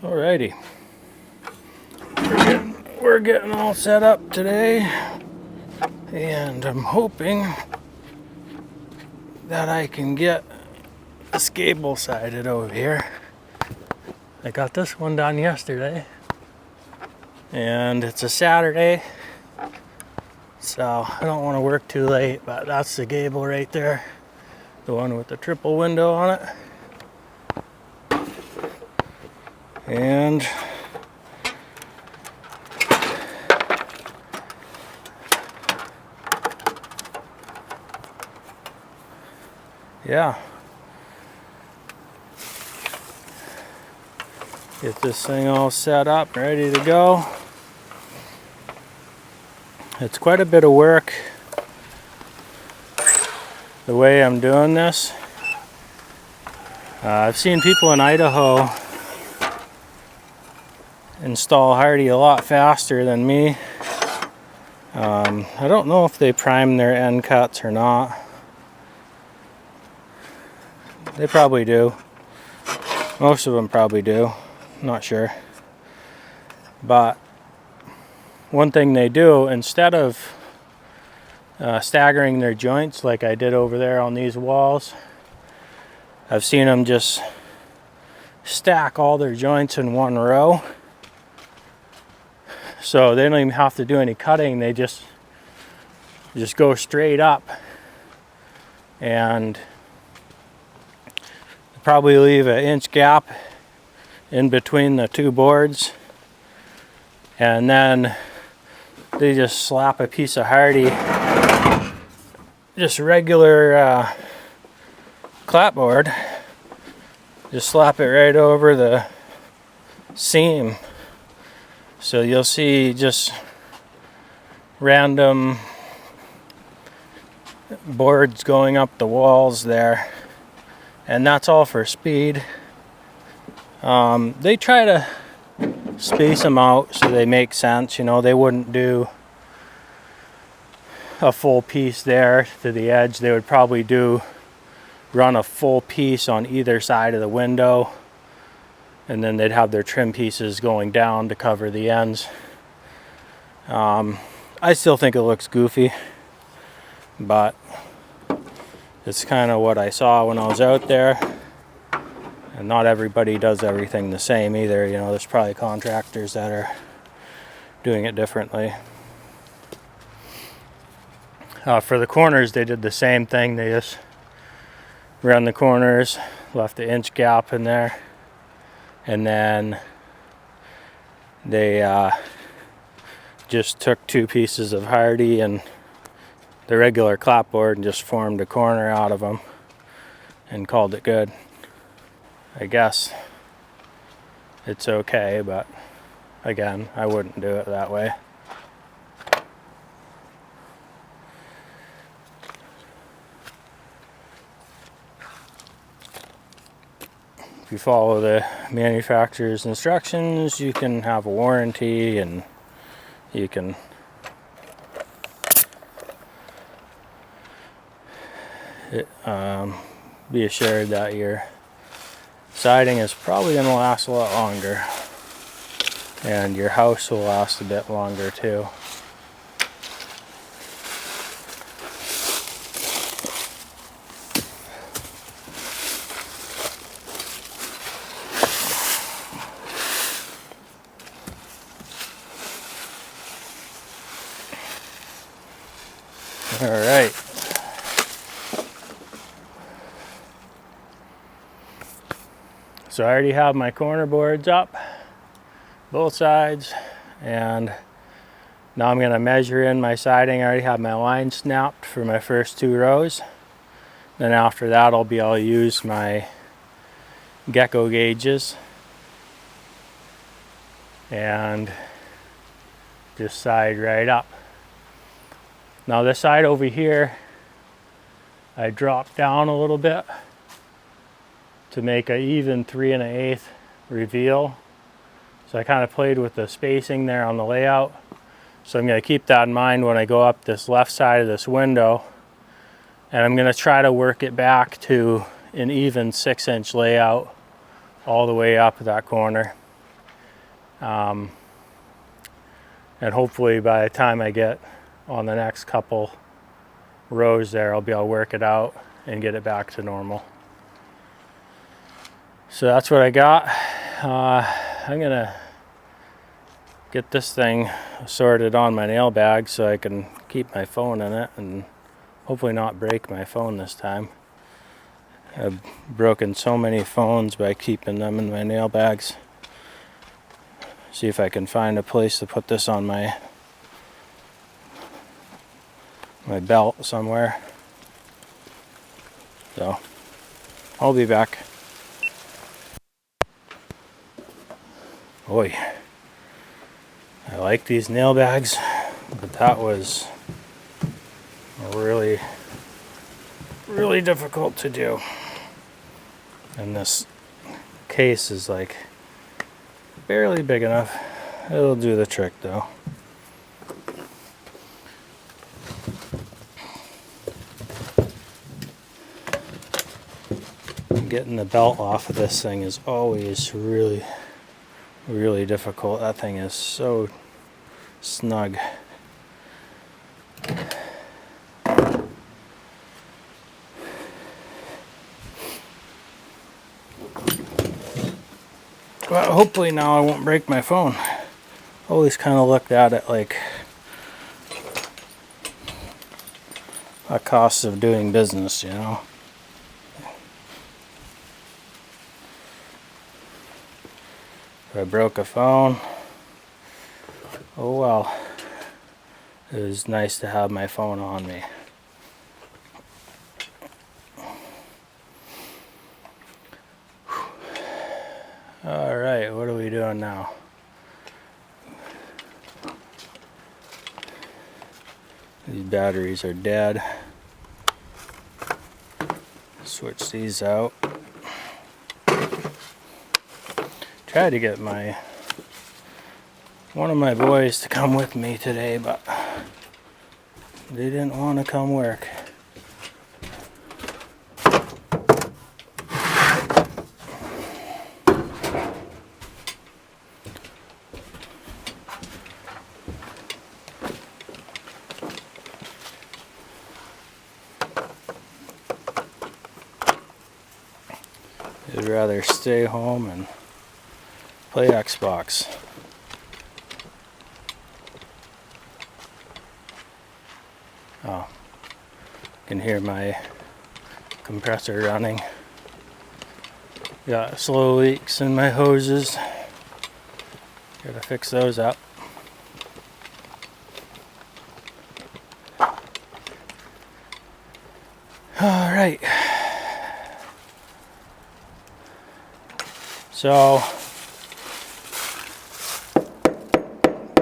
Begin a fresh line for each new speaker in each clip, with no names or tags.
Alrighty, we're getting all set up today, and I'm hoping that I can get this gable sided over here. I got this one done yesterday, and it's a Saturday, so I don't want to work too late, but that's the gable right there, the one with the triple window on it. And yeah, get this thing all set up, ready to go. It's quite a bit of work the way I'm doing this. I've seen people in Idaho install Hardie a lot faster than me. I don't know if they prime their end cuts or not. They probably do. Most of them probably do. Not sure. But one thing they do, instead of staggering their joints like I did over there on these walls, I've seen them just stack all their joints in one row. So they don't even have to do any cutting. They just go straight up, and probably leave an inch gap in between the two boards, and then they just slap a piece of Hardie, just regular clapboard, just slap it right over the seam. So you'll see just random boards going up the walls there, and that's all for speed. They try to space them out so they make sense. You know, they wouldn't do a full piece there to the edge. They would probably run a full piece on either side of the window, and then they'd have their trim pieces going down to cover the ends. I still think it looks goofy, but it's kind of what I saw when I was out there. And not everybody does everything the same either. You know, there's probably contractors that are doing it differently. For the corners, they did the same thing. They just ran the corners, left an inch gap in there, and then they just took two pieces of Hardie and the regular clapboard and just formed a corner out of them and called it good. I guess it's okay, but again, I wouldn't do it that way. If you follow the manufacturer's instructions, you can have a warranty, and you can be assured that your siding is probably going to last a lot longer, and your house will last a bit longer too. All right. So I already have my corner boards up, both sides, and now I'm going to measure in my siding. I already have my line snapped for my first two rows. Then after that, I'll use my gecko gauges and just side right up. Now this side over here, I dropped down a little bit to make an even 3 1/8 reveal. So I kind of played with the spacing there on the layout. So I'm going to keep that in mind when I go up this left side of this window. And I'm going to try to work it back to an even 6-inch layout all the way up that corner. And hopefully by the time I get on the next couple rows there, I'll be able to work it out and get it back to normal. So that's what I got. I'm gonna get this thing sorted on my nail bag so I can keep my phone in it and hopefully not break my phone this time. I've broken so many phones by keeping them in my nail bags. See if I can find a place to put this on my belt somewhere. So I'll be back. Boy, I like these nail bags, but that was really, really difficult to do. And this case is like barely big enough. It'll do the trick though. Getting the belt off of this thing is always really, really difficult. That thing is so snug. Well, hopefully now I won't break my phone. Always kind of looked at it like a cost of doing business, you know. If I broke a phone, oh well. It was nice to have my phone on me. Alright, what are we doing now? These batteries are dead. Switch these out. Tried to get one of my boys to come with me today, but they didn't want to come work. They'd rather stay home and play Xbox. Oh, you can hear my compressor running. Got slow leaks in my hoses. Gotta fix those up. All right. So,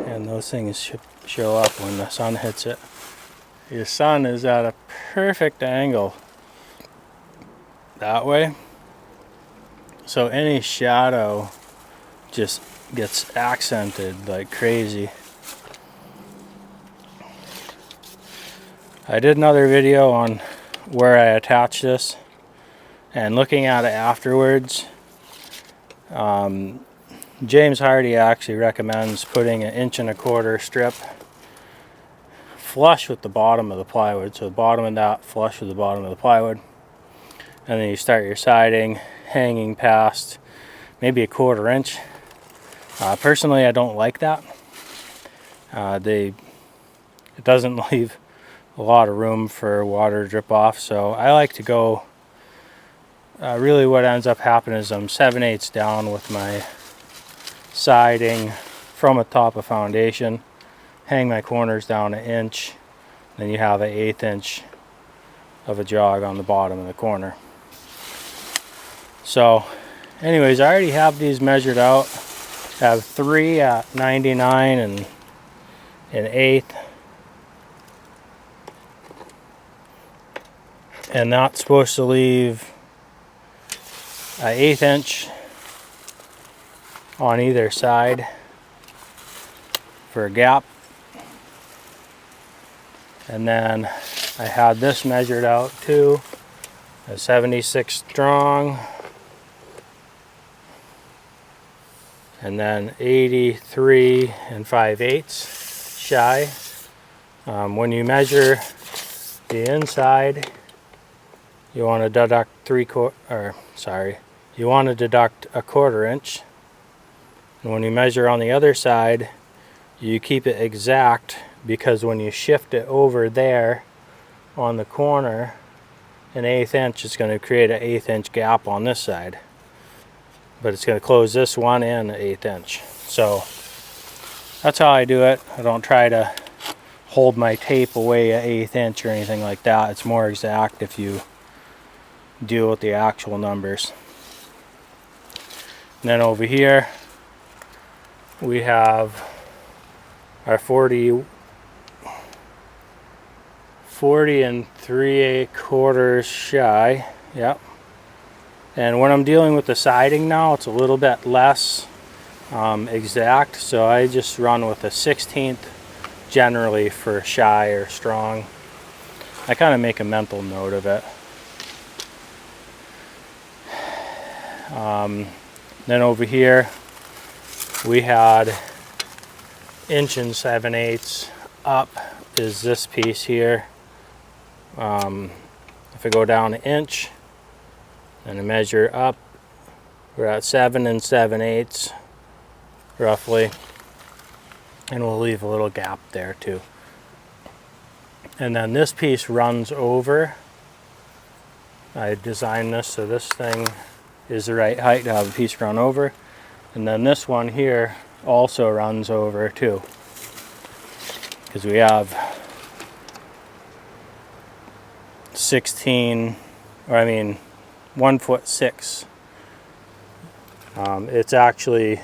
and those things show up when the sun hits it. The sun is at a perfect angle that way, so any shadow just gets accented like crazy. I did another video on where I attach this, and looking at it afterwards, James Hardie actually recommends putting 1.25 inch strip flush with the bottom of the plywood, so the bottom of that flush with the bottom of the plywood, and then you start your siding hanging past maybe 1/4 inch. Personally, I don't like that. It doesn't leave a lot of room for water to drip off, so I like to go, really what ends up happening is I'm 7/8 down with my siding from the top of foundation, hang my corners down 1 inch, then you have 1/8 inch of a jog on the bottom of the corner. So anyways, I already have these measured out. I have 3 at 99 and 1/8, and that's supposed to leave 1/8 inch on either side for a gap. And then I had this measured out too, a 76 strong, and then 83 and 5/8 shy. When you measure the inside, you want to deduct you want to deduct a 1/4 inch. And when you measure on the other side, you keep it exact, because when you shift it over there on the corner, an 1/8 inch is going to create an 1/8 inch gap on this side. But it's going to close this one and an 1/8 inch. So that's how I do it. I don't try to hold my tape away an 1/8 inch or anything like that. It's more exact if you deal with the actual numbers. And then over here we have our 40 and 3/4 shy. Yep. And when I'm dealing with the siding now, it's a little bit less exact, so I just run with a 1/16 generally for shy or strong. I kind of make a mental note of it. Then over here we had 1 7/8 up is this piece here. If I go down 1 inch and I measure up, we're at 7 7/8 roughly, and we'll leave a little gap there too. And then this piece runs over. I designed this so this thing is the right height to have a piece run over, and then this one here also runs over too, because we have 1'6". It's actually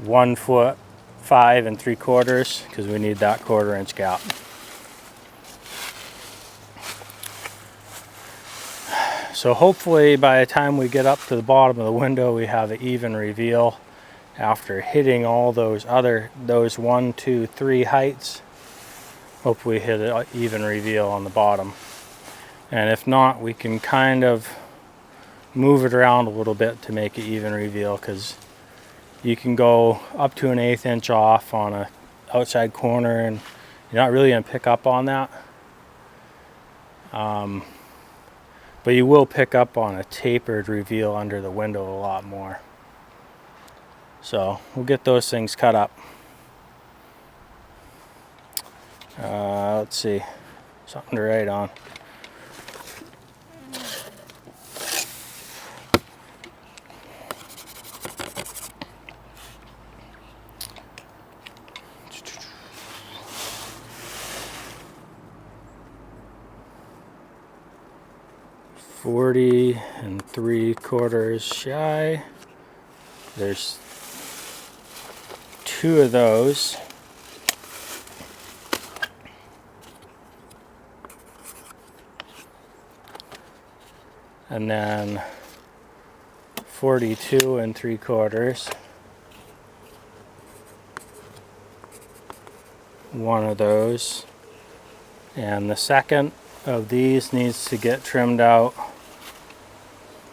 1'5" 3/4", because we need that 1/4 inch gap. So hopefully by the time we get up to the bottom of the window, we have an even reveal after hitting all those 1, 2, 3 heights. Hopefully hit an even reveal on the bottom. And if not, we can kind of move it around a little bit to make it even reveal, because you can go up to an 1/8 inch off on a outside corner and you're not really going to pick up on that. But you will pick up on a tapered reveal under the window a lot more. So we'll get those things cut up. Let's see, something to write on. "40 3/4 shy." There's 2 of those. And then 42 3/4. 1 of those. And the second of these needs to get trimmed out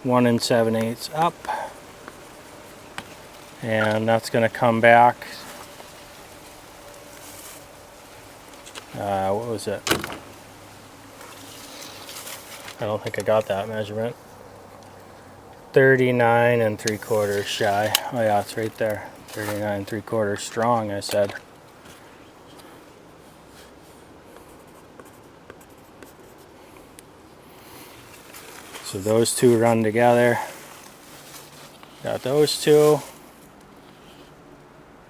1 7/8 up, and that's going to come back, what was it? I don't think I got that measurement. 39 3/4 shy. Oh yeah, it's right there. 39 3/4 strong, I said. So those 2 run together. Got those 2.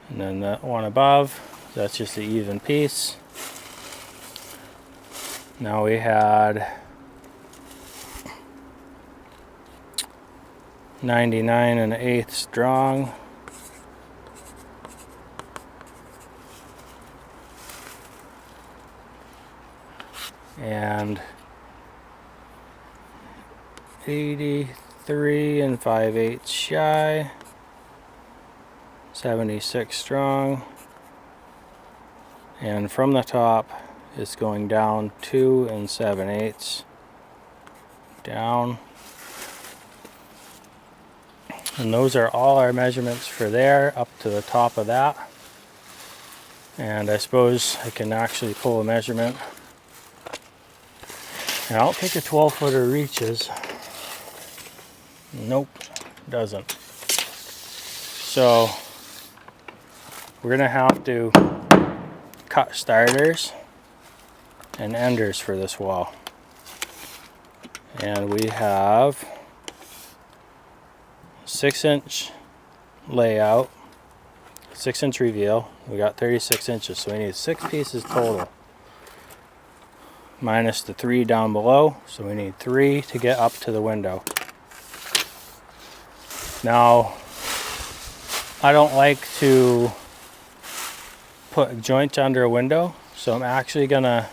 And then that one above, that's just an even piece. Now we had 99 1/8 strong. And 83 5/8 shy. 76 strong. And from the top, it's going down 2 7/8 down. And those are all our measurements for there up to the top of that. And I suppose I can actually pull a measurement. And I don't think a 12-footer reaches. Nope, doesn't. So we're gonna have to cut starters and enders for this wall. And we have 6-inch layout, 6-inch reveal. We got 36 inches, so we need 6 pieces total. Minus the 3 down below, so we need 3 to get up to the window. Now, I don't like to put joints under a window, so I'm actually gonna,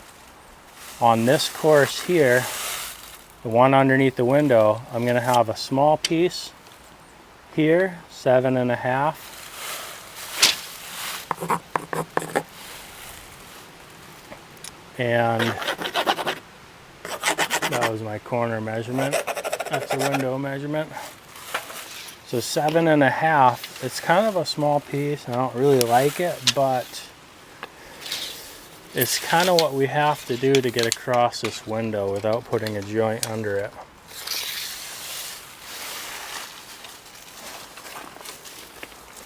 on this course here, the one underneath the window, I'm gonna have a small piece here, 7.5. And that was my corner measurement. That's a window measurement. So 7.5, it's kind of a small piece. I don't really like it, but it's kind of what we have to do to get across this window without putting a joint under it.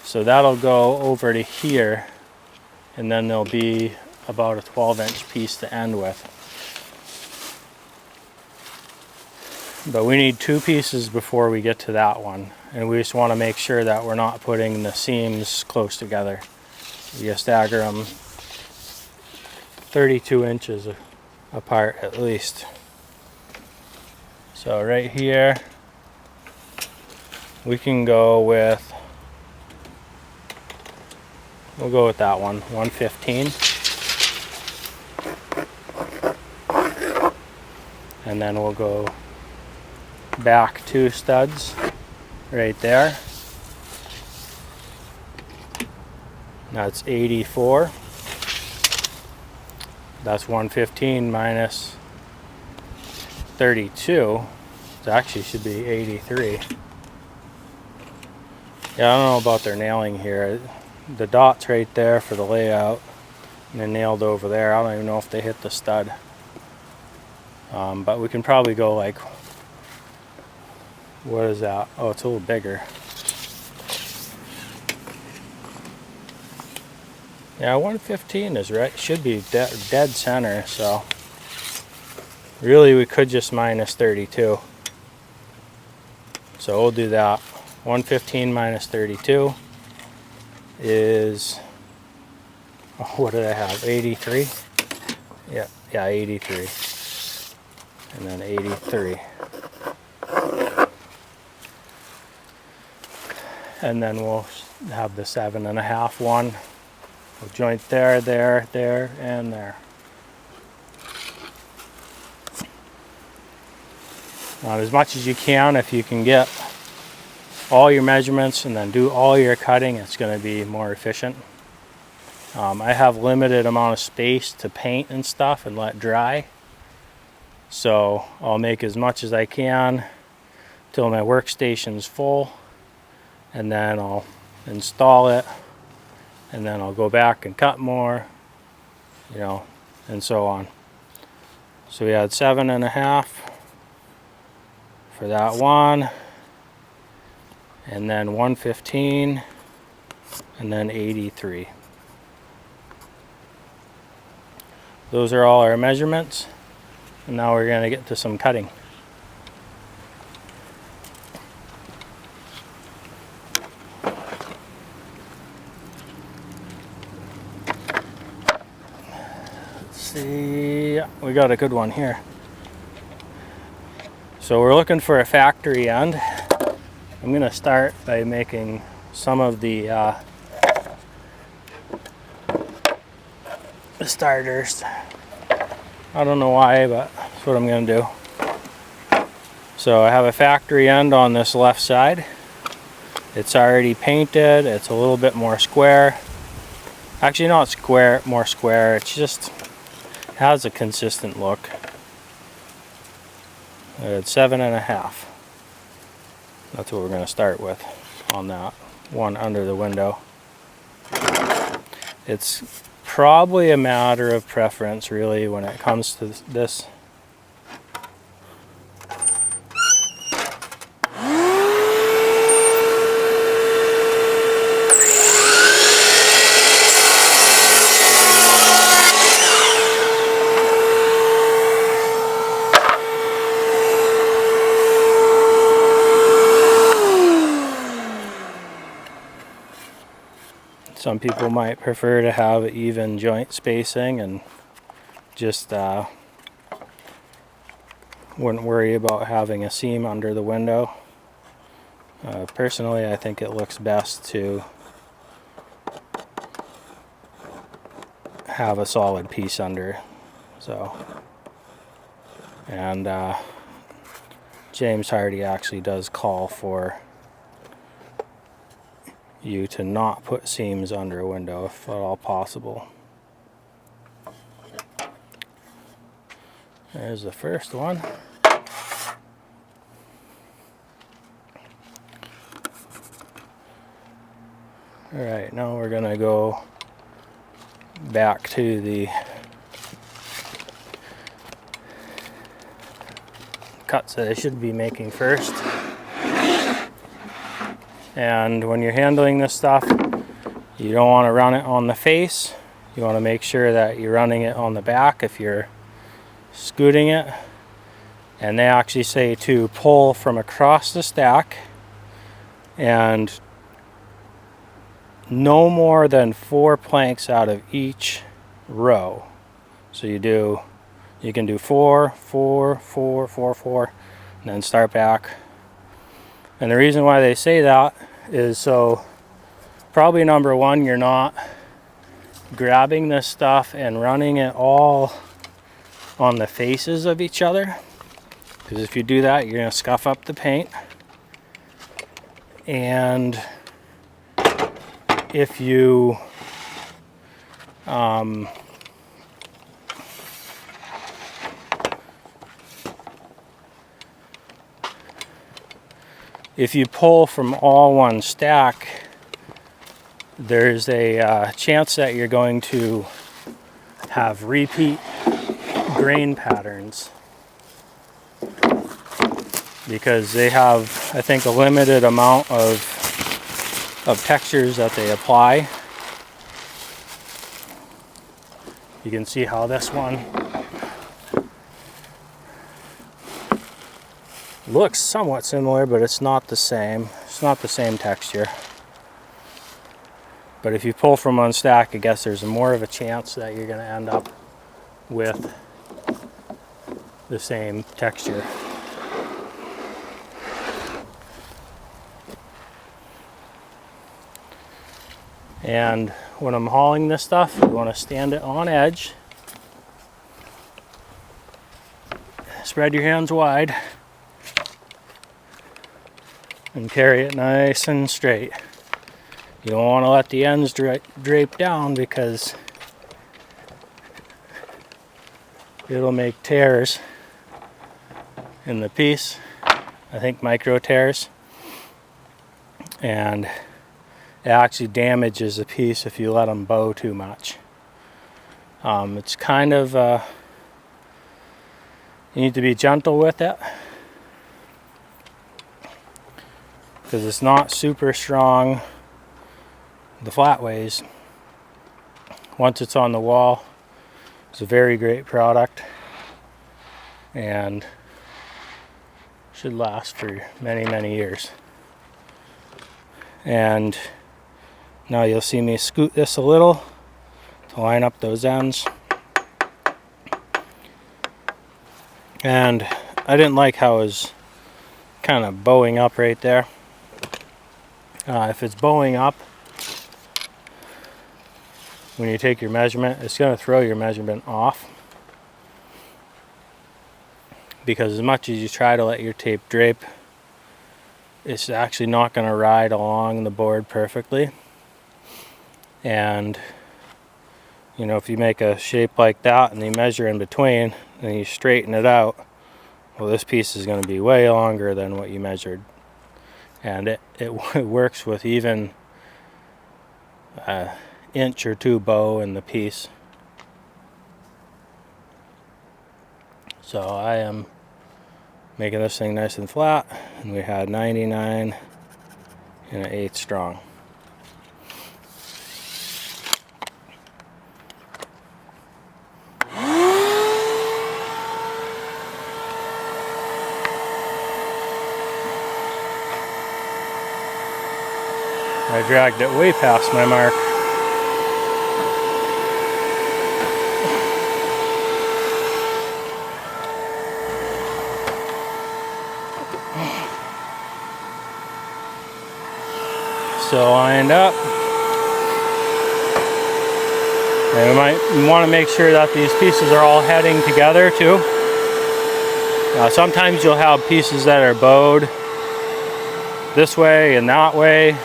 So that'll go over to here, and then there'll be about a 12-inch piece to end with. But we need 2 pieces before we get to that one. And we just want to make sure that we're not putting the seams close together. We just stagger them 32 inches apart at least. So right here, we can go with, we'll go with that one, 115. And then we'll go back 2 studs right there. That's 84. That's 115 minus 32. It actually should be 83. Yeah, I don't know about their nailing here. The dot's right there for the layout, and they're nailed over there. I don't even know if they hit the stud. But we can probably go like, what is that? Oh, it's a little bigger. Yeah, 115 is right. Should be dead center, so really we could just minus 32. So we'll do that. 115 minus 32 is, oh, what did I have? 83? Yeah, 83. And then 83. And then we'll have the 7.5 one. We'll joint there, there, there, and there. As much as you can, if you can get all your measurements and then do all your cutting, it's going to be more efficient. I have limited amount of space to paint and stuff and let dry. So I'll make as much as I can till my workstation's full, and then I'll install it, and then I'll go back and cut more, you know, and so on. So we had 7.5 for that one, and then 115, and then 83. Those are all our measurements, and now we're going to get to some cutting. See, we got a good one here. So we're looking for a factory end. I'm going to start by making some of the starters. I don't know why, but that's what I'm going to do. So I have a factory end on this left side. It's already painted. It's a little bit more square. Actually, not square, more square. It's just has a consistent look. It's 7.5. That's what we're going to start with. on that one under the window. It's probably a matter of preference, really, when it comes to this. Some people might prefer to have even joint spacing and just wouldn't worry about having a seam under the window. Personally, I think it looks best to have a solid piece under. So, and James Hardie actually does call for you to not put seams under a window if at all possible. There's the first one. Alright, now we're gonna go back to the cuts that I should be making first. And when you're handling this stuff, you don't want to run it on the face. You want to make sure that you're running it on the back if you're scooting it. And they actually say to pull from across the stack and no more than 4 planks out of each row. So you can do 4, 4, 4, 4, 4, and then start back. And the reason why they say that is so probably number one, you're not grabbing this stuff and running it all on the faces of each other, because if you do that, you're going to scuff up the paint. And if you if you pull from all one stack, there's a chance that you're going to have repeat grain patterns, because they have, I think, a limited amount of textures that they apply. You can see how this one looks somewhat similar, but it's not the same. It's not the same texture. But if you pull from one stack, I guess there's more of a chance that you're going to end up with the same texture. And when I'm hauling this stuff, you want to stand it on edge. Spread your hands wide. And carry it nice and straight. You don't want to let the ends drape down, because it'll make tears in the piece. I think micro tears. And it actually damages the piece if you let them bow too much. It's kind of, you need to be gentle with it, because it's not super strong the flat ways. Once it's on the wall, it's a very great product and should last for many, many years. And now you'll see me scoot this a little to line up those ends. And I didn't like how it was kind of bowing up right there. If it's bowing up, when you take your measurement, it's going to throw your measurement off, because as much as you try to let your tape drape, it's actually not going to ride along the board perfectly. And you know, if you make a shape like that and you measure in between and you straighten it out, well, this piece is going to be way longer than what you measured. and it works with even an inch or two bow in the piece. So I am making this thing nice and flat, and we had 99 and an 1/8 strong. I dragged it way past my mark. So lined up. And we might want to make sure that these pieces are all heading together too. Sometimes you'll have pieces that are bowed this way and that way.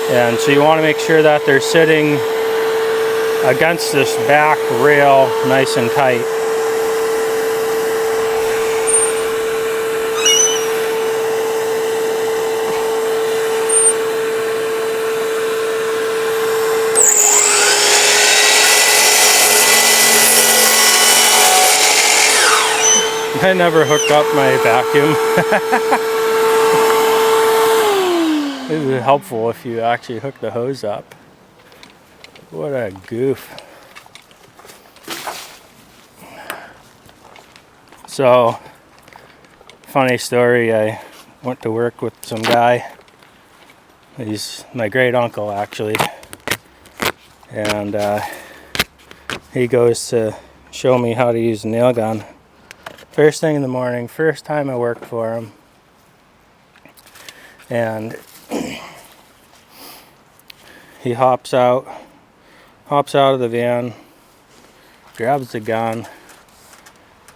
And so you want to make sure that they're sitting against this back rail nice and tight. I never hooked up my vacuum. It would be helpful if you actually hook the hose up. What a goof. So, funny story, I went to work with some guy. He's my great uncle actually. And he goes to show me how to use a nail gun. First thing in the morning, first time I worked for him. And he hops out of the van, grabs the gun,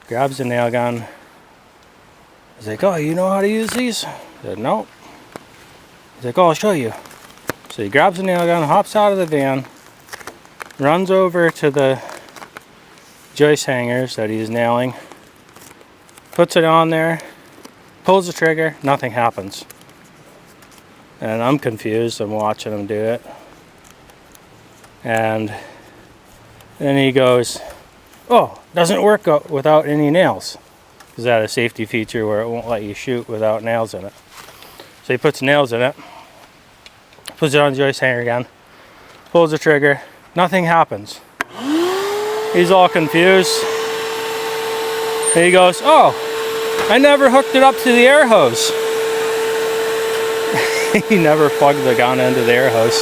grabs the nail gun. He's like, "Oh, you know how to use these?" I said, "No." He's like, "Oh, I'll show you." So he grabs the nail gun, hops out of the van, runs over to the joist hangers that he's nailing, puts it on there, pulls the trigger, nothing happens. And I'm confused, I'm watching him do it. And then he goes, "Oh, doesn't work without any nails." Because that has a safety feature where it won't let you shoot without nails in it. So he puts nails in it, puts it on the joist hanger again, pulls the trigger, nothing happens. He's all confused. And he goes, "Oh, I never hooked it up to the air hose." He never plugged the gun into the air hose.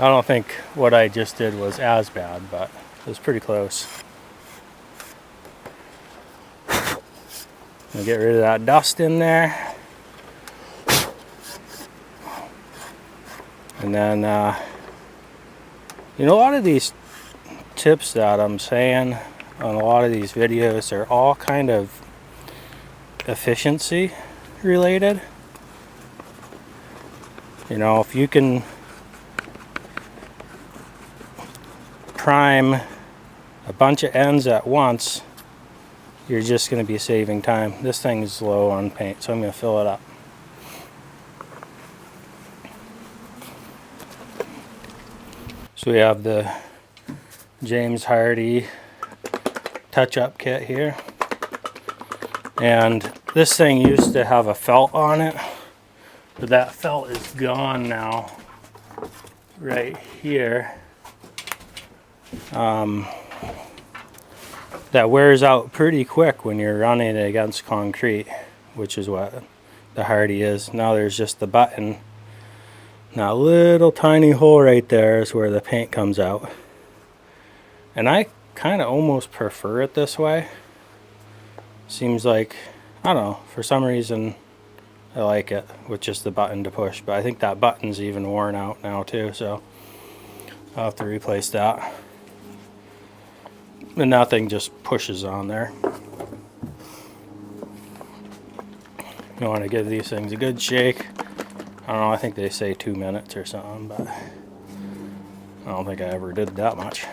I don't think what I just did was as bad, but it was pretty close. I'll get rid of that dust in there. And then, you know, a lot of these tips that I'm saying on a lot of these videos are all kind of efficiency related. You know, if you can prime a bunch of ends at once, you're just going to be saving time. This thing is low on paint, so I'm going to fill it up. So we have the James Hardie touch-up kit here. And this thing used to have a felt on it, but that felt is gone now. Right here. That wears out pretty quick when you're running it against concrete, which is what the Hardie is. Now there's just the button. Now a little tiny hole right there is where the paint comes out. And I kind of almost prefer it this way. Seems like, I don't know, for some reason I like it with just the button to push. But I think that button's even worn out now too, so I'll have to replace that. And nothing just pushes on there. You want to give these things a good shake. I don't know, I think they say 2 minutes or something, but I don't think I ever did that much.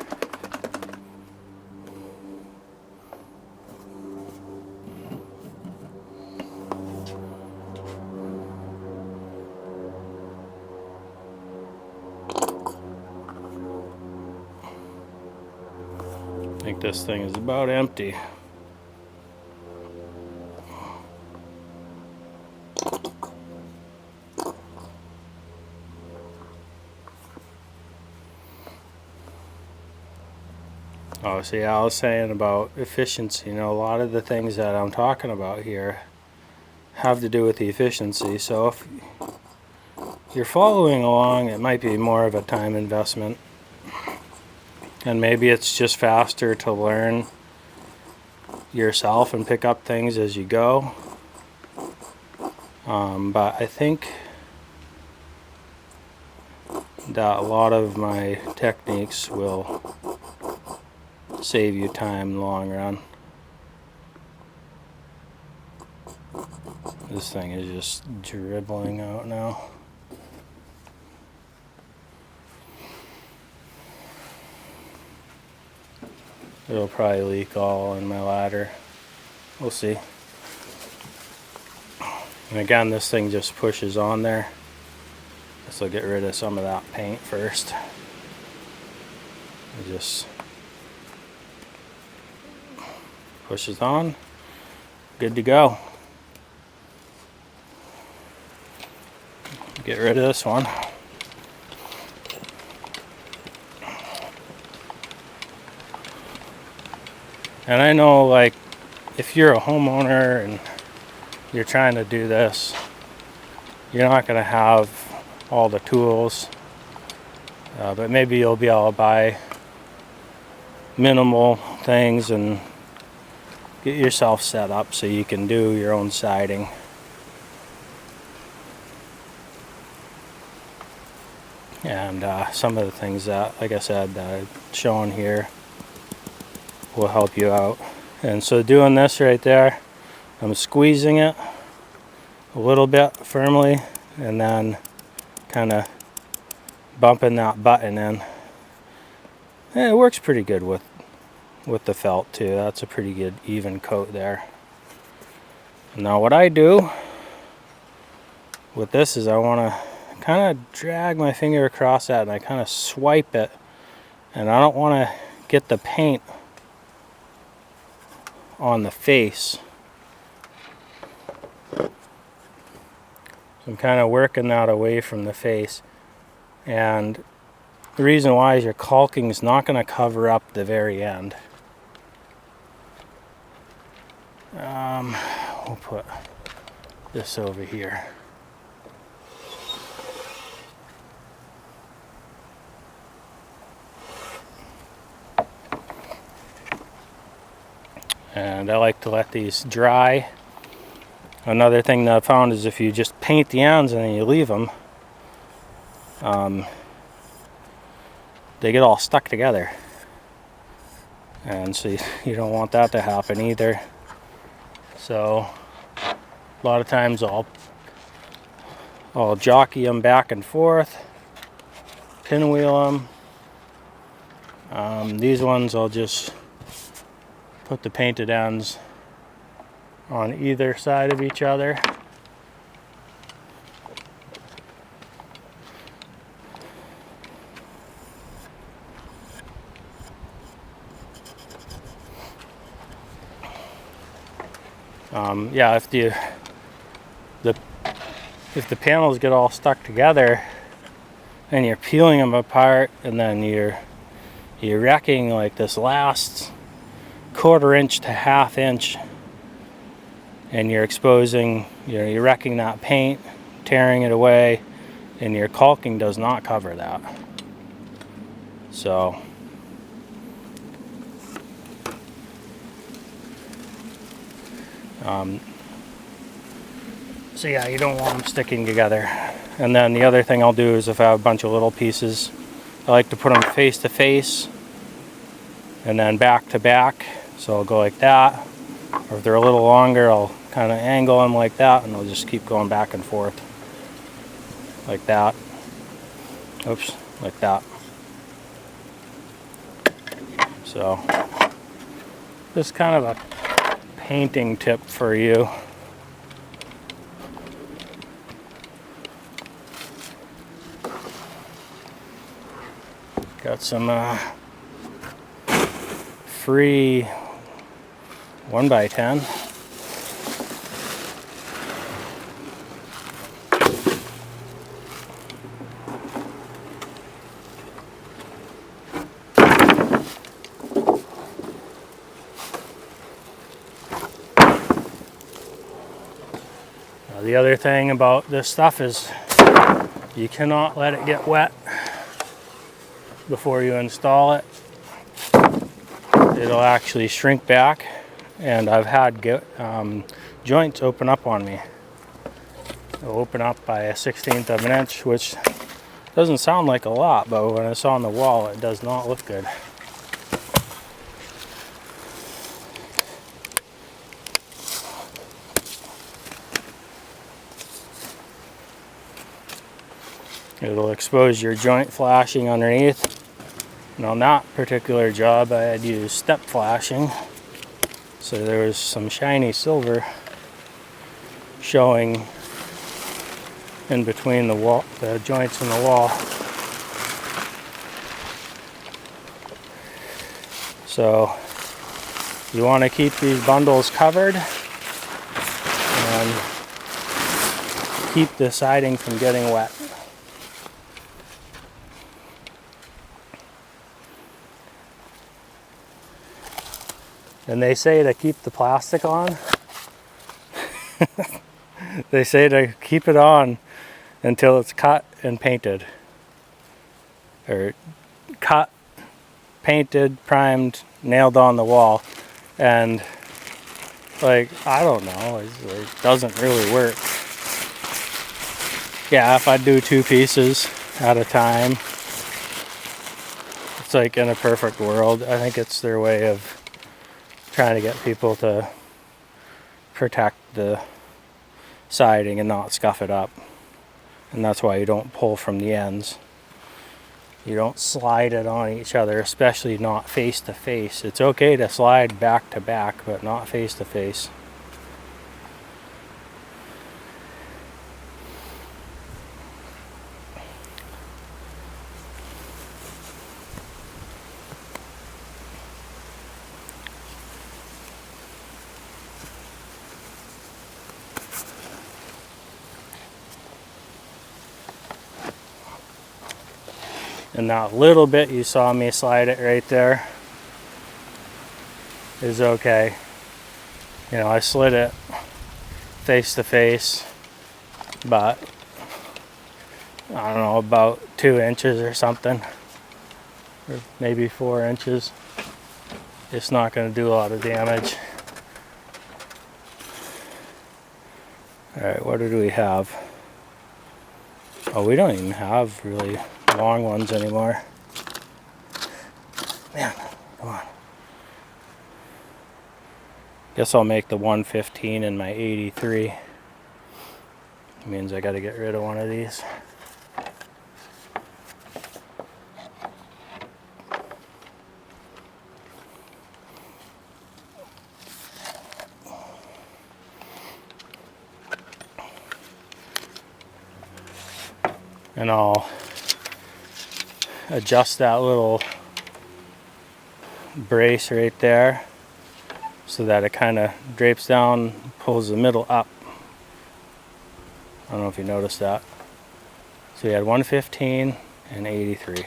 I think this thing is about empty. Oh, see, I was saying about efficiency. You know, a lot of the things that I'm talking about here have to do with the efficiency. So if you're following along, it might be more of a time investment. And maybe it's just faster to learn yourself and pick up things as you go. But I think that a lot of my techniques will save you time in the long run. This thing is just dribbling out now. It'll probably leak all in my ladder. We'll see. And again, this thing just pushes on there. This will get rid of some of that paint first. It just pushes on. Good to go. Get rid of this one. And I know, like, if you're a homeowner and you're trying to do this, you're not going to have all the tools, but maybe you'll be able to buy minimal things and get yourself set up so you can do your own siding. And some of the things that, like I said, that I've shown here will help you out. And so doing this right there, I'm squeezing it a little bit firmly and then kind of bumping that button in. And it works pretty good with the felt too. That's a pretty good even coat there. Now what I do with this is I want to kind of drag my finger across that and I kind of swipe it, and I don't want to get the paint on the face. So I'm kind of working that away from the face, and the reason why is your caulking is not going to cover up the very end. We'll put this over here. And I like to let these dry. Another thing that I found is if you just paint the ends and then you leave them, they get all stuck together. And so you don't want that to happen either. So a lot of times I'll jockey them back and forth, pinwheel them. These ones I'll just put the painted ends on either side of each other. Yeah, if the panels get all stuck together and you're peeling them apart, and then you're wrecking like this last 1/4 inch to 1/2 inch, and you're exposing, you're wrecking that paint, tearing it away, and your caulking does not cover that. So so yeah, you don't want them sticking together. And then the other thing I'll do is if I have a bunch of little pieces, I like to put them face to face and then back to back. So I'll go like that, or if they're a little longer, I'll kind of angle them like that, and I'll just keep going back and forth. like that. Oops, like that. So, just kind of a painting tip for you. Got some free 1x10. Now, the other thing about this stuff is you cannot let it get wet before you install it. It'll actually shrink back, and I've had joints open up on me. It'll open up by 1/16 of an inch, which doesn't sound like a lot, but when it's on the wall, it does not look good. It'll expose your joint flashing underneath. And on that particular job, I had used step flashing, so there was some shiny silver showing in between the joints in the wall. So you want to keep these bundles covered and keep the siding from getting wet. And they say to keep the plastic on. They say to keep it on until it's cut and painted. Or cut, painted, primed, nailed on the wall. And like, I don't know, it doesn't really work. Yeah, if I do 2 pieces at a time, it's like in a perfect world. I think it's their way of trying to get people to protect the siding and not scuff it up. And that's why you don't pull from the ends. You don't slide it on each other, especially not face to face. It's okay to slide back to back, but not face to face. And that little bit you saw me slide it right there is okay. You know, I slid it face to face, but I don't know, about 2 inches or something, or maybe 4 inches. It's not going to do a lot of damage. Alright, what do we have? Oh, we don't even have really long ones anymore. Man, come on. Guess I'll make the 115 in my 83. It means I gotta get rid of one of these. And I'll adjust that little brace right there so that it kind of drapes down, pulls the middle up. I don't know if you noticed that. So we had 115 and 83.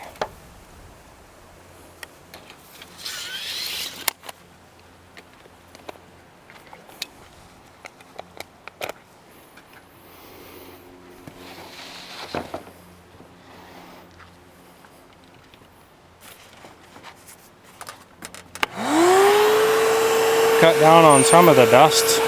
Cut down on some of the dust.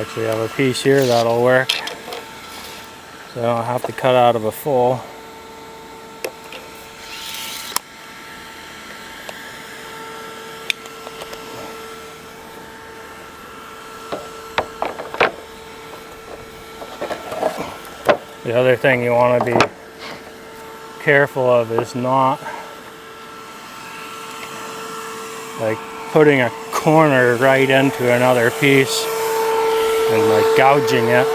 actually have a piece here that'll work, so I don't have to cut out of a full. The other thing you want to be careful of is not like putting a corner right into another piece and like gouging it.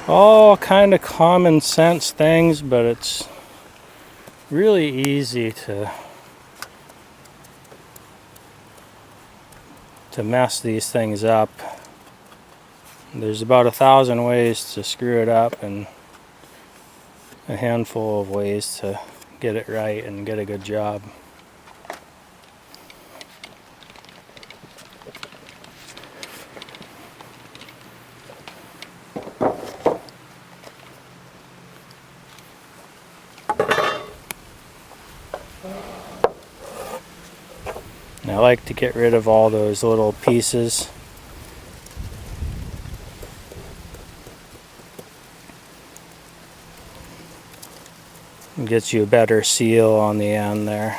All kind of common sense things, but it's really easy to mess these things up. There's about 1,000 ways to screw it up and a handful of ways to get it right and get a good job. I like to get rid of all those little pieces. It gets you a better seal on the end there.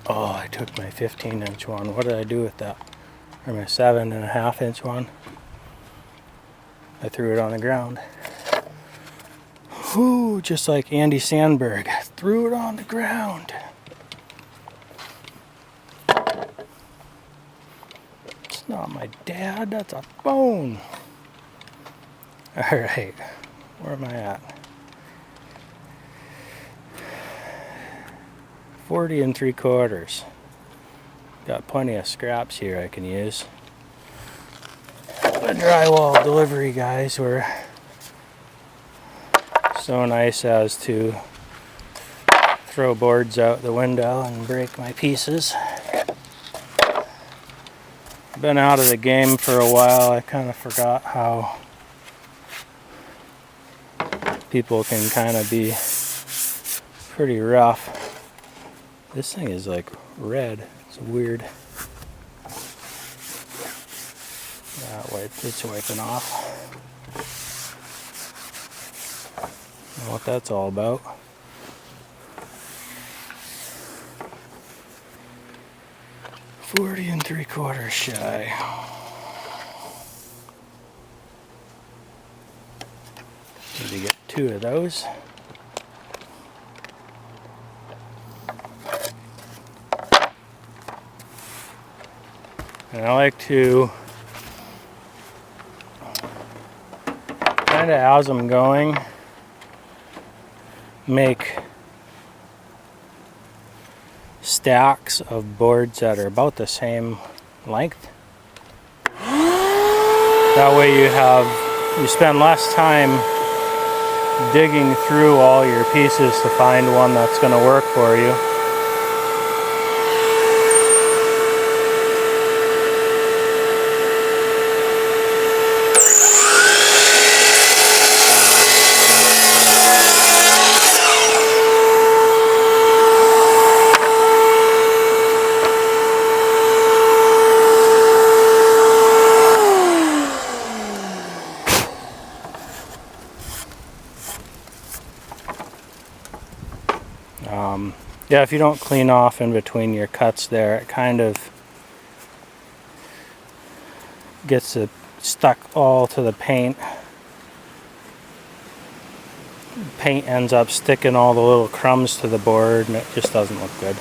Oh, I took my 15-inch one. What did I do with that? Or my 7.5-inch one? I threw it on the ground. Whoo, just like Andy Sandberg. Threw it on the ground. It's not my dad, that's a bone. Alright, where am I at? 40 3/4. Got plenty of scraps here I can use. The drywall delivery guys were so nice as to throw boards out the window and break my pieces. Been out of the game for a while. I kind of forgot how people can kind of be pretty rough. This thing is like red. It's weird. It's wiping off. I don't know what that's all about. $40 3/4 shy. Need to get 2 of those. And I like to kind of, as I'm going, make stacks of boards that are about the same length. That way you spend less time digging through all your pieces to find one that's going to work for you. Yeah, if you don't clean off in between your cuts there, it kind of gets it stuck all to the paint. Paint ends up sticking all the little crumbs to the board and it just doesn't look good.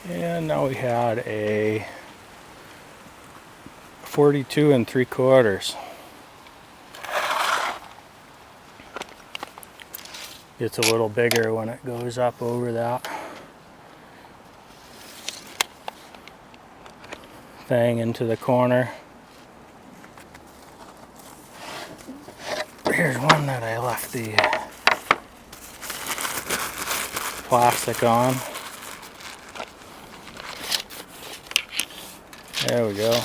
And now we had a 42 3/4. It's a little bigger when it goes up over that thing into the corner. Here's one that I left the plastic on. There we go.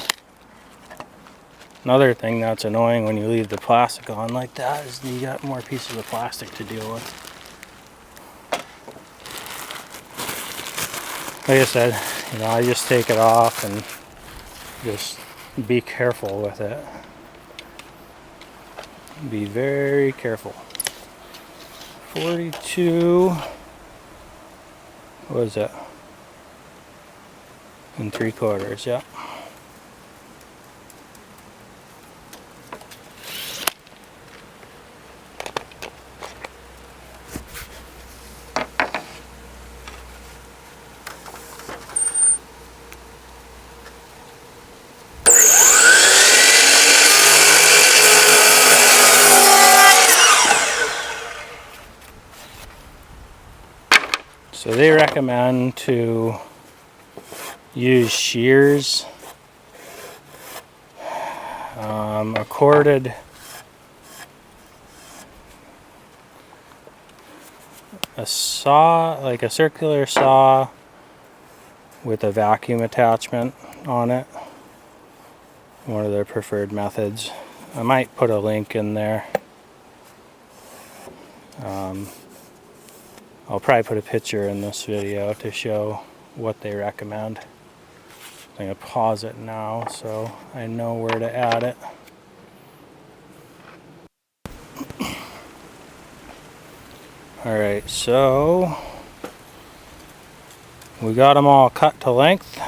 Another thing that's annoying when you leave the plastic on like that is you got more pieces of plastic to deal with. Like I said, you know, I just take it off and just be careful with it. Be very careful. 42, what is it? 3/4, yeah. So they recommend to use shears, a corded saw, like a circular saw with a vacuum attachment on it. One of their preferred methods. I might put a link in there. I'll probably put a picture in this video to show what they recommend. I'm going to pause it now so I know where to add it. Alright, so we got them all cut to length,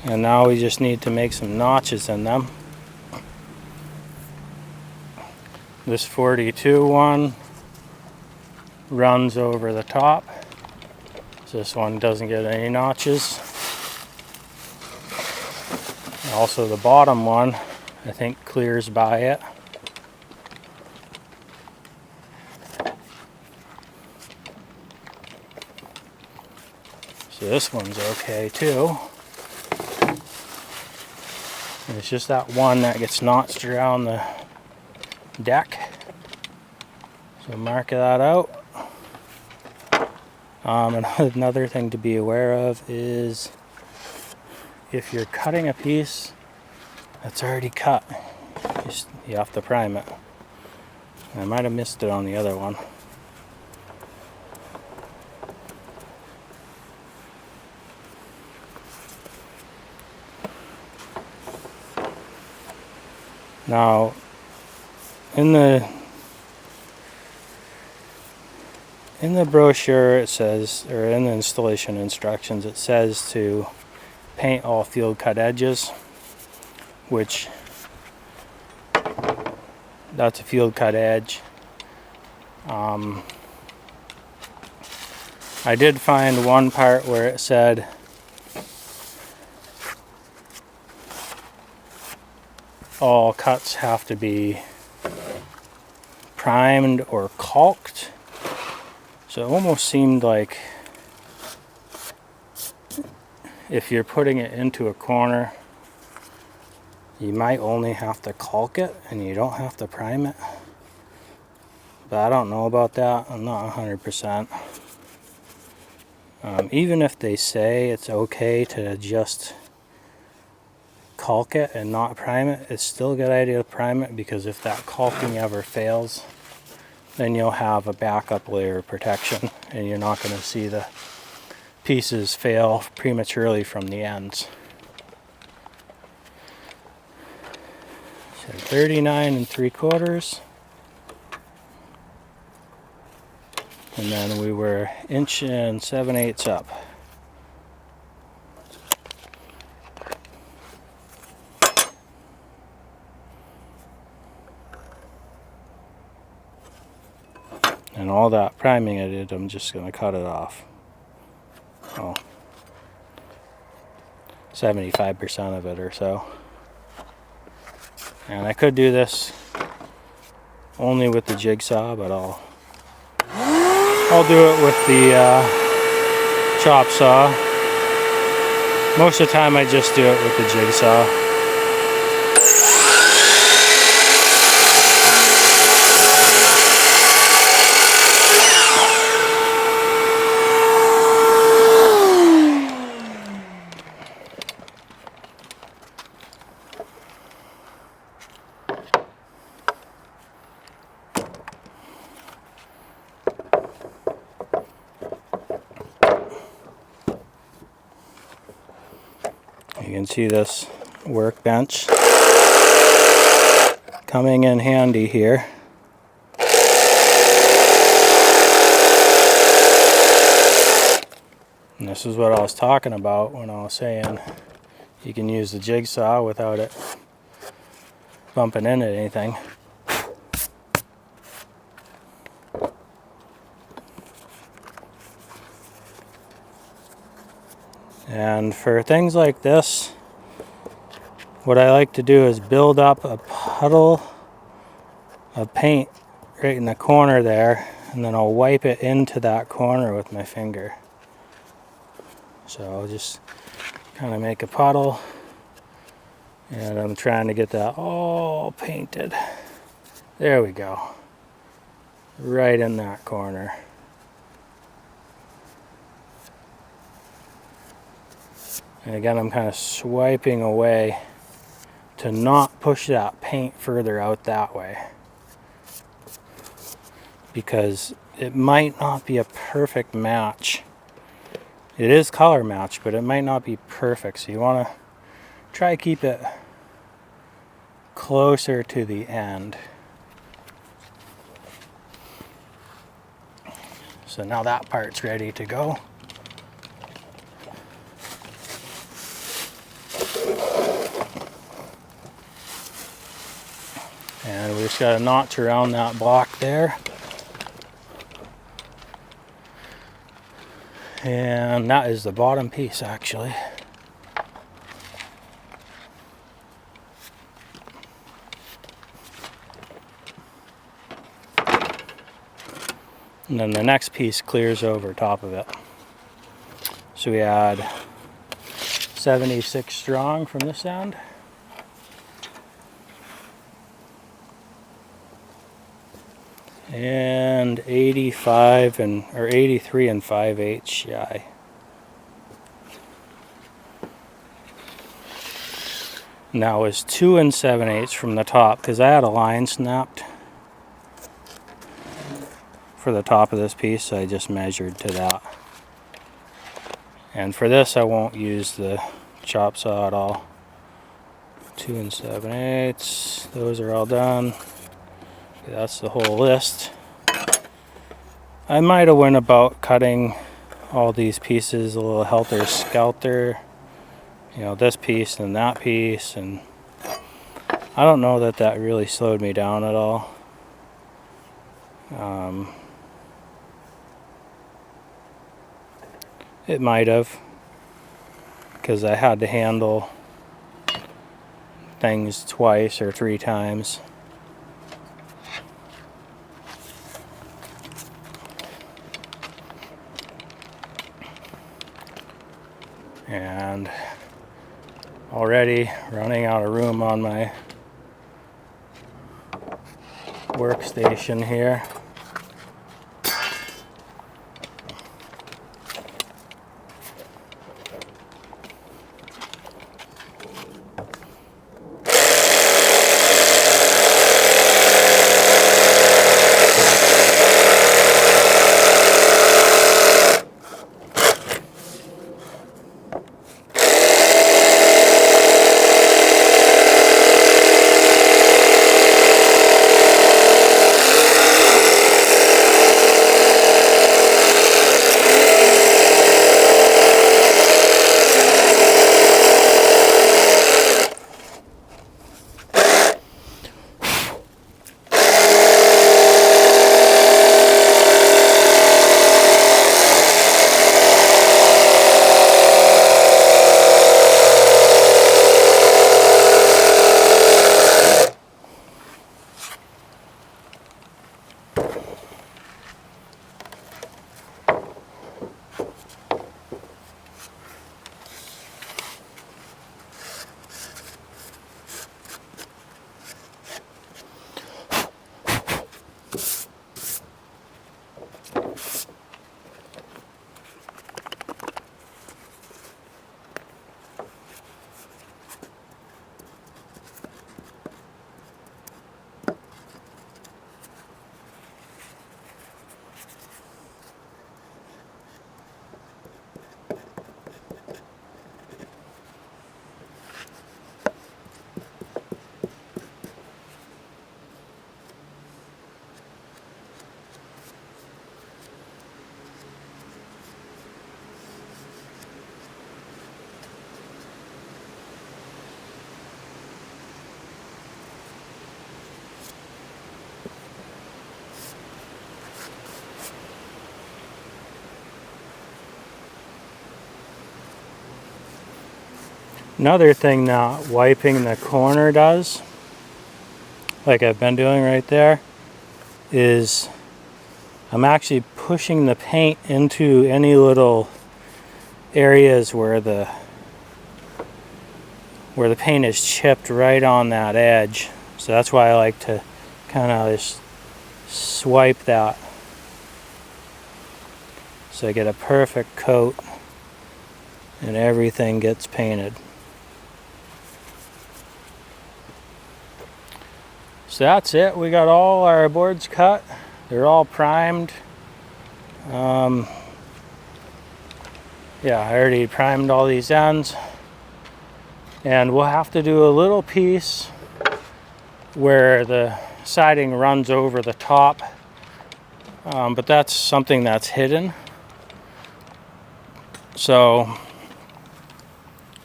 and now we just need to make some notches in them. This 42 one runs over the top. This one doesn't get any notches. Also the bottom one, I think, clears by it. So this one's okay too. And it's just that one that gets notched around the deck. So mark that out. Another thing to be aware of is if you're cutting a piece that's already cut, you have to prime it. I might have missed it on the other one. Now, in the brochure it says, or in the installation instructions, it says to paint all field cut edges, which that's a field cut edge. I did find one part where it said all cuts have to be primed or caulked. So it almost seemed like if you're putting it into a corner, you might only have to caulk it and you don't have to prime it. But I don't know about that. I'm not 100%. Even if they say it's okay to just caulk it and not prime it, it's still a good idea to prime it, because if that caulking ever fails, then you'll have a backup layer of protection and you're not going to see the pieces fail prematurely from the ends. So 39 3/4. And then we were 1 7/8 up. And all that priming I did, I'm just going to cut it off. Oh, 75% of it or so. And I could do this only with the jigsaw, but I'll do it with the chop saw. Most of the time I just do it with the jigsaw. You can see this workbench coming in handy here. And this is what I was talking about when I was saying you can use the jigsaw without it bumping into anything. And for things like this, what I like to do is build up a puddle of paint right in the corner there, and then I'll wipe it into that corner with my finger. So I'll just kind of make a puddle, and I'm trying to get that all painted. There we go. Right in that corner. And again, I'm kind of swiping away to not push that paint further out that way, because it might not be a perfect match. It is color match, but it might not be perfect, so you want to try to keep it closer to the end. So now that part's ready to go. And we just got a notch around that block there. And that is the bottom piece, actually. And then the next piece clears over top of it. So we had 76 strong from this end. And 85 or 83 and 5/8 shy. Now is 2 and 7/8 from the top, because I had a line snapped for the top of this piece, so I just measured to that. And for this I won't use the chop saw at all. 2 and 7/8, those are all done. Okay, that's the whole list. I might have went about cutting all these pieces a little helter-skelter. You know, this piece and that piece, and I don't know that that really slowed me down at all. It might have, because I had to handle things twice or 3 times. And already running out of room on my workstation here. Another thing that wiping the corner does, like I've been doing right there, is I'm actually pushing the paint into any little areas where the paint is chipped right on that edge. So that's why I like to kind of just swipe that so I get a perfect coat and everything gets painted. So that's it. We got all our boards cut. They're all primed. Yeah, I already primed all these ends. And we'll have to do a little piece where the siding runs over the top. But that's something that's hidden. So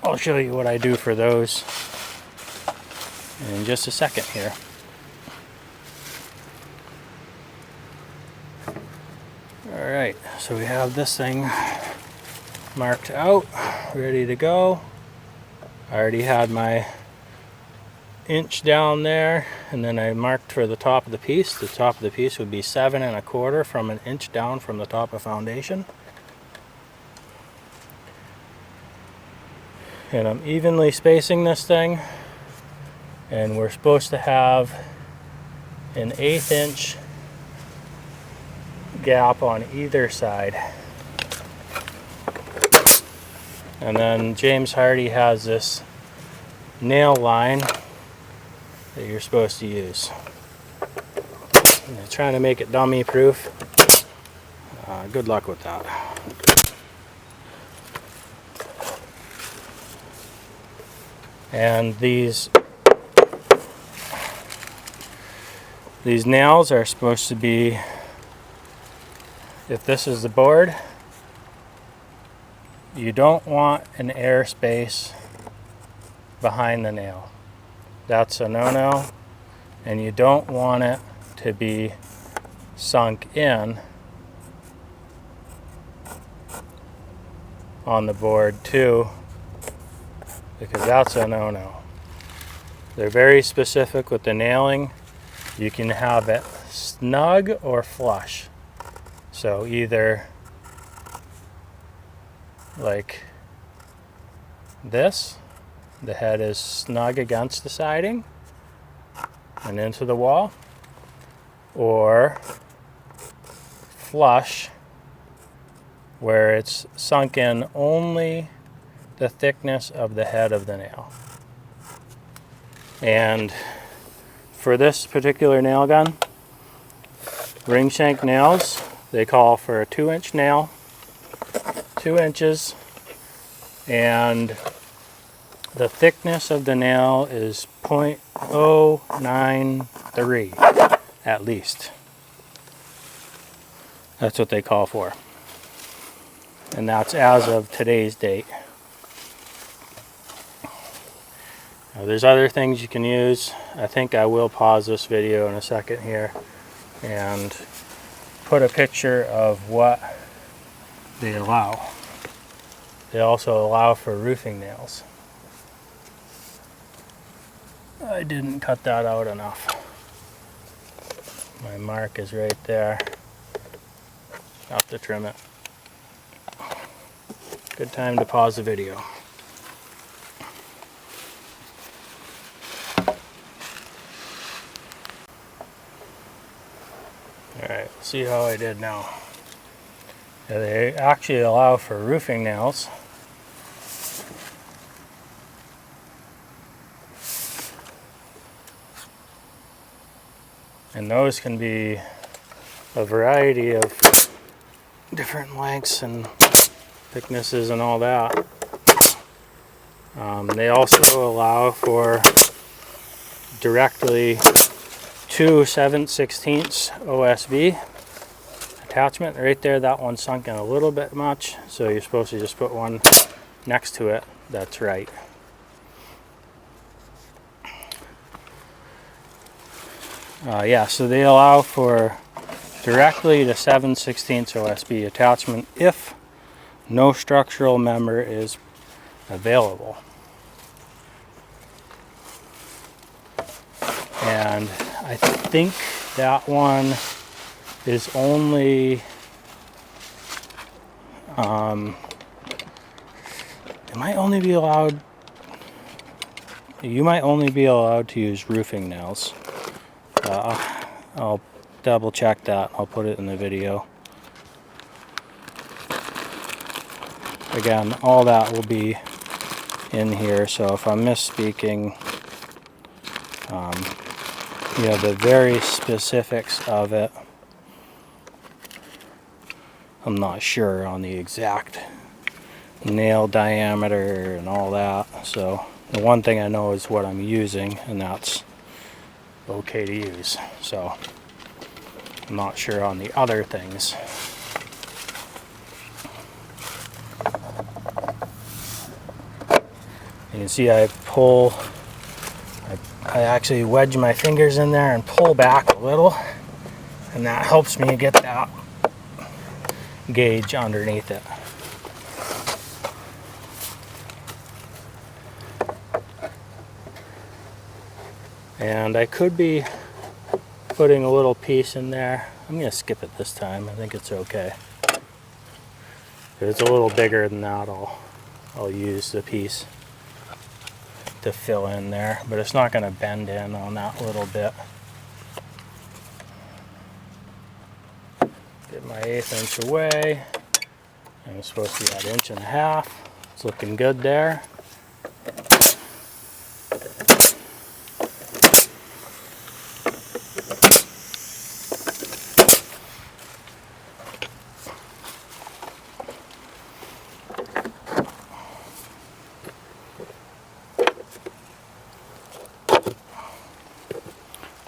I'll show you what I do for those in just a second here. Alright, so we have this thing marked out, ready to go. I already had my inch down there, and then I marked for the top of the piece. The top of the piece would be 7 1/4 from an inch down from the top of foundation. And I'm evenly spacing this thing, and we're supposed to have an 1/8 inch gap on either side. And then James Hardie has this nail line that you're supposed to use. And they're trying to make it dummy proof. Good luck with that. And these nails are supposed to be, if this is the board, you don't want an air space behind the nail. That's a no-no. And you don't want it to be sunk in on the board too, because that's a no-no. They're very specific with the nailing. You can have it snug or flush. So either like this, the head is snug against the siding and into the wall, or flush where it's sunk in only the thickness of the head of the nail. And for this particular nail gun, ring shank nails, they call for a 2-inch nail, 2 inches, and the thickness of the nail is 0.093 at least. That's what they call for. And that's as of today's date. Now, there's other things you can use. I think I will pause this video in a second here and put a picture of what they allow. They also allow for roofing nails. I didn't cut that out enough. My mark is right there. Have to trim it. Good time to pause the video. Alright, let's see how I did now. Yeah, they actually allow for roofing nails. And those can be a variety of different lengths and thicknesses and all that. They also allow for directly 2 7/16 OSB attachment. Right there, that one's sunk in a little bit much, so you're supposed to just put one next to it that's right. Yeah, so they allow for directly to 7/16 OSB attachment if no structural member is available. And I think that one is only it might only be allowed, you might only be allowed to use roofing nails. I'll double check that. I'll put it in the video. Again, all that will be in here, so if I'm misspeaking, you know, the very specifics of it, I'm not sure on the exact nail diameter and all that. So the one thing I know is what I'm using, and that's okay to use. So I'm not sure on the other things. You can see I actually wedge my fingers in there and pull back a little, and that helps me get that gauge underneath it. And I could be putting a little piece in there. I'm going to skip it this time. I think it's okay. If it's a little bigger than that, I'll use the piece to fill in there, but it's not going to bend in on that little bit. Get my 1/8 inch away. I'm supposed to be at 1.5 inches. It's looking good there.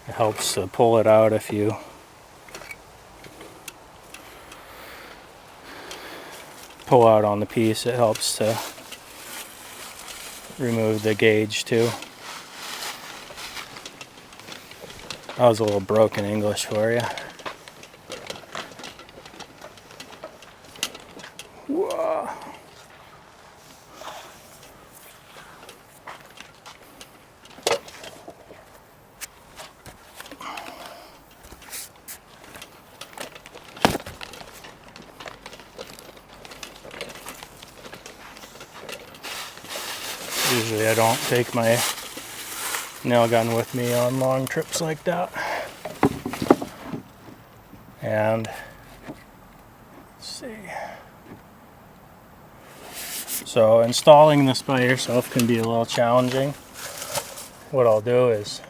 It helps to pull it out if you pull out on the piece. It helps to remove the gauge too. That was a little broken English for you. Whoa. Usually I don't take my nail gun with me on long trips like that. And let's see. So installing this by yourself can be a little challenging. What I'll do is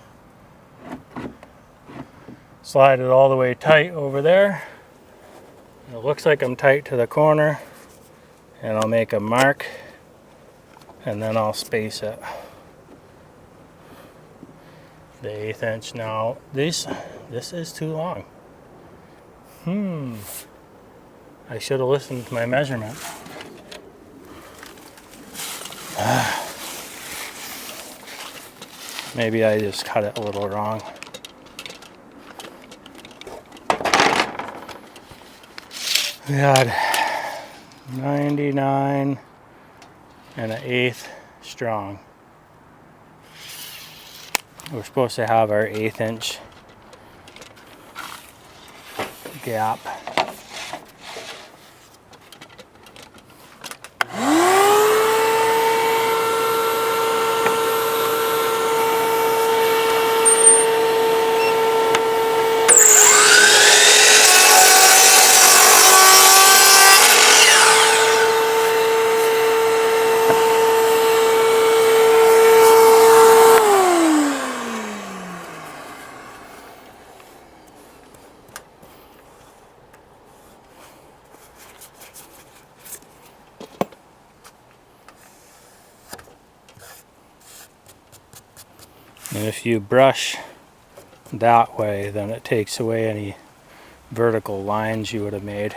slide it all the way tight over there. It looks like I'm tight to the corner, and I'll make a mark, and then I'll space it. The 1/8 inch. Now this is too long. I should have listened to my measurement. Maybe I just cut it a little wrong. We got 99 and 1/8 strong. We're supposed to have our 1/8 inch gap. And if you brush that way, then it takes away any vertical lines you would have made.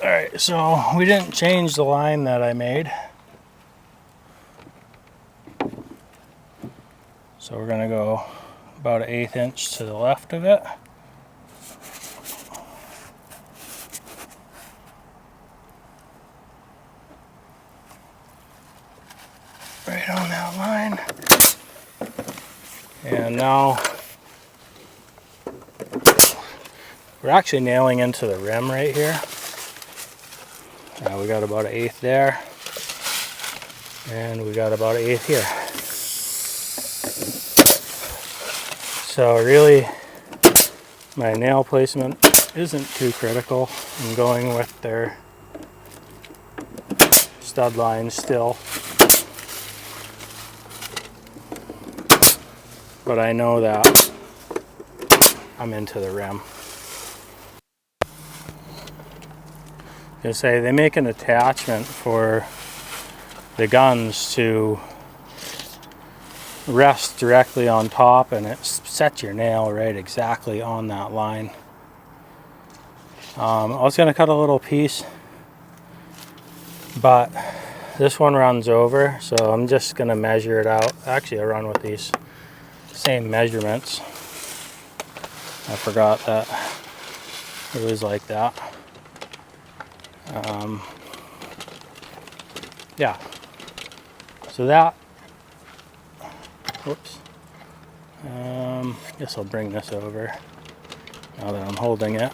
Alright, so we didn't change the line that I made. So we're going to go about 1/8 inch to the left of it. right on that line. And now we're actually nailing into the rim right here. We got about 1/8 there, and we got about 1/8 here. So really, my nail placement isn't too critical. I'm going with their stud lines still. But I know that I'm into the rim. They say they make an attachment for the guns to rest directly on top, and it sets your nail right exactly on that line. I was going to cut a little piece, but this one runs over, so I'm just going to measure it out. Actually, I run with these same measurements. I forgot that it was like that. Yeah, so that, whoops, guess I'll bring this over now that I'm holding it.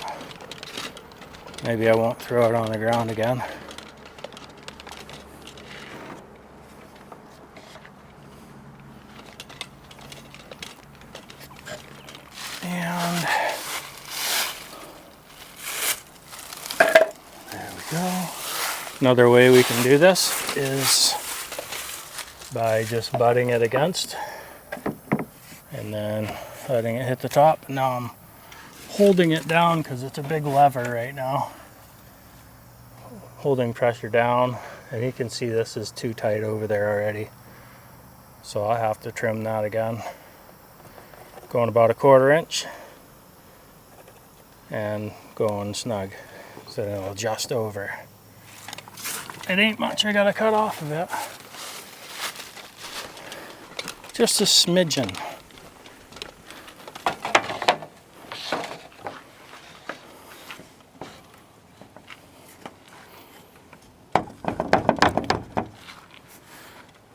Maybe I won't throw it on the ground again. And there we go. Another way we can do this is by just butting it against and then letting it hit the top. Now I'm holding it down because it's a big lever right now. Holding pressure down, and you can see this is too tight over there already. So I'll have to trim that again. Going about 1/4 inch and going snug so that it'll adjust over. It ain't much I gotta cut off of it. Just a smidgen.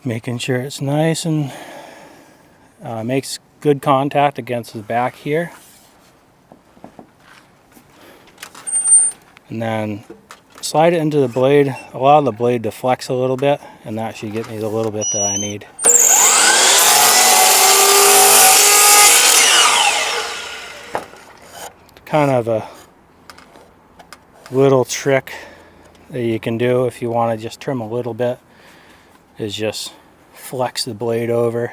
Making sure it's nice and makes good contact against the back here. And then slide it into the blade, allow the blade to flex a little bit, and that should get me the little bit that I need. Kind of a little trick that you can do if you want to just trim a little bit is just flex the blade over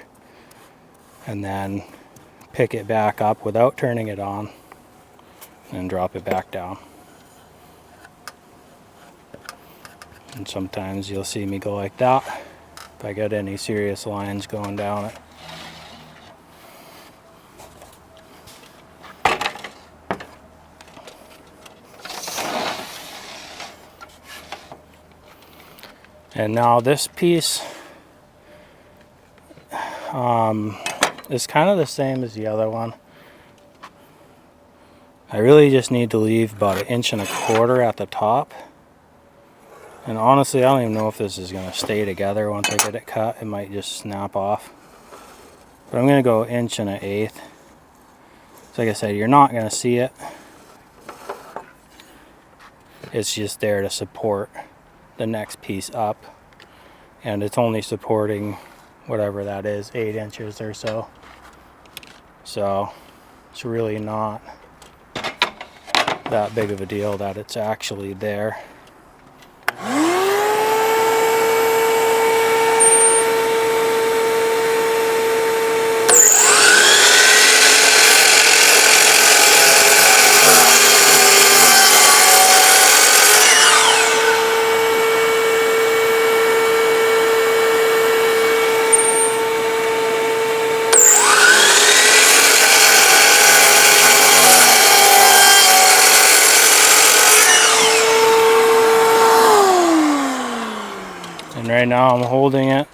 and then pick it back up without turning it on and drop it back down. And sometimes you'll see me go like that if I got any serious lines going down it. And now this piece is kind of the same as the other one. I really just need to leave about 1.25 inches at the top. And honestly, I don't even know if this is going to stay together once I get it cut. It might just snap off. But I'm going to go 1 1/8 inches. So like I said, you're not going to see it. It's just there to support the next piece up, and it's only supporting whatever that is, 8 inches or so. So it's really not that big of a deal that it's actually there. And right now I'm holding it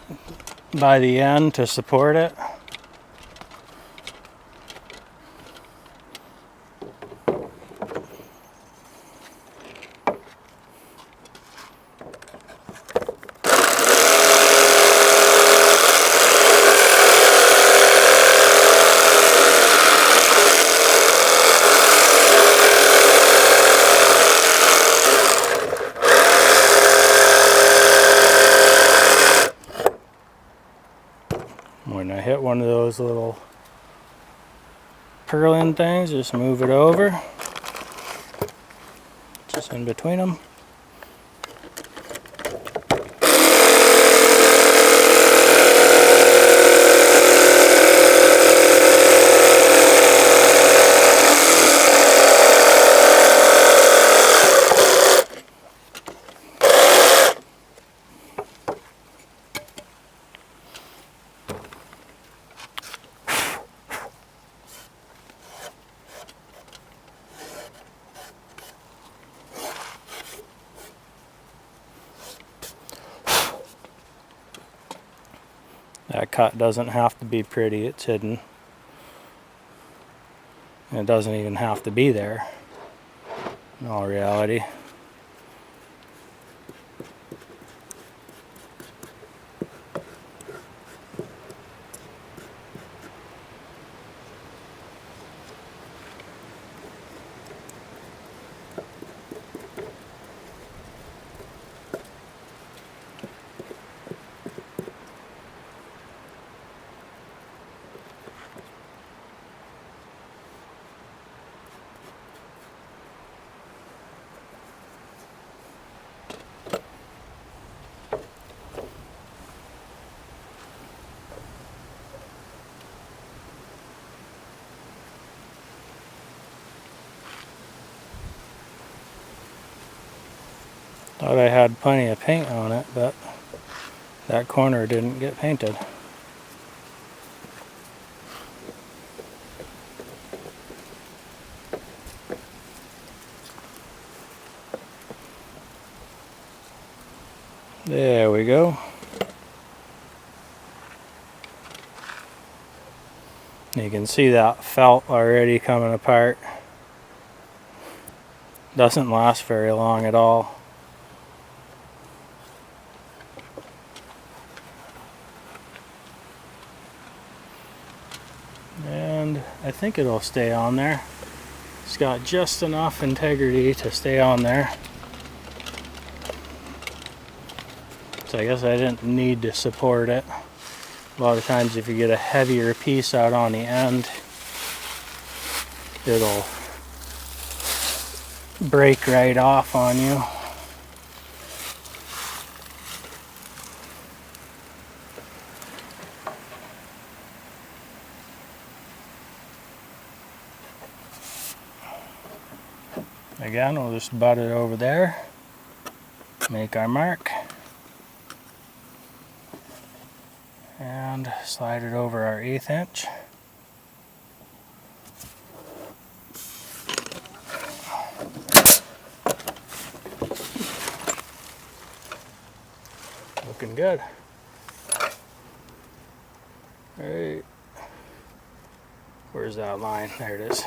by the end to support it. when I hit one of those little purlin things, just move it over, just in between them. That cut doesn't have to be pretty, it's hidden. And it doesn't even have to be there, in all reality. Thought I had plenty of paint on it, but that corner didn't get painted. There we go. You can see that felt already coming apart. Doesn't last very long at all. And I think it'll stay on there. It's got just enough integrity to stay on there. So I guess I didn't need to support it. A lot of times if you get a heavier piece out on the end, it'll break right off on you. Again, we'll just butt it over there, make our mark, and slide it over our 1/8 inch. Looking good. Alright. Where's that line? There it is.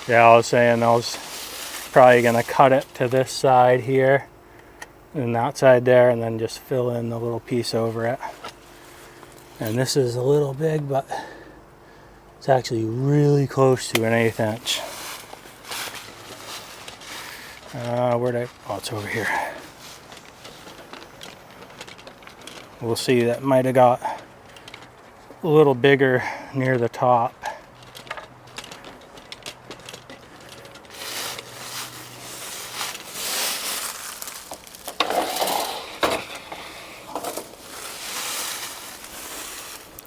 Yeah, I was saying I was probably going to cut it to this side here and that side there, and then just fill in the little piece over it. And this is a little big, but it's actually really close to an 1/8 inch. Oh, it's over here. We'll see, that might have got a little bigger near the top.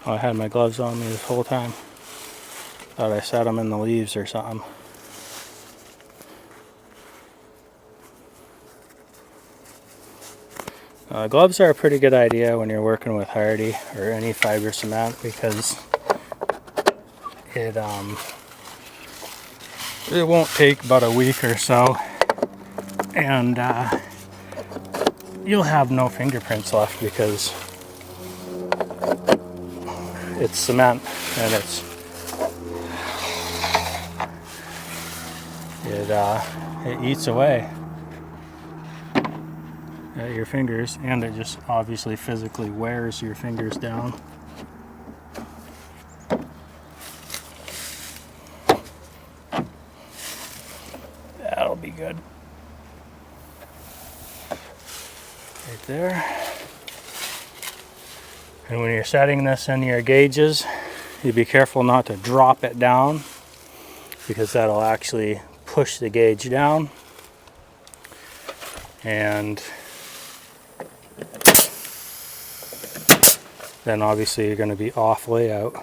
Oh, I had my gloves on me this whole time. Thought I set them in the leaves or something. Gloves are a pretty good idea when you're working with Hardie or any fiber cement, because it won't take but a week or so, and you'll have no fingerprints left, because it's cement, and it eats away at your fingers, and it just obviously physically wears your fingers down. That'll be good. Right there. And when you're setting this in your gauges, you be careful not to drop it down, because that'll actually push the gauge down. And then obviously you're going to be off layout.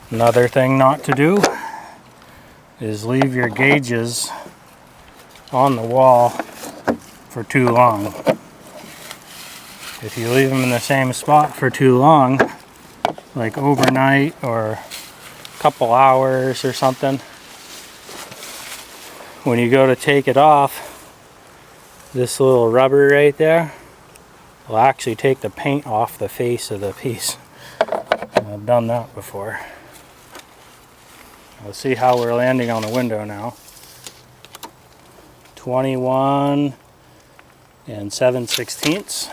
Another thing not to do is leave your gauges on the wall for too long. If you leave them in the same spot for too long, like overnight or a couple hours or something, when you go to take it off, this little rubber right there will actually take the paint off the face of the piece. I've done that before. Let's see how we're landing on the window now. 21 and 7/16.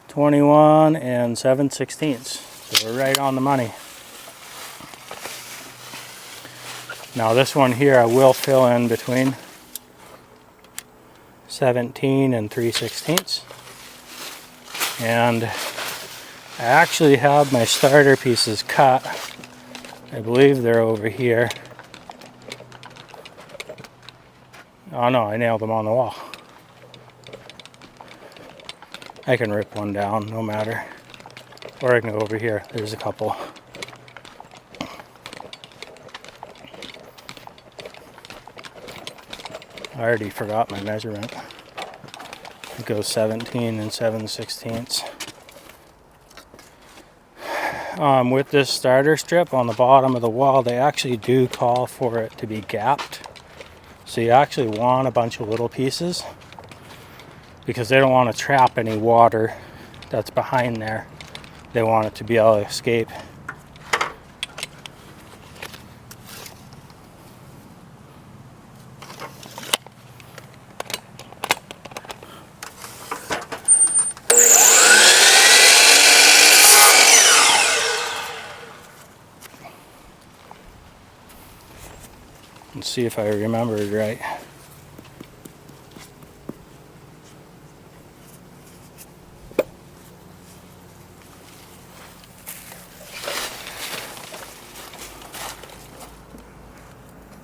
21 and 7/16. So we're right on the money. Now this one here I will fill in between 17 and 3/16. And I actually have my starter pieces cut. I believe they're over here. Oh no, I nailed them on the wall. I can rip one down, no matter. Or I can go over here. There's a couple. I already forgot my measurement. It goes 17 and 7/16. With this starter strip on the bottom of the wall, they actually do call for it to be gapped. So you actually want a bunch of little pieces, because they don't want to trap any water that's behind there. They want it to be able to escape. Let's see if I remembered right.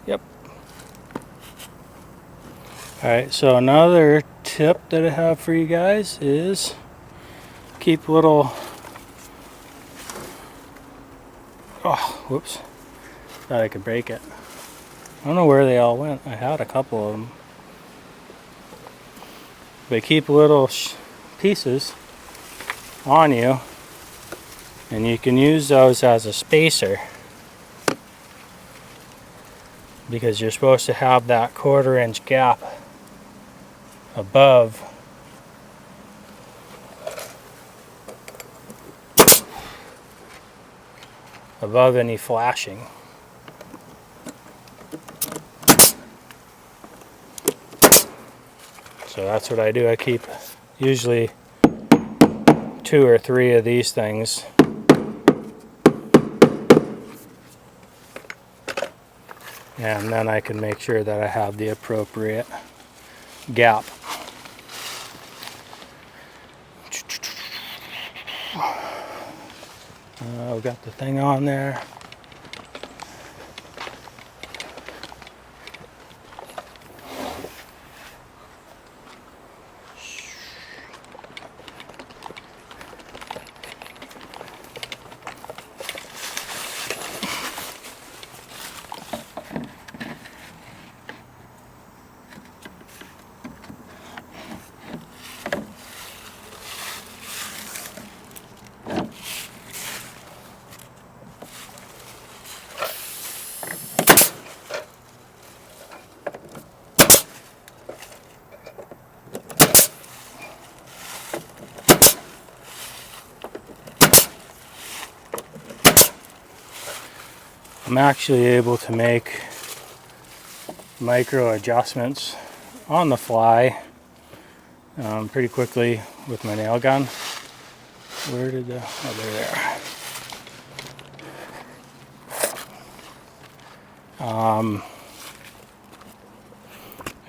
Yep. Alright, so another tip that I have for you guys is keep little... Oh, whoops. Thought I could break it. I don't know where they all went. I had a couple of them. But keep little pieces on you, and you can use those as a spacer, because you're supposed to have that 1/4 inch gap above any flashing. So that's what I do. I keep usually 2 or 3 of these things. And then I can make sure that I have the appropriate gap. I've got the thing on there. I'm actually able to make micro adjustments on the fly pretty quickly with my nail gun. Where did the, oh, they're there.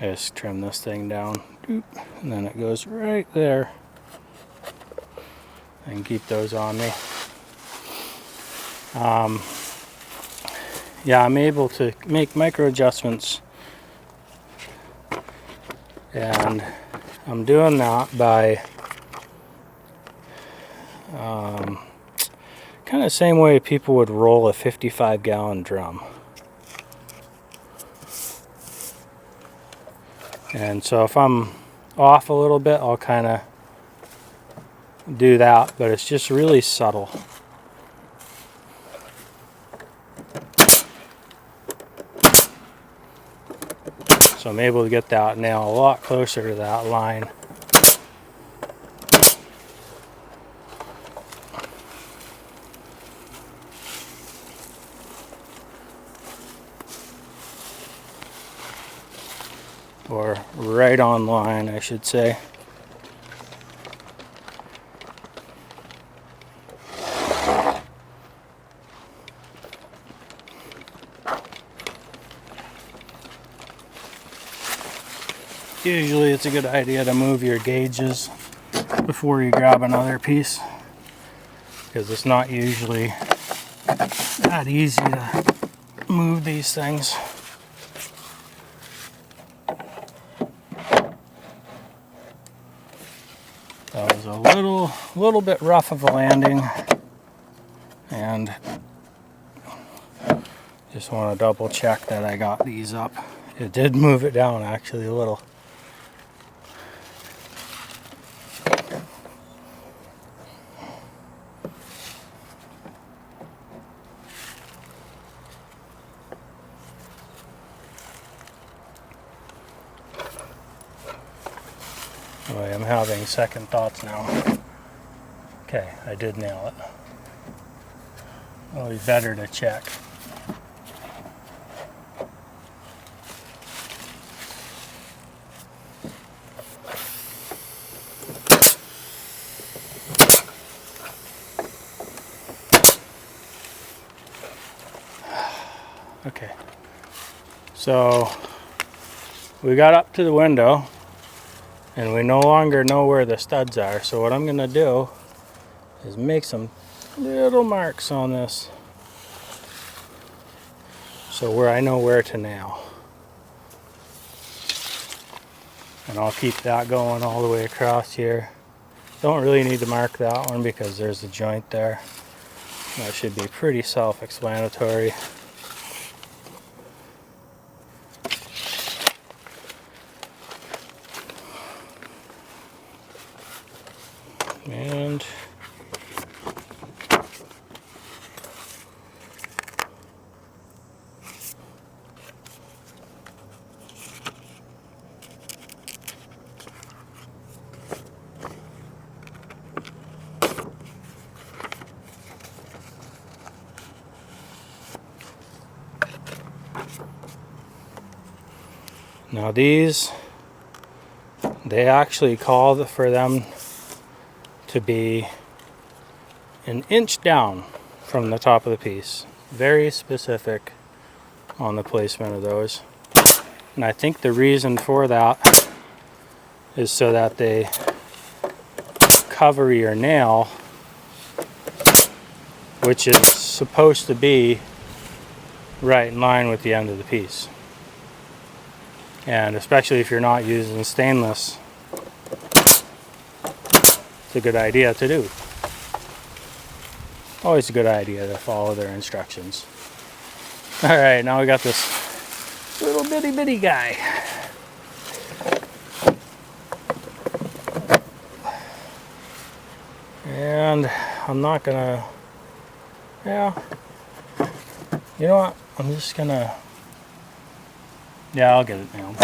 I just trim this thing down, and then it goes right there, and keep those on me. Yeah, I'm able to make micro adjustments, and I'm doing that by kind of the same way people would roll a 55-gallon drum. And so if I'm off a little bit, I'll kind of do that, but it's just really subtle. So I'm able to get that nail a lot closer to that line. Or right on line, I should say. Usually it's a good idea to move your gauges before you grab another piece, because it's not usually that easy to move these things. That was a little bit rough of a landing, and just want to double check that I got these up. It did move it down actually a little. Boy, I'm having second thoughts now. Okay, I did nail it. Always better to check. Okay, so we got up to the window, and we no longer know where the studs are. So what I'm going to do is make some little marks on this, so where I know where to nail. And I'll keep that going all the way across here. Don't really need to mark that one because there's a joint there. That should be pretty self-explanatory. And now these, they actually call for them to be an inch down from the top of the piece. Very specific on the placement of those. And I think the reason for that is so that they cover your nail, which is supposed to be right in line with the end of the piece. And especially if you're not using stainless, it's a good idea to do. Always a good idea to follow their instructions. Alright, now we got this little bitty guy. And I'm not gonna, yeah, you know what, I'm just gonna, yeah, I'll get it nailed.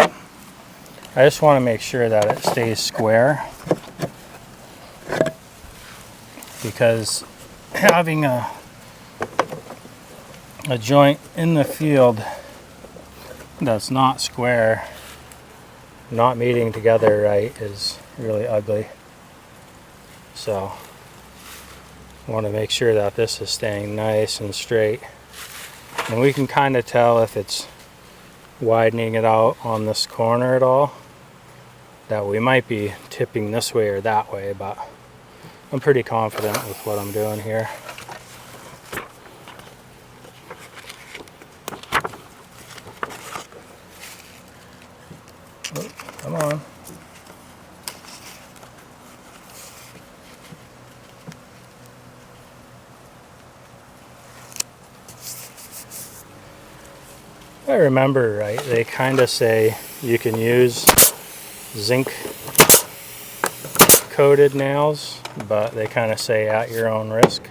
I just want to make sure that it stays square, because having a a joint in the field that's not square, not meeting together right, is really ugly. So I want to make sure that this is staying nice and straight. And we can kind of tell if it's widening it out on this corner at all, that we might be tipping this way or that way, but I'm pretty confident with what I'm doing here. Oh, come on. If I remember right, they kind of say you can use zinc coated nails, but they kind of say at your own risk.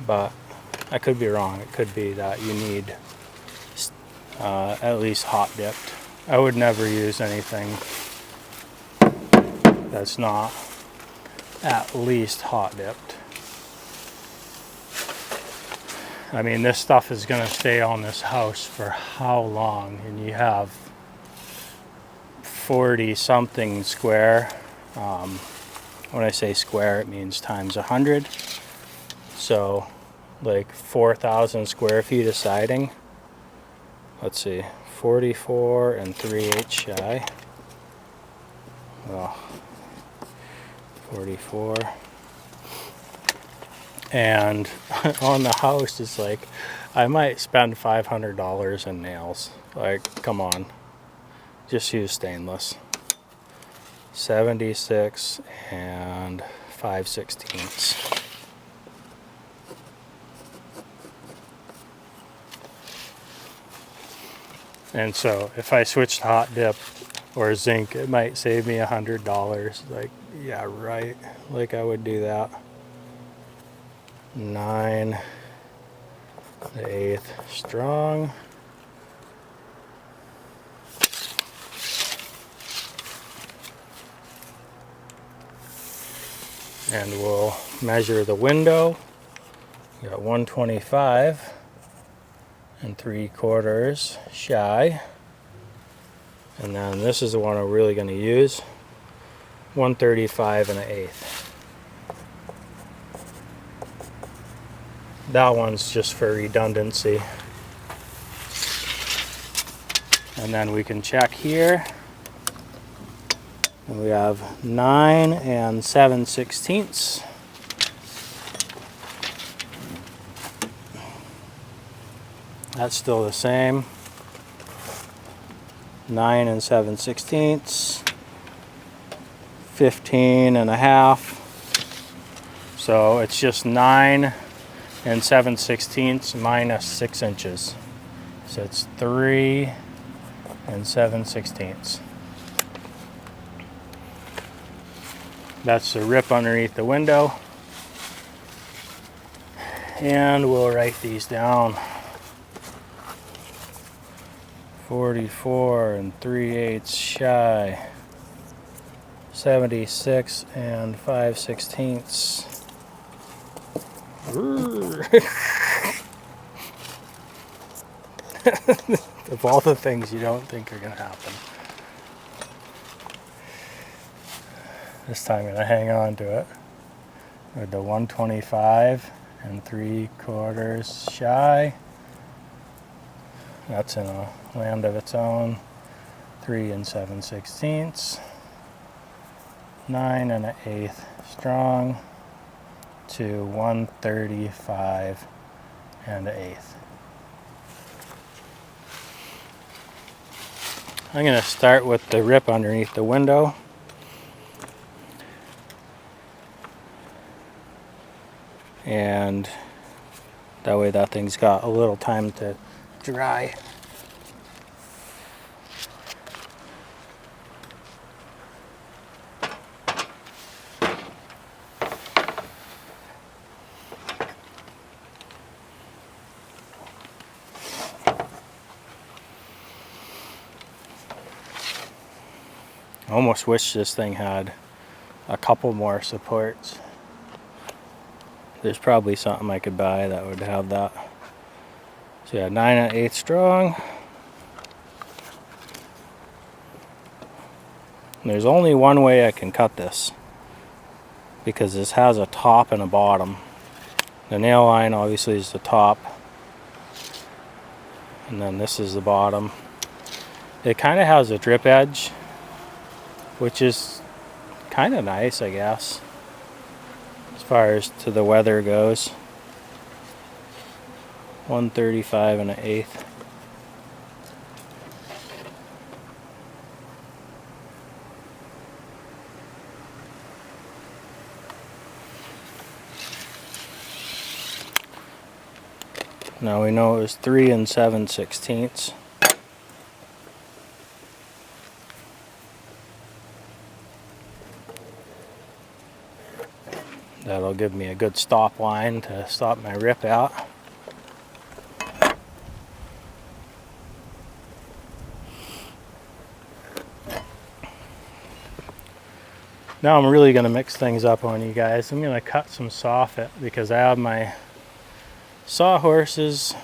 But I could be wrong. It could be that you need at least hot dipped. I would never use anything that's not at least hot dipped. I mean, this stuff is going to stay on this house for how long? And you have 40 something square. When I say square, it means times 100. So like 4,000 square feet of siding. Let's see, 44 and 3/8 shy. Well, 44. And on the house, it's like, I might spend $500 in nails. Like, come on, just use stainless. 76 and 5/16. And so if I switched hot dip or zinc, it might save me $100. Like, yeah, right. Like, I would do that. 9 1/8 strong. And we'll measure the window. We got 125 and 3/4 shy. And then this is the one we're really going to use. 135 1/8. That one's just for redundancy. And then we can check here. And we have 9 7/16. That's still the same. 9 7/16. 15.5. So it's just 9 7/16 minus 6 inches. So it's 3 7/16. That's the rip underneath the window. And we'll write these down. 44 and 3/8 shy. 76 and 5/16. Of all the things you don't think are going to happen. This time I'm going to hang on to it with the 125 and 3/4 shy. That's in a land of its own. 3 7/16. 9 1/8 strong to 135 1/8. I'm going to start with the rip underneath the window. And that way that thing's got a little time to dry. I almost wish this thing had a couple more supports. there's probably something I could buy that would have that. So yeah, 9 1/8 strong. And there's only one way I can cut this, because this has a top and a bottom. The nail line obviously is the top, and then this is the bottom. It kind of has a drip edge, which is kind of nice, I guess, as far as to the weather goes. 135 1/8. Now we know it was 3 7/16. That'll give me a good stop line to stop my rip out. Now I'm really going to mix things up on you guys. I'm going to cut some soffit because I have my sawhorses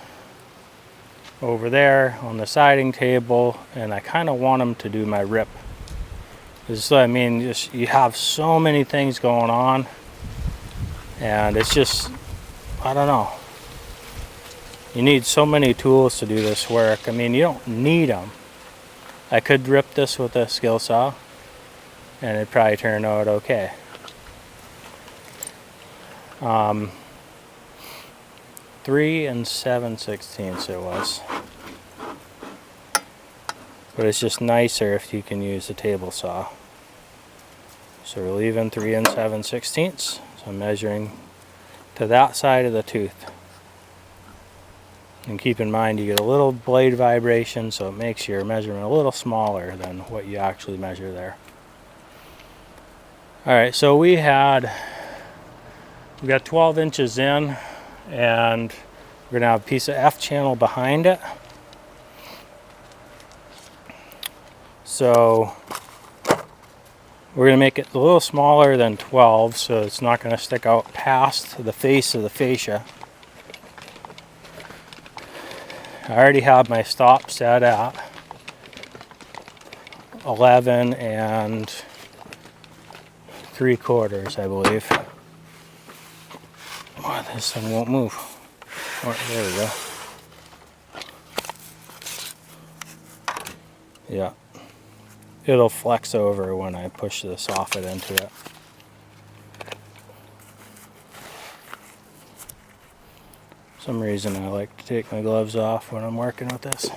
over there on the siding table, and I kind of want them to do my rip. So, I mean, just, you have so many things going on, and it's just, I don't know. You need so many tools to do this work. I mean, you don't need them. I could rip this with a skill saw, and it'd probably turn out okay. 3 7/16 it was. But it's just nicer if you can use a table saw. So we're leaving 3 7/16. So I'm measuring to that side of the tooth. And keep in mind you get a little blade vibration, so it makes your measurement a little smaller than what you actually measure there. Alright, so we got 12 inches in, and we're going to have a piece of F channel behind it. So we're going to make it a little smaller than 12, so it's not going to stick out past the face of the fascia. I already have my stop set at 11 3/4, I believe. Oh, this thing won't move. Oh, there we go. Yeah. It'll flex over when I push the soffit into it. For some reason I like to take my gloves off when I'm working with this.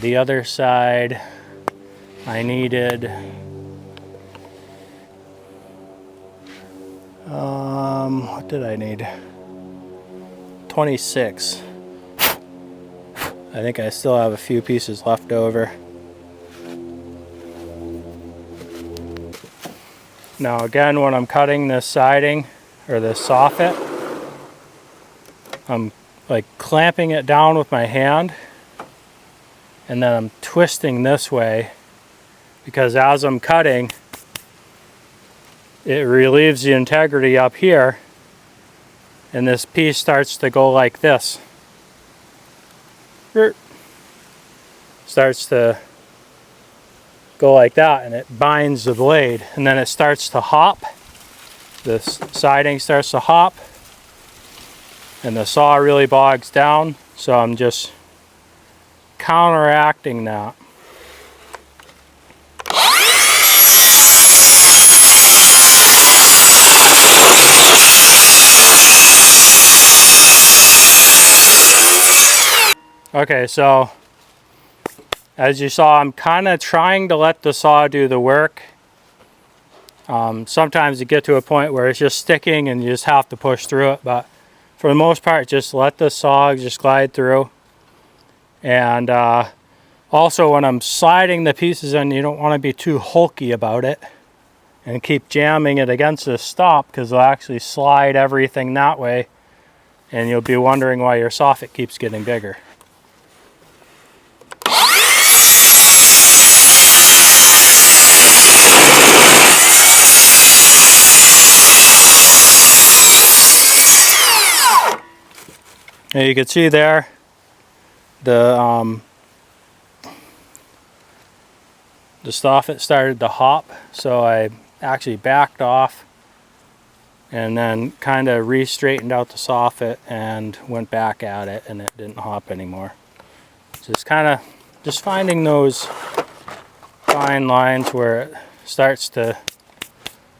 The other side, I needed what did I need? 26. I think I still have a few pieces left over. Now again, when I'm cutting this siding or this soffit, I'm like clamping it down with my hand, and then I'm twisting this way, because as I'm cutting, it relieves the integrity up here, and this piece starts to go like this. Starts to go like that, and it binds the blade, and then it starts to hop. This siding starts to hop, and the saw really bogs down, so I'm just counteracting that. Okay, so as you saw, I'm kind of trying to let the saw do the work. Sometimes you get to a point where it's just sticking and you just have to push through it, but for the most part, just let the saw just glide through. And also, when I'm sliding the pieces in, you don't want to be too hulky about it and keep jamming it against the stop, because it'll actually slide everything that way, and you'll be wondering why your soffit keeps getting bigger. Now you can see there the soffit started to hop, so I actually backed off and then kind of re-straightened out the soffit and went back at it, and it didn't hop anymore. Just kind of just finding those fine lines where it starts to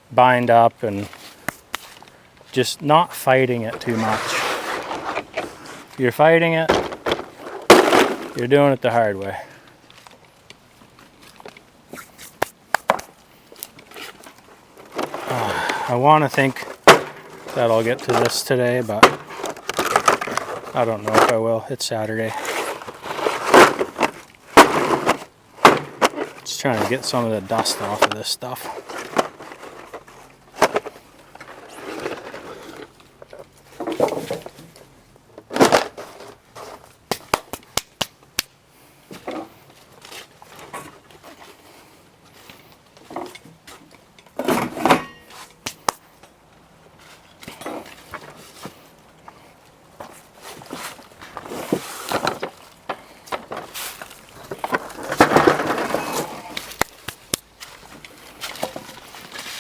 bind up and just not fighting it too much. If you're fighting it, you're doing it the hard way. I want to think that I'll get to this today, but I don't know if I will. It's Saturday. Just trying to get some of the dust off of this stuff.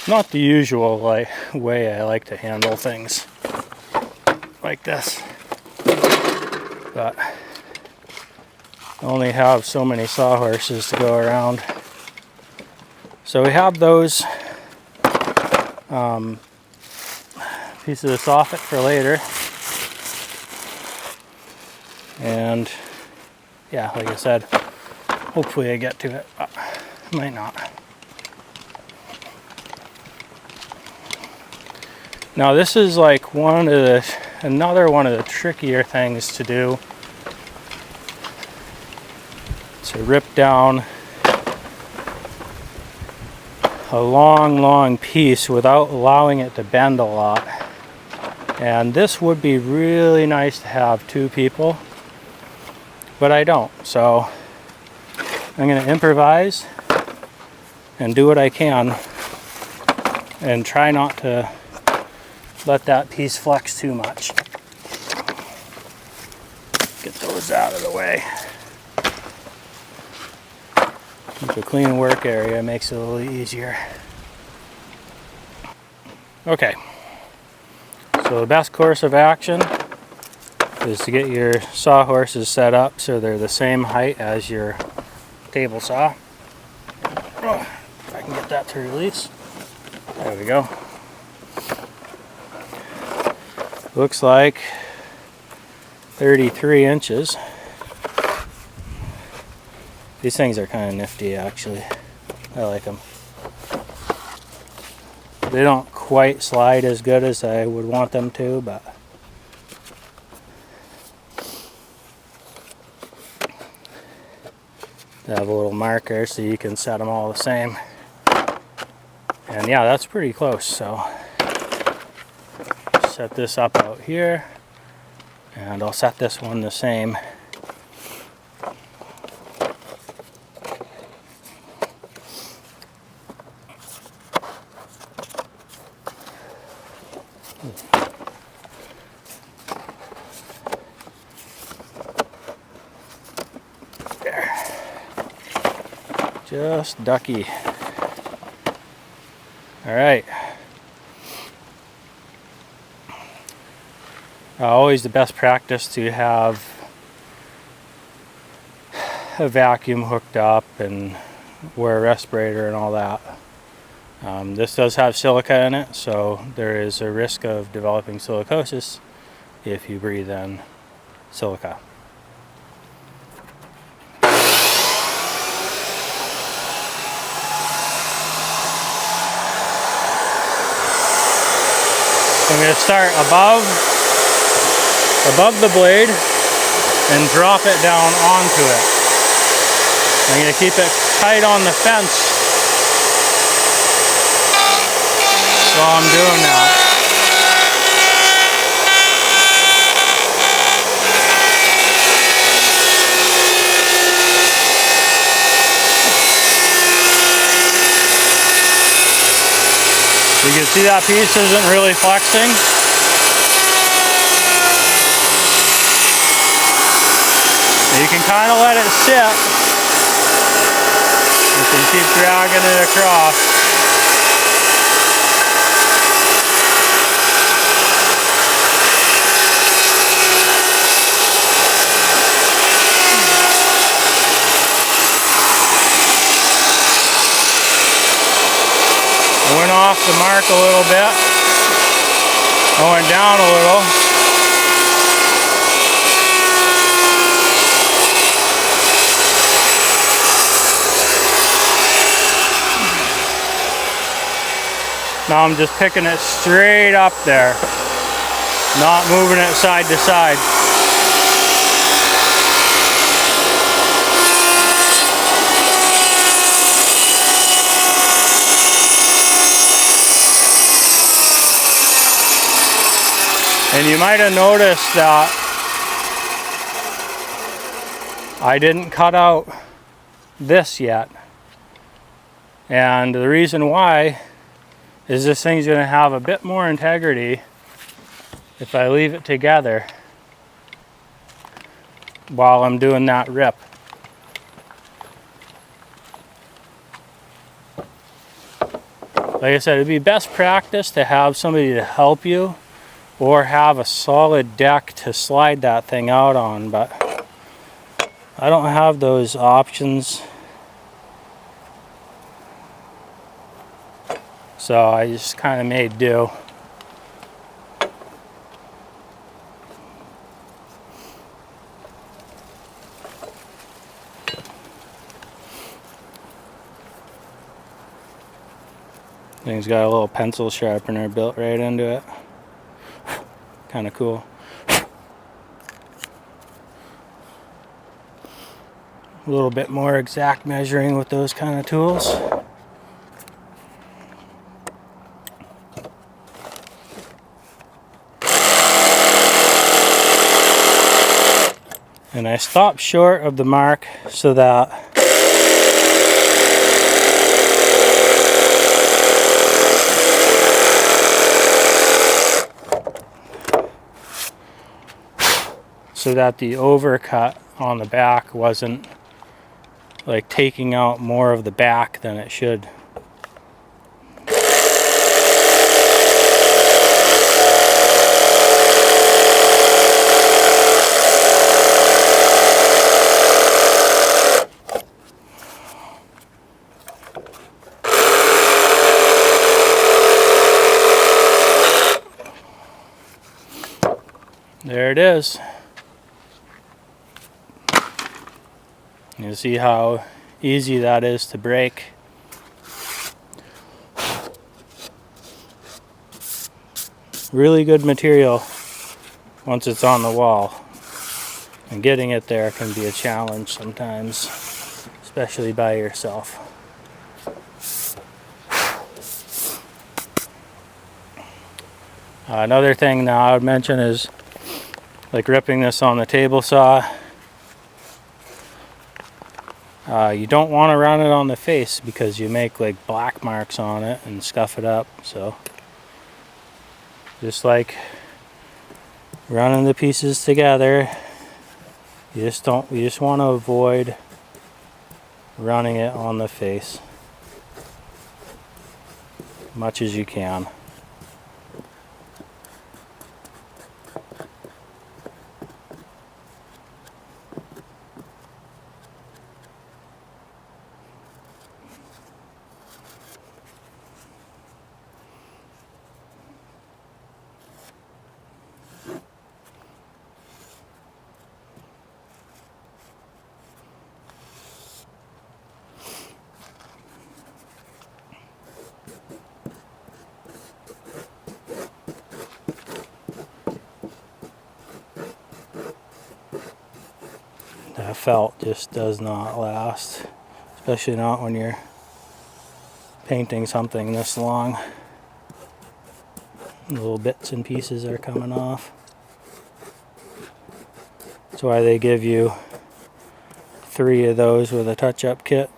Not the usual way I like to handle things like this, but I only have so many sawhorses to go around. So we have those pieces of soffit for later, and yeah, like I said, hopefully I get to it, but I might not. Now this is like another one of the trickier things to do. To rip down a long piece without allowing it to bend a lot. And this would be really nice to have two people, but I don't. So I'm going to improvise and do what I can and try not to let that piece flex too much. Get those out of the way. Keep a clean work area, makes it a little easier. Okay, so the best course of action is to get your sawhorses set up so they're the same height as your table saw. Oh, if I can get that to release. There we go. Looks like 33 inches. These things are kind of nifty, actually. I like them. They don't quite slide as good as I would want them to, but they have a little marker so you can set them all the same. And yeah, that's pretty close, so set this up out here, and I'll set this one the same. There. Just ducky. All right. Always the best practice to have a vacuum hooked up and wear a respirator and all that. This does have silica in it, so there is a risk of developing silicosis if you breathe in silica. So I'm going to start above the blade and drop it down onto it. I'm going to keep it tight on the fence while I'm doing that. You can see that piece isn't really flexing. can kind of let it sit. You can keep dragging it across. I went off the mark a little bit. I went down a little. Now I'm just picking it straight up there, not moving it side to side. And you might have noticed that I didn't cut out this yet. And the reason why is this thing's going to have a bit more integrity if I leave it together while I'm doing that rip. Like I said, it'd be best practice to have somebody to help you or have a solid deck to slide that thing out on, but I don't have those options. So I just kind of made do. Thing's got a little pencil sharpener built right into it. Kind of cool. A little bit more exact measuring with those kind of tools. And I stopped short of the mark so that the overcut on the back wasn't like taking out more of the back than it should. There it is. You see how easy that is to break. Really good material once it's on the wall. And getting it there can be a challenge sometimes, especially by yourself. Another thing now I would mention is like ripping this on the table saw. You don't want to run it on the face because you make like black marks on it and scuff it up. So just like running the pieces together, you just want to avoid running it on the face as much as you can. That felt just does not last, especially not when you're painting something this long. Little bits and pieces are coming off. That's why they give you 3 of those with a touch-up kit.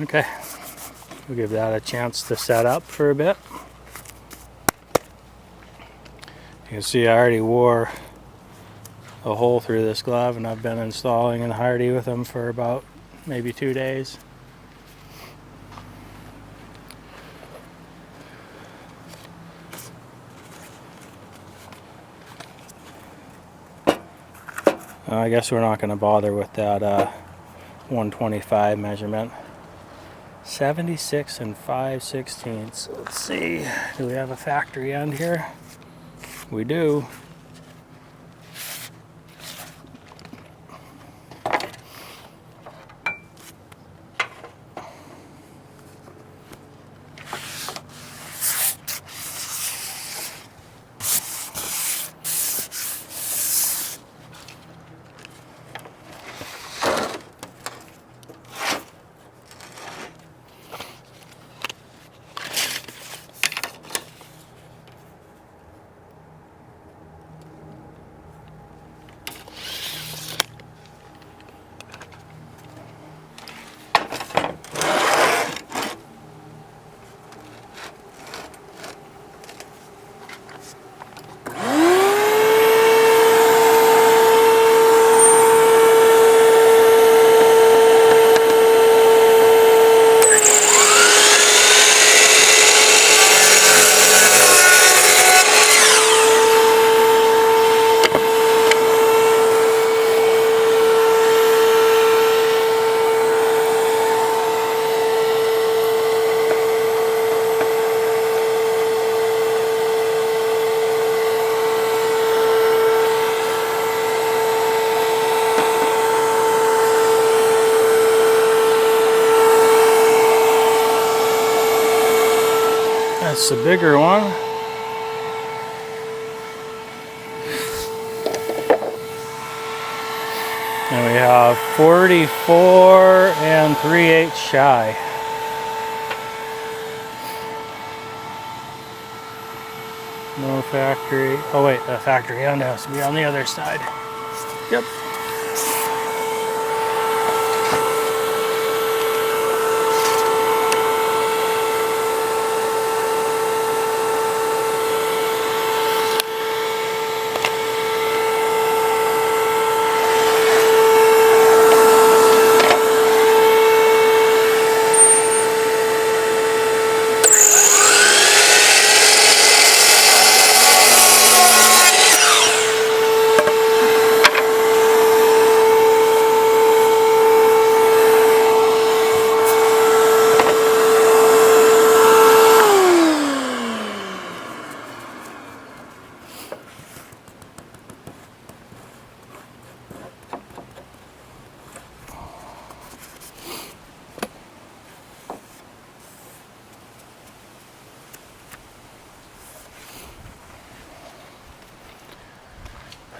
Okay, we'll give that a chance to set up for a bit. You can see I already wore a hole through this glove, and I've been installing in Hardie with them for about maybe 2 days. I guess we're not going to bother with that 125 measurement. 76 5/16. Let's see, do we have a factory end here? We do. That's the bigger one. And we have 44 3/8 shy. No factory. Oh wait, the factory end has to be on the other side. Yep.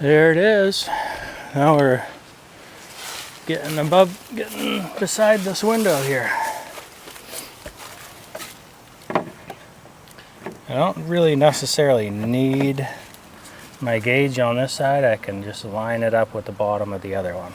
There it is. Now we're getting beside this window here. I don't really necessarily need my gauge on this side. I can just line it up with the bottom of the other one.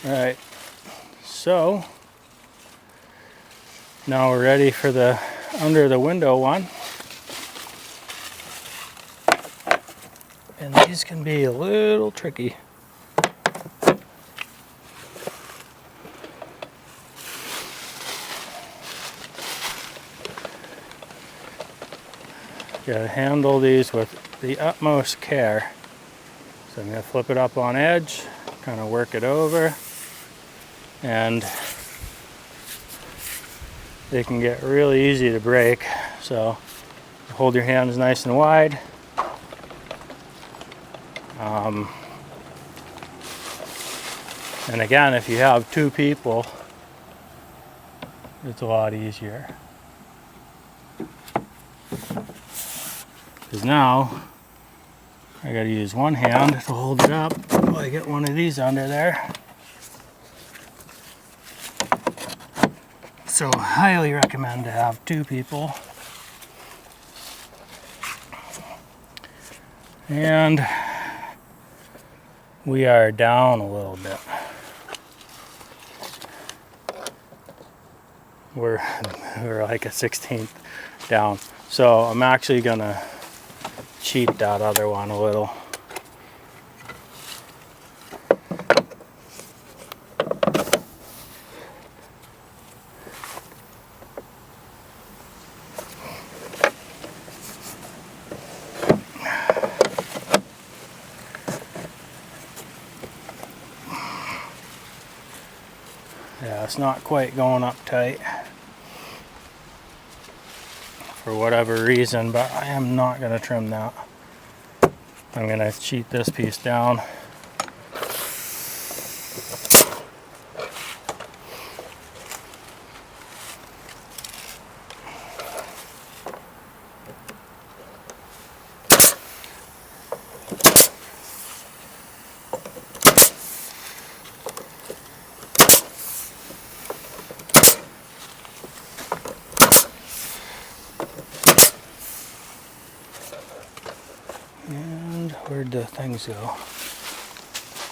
All right, so Now we're ready for the under the window one. And these can be a little tricky. Gotta handle these with the utmost care. So I'm gonna flip it up on edge, kind of work it over, and they can get really easy to break. So hold your hands nice and wide. And again, if you have two people, it's a lot easier. Because now I gotta use one hand to hold it up while I get one of these under there. So I highly recommend to have two people. And we are down a little bit. We're like a 16th down. So I'm actually gonna cheat that other one a little. Yeah, it's not quite going up tight for whatever reason, but I am not going to trim that. I'm going to cheat this piece down. And where'd the things go?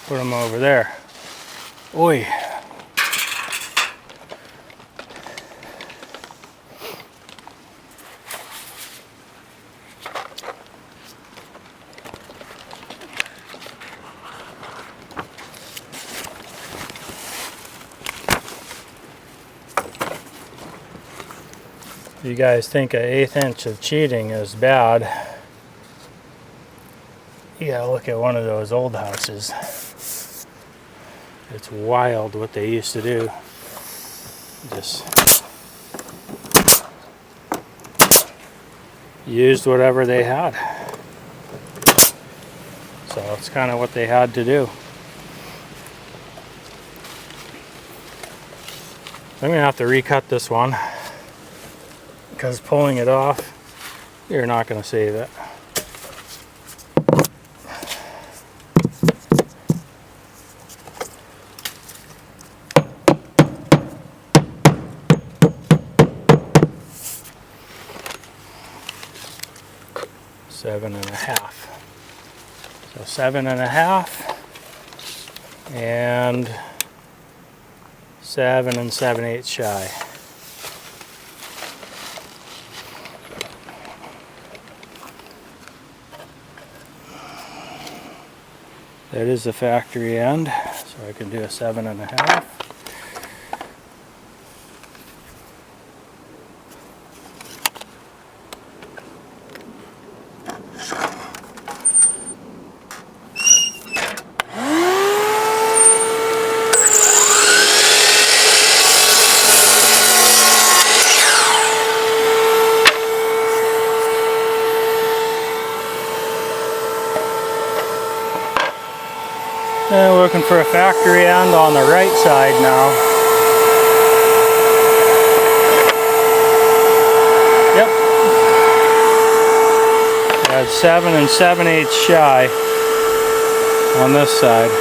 Put them over there. Oi! You guys think an 1/8 inch of cheating is bad? You gotta look at one of those old houses. It's wild what they used to do. Just used whatever they had. So it's kind of what they had to do. I'm gonna have to recut this one because pulling it off, you're not gonna save it. Seven and a half. So 7.5 and 7 7/8 shy. That is the factory end, so I can do a 7.5. And we're looking for a factory end on the right side now. Yep. That's 7 7/8 shy on this side.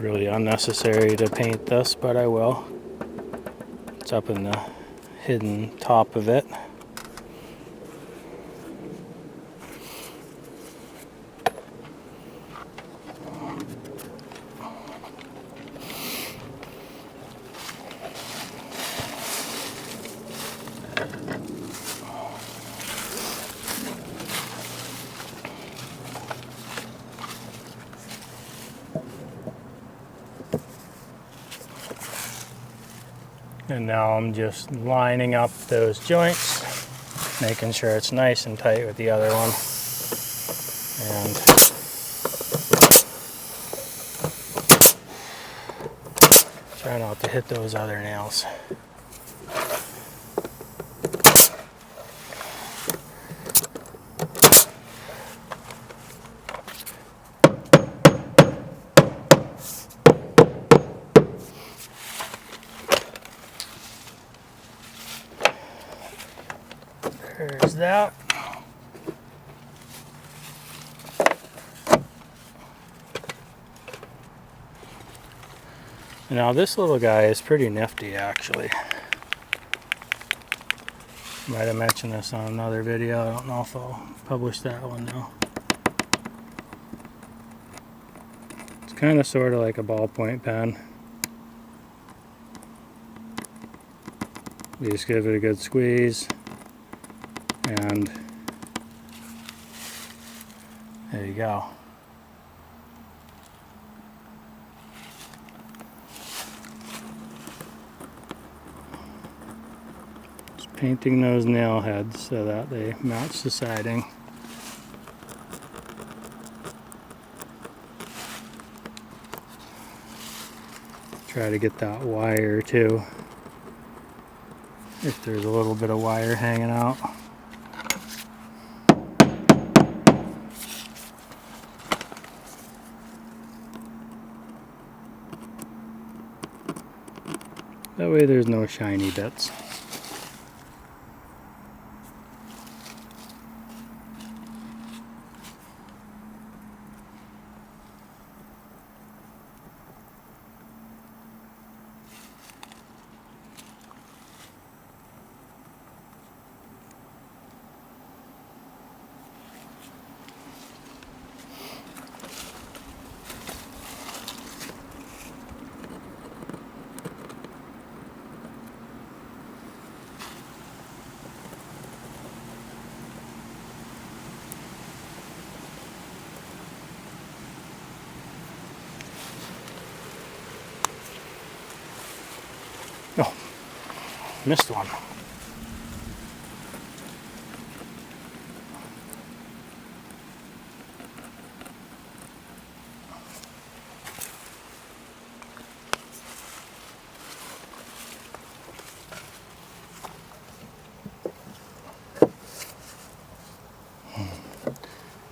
Really unnecessary to paint this, but I will. It's up in the hidden top of it. And now I'm just lining up those joints, making sure it's nice and tight with the other one. And try not to hit those other nails. There's that. Now this little guy is pretty nifty actually. Might have mentioned this on another video. I don't know if I'll publish that one though. It's kind of sort of like a ballpoint pen. You just give it a good squeeze and there you go. Just painting those nail heads so that they match the siding. Try to get that wire too, if there's a little bit of wire hanging out. That way there's no shiny bits. Oh, missed one.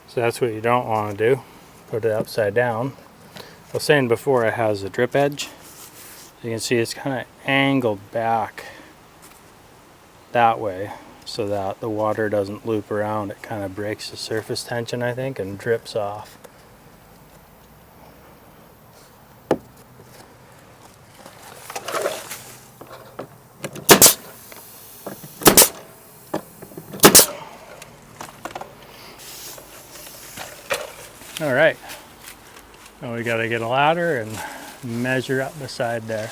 So that's what you don't want to do. Put it upside down. I was saying before it has a drip edge. You can see it's kind of angled back that way so that the water doesn't loop around. It kind of breaks the surface tension, I think, and drips off. All right, now we got to get a ladder and measure up beside there.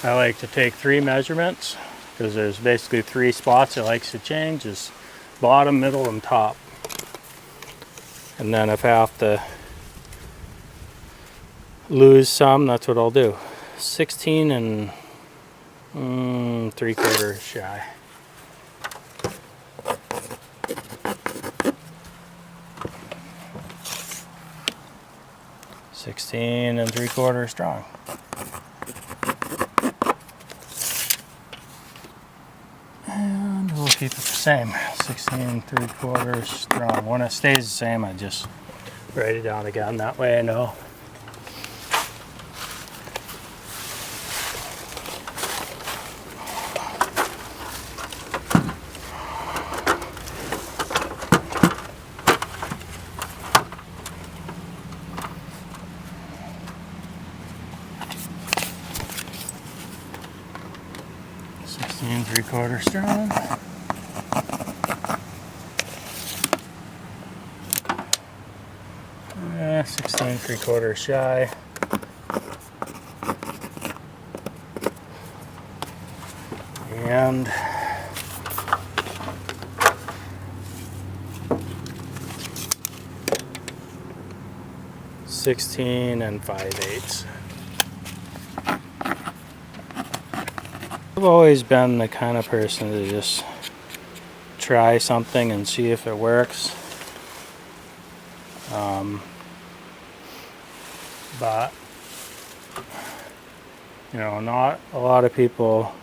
I like to take 3 measurements because there's basically 3 spots it likes to change: is bottom, middle, and top. And then if I have to lose some, that's what I'll do. 16 and 3/4 shy. $16 3/4 strong. And we'll keep it the same, 16 3/4 strong. When it stays the same, I just write it down again. That way I know. 3/4 strong. Yeah, 16 3/4 shy. And 16 5/8. I've always been the kind of person to just try something and see if it works. But you know, not a lot of people,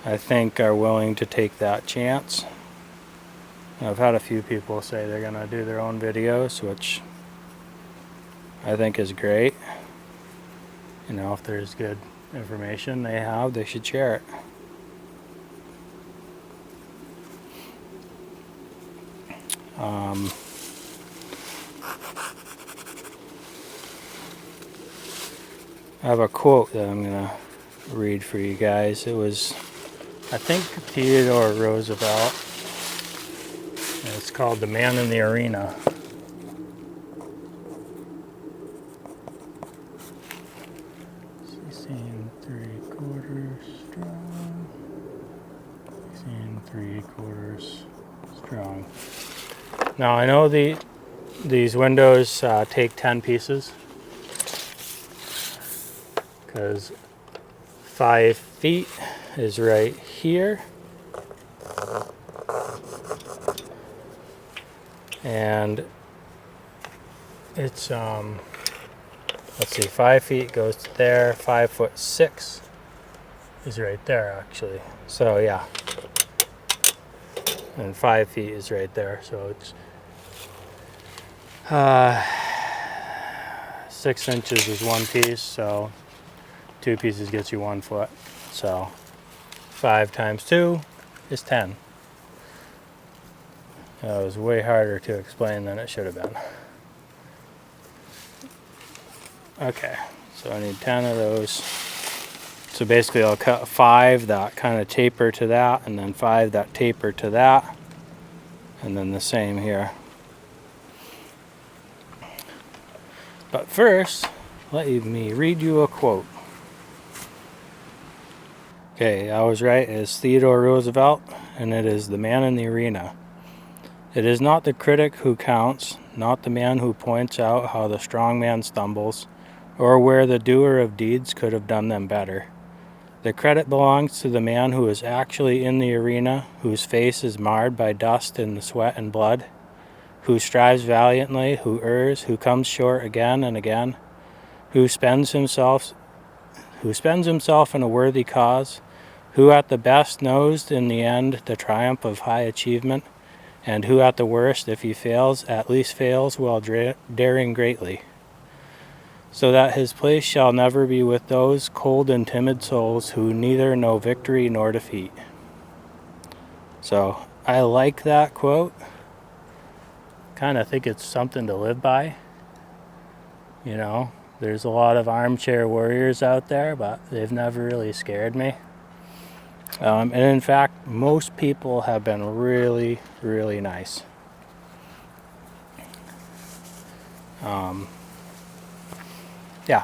I think, are willing to take that chance. I've had a few people say they're gonna do their own videos, which I think is great. You know, if there's good information they have, they should share it. I have a quote that I'm gonna read for you guys. It was, I think, Theodore Roosevelt. And it's called "The Man in the Arena." 16 3/4 strong. 16 3/4 strong. Now I know these windows take 10 pieces, because 5 feet is right here, and it's let's see, 5 feet goes to there, 5'6" is right there actually. So yeah, and 5 feet is right there. So it's 6 inches is 1 piece, so 2 pieces gets you 1 foot. So 5 times 2 is 10. It was way harder to explain than it should have been. Okay, so I need 10 of those. So basically I'll cut 5 that kind of taper to that, and then 5 that taper to that, and then the same here. But first, let me read you a quote. Okay, I was right. It's Theodore Roosevelt, and it is "The Man in the Arena." It is not the critic who counts, not the man who points out how the strong man stumbles, or where the doer of deeds could have done them better. The credit belongs to the man who is actually in the arena, whose face is marred by dust and the sweat and blood, who strives valiantly, who errs, who comes short again and again, who spends himself in a worthy cause, who at the best knows in the end the triumph of high achievement, and who at the worst, if he fails, at least fails while daring greatly, so that his place shall never be with those cold and timid souls who neither know victory nor defeat. So I like that quote. Kind of think it's something to live by. You know, there's a lot of armchair warriors out there, but they've never really scared me. And in fact, most people have been really, really nice. Yeah.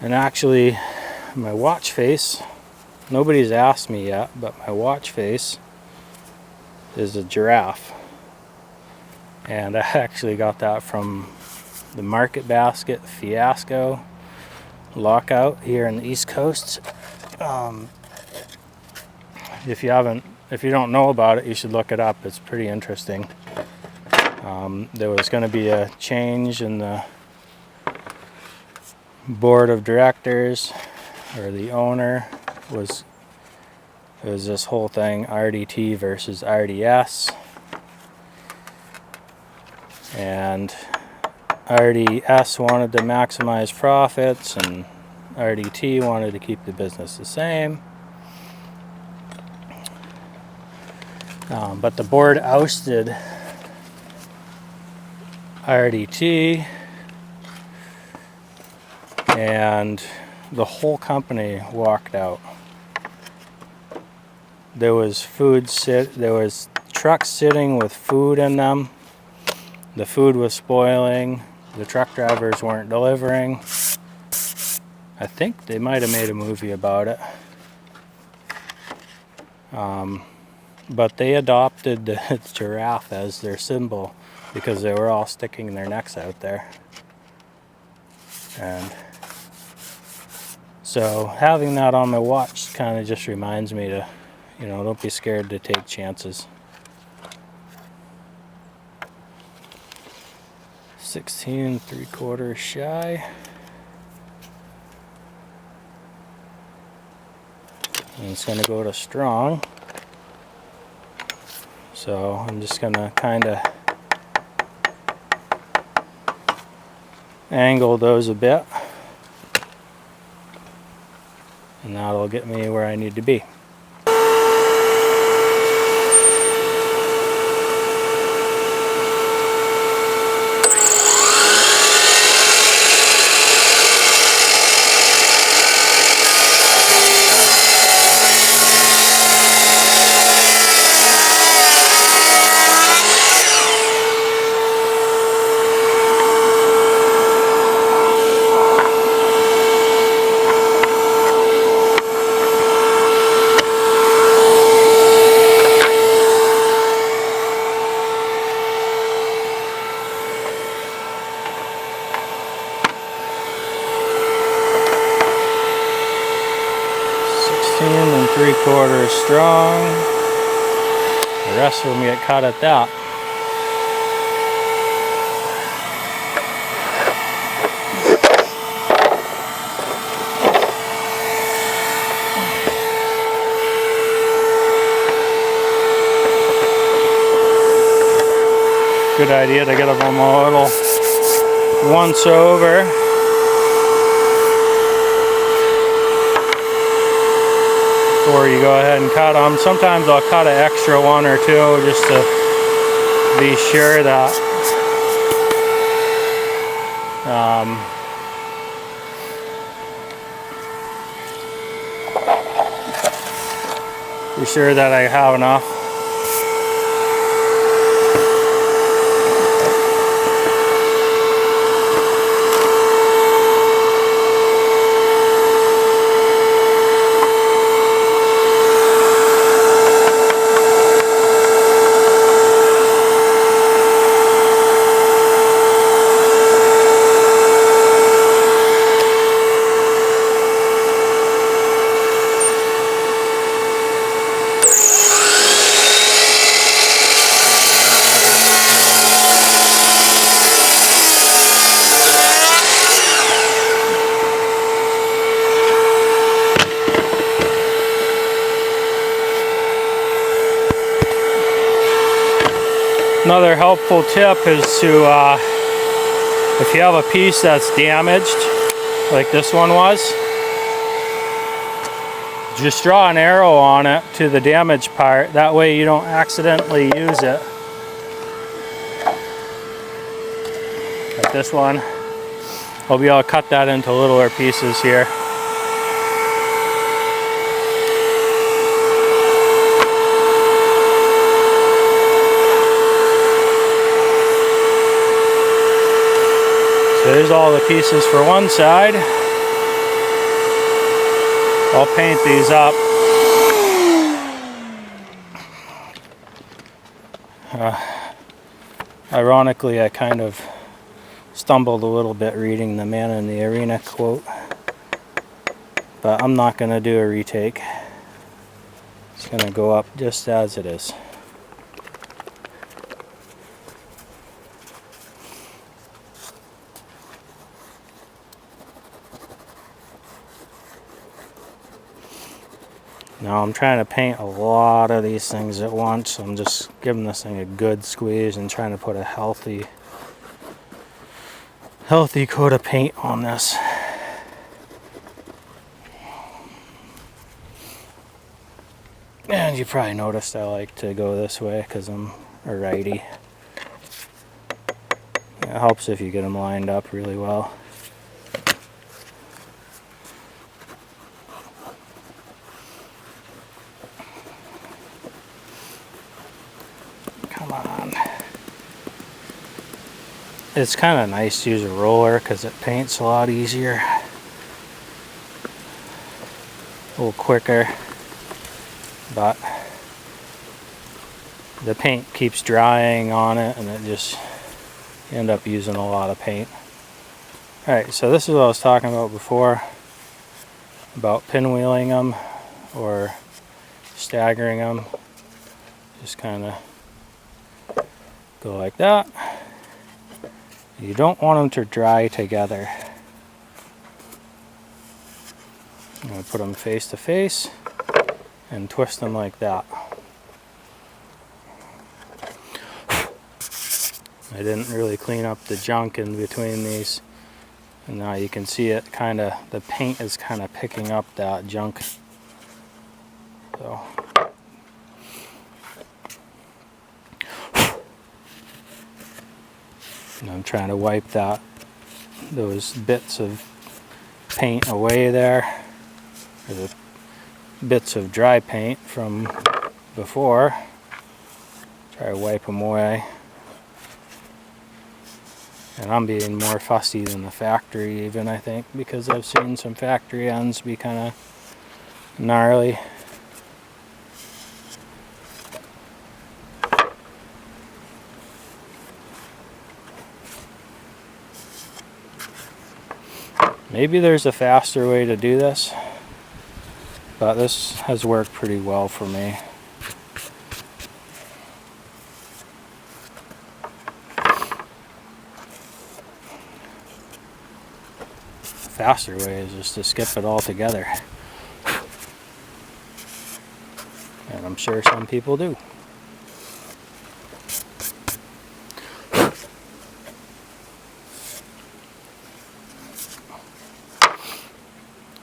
And actually, my watch face, nobody's asked me yet, but my watch face is a giraffe. And I actually got that from the Market Basket Fiasco lockout here in the East Coast. If you don't know about it, you should look it up. It's pretty interesting. There was going to be a change in the board of directors, or the owner was. It was this whole thing, RDT versus RDS, and RDS wanted to maximize profits, and RDT wanted to keep the business the same. But the board ousted RDT, and the whole company walked out. There was there was trucks sitting with food in them. The food was spoiling. The truck drivers weren't delivering. I think they might have made a movie about it. But they adopted the giraffe as their symbol because they were all sticking their necks out there. And so having that on my watch kind of just reminds me to, you know, don't be scared to take chances. 16 3/4 shy. And it's going to go to strong. So I'm just going to kind of angle those a bit. And that'll get me where I need to be. And 3/4 strong. The rest of them get cut at that. Good idea to get them a little once over. Before you go ahead and cut them. Sometimes I'll cut an extra one or two just to be sure that I have enough. Another helpful tip is to, if you have a piece that's damaged, like this one was, just draw an arrow on it to the damaged part. That way you don't accidentally use it. Like this one, I'll be able to cut that into littler pieces here. There's all the pieces for one side. I'll paint these up. Ironically, I kind of stumbled a little bit reading the Man in the Arena quote, but I'm not going to do a retake. It's going to go up just as it is. Now I'm trying to paint a lot of these things at once. I'm just giving this thing a good squeeze and trying to put a healthy coat of paint on this. And you probably noticed I like to go this way because I'm a righty. It helps if you get them lined up really well. Come on. It's kind of nice to use a roller because it paints a lot easier, a little quicker, but the paint keeps drying on it and it just, you end up using a lot of paint. Alright, so this is what I was talking about before, about pinwheeling them or staggering them. Just kind of go like that. You don't want them to dry together. I'm going to put them face to face and twist them like that. I didn't really clean up the junk in between these, and now you can see it kind of, the paint is kind of picking up that junk. So and I'm trying to wipe those bits of paint away there, or the bits of dry paint from before. Try to wipe them away. And I'm being more fussy than the factory even, I think, because I've seen some factory ends be kind of gnarly. Maybe there's a faster way to do this, but this has worked pretty well for me. The faster way is just to skip it all together. And I'm sure some people do.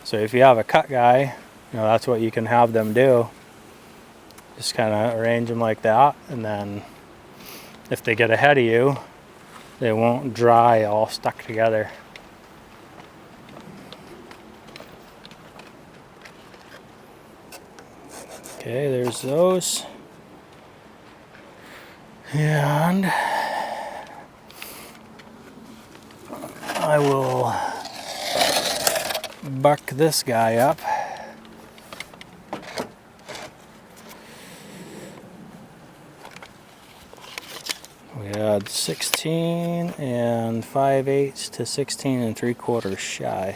So if you have a cut guy, that's what you can have them do. Just kind of arrange them like that, and then if they get ahead of you, they won't dry all stuck together. Okay, there's those. And I will buck this guy up. We had 16 and 5/8 to 16 3/4 shy.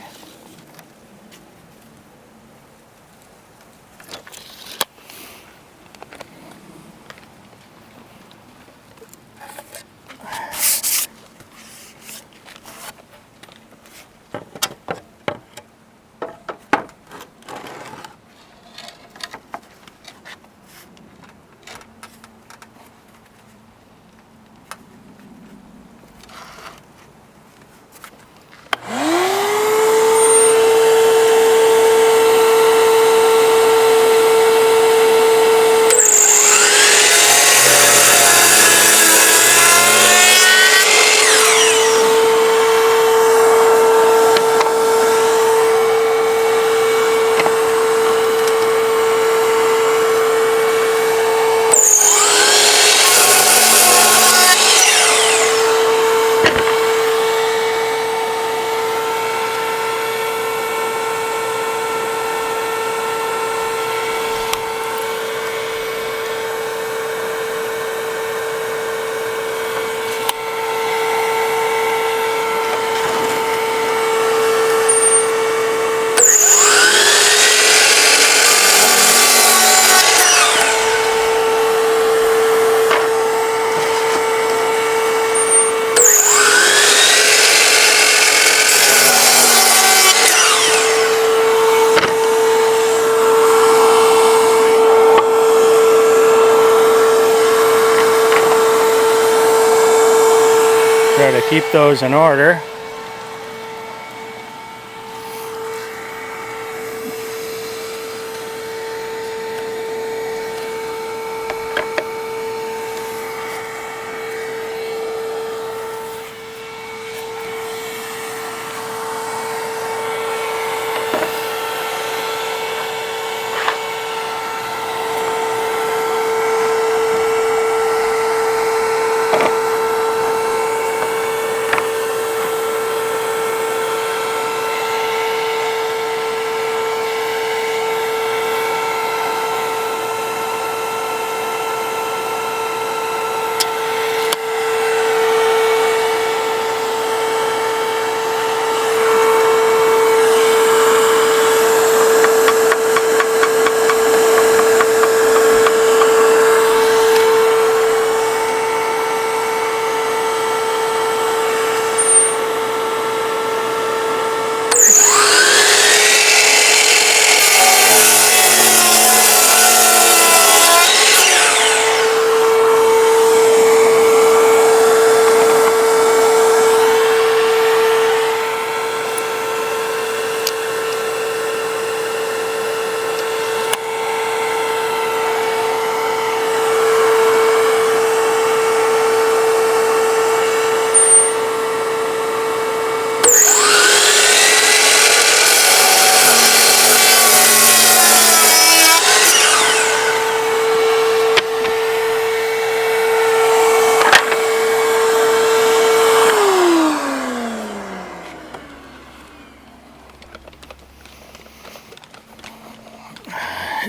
Try to keep those in order.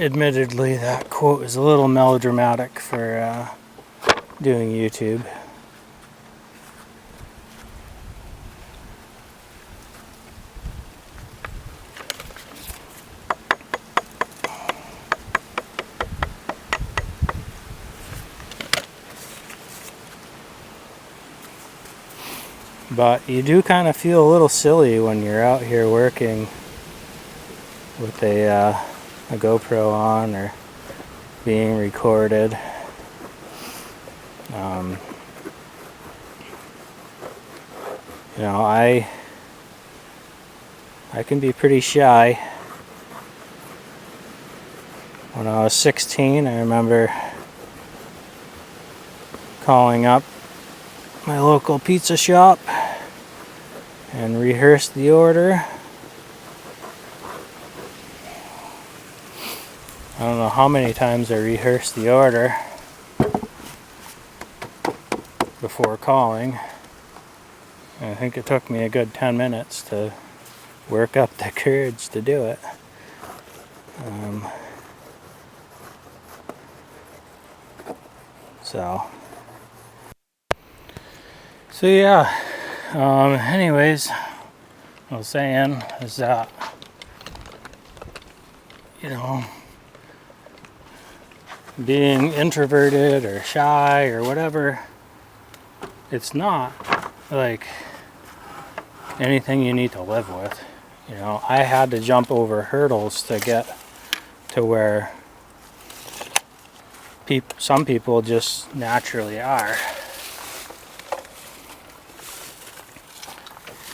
Admittedly, that quote is a little melodramatic for doing YouTube. But you do kind of feel a little silly when you're out here working with a GoPro on or being recorded. You know, I can be pretty shy. When I was 16, I remember calling up my local pizza shop and rehearsed the order. I don't know how many times I rehearsed the order before calling. I think it took me a good 10 minutes to work up the courage to do it. So yeah, anyways, what I was saying is that, you know, being introverted or shy or whatever, it's not like anything you need to live with. You know, I had to jump over hurdles to get to where some people just naturally are.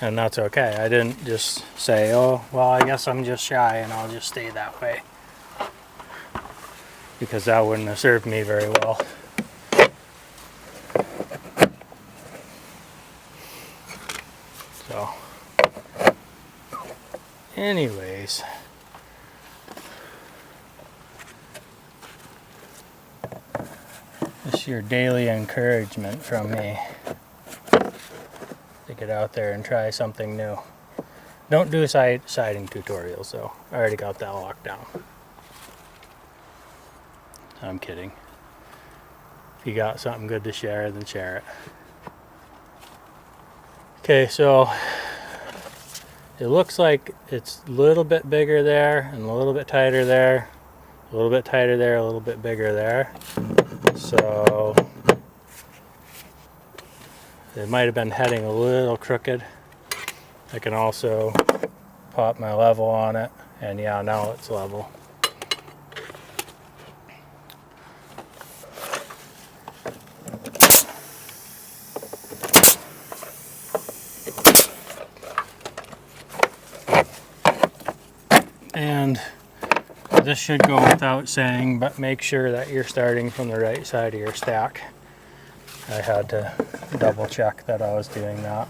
And that's okay. I didn't just say, oh, well, I guess I'm just shy and I'll just stay that way. Because that wouldn't have served me very well. So, anyways. This is your daily encouragement from me to get out there and try something new. Don't do siding tutorials though. I already got that locked down. I'm kidding. If you got something good to share, then share it. Okay, so it looks like it's a little bit bigger there and a little bit tighter there, a little bit tighter there, a little bit bigger there. So it might have been heading a little crooked. I can also pop my level on it, and yeah, now it's level. And this should go without saying, but make sure that you're starting from the right side of your stack. I had to double check that I was doing that.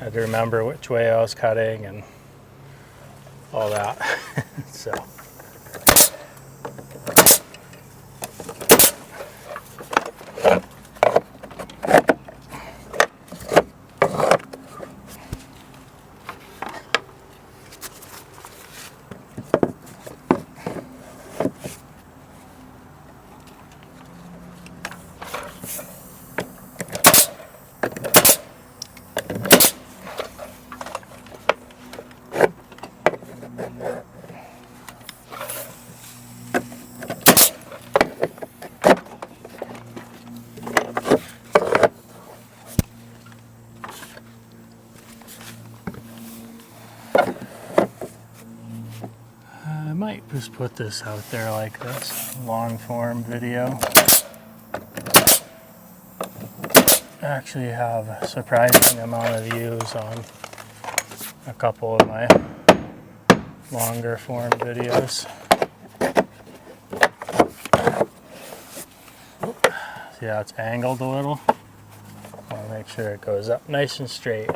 I had to remember which way I was cutting and all that. So. I might just put this out there like this, long form video. I actually have a surprising amount of views on a couple of my longer form videos. See how it's angled a little? I want to make sure it goes up nice and straight.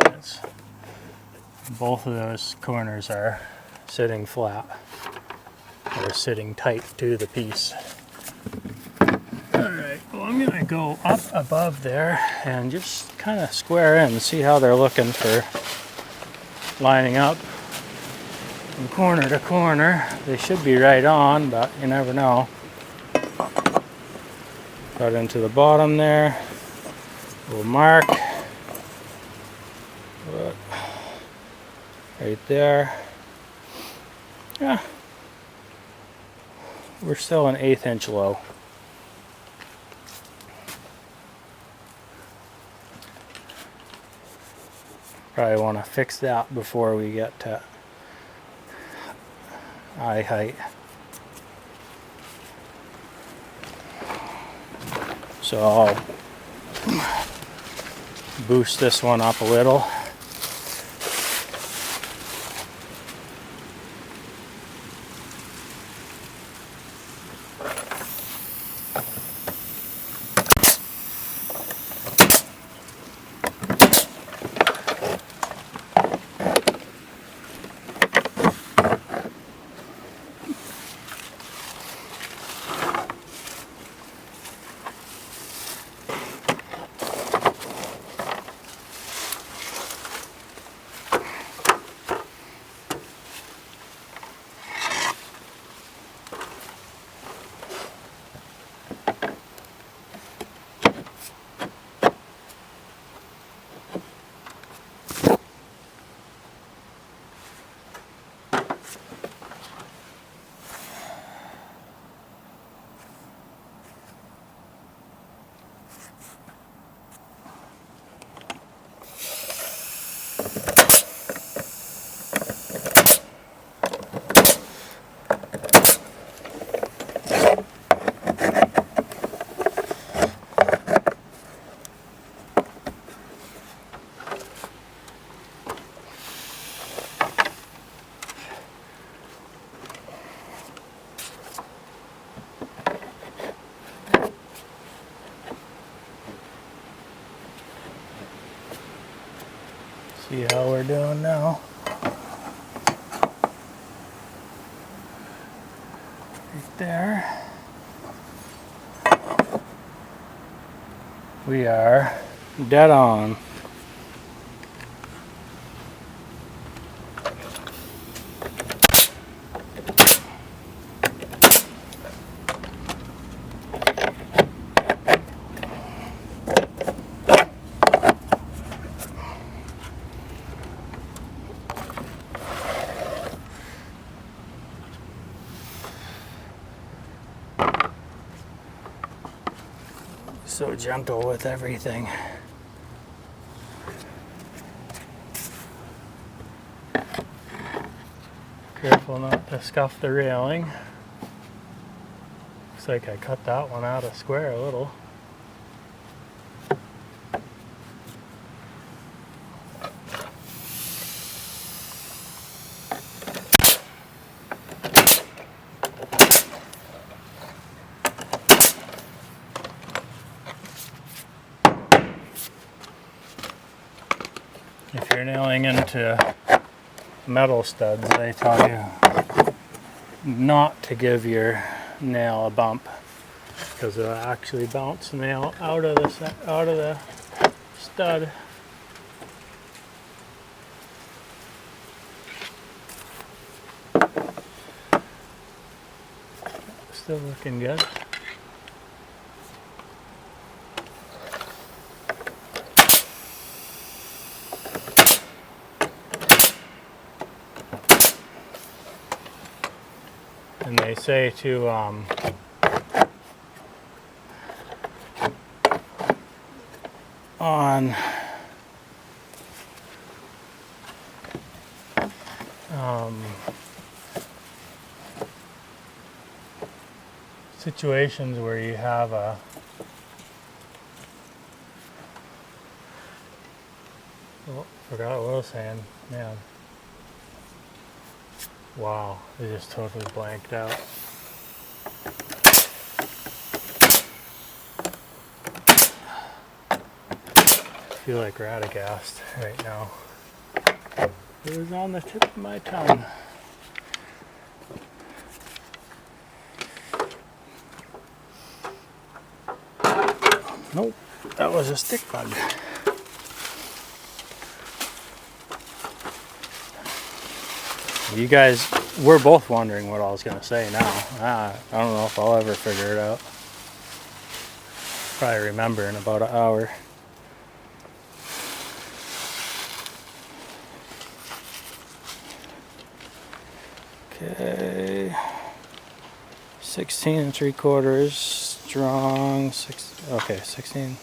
Both of those corners are sitting flat. Or sitting tight to the piece. Alright, well I'm going to go up above there and just kind of square in and see how they're looking for lining up. from corner to corner. They should be right on, but you never know. Cut into the bottom there. Little mark. Right there. Yeah. We're still an 1/8 inch low. Probably want to fix that before we get to eye height. So I'll boost this one up a little. See how we're doing now. Right there. We are dead on. So gentle with everything. Careful not to scuff the railing. Looks like I cut that one out of square a little. If you're nailing into metal studs, they tell you not to give your nail a bump because it'll actually bounce the nail out of the stud. Still looking good. And they say to on situations where you have a forgot what I was saying, man. Wow, it just totally blanked out. I feel like radagast right now. It was on the tip of my tongue. Nope, that was a stick bug. You guys, we're both wondering what I was going to say now. I don't know if I'll ever figure it out. Probably remember in about an hour. Okay. 16 3/4 strong. 16.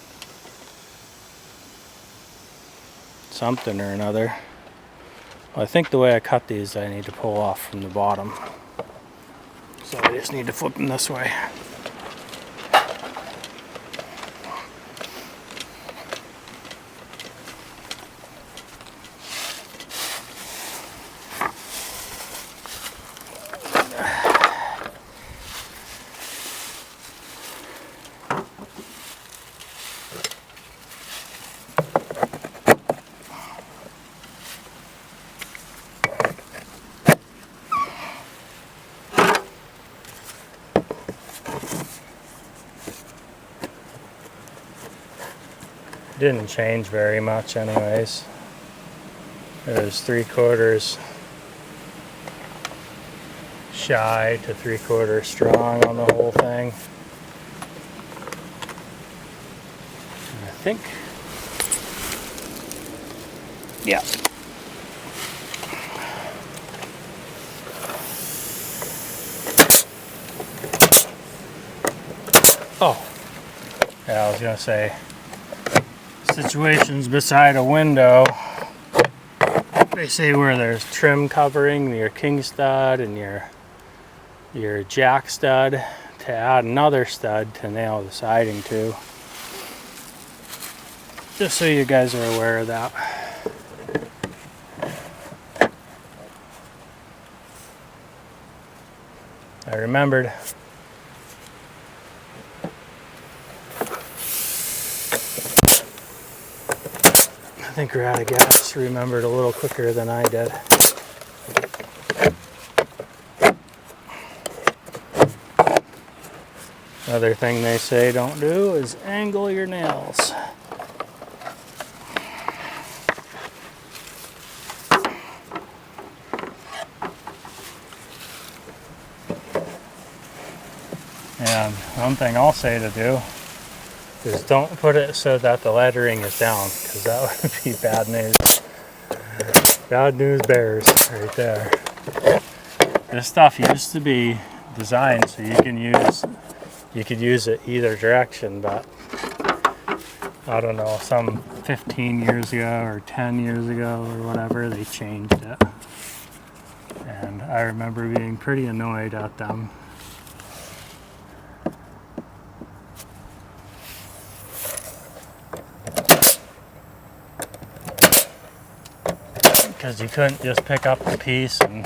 Something or another. Well, I think the way I cut these, I need to pull off from the bottom. So I just need to flip them this way. Didn't change very much anyways. It was 3/4 shy to 3/4 strong on the whole thing. And I think, yeah. Oh, yeah, I was gonna say, situations beside a window, they say where there's trim covering your king stud and your jack stud, to add another stud to nail the siding to. Just so you guys are aware of that. I remembered. I think we're out of gas. Remembered a little quicker than I did. Another thing they say don't do is angle your nails. And one thing I'll say to do is don't put it so that the lettering is down, because that would be bad news. Bad news bears right there. This stuff used to be designed so you could use it either direction, but I don't know, some 15 years ago or 10 years ago or whatever, they changed it. And I remember being pretty annoyed at them. Because you couldn't just pick up the piece and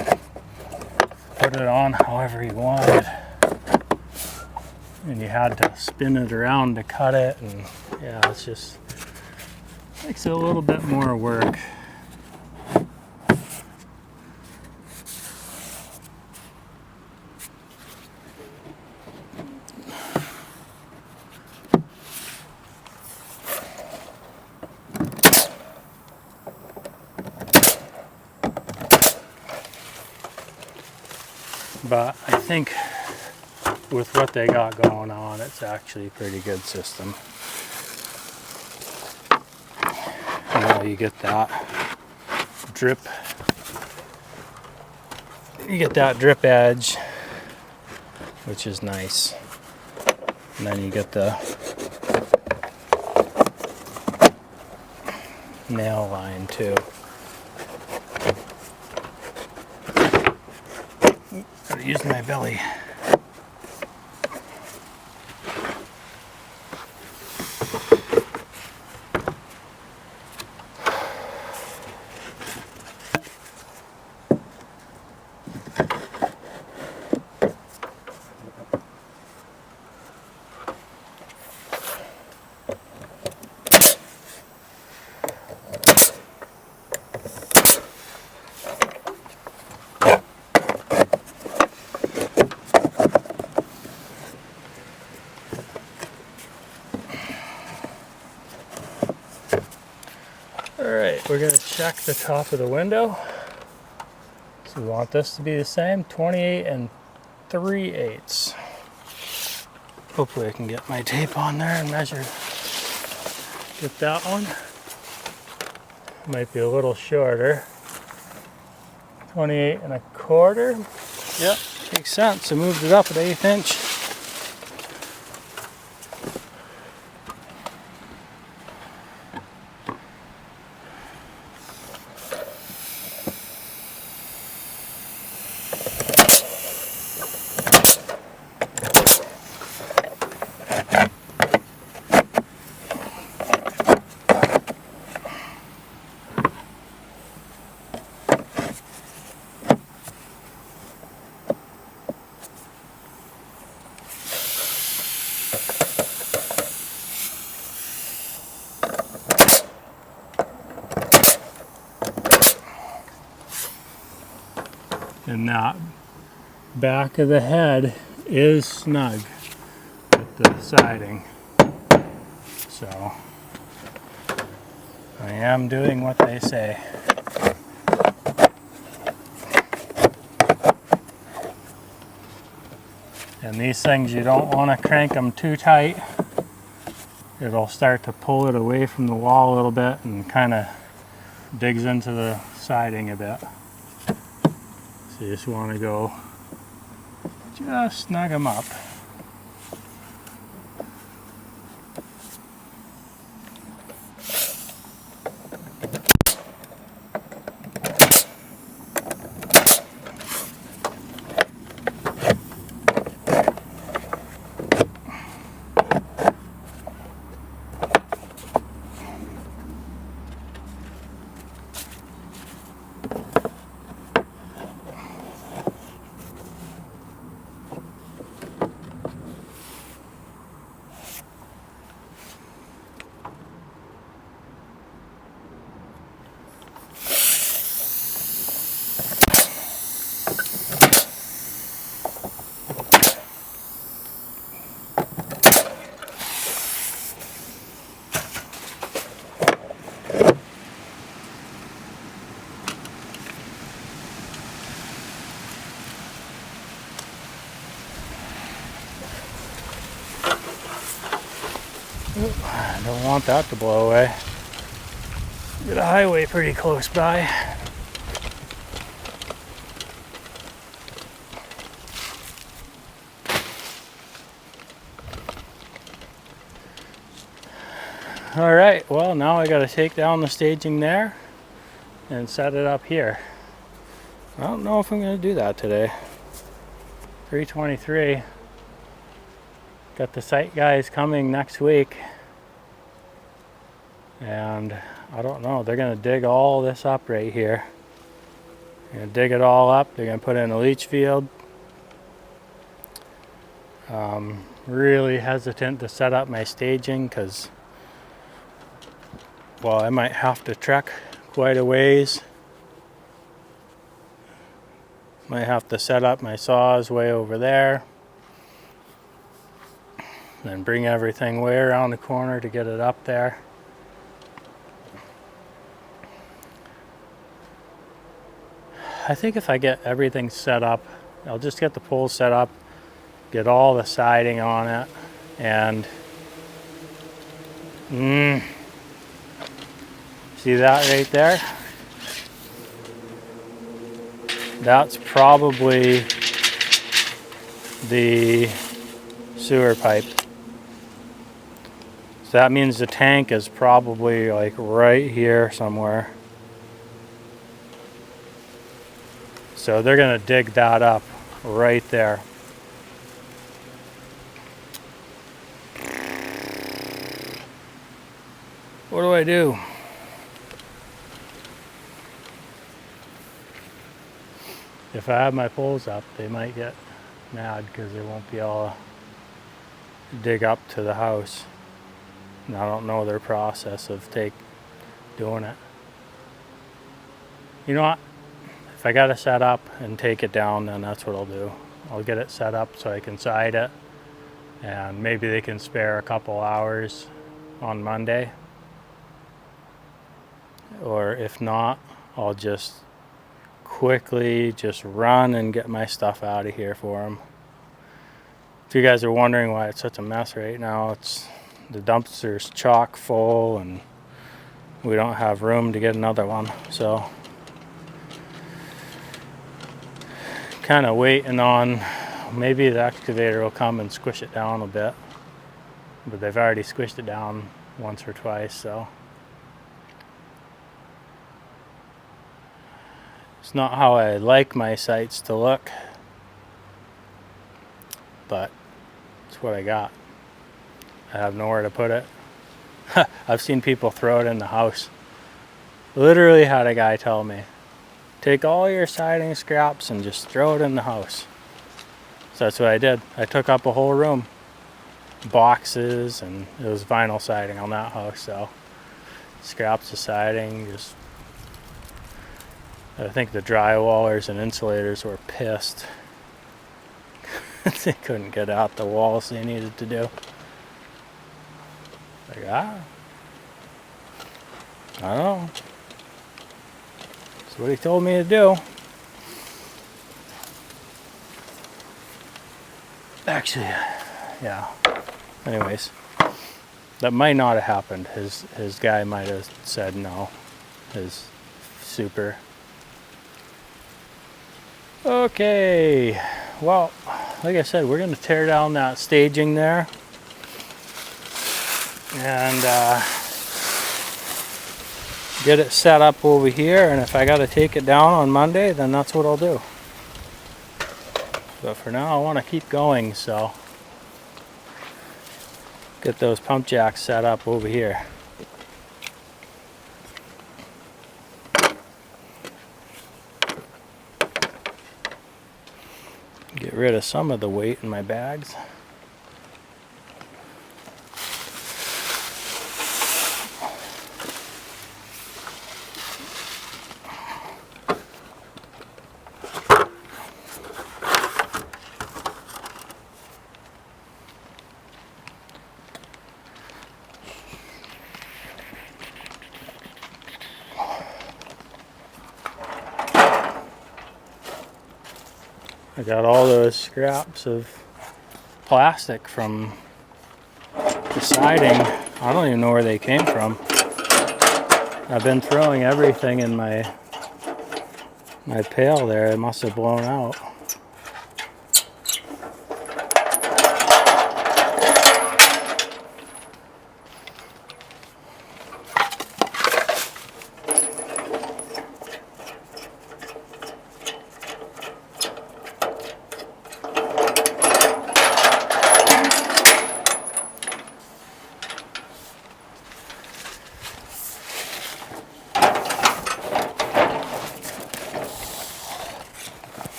put it on however you wanted. And you had to spin it around to cut it, and yeah, it's just makes it a little bit more work. But I think with what they got going on, it's actually a pretty good system. You know, you get that drip, edge, which is nice. And then you get the nail line too. Gotta use my belly. Alright, we're going to check the top of the window. So we want this to be the same, 28 and 3/8. Hopefully I can get my tape on there and measure. Get that one. Might be a little shorter. 28 1/4. Yep, makes sense. I moved it up an 1/8 inch. And that back of the head is snug with the siding. So I am doing what they say. And these things, you don't want to crank them too tight. It'll start to pull it away from the wall a little bit and kind of digs into the siding a bit. So you just want to go just snug them up. I don't want that to blow away. Got a highway pretty close by. All right, well now I got to take down the staging there and set it up here. I don't know if I'm going to do that today. 3:23. Got the site guys coming next week. And I don't know, they're going to dig all this up right here. They're going to dig it all up. They're going to put in a leach field. Really hesitant to set up my staging because, well, I might have to trek quite a ways. Might have to set up my saws way over there. Then bring everything way around the corner to get it up there. I think if I get everything set up, I'll just get the poles set up, get all the siding on it, and see that right there? That's probably the sewer pipe. So that means the tank is probably like right here somewhere. So they're going to dig that up right there. What do I do? If I have my poles up, they might get mad because they won't be able to dig up to the house. And I don't know their process of doing it. You know what? If I got to set up and take it down, then that's what I'll do. I'll get it set up so I can side it, and maybe they can spare a couple hours on Monday. Or if not, I'll just quickly just run and get my stuff out of here for them. If you guys are wondering why it's such a mess right now, it's the dumpster's chock full and we don't have room to get another one. So kind of waiting on maybe the excavator will come and squish it down a bit, but they've already squished it down once or twice, so it's not how I like my sites to look, but it's what I got. I have nowhere to put it. I've seen people throw it in the house. Literally had a guy tell me, take all your siding scraps and just throw it in the house. So that's what I did. I took up a whole room. Boxes, and it was vinyl siding on that house, so scraps of siding. Just, I think the drywallers and insulators were pissed. They couldn't get out the walls they needed to do. Like, I don't know. That's what he told me to do. Actually, yeah. Anyways, that might not have happened. His guy might have said no. His super. Okay. Well, like I said, we're going to tear down that staging there. And get it set up over here. And if I got to take it down on Monday, then that's what I'll do. But for now, I want to keep going, so get those pump jacks set up over here. Get rid of some of the weight in my bags. I got all those scraps of plastic from the siding. I don't even know where they came from. I've been throwing everything in my pail there. It must have blown out.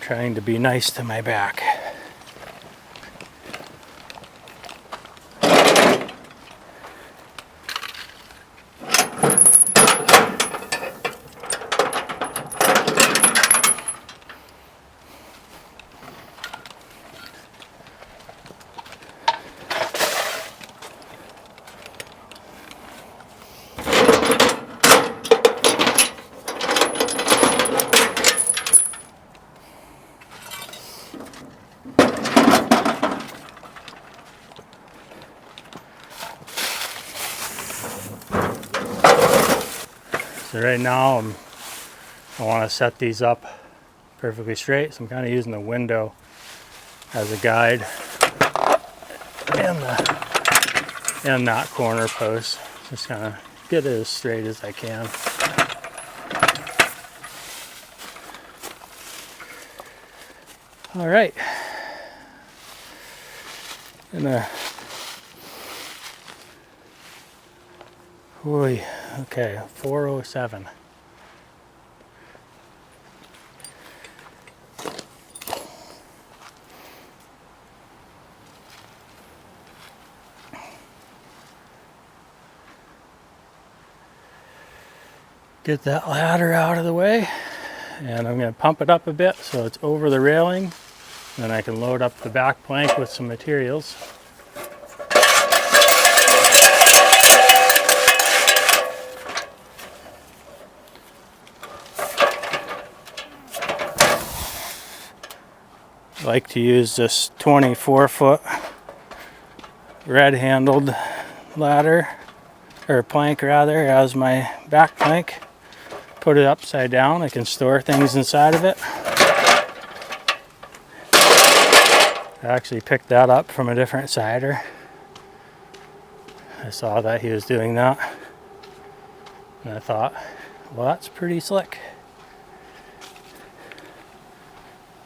Trying to be nice to my back. So right now I want to set these up perfectly straight, so I'm kind of using the window as a guide and that corner post. Just kind of get it as straight as I can. All right. Okay, 407. Get that ladder out of the way, and I'm going to pump it up a bit so it's over the railing. Then I can load up the back plank with some materials. I like to use this 24-foot red-handled ladder, or plank rather, as my back plank. Put it upside down, I can store things inside of it. I actually picked that up from a different sider. I saw that he was doing that, and I thought, well, that's pretty slick.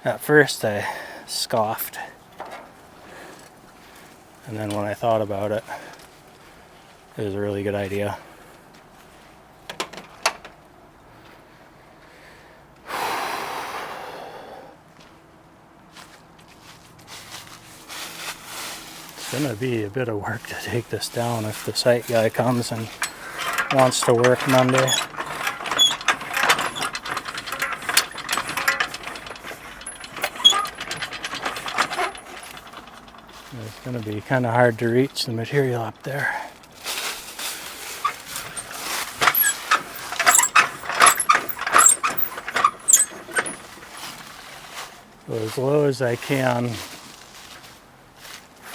At first I scoffed, and then when I thought about it, it was a really good idea. It's gonna be a bit of work to take this down if the site guy comes and wants to work Monday. It's gonna be kind of hard to reach the material up there. Go as low as I can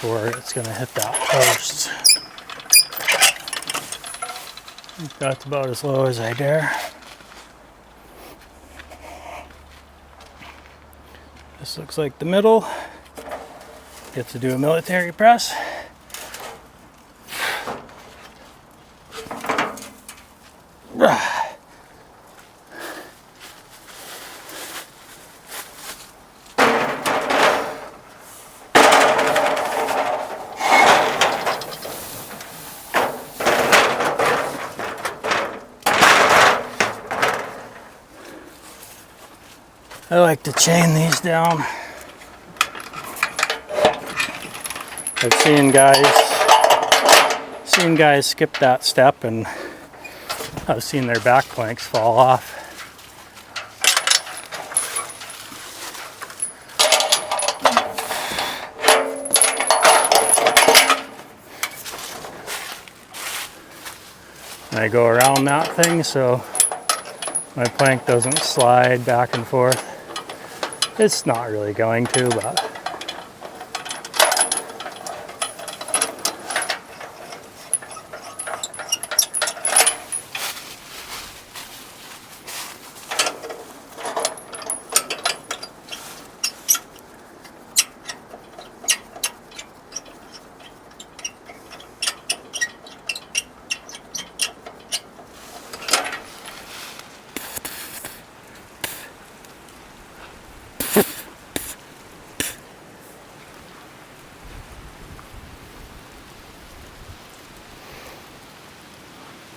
before it's going to hit that post. That's about as low as I dare. This looks like the middle. Get to do a military press. I like to chain these down. I've seen guys skip that step, and I've seen their back planks fall off. And I go around that thing so my plank doesn't slide back and forth. It's not really going to, but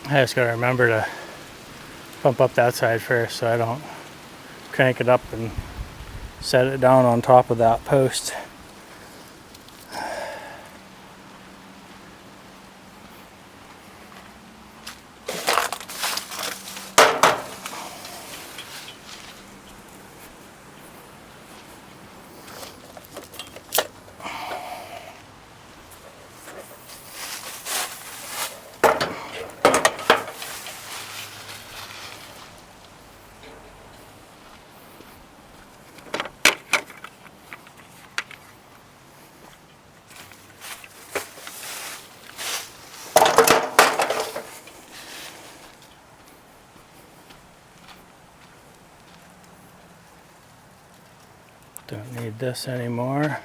I just gotta remember to pump up that side first so I don't crank it up and set it down on top of that post. Don't need this anymore.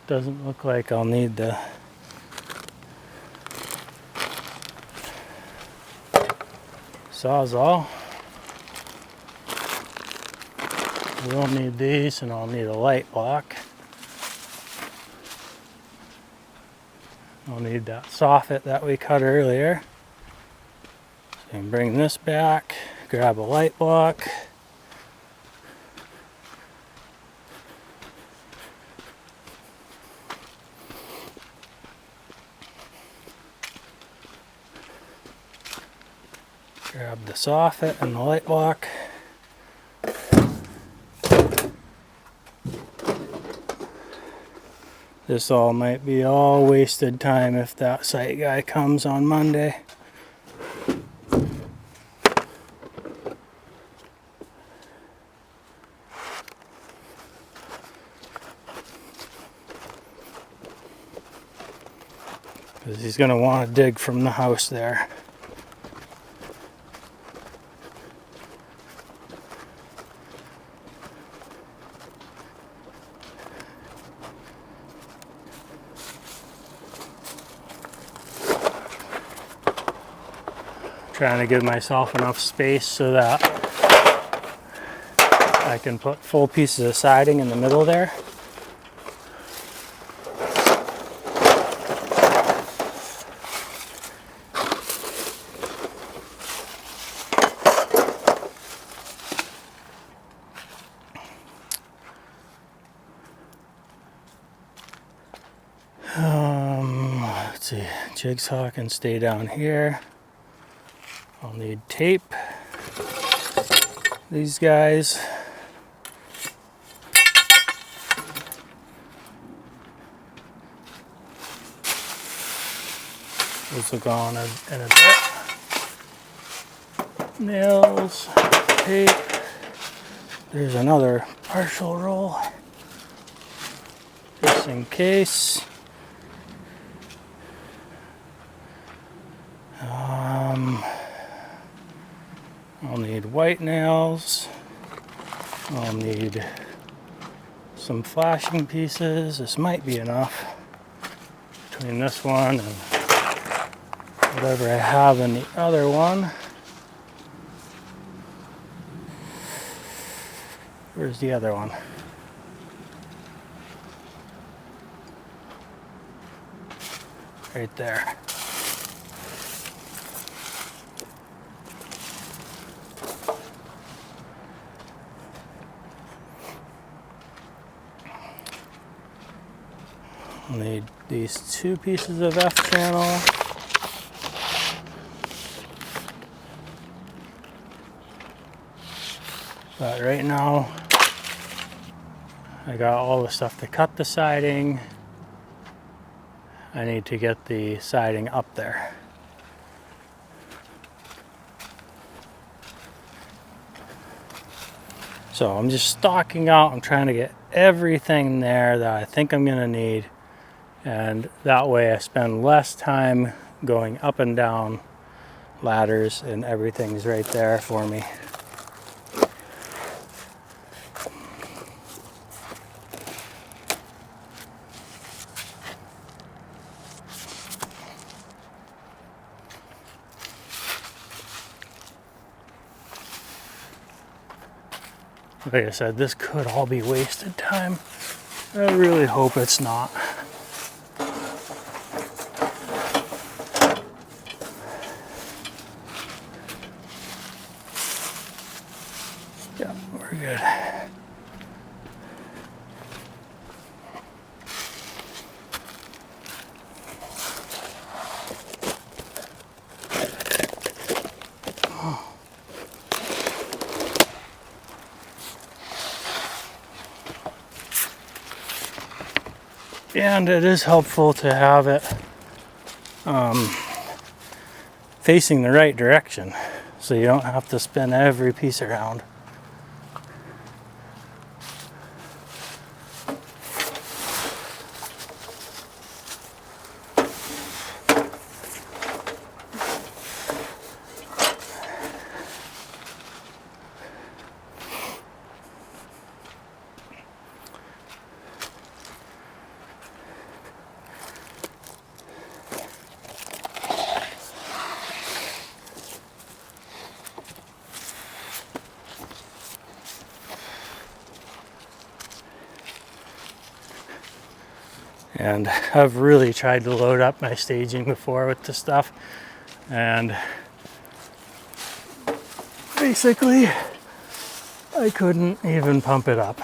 Doesn't look like I'll need the Sawzall. We'll need these, and I'll need a light block. I'll need that soffit that we cut earlier. So I can bring this back, grab a light block. Grab the soffit and the light block. This all might be all wasted time if that site guy comes on Monday. Because he's going to want to dig from the house there. Trying to give myself enough space so that I can put full pieces of siding in the middle there. Let's see, jigsaw can stay down here. I'll need tape. These guys. Those will go on in a bit. Nails, tape. There's another partial roll, just in case. I'll need white nails. I'll need some flashing pieces. This might be enough between this one and whatever I have in the other one. Where's the other one? Right there. I'll need these 2 pieces of F channel. But right now, I got all the stuff to cut the siding. I need to get the siding up there. So I'm just stocking out. I'm trying to get everything there that I think I'm gonna need. And that way I spend less time going up and down ladders and everything's right there for me. Like I said, this could all be wasted time. I really hope it's not. Yeah, we're good. And it is helpful to have it facing the right direction, so you don't have to spin every piece around. And I've really tried to load up my staging before with this stuff, and basically I couldn't even pump it up.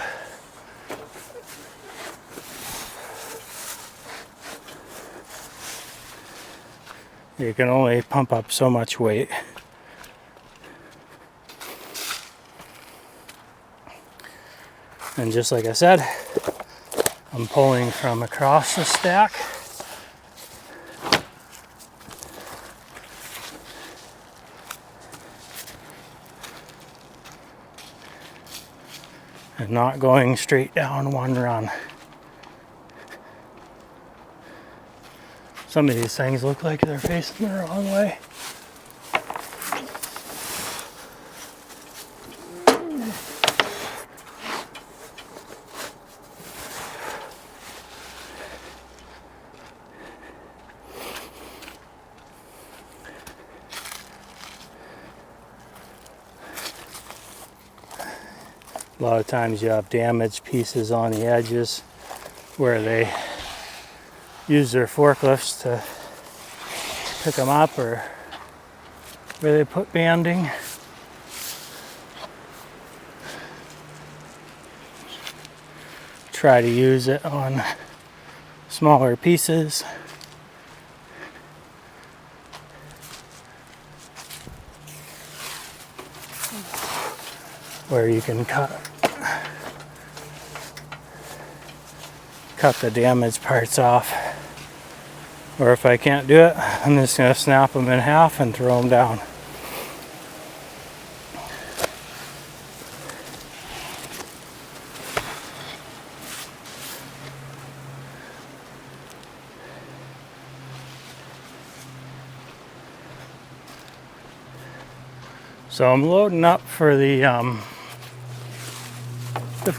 You can only pump up so much weight. And just like I said, I'm pulling from across the stack. And not going straight down one run. Some of these things look like they're facing the wrong way. A lot of times you have damaged pieces on the edges where they use their forklifts to pick them up, or where they put banding. Try to use it on smaller pieces. Where you can cut the damaged parts off. Or if I can't do it, I'm just going to snap them in half and throw them down. So I'm loading up for the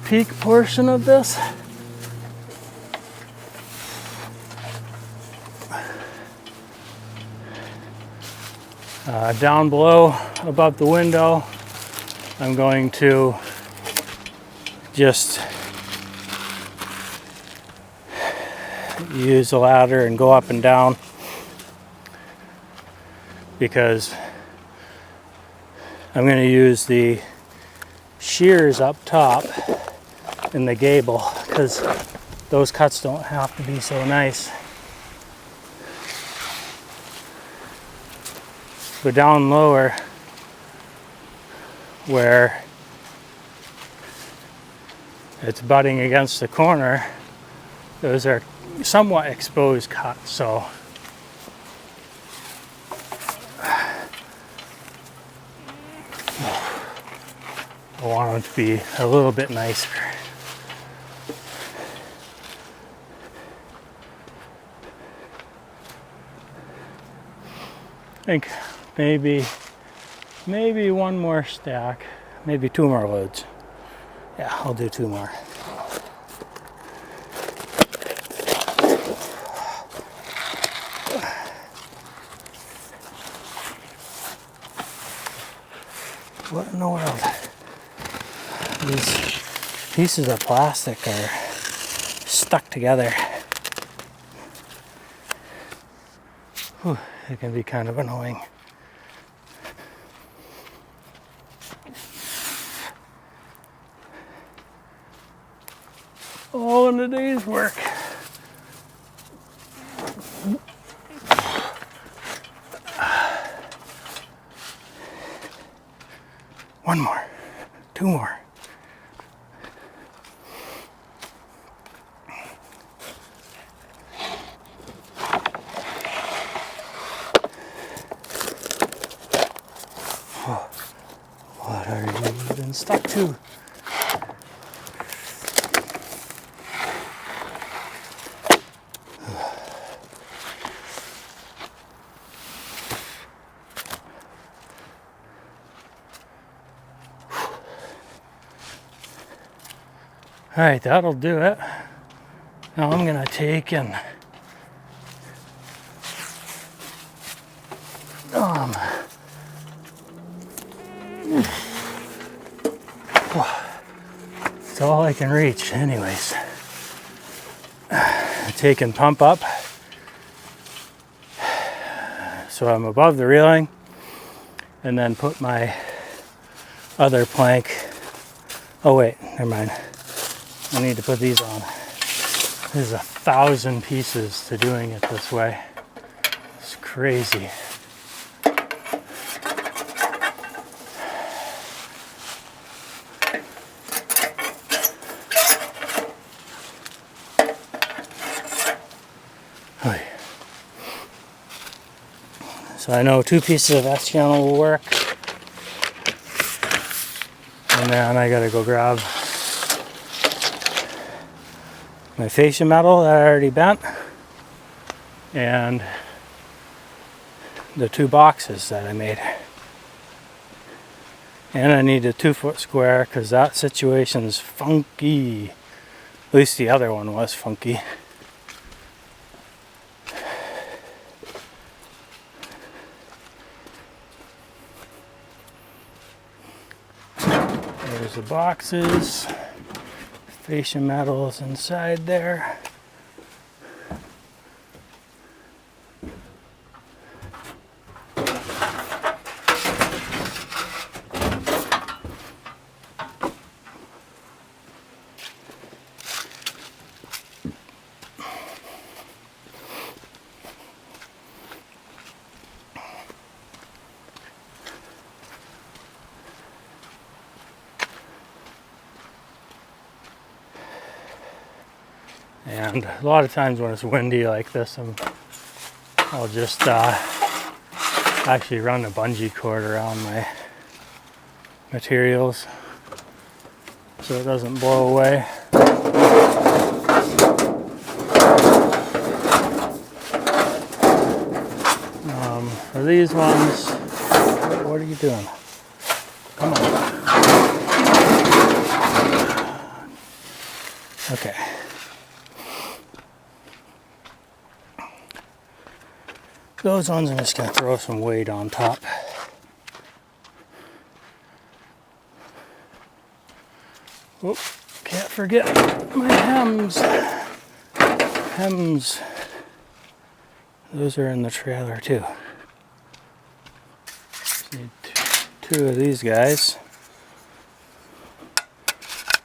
peak portion of this. Down below, above the window, I'm going to just use the ladder and go up and down, because I'm going to use the shears up top in the gable, because those cuts don't have to be so nice. But down lower, where it's butting against the corner, those are somewhat exposed cuts, so I want them to be a little bit nicer. I think maybe one more stack, maybe 2 more loads. Yeah, I'll do 2 more. What in the world? These pieces of plastic are stuck together. Whew, it can be kind of annoying. All in a day's work. One more, 2 more. What are you even stuck to? All right, that'll do it. Now I'm gonna take and it's all I can reach anyways. take and pump up so I'm above the railing, and then put my other plank. Oh wait, never mind. I need to put these on. There's 1,000 pieces to doing it this way. It's crazy. So I know 2 pieces of S-channel will work. And then I gotta go grab my fascia metal that I already bent, and the 2 boxes that I made. And I need a 2-foot square because that situation's funky. At least the other one was funky. There's the boxes. Fascia metal is inside there. And a lot of times when it's windy like this, I'll just actually run a bungee cord around my materials so it doesn't blow away. For these ones, what are you doing? Come on. Okay. Those ones I'm just going to throw some weight on top. Oh, can't forget my hems. Hems. Those are in the trailer too. Just need 2 of these guys.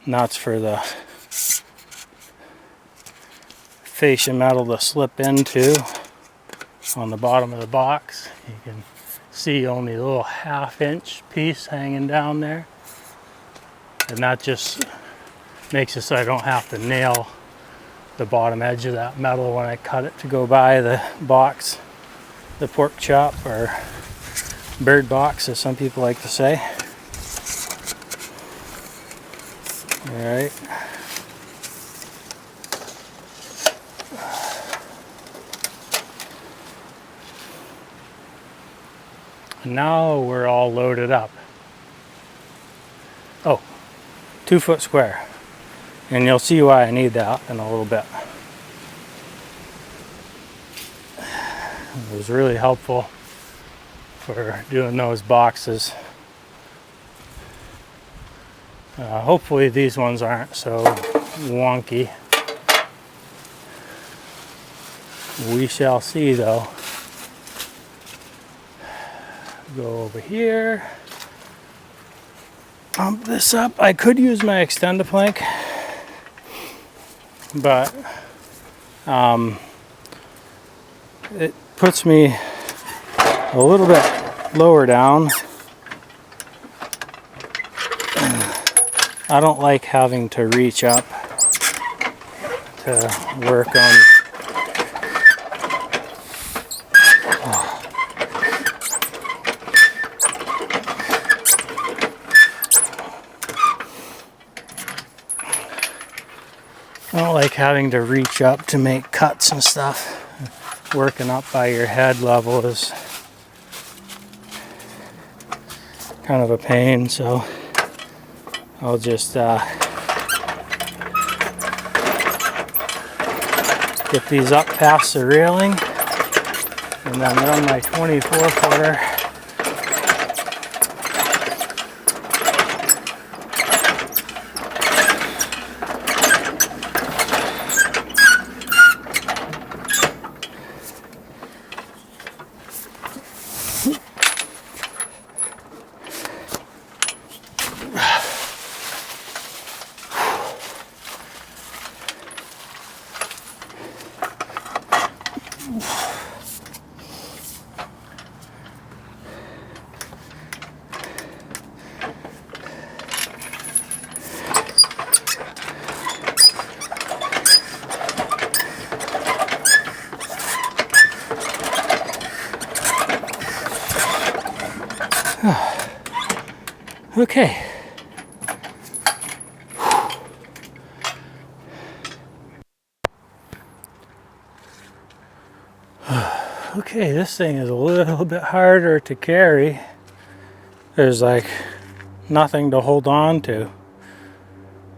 And that's for the fascia metal to slip into. On the bottom of the box, you can see only a little 1/2-inch piece hanging down there, and that just makes it so I don't have to nail the bottom edge of that metal when I cut it to go by the box, the pork chop or bird box as some people like to say. All right. Now we're all loaded up. Oh, 2-foot square. And you'll see why I need that in a little bit. It was really helpful for doing those boxes. Hopefully these ones aren't so wonky. We shall see though. Go over here, pump this up. I could use my extender plank, but it puts me a little bit lower down. I don't like having to reach up to work on. I don't like having to reach up to make cuts and stuff. Working up by your head level is kind of a pain, so I'll just get these up past the railing and then run my 24-footer Okay. Okay, this thing is a little bit harder to carry. There's like nothing to hold on to.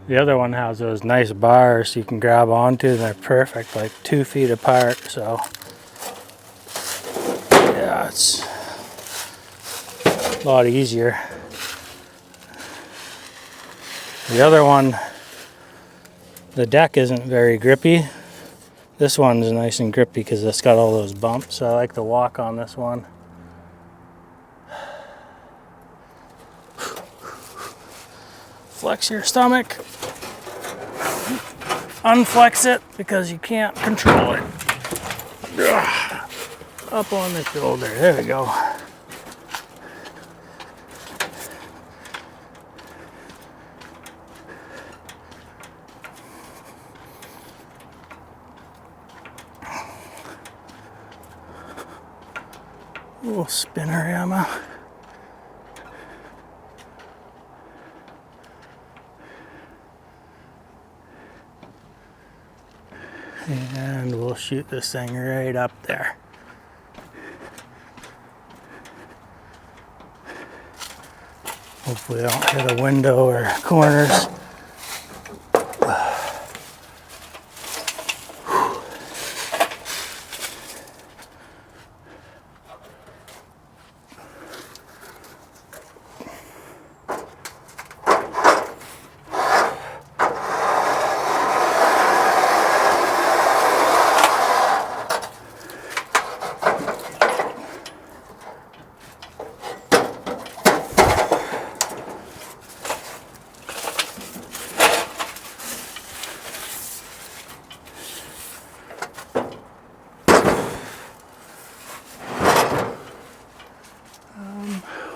The other one has those nice bars you can grab onto, and they're perfect, like 2 feet apart. So yeah, it's a lot easier. The other one, the deck isn't very grippy. This one's nice and grippy because it's got all those bumps. I like to walk on this one. Flex your stomach. Unflex it because you can't control it. Up on the shoulder. There we go. Little spinorama. And we'll shoot this thing right up there. Hopefully I don't hit a window or corners.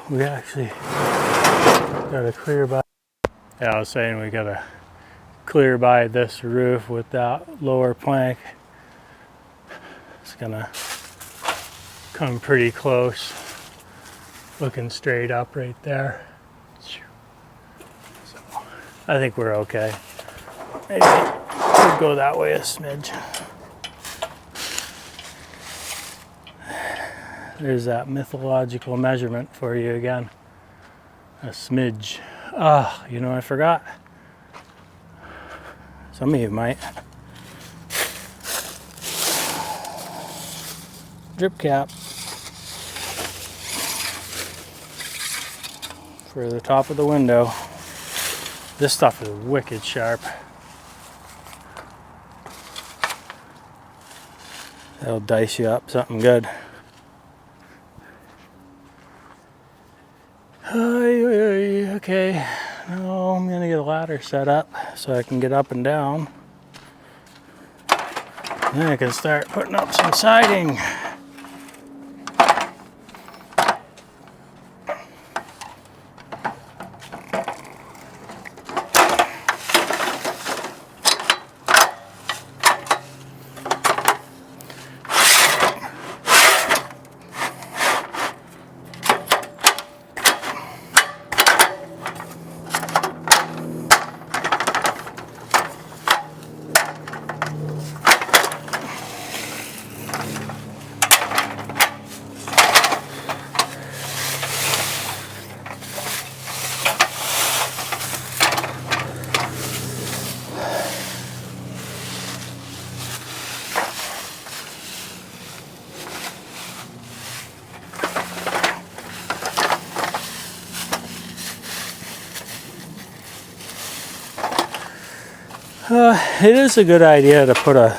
We actually got to clear by. Yeah, I was saying we got to clear by this roof with that lower plank. It's gonna come pretty close, looking straight up right there. So I think we're okay. Maybe we'll go that way a smidge. There's that mythological measurement for you again. A smidge. Ah, you know, I forgot. Some of you might. Drip cap for the top of the window. This stuff is wicked sharp. That'll dice you up something good. Okay, now I'm gonna get a ladder set up so I can get up and down. Then I can start putting up some siding. It is a good idea to put a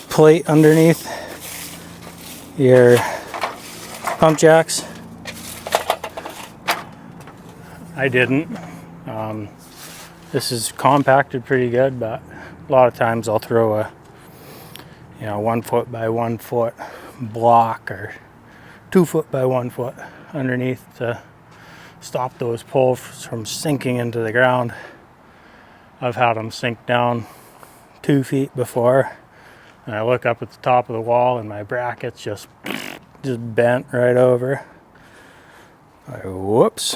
plate underneath your pump jacks. I didn't. This is compacted pretty good, but a lot of times I'll throw you know, 1 foot by 1 foot block or 2 foot by 1 foot underneath to stop those poles from sinking into the ground. I've had them sink down 2 feet before, and I look up at the top of the wall and my brackets just bent right over. Like, whoops.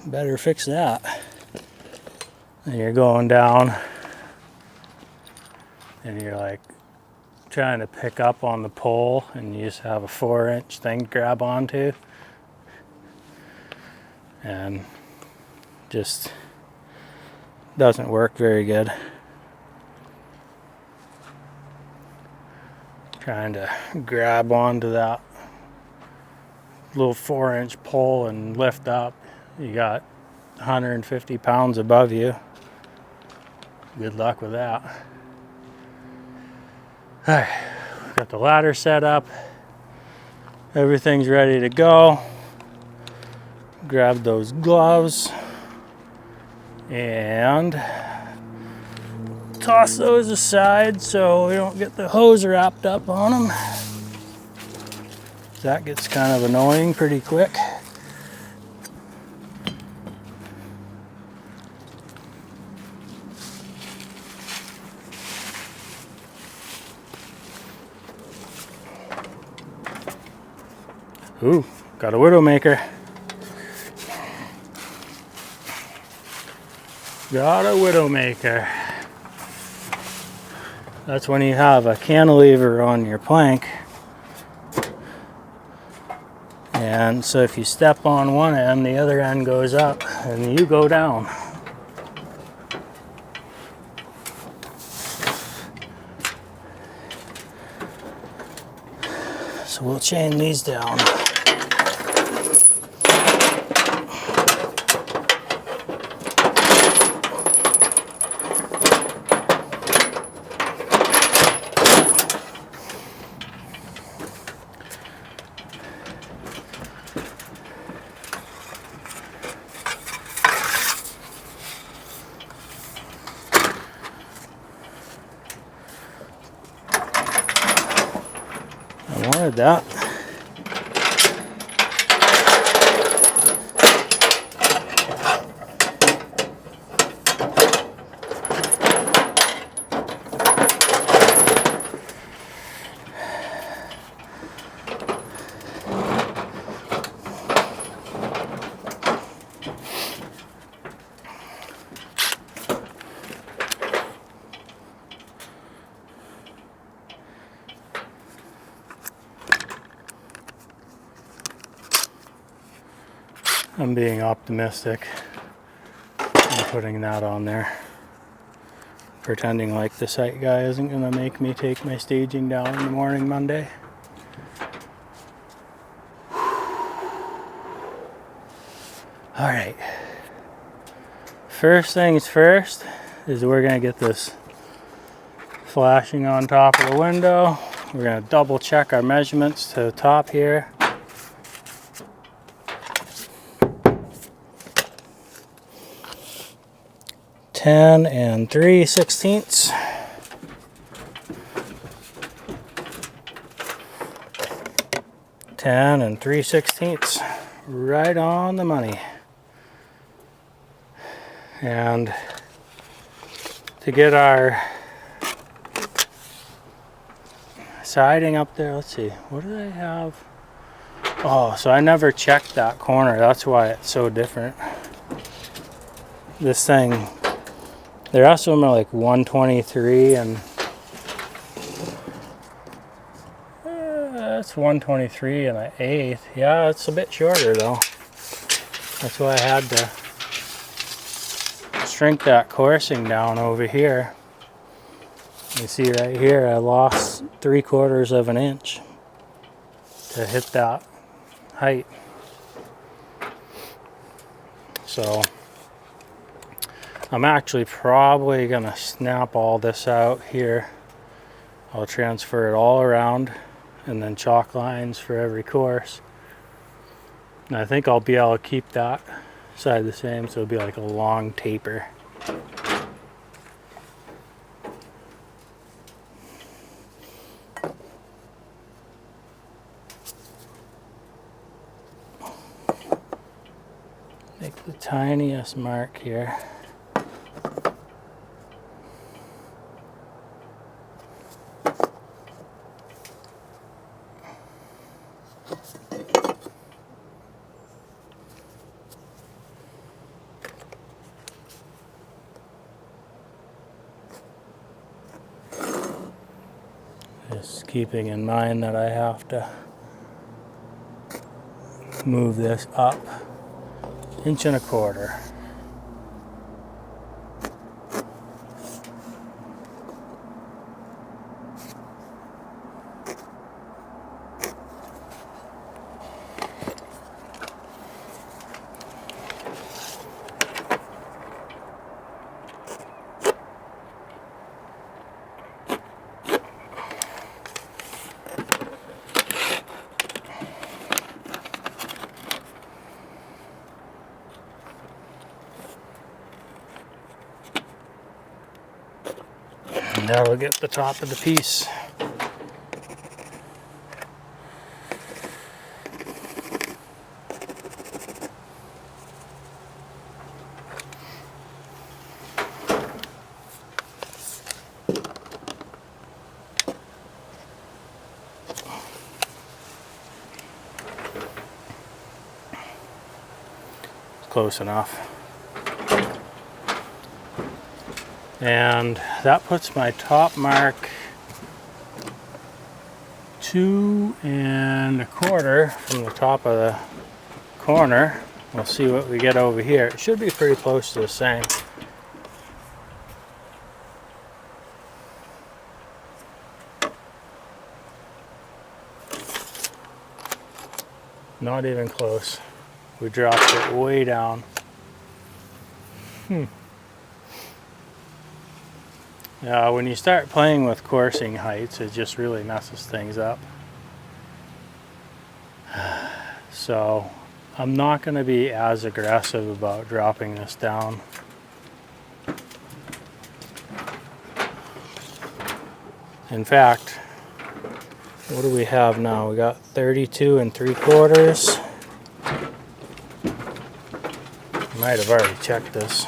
Better fix that. And you're going down and you're like trying to pick up on the pole and you just have a 4-inch thing to grab onto. And just doesn't work very good. Trying to grab onto that little 4-inch pole and lift up. You got 150 pounds above you. Good luck with that. Alright, got the ladder set up. Everything's ready to go. Grab those gloves and toss those aside so we don't get the hose wrapped up on them. That gets kind of annoying pretty quick. Ooh, got a Widowmaker. Got a Widowmaker. That's when you have a cantilever on your plank. And so if you step on one end, the other end goes up and you go down. So we'll chain these down. I wanted that. I'm being optimistic and putting that on there. Pretending like the site guy isn't going to make me take my staging down in the morning Monday. Alright. First things first is we're going to get this flashing on top of the window. We're going to double check our measurements to the top here. 10 3/16. Ten 3/16, right on the money. And to get our siding up there, let's see, what do they have? Oh, so I never checked that corner. That's why it's so different. This thing, the rest of them are like 123 and that's 123 and an eighth. Yeah, it's a bit shorter though. That's why I had to shrink that coursing down over here. You see right here, I lost 3/4 of an inch to hit that height. So I'm actually probably gonna snap all this out here. I'll transfer it all around and then chalk lines for every course. And I think I'll be able to keep that side the same, so it'll be like a long taper. tiniest mark here. Just keeping in mind that I have to move this up 1.25 inches. And that'll get the top of the piece. Close enough. And that puts my top mark 2.25 from the top of the corner. We'll see what we get over here. It should be pretty close to the same. Not even close. We dropped it way down. When you start playing with coursing heights, it just really messes things up. So I'm not going to be as aggressive about dropping this down. In fact, what do we have now? We got 32.75. Might have already checked this.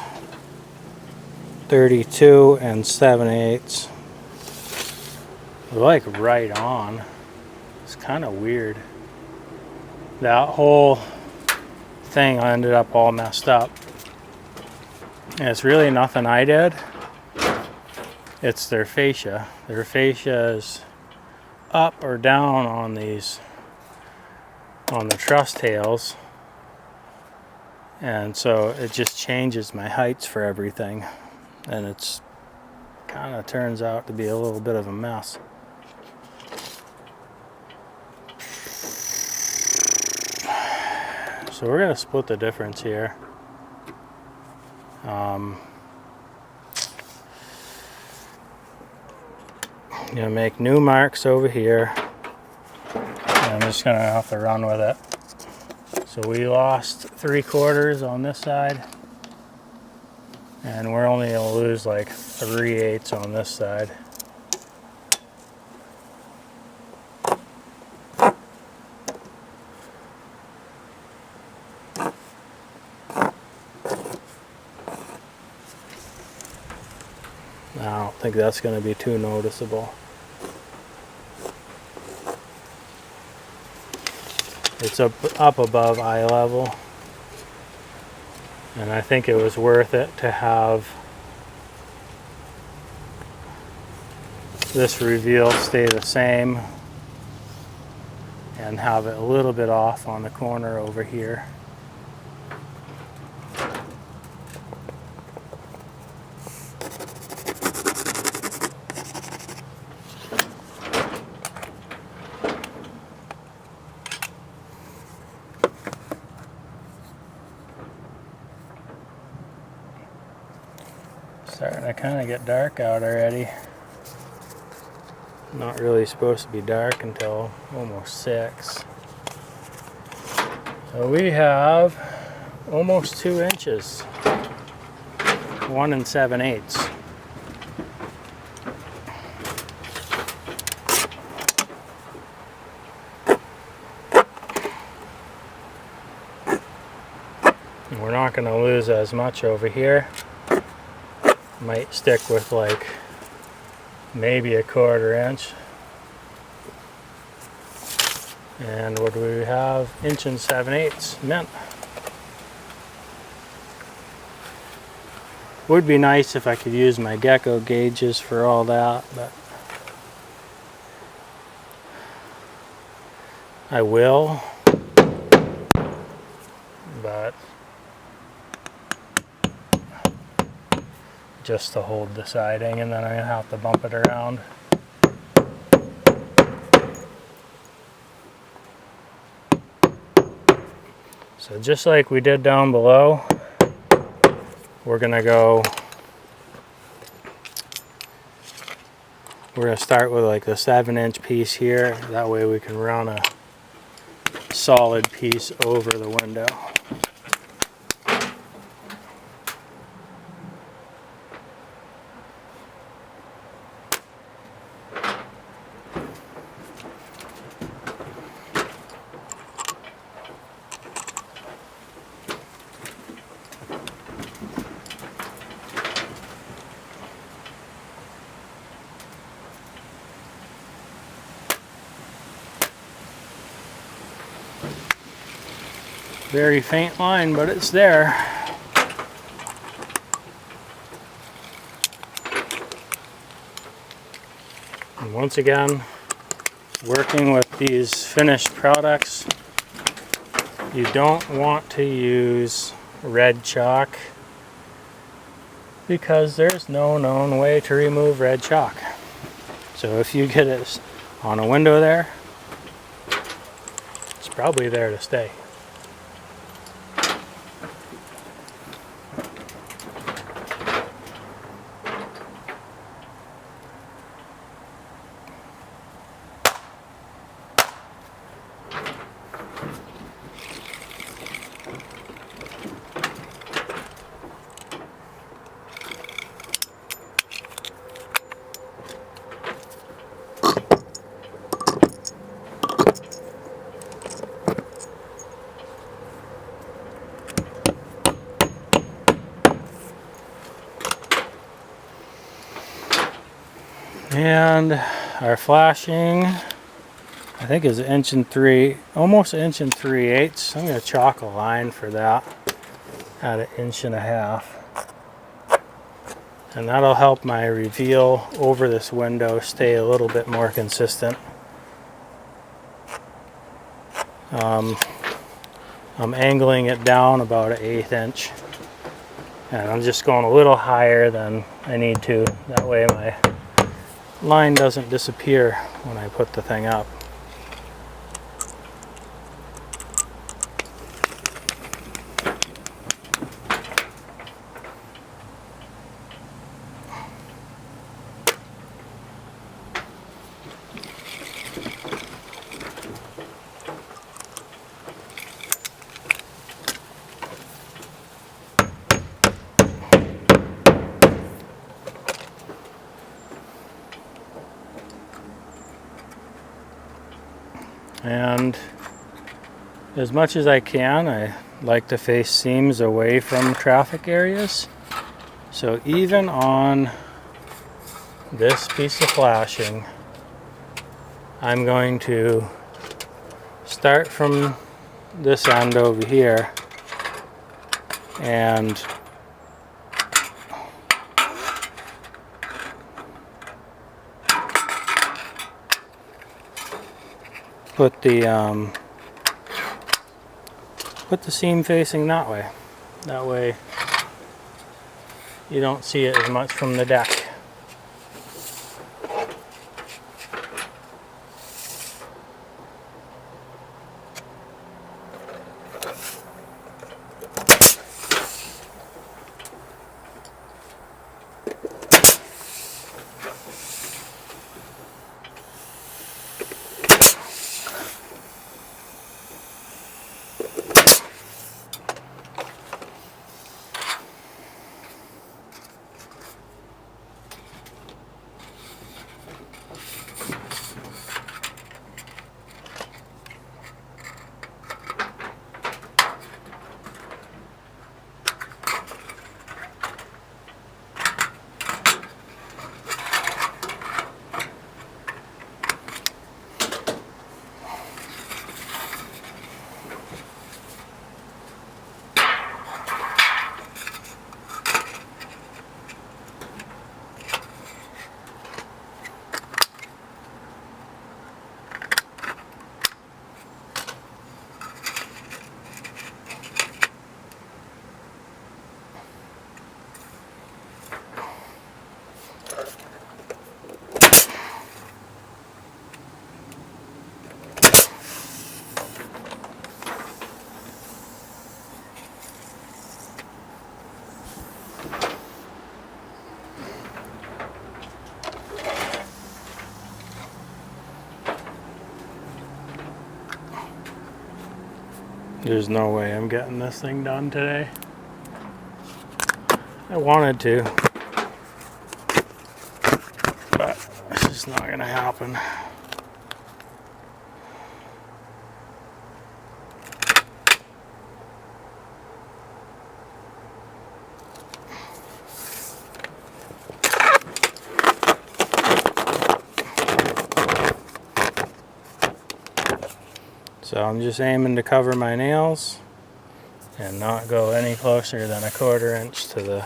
32.7/8. Like right on. It's kind of weird. That whole thing ended up all messed up. And it's really nothing I did. It's their fascia. Their fascia is up or down on these, on the truss tails. And so it just changes my heights for everything. And it's kind of turns out to be a little bit of a mess. So we're going to split the difference here. I'm going to make new marks over here. And I'm just going to have to run with it. So we lost 3/4 on this side. And we're only going to lose like 3/8 on this side. I don't think that's going to be too noticeable. It's up above eye level. And I think it was worth it to have this reveal stay the same and have it a little bit off on the corner over here. Starting to kind of get dark out already. Not really supposed to be dark until almost 6. So we have almost 2 inches. 1 7/8. We're not going to lose as much over here. Might stick with like maybe a 1/4 inch. And what do we have? 1 7/8 mint. Would be nice if I could use my gecko gauges for all that, but I will. But just to hold the siding, and then I'm gonna have to bump it around. So just like we did down below, we're gonna start with like the 7-inch piece here. That way we can run a solid piece over the window. Very faint line, but it's there. And once again, working with these finished products, you don't want to use red chalk because there's no known way to remove red chalk. So if you get it on a window there, it's probably there to stay. And our flashing, I think, is 1 3, almost 1 3/8. I'm going to chalk a line for that at 1.5 inches. And that'll help my reveal over this window stay a little bit more consistent. I'm angling it down about 1/8 inch. And I'm just going a little higher than I need to. That way my line doesn't disappear when I put the thing up. And as much as I can, I like to face seams away from traffic areas. So even on this piece of flashing, I'm going to start from this end over here and put the seam facing that way. That way you don't see it as much from the deck. There's no way I'm getting this thing done today. I wanted to, but it's just not gonna happen. So I'm just aiming to cover my nails and not go any closer than a 1/4 inch to the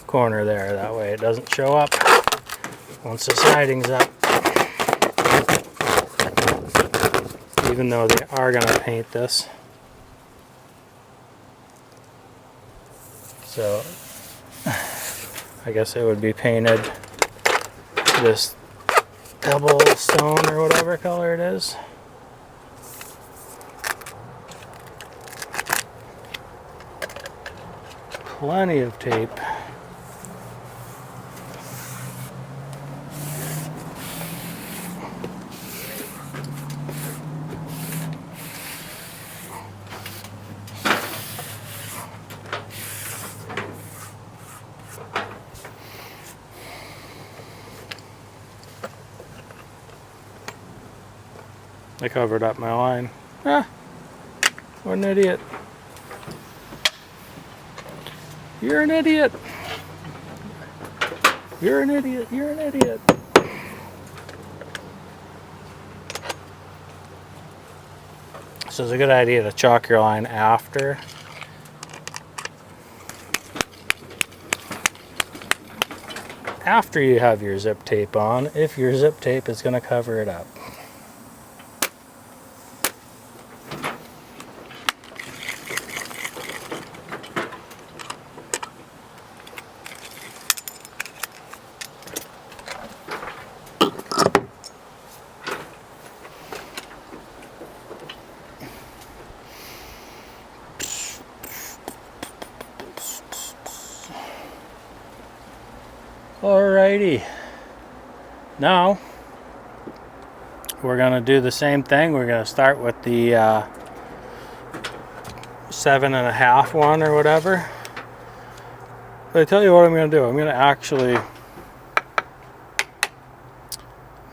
corner there. That way it doesn't show up once the siding's up. Even though they are going to paint this. So I guess it would be painted this double stone or whatever color it is. Plenty of tape. I covered up my line. Ah, what an idiot. You're an idiot. You're an idiot. You're an idiot. So it's a good idea to chalk your line after. After you have your zip tape on, if your zip tape is going to cover it up. Alrighty, now we're going to do the same thing. We're going to start with the 7.5 one or whatever. But I tell you what I'm going to do. I'm going to actually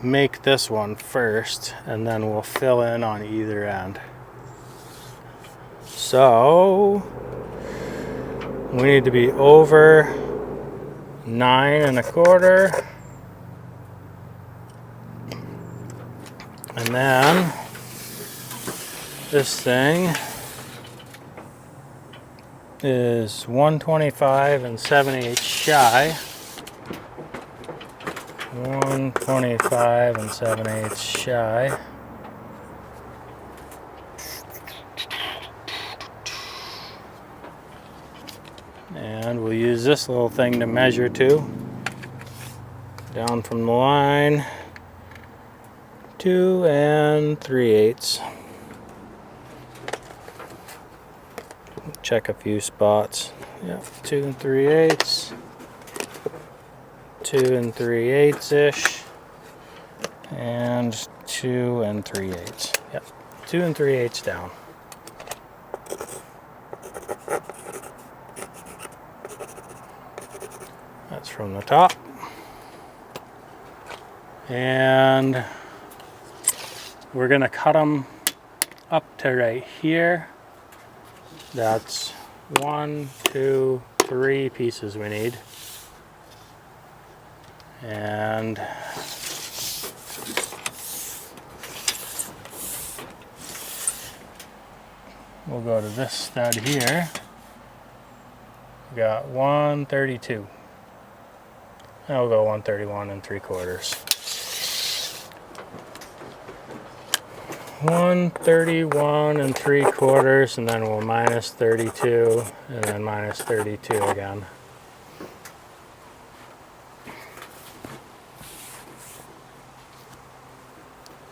make this one first, and then we'll fill in on either end. So we need to be over 9.25, and then this thing is 125 7/8 shy. 125 7/8 shy. And we'll use this little thing to measure to. Down from the line, 2 3/8. Check a few spots. Yep, 2 3/8. 2 3/8 ish. And 2 3/8. Yep, 2 3/8 down. That's from the top. And we're going to cut them up to right here. That's 1, 2, 3 pieces we need. And we'll go to this stud here. We got 132. And we'll go 131 3/4. 131 3/4, and then we'll minus 32, and then minus 32 again.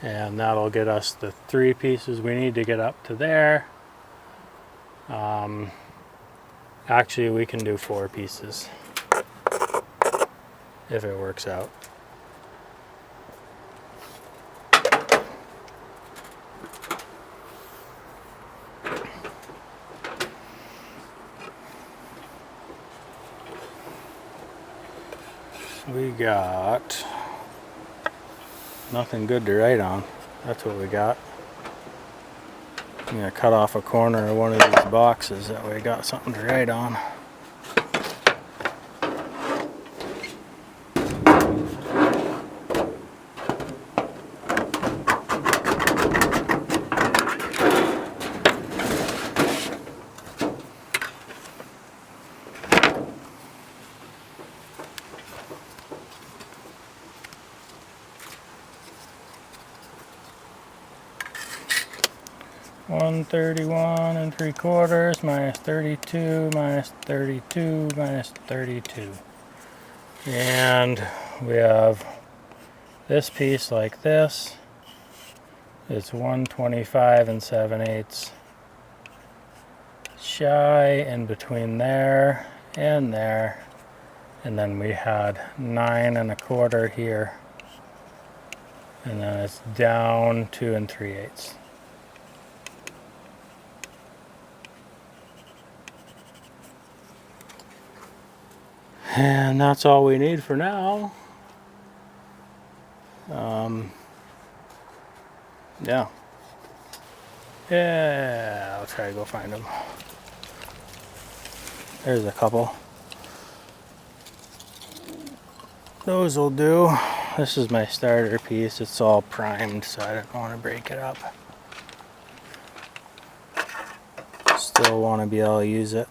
And that'll get us the 3 pieces we need to get up to there. Actually, we can do 4 pieces if it works out. got nothing good to write on. That's what we got. I'm gonna cut off a corner of one of these boxes, that way I got something to write on. $131 minus 32 minus 32 minus 32. And we have this piece like this. It's 125 7/8 shy in between there and there. And then we had 9 1/4 here. And then it's down 2 3/8. And that's all we need for now. Yeah. Yeah, I'll try to go find them. There's a couple. Those will do. This is my starter piece. It's all primed, so I didn't want to break it up. Still want to be able to use it.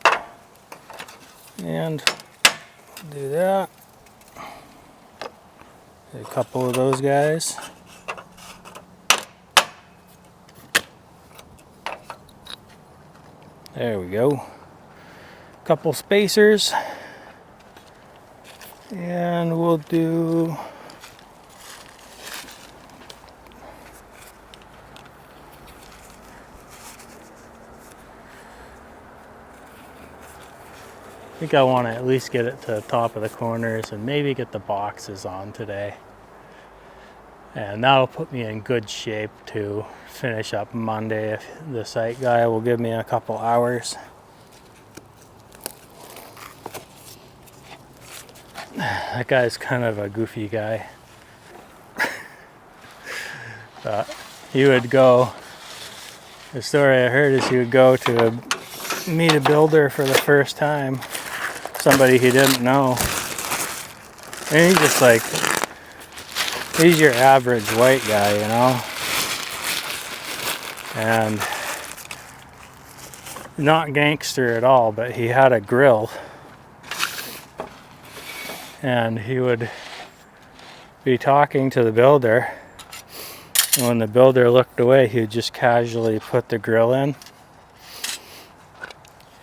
And do that. A couple of those guys. There we go. Couple spacers. And we'll do I think I want to at least get it to the top of the corners and maybe get the boxes on today. And that'll put me in good shape to finish up Monday if the site guy will give me a couple hours. That guy's kind of a goofy guy. He would go, the story I heard is he would go to meet a builder for the first time, somebody he didn't know. And he's just like, he's your average white guy, you know? And not gangster at all, but he had a grill. And he would be talking to the builder. And when the builder looked away, he would just casually put the grill in.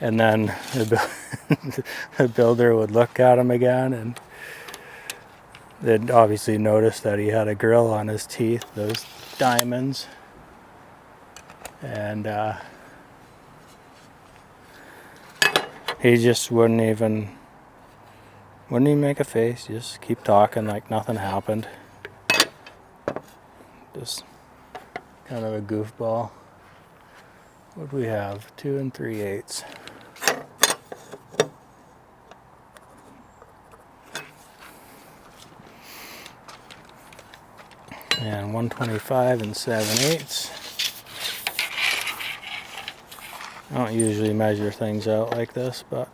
And then the builder would look at him again, and they'd obviously notice that he had a grill on his teeth, those diamonds. And he just wouldn't even make a face, just keep talking like nothing happened. Just kind of a goofball. What do we have? 2 3/8. And 125 7/8. I don't usually measure things out like this, but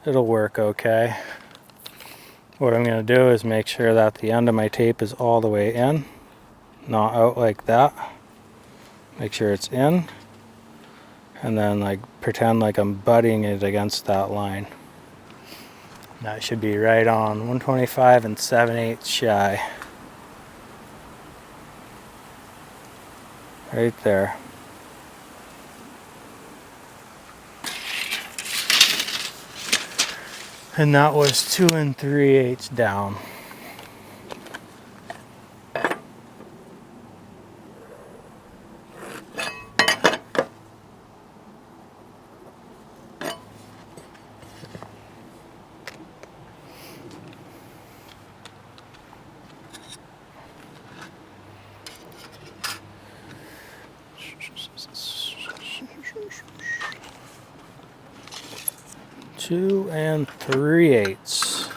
it'll work okay. What I'm going to do is make sure that the end of my tape is all the way in, not out like that. Make sure it's in, and then like pretend like I'm butting it against that line. That should be right on 125 7/8 shy. Right there. And that was 2 3/8 down. Two and 3/8.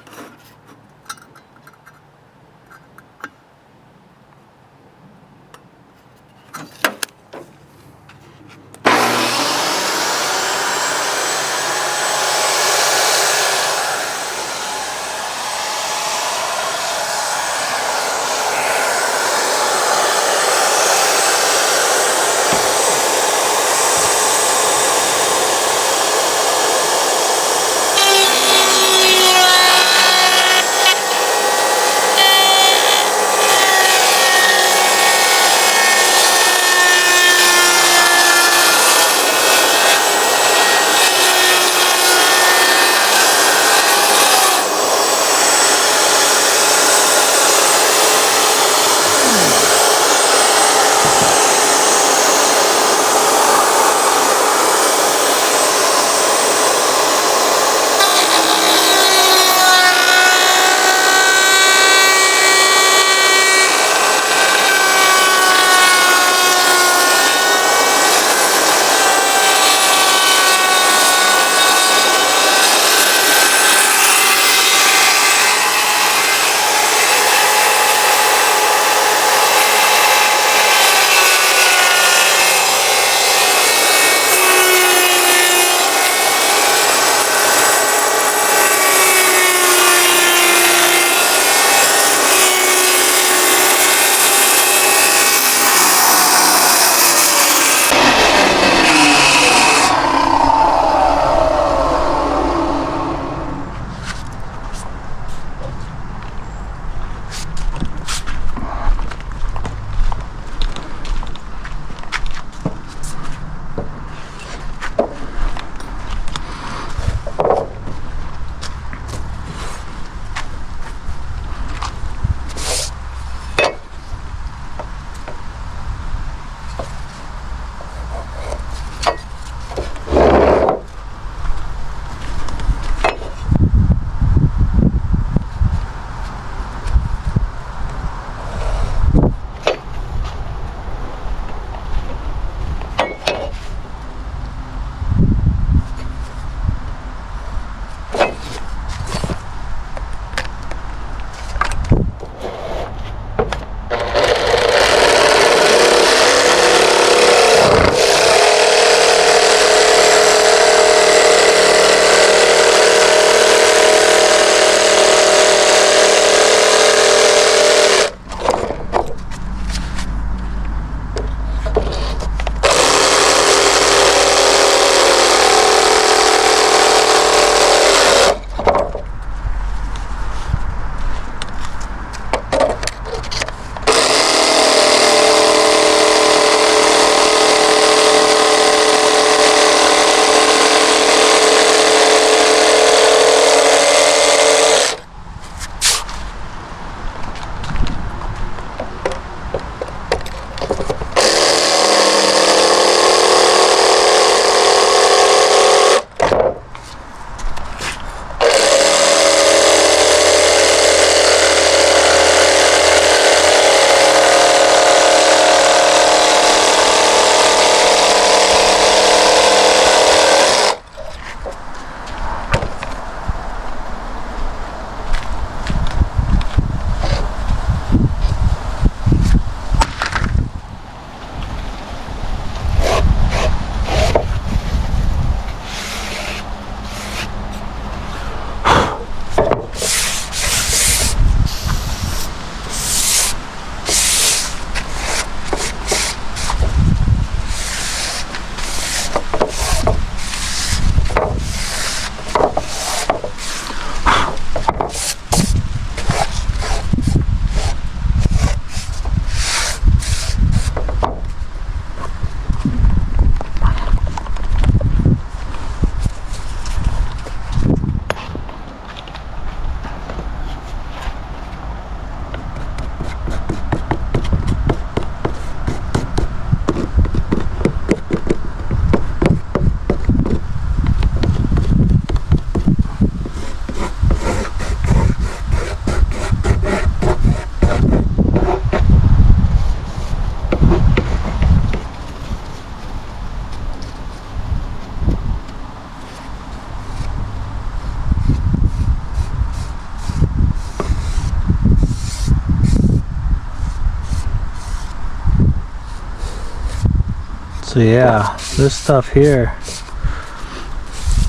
So yeah, this stuff here,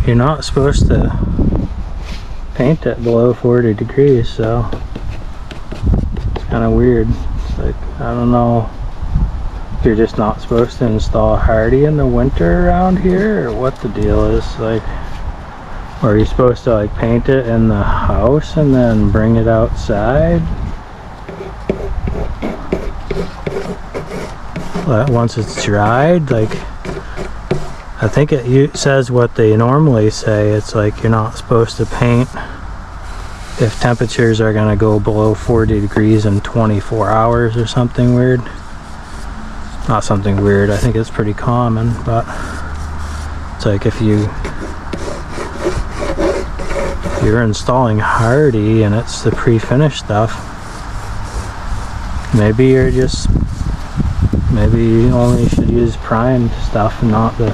you're not supposed to paint it below 40 degrees, so it's kind of weird. It's like, I don't know if you're just not supposed to install Hardie in the winter around here, or what the deal is. Like, or are you supposed to like paint it in the house and then bring it outside? But once it's dried, like, I think it says what they normally say. It's like you're not supposed to paint if temperatures are going to go below 40 degrees in 24 hours or something weird. Not something weird, I think it's pretty common, but it's like if you're installing Hardie and it's the pre-finished stuff, maybe you only should use primed stuff and not the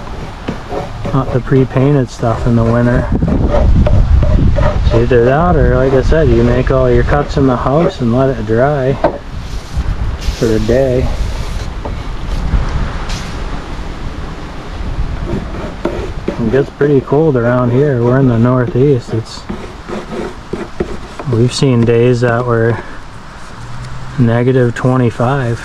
pre-painted stuff in the winter. So either that, or like I said, you make all your cuts in the house and let it dry for a day. It gets pretty cold around here. We're in the Northeast. We've seen days that were -25.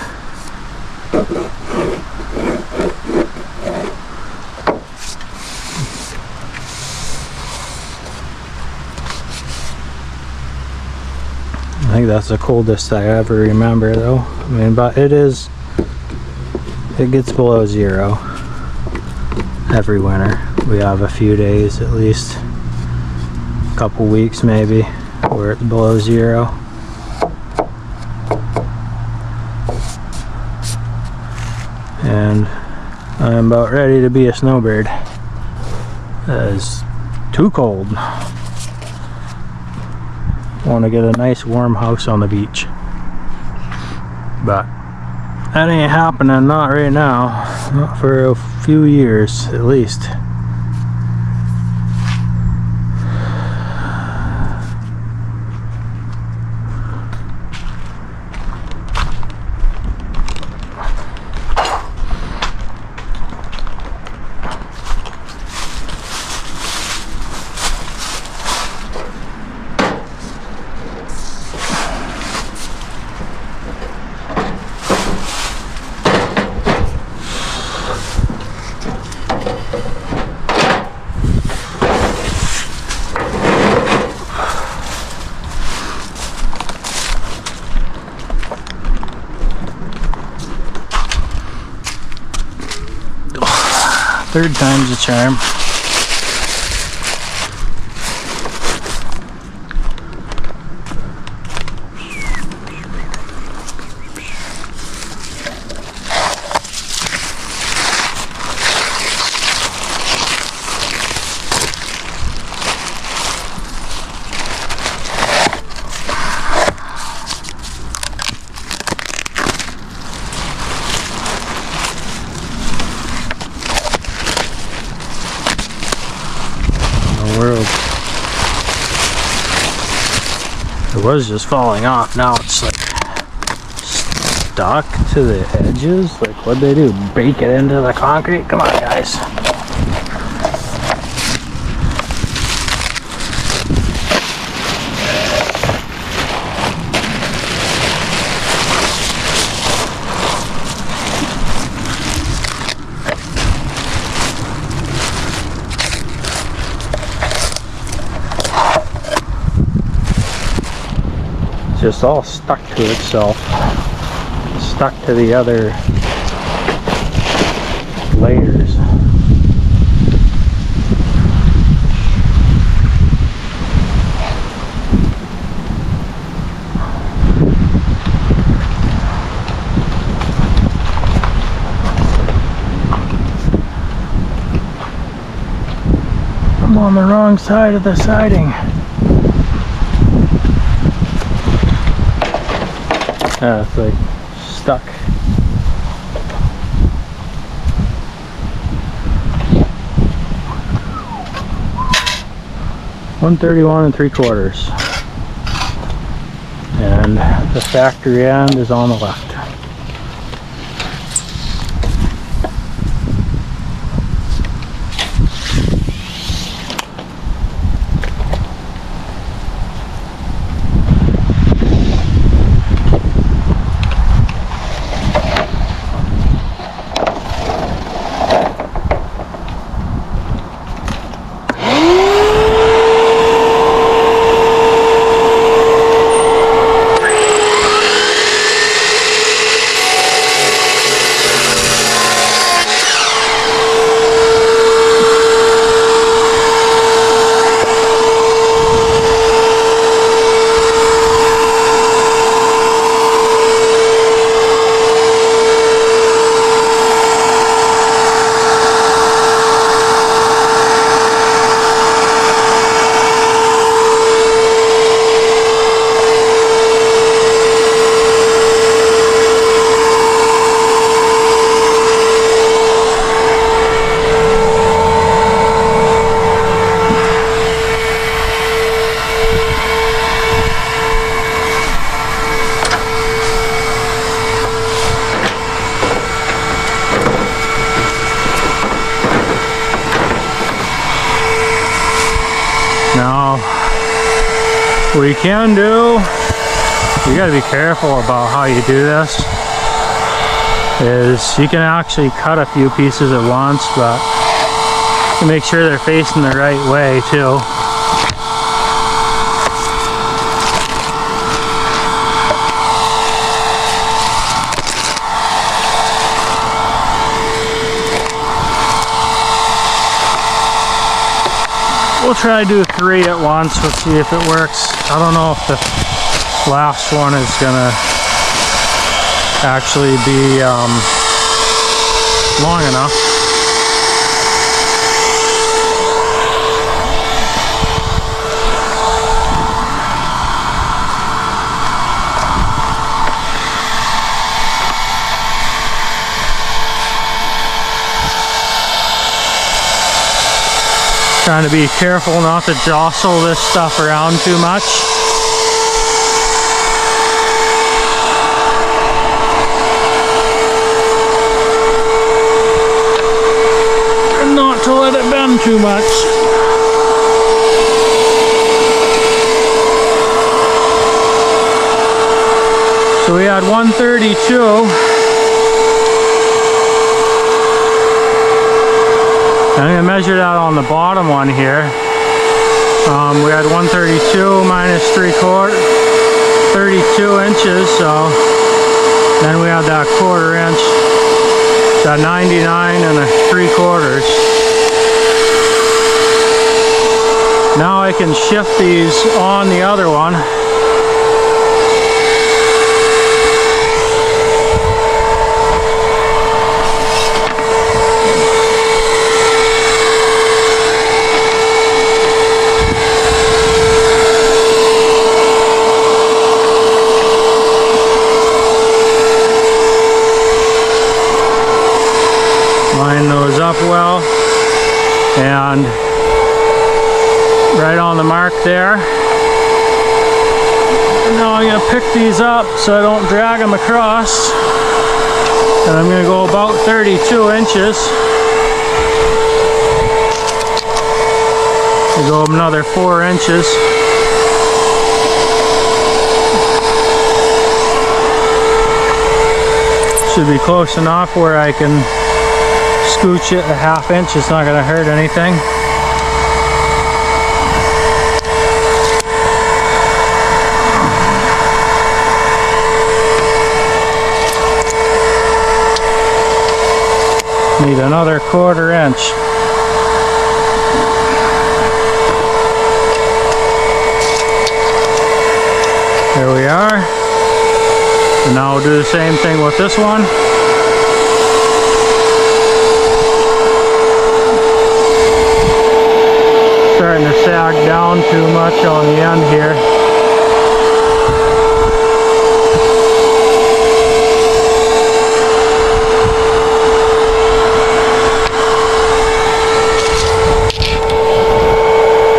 I think that's the coldest I ever remember, though. I mean, but it gets below 0 every winter. We have a few days, at least a couple weeks maybe, where it's below 0. And I'm about ready to be a snowbird. It is too cold. Want to get a nice warm house on the beach, but that ain't happening, not right now, not for a few years at least. Third time's a charm. World. It was just falling off. Now it's like stuck to the edges. Like, what'd they do? Bake it into the concrete? Come on, guys. Just all stuck to itself, stuck to the other layers. I'm on the wrong side of the siding. Yeah, it's like stuck. $131 3/4, and the factory end is on the left. What you can do, you gotta be careful about how you do this, is you can actually cut a few pieces at once, but you make sure they're facing the right way too. We'll try to do 3 at once. We'll see if it works. I don't know if the last one is gonna actually be long enough. Trying to be careful not to jostle this stuff around too much. And not to let it bend too much. So we had 132. I'm going to measure that on the bottom one here. We had 132 minus 3/4, 32 inches, so then we had that 1/4 inch, that 99 and 3/4. Now I can shift these on the other one. Line those up well, and right on the mark there. And now I'm going to pick these up so I don't drag them across, and I'm going to go about 32 inches. I'll go another 4 inches. Should be close enough where I can scooch it a 1/2 inch. It's not going to hurt anything. Need another 1/4 inch. There we are. And now we'll do the same thing with this one. Starting to sag down too much on the end here.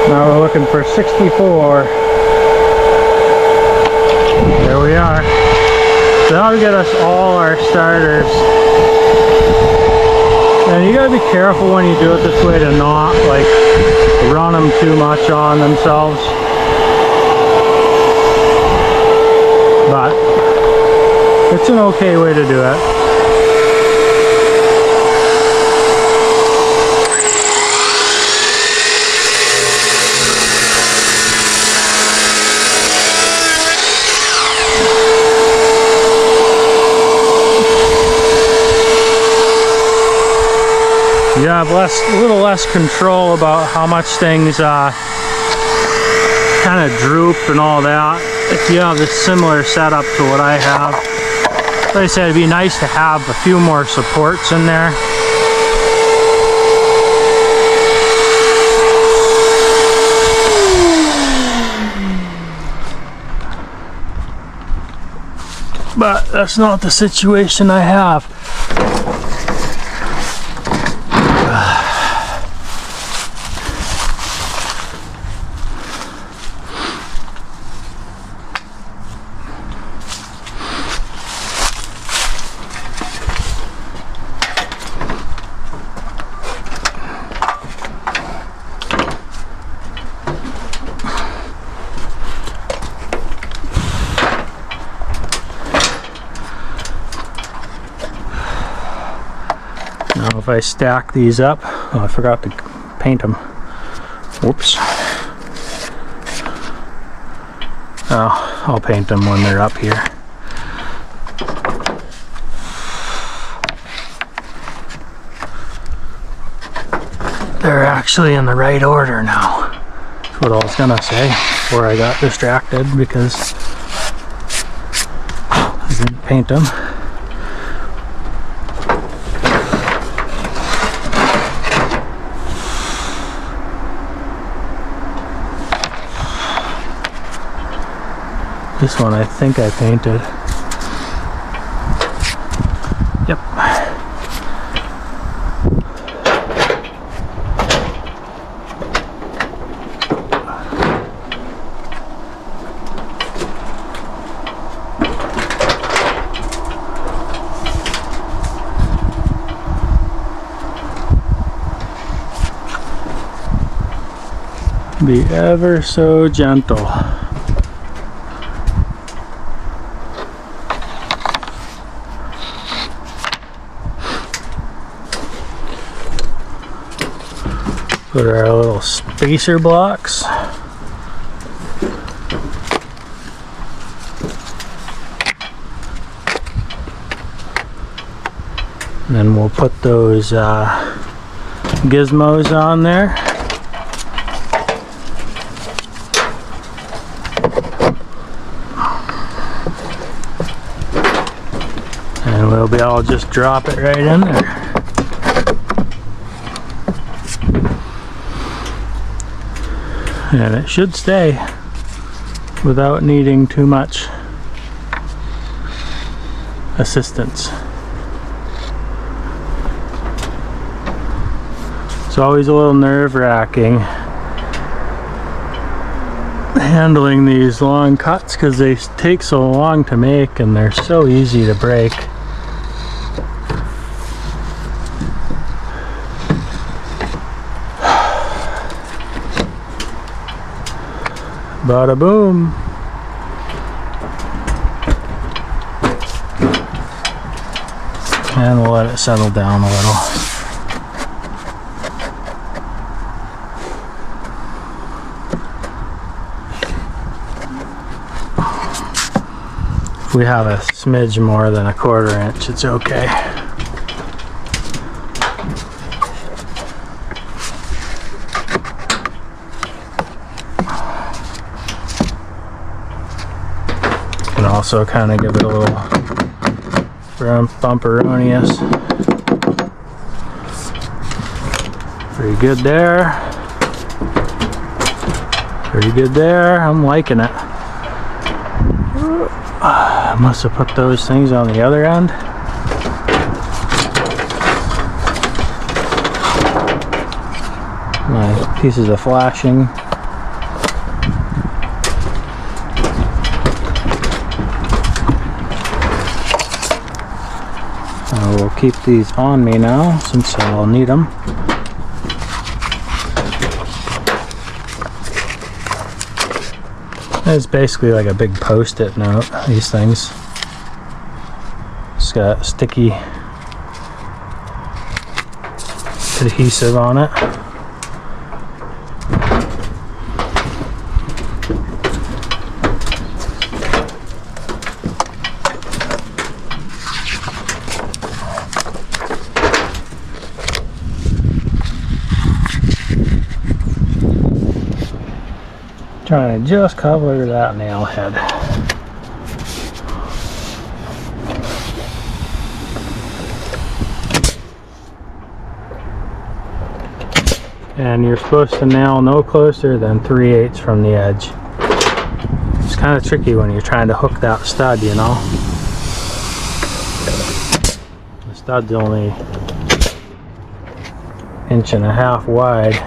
Now we're looking for 64. There we are. So that'll get us all our starters. And you gotta be careful when you do it this way to not like run them too much on themselves. But it's an okay way to do it. You have a little less control about how much things kind of droop and all that if you have this similar setup to what I have. Like I said, it'd be nice to have a few more supports in there. But that's not the situation I have. Now if I stack these up, oh, I forgot to paint them. Whoops. Oh, I'll paint them when they're up here. They're actually in the right order now. That's what I was gonna say before I got distracted because I didn't paint them. This one I think I painted. Yep. Be ever so gentle. Put our little spacer blocks. And then we'll put those gizmos on there. And we'll be able to just drop it right in there. And it should stay without needing too much assistance. It's always a little nerve-wracking handling these long cuts because they take so long to make and they're so easy to break. Bada boom. And we'll let it settle down a little. If we have a smidge more than a 1/4 inch, it's okay. And also kind of give it a little bumperonious. Pretty good there. Pretty good there. I'm liking it. I must have put those things on the other end. My pieces of flashing. We'll keep these on me now since I'll need them. It's basically like a big post-it note, these things. It's got sticky adhesive on it. Trying to just cover that nail head. And you're supposed to nail no closer than 3/8 from the edge. It's kind of tricky when you're trying to hook that stud, you know. The stud's only 1.5 inches wide.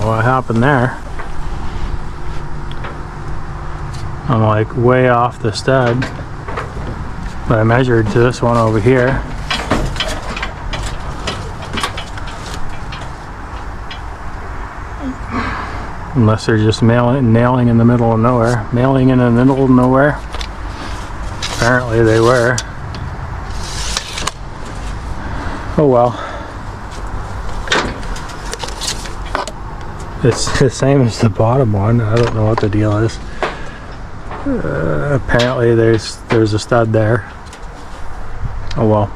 know what happened there. I'm like way off the stud, but I measured to this one over here. Unless they're just nailing in the middle of nowhere. Nailing in the middle of nowhere. Apparently they were. Oh well. It's the same as the bottom one. I don't know what the deal is. Apparently there's a stud there. Oh well.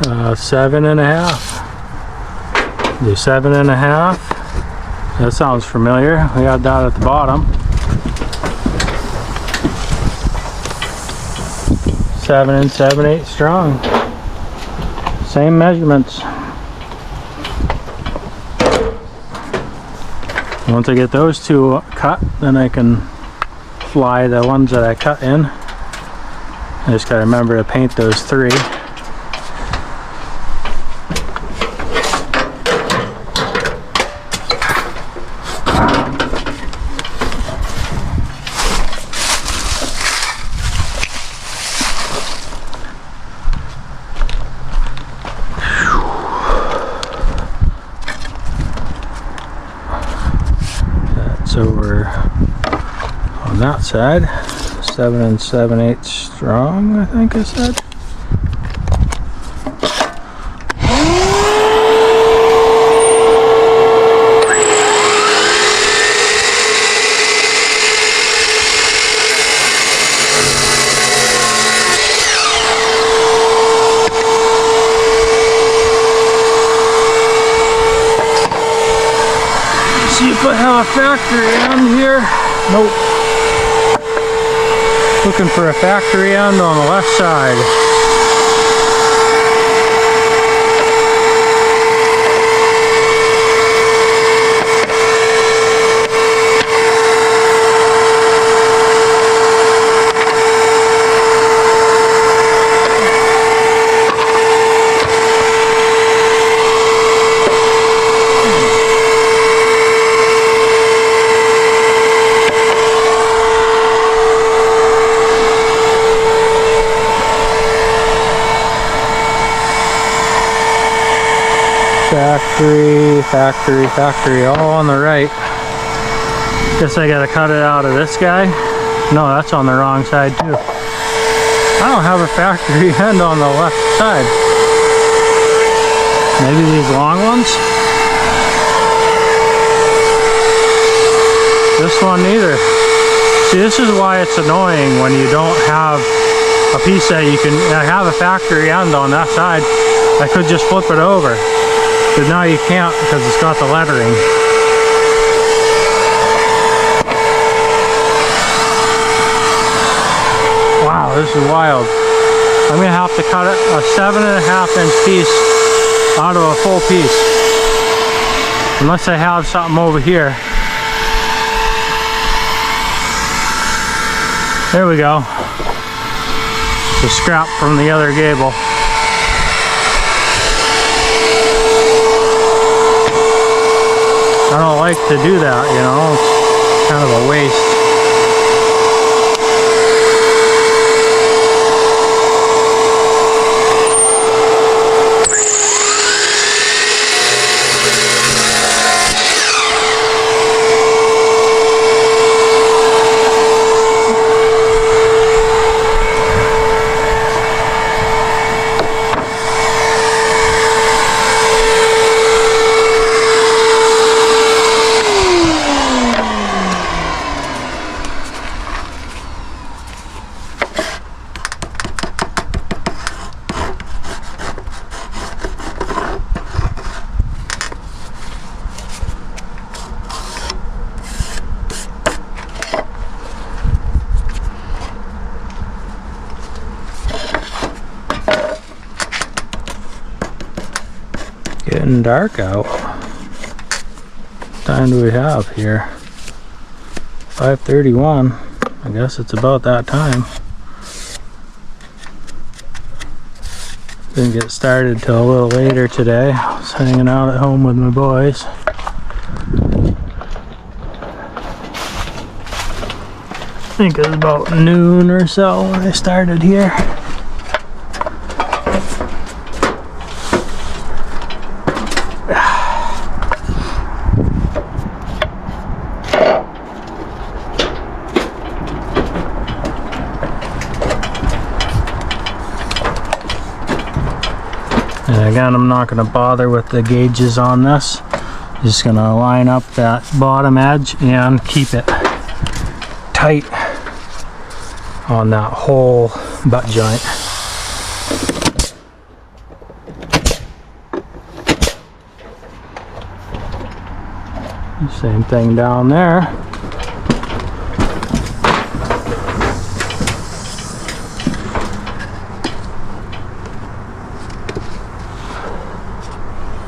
7.5. Do 7.5. That sounds familiar. We got that at the bottom. 7 7/8 strong. Same measurements. Once I get those two cut, then I can fly the ones that I cut in. I just gotta remember to paint those 3. So we're on that side, 7 7/8 strong, I think I said. See if I have a factory end here. Nope. Looking for a factory end on the left side. Factory, all on the right. Guess I gotta cut it out of this guy. No, that's on the wrong side too. I don't have a factory end on the left side. Maybe these long ones? This one neither. See, this is why it's annoying when you don't have a piece that you can have a factory end on that side. I could just flip it over. But now you can't because it's got the lettering. Wow, this is wild. I'm gonna have to cut it a 7.5-inch piece out of a full piece. Unless I have something over here. There we go. The scrap from the other gable. I don't like to do that, you know, it's kind of a waste. Getting dark out. What time do we have here? 5:31. I guess it's about that time. Didn't get started till a little later today. I was hanging out at home with my boys. think it was about noon or so when I started here. And again, I'm not going to bother with the gauges on this. Just going to line up that bottom edge and keep it tight on that whole butt joint. Same thing down there.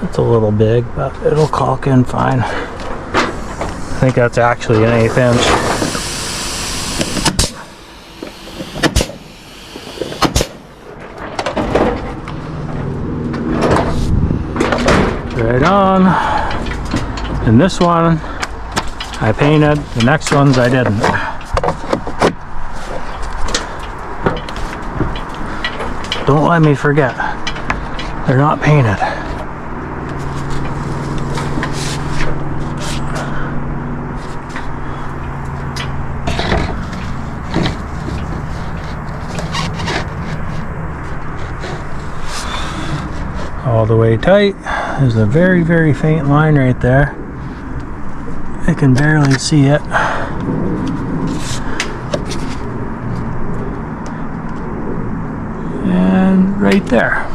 It's a little big, but it'll caulk in fine. I think that's actually an 1/8 inch. Right on. And this one I painted, the next ones I didn't. Don't let me forget, they're not painted. All the way tight. There's a very, very faint line right there. I can barely see it. And right there.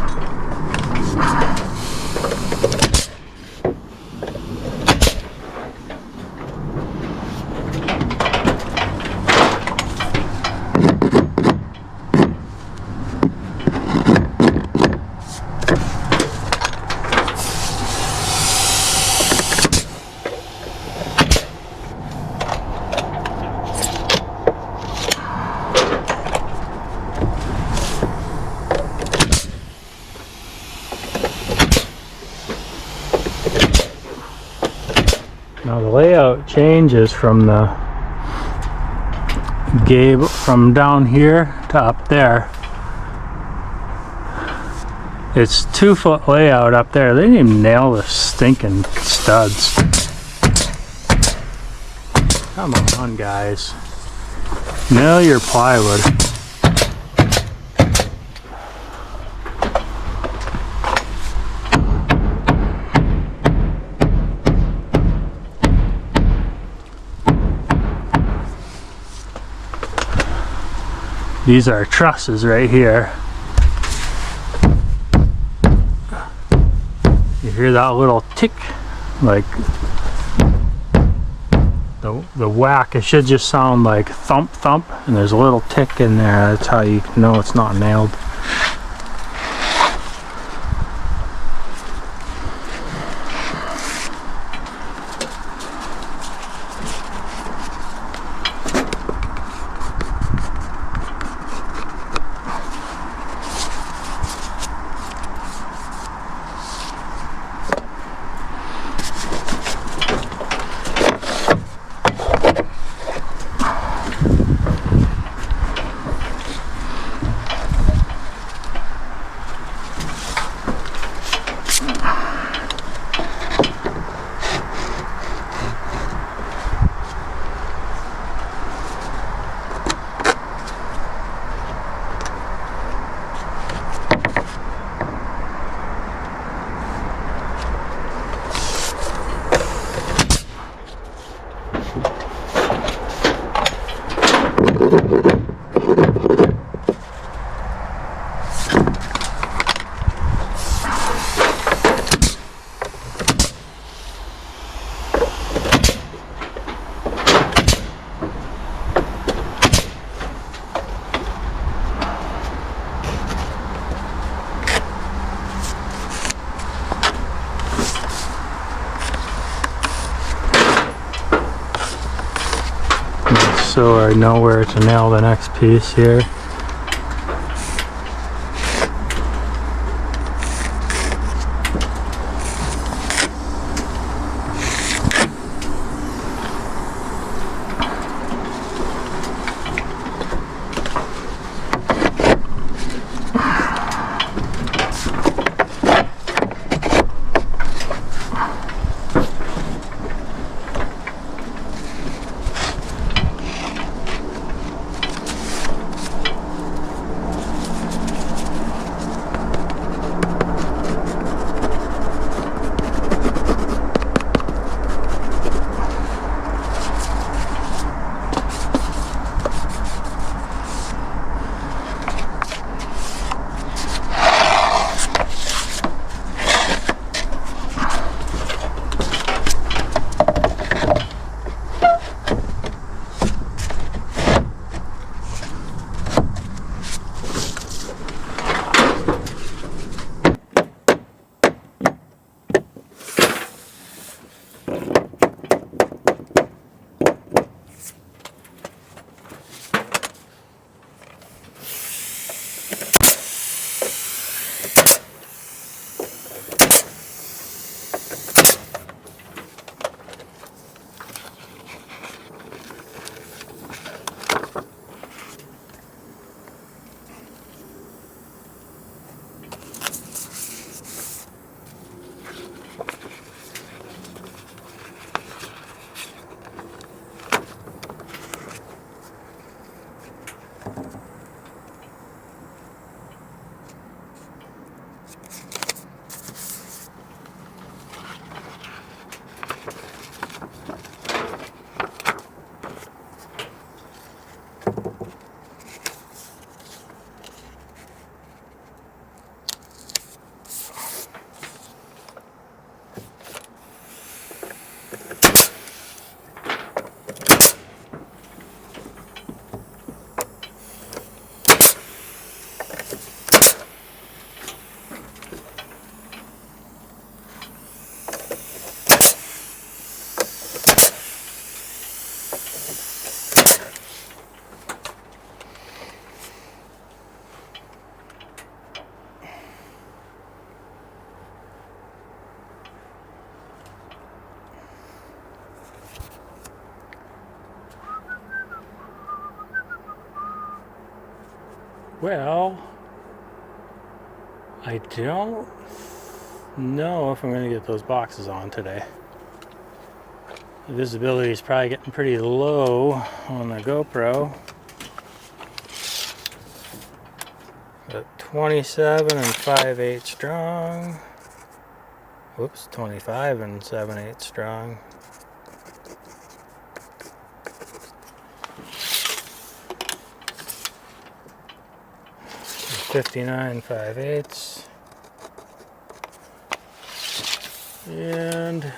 Now the layout changes from the Gable, from down here to up there. It's 2-foot layout up there. They didn't even nail the stinking studs. Come on, guys. Nail your plywood. These are trusses right here. You hear that little tick, like the whack. It should just sound like thump thump, and there's a little tick in there. That's how you know it's not nailed. So I know where to nail the next piece here. Well, I don't know if I'm going to get those boxes on today. The visibility is probably getting pretty low on the GoPro. At 27 and 5/8 strong. Whoops, 25 and 7/8 strong. 59 5/8 and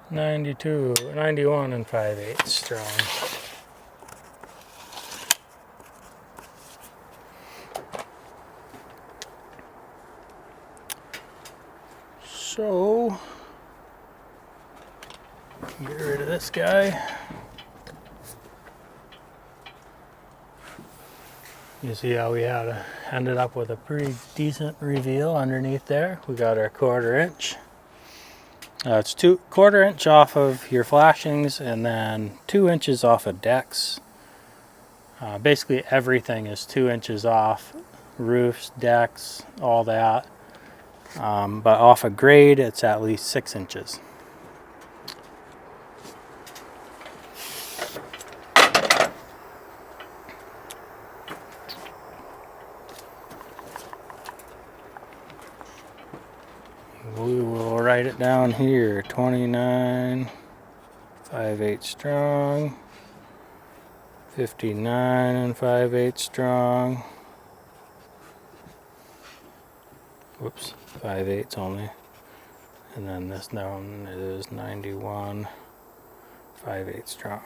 91 and 5/8 strong. So get rid of this guy. You see how we ended up with a pretty decent reveal underneath there. We got our 1/4 inch. It's 1/4 inch off of your flashings and then 2 inches off of decks. Basically everything is 2 inches off. Roofs, decks, all that. But off a grade, it's at least 6 inches. We will write it down here, 29 5/8 strong, 59 and 5/8 strong. Whoops, 5/8 only. And then this one is 91 5/8 strong.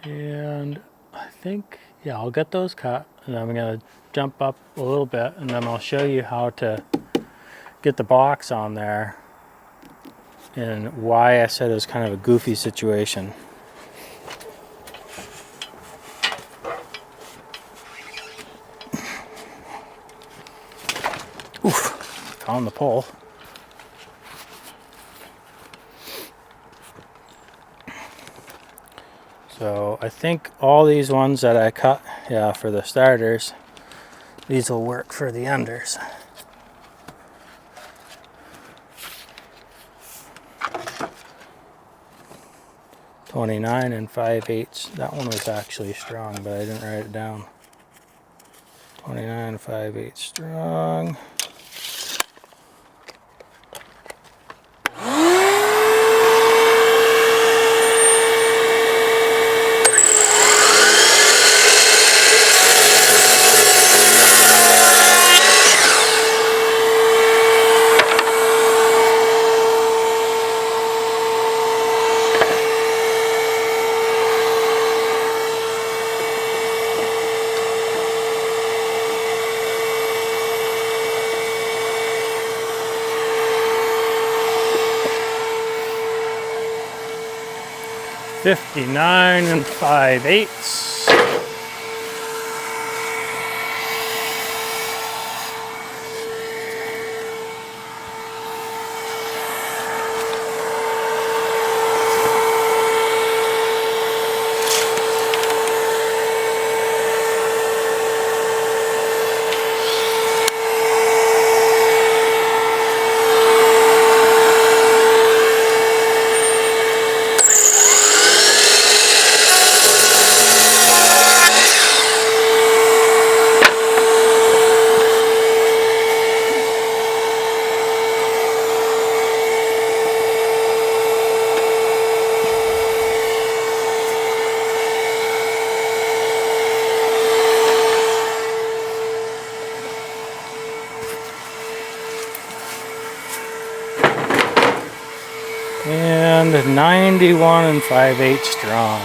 And I think, yeah, I'll get those cut and I'm going to jump up a little bit and then I'll show you how to get the box on there and why I said it was kind of a goofy situation. Oof, found the pole. So I think all these ones that I cut, yeah, for the starters, these will work for the enders. .29 and 5/8. That one was actually strong, but I didn't write it down. 29 5/8 strong. .59 and 5/8. And 91 and 5/8 strong.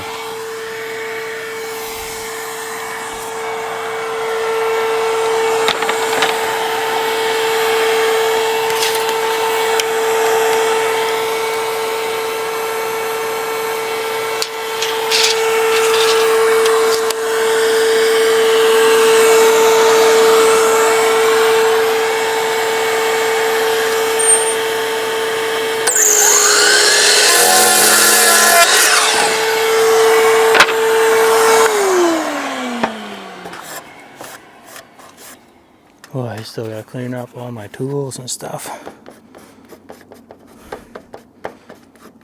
I still gotta clean up all my tools and stuff.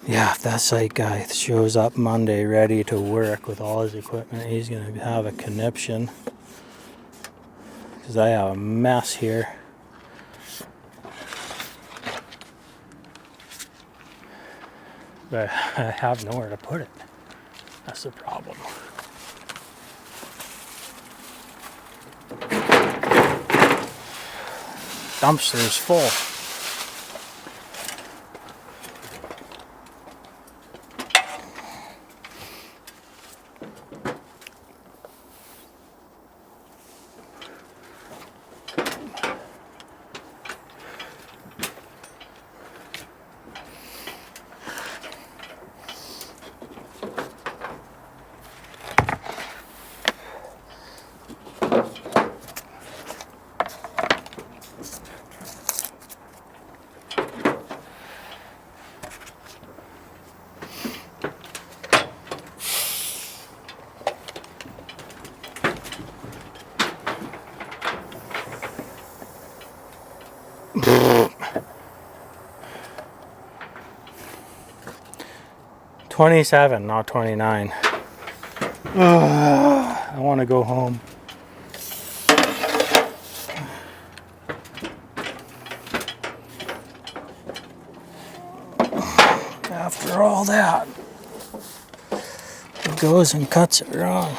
Yeah, if that site guy shows up Monday ready to work with all his equipment, he's gonna have a conniption. Because I have a mess here. But I have nowhere to put it. That's the problem. Dumpster's full. $27, not $29. I want to go home. After all that, he goes and cuts it wrong.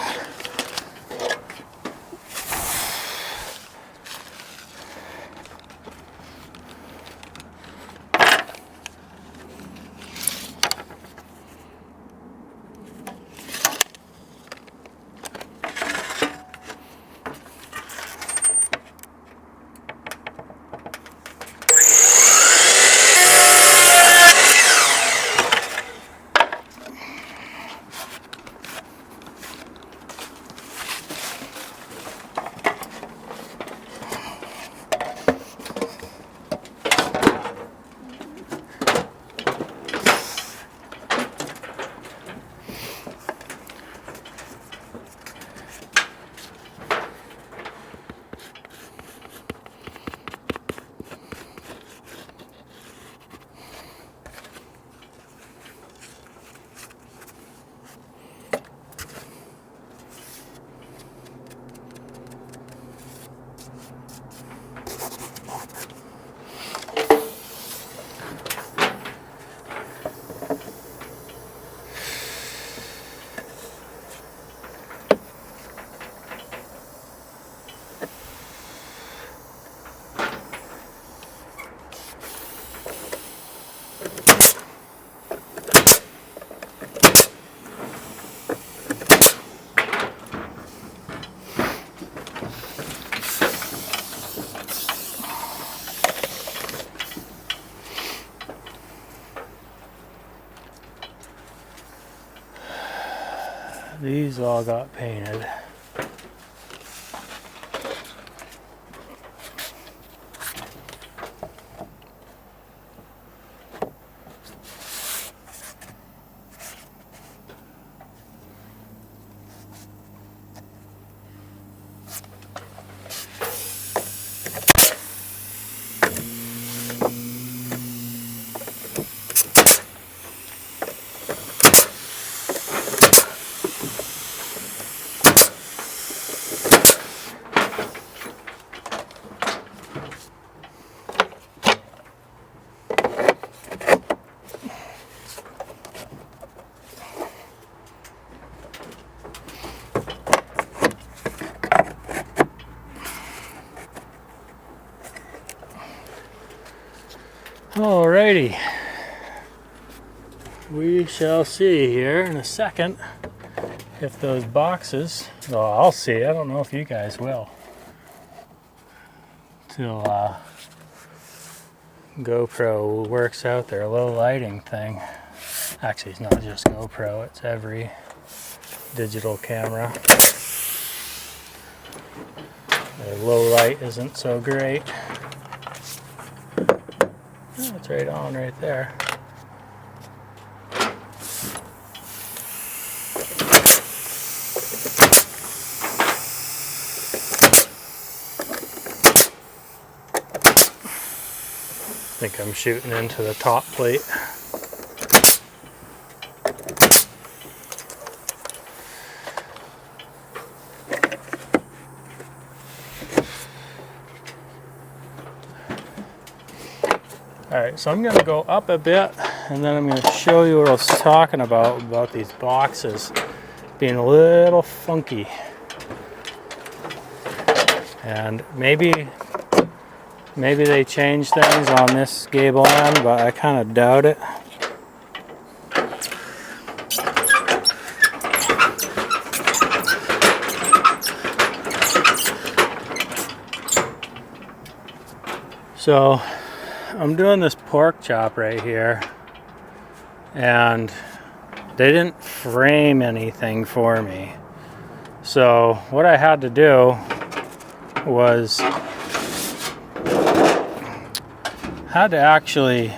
These all got painted. Alrighty, we shall see here in a second if those boxes, well, I'll see, I don't know if you guys will, till GoPro works out their low lighting thing. Actually, it's not just GoPro, it's every digital camera. The low light isn't so great. Oh, it's right on right there. think I'm shooting into the top plate. Alright, so I'm going to go up a bit and then I'm going to show you what I was talking about these boxes being a little funky. And maybe they changed things on this gable end, but I kind of doubt it. So I'm doing this pork chop right here, and they didn't frame anything for me. So what I had to do was had to actually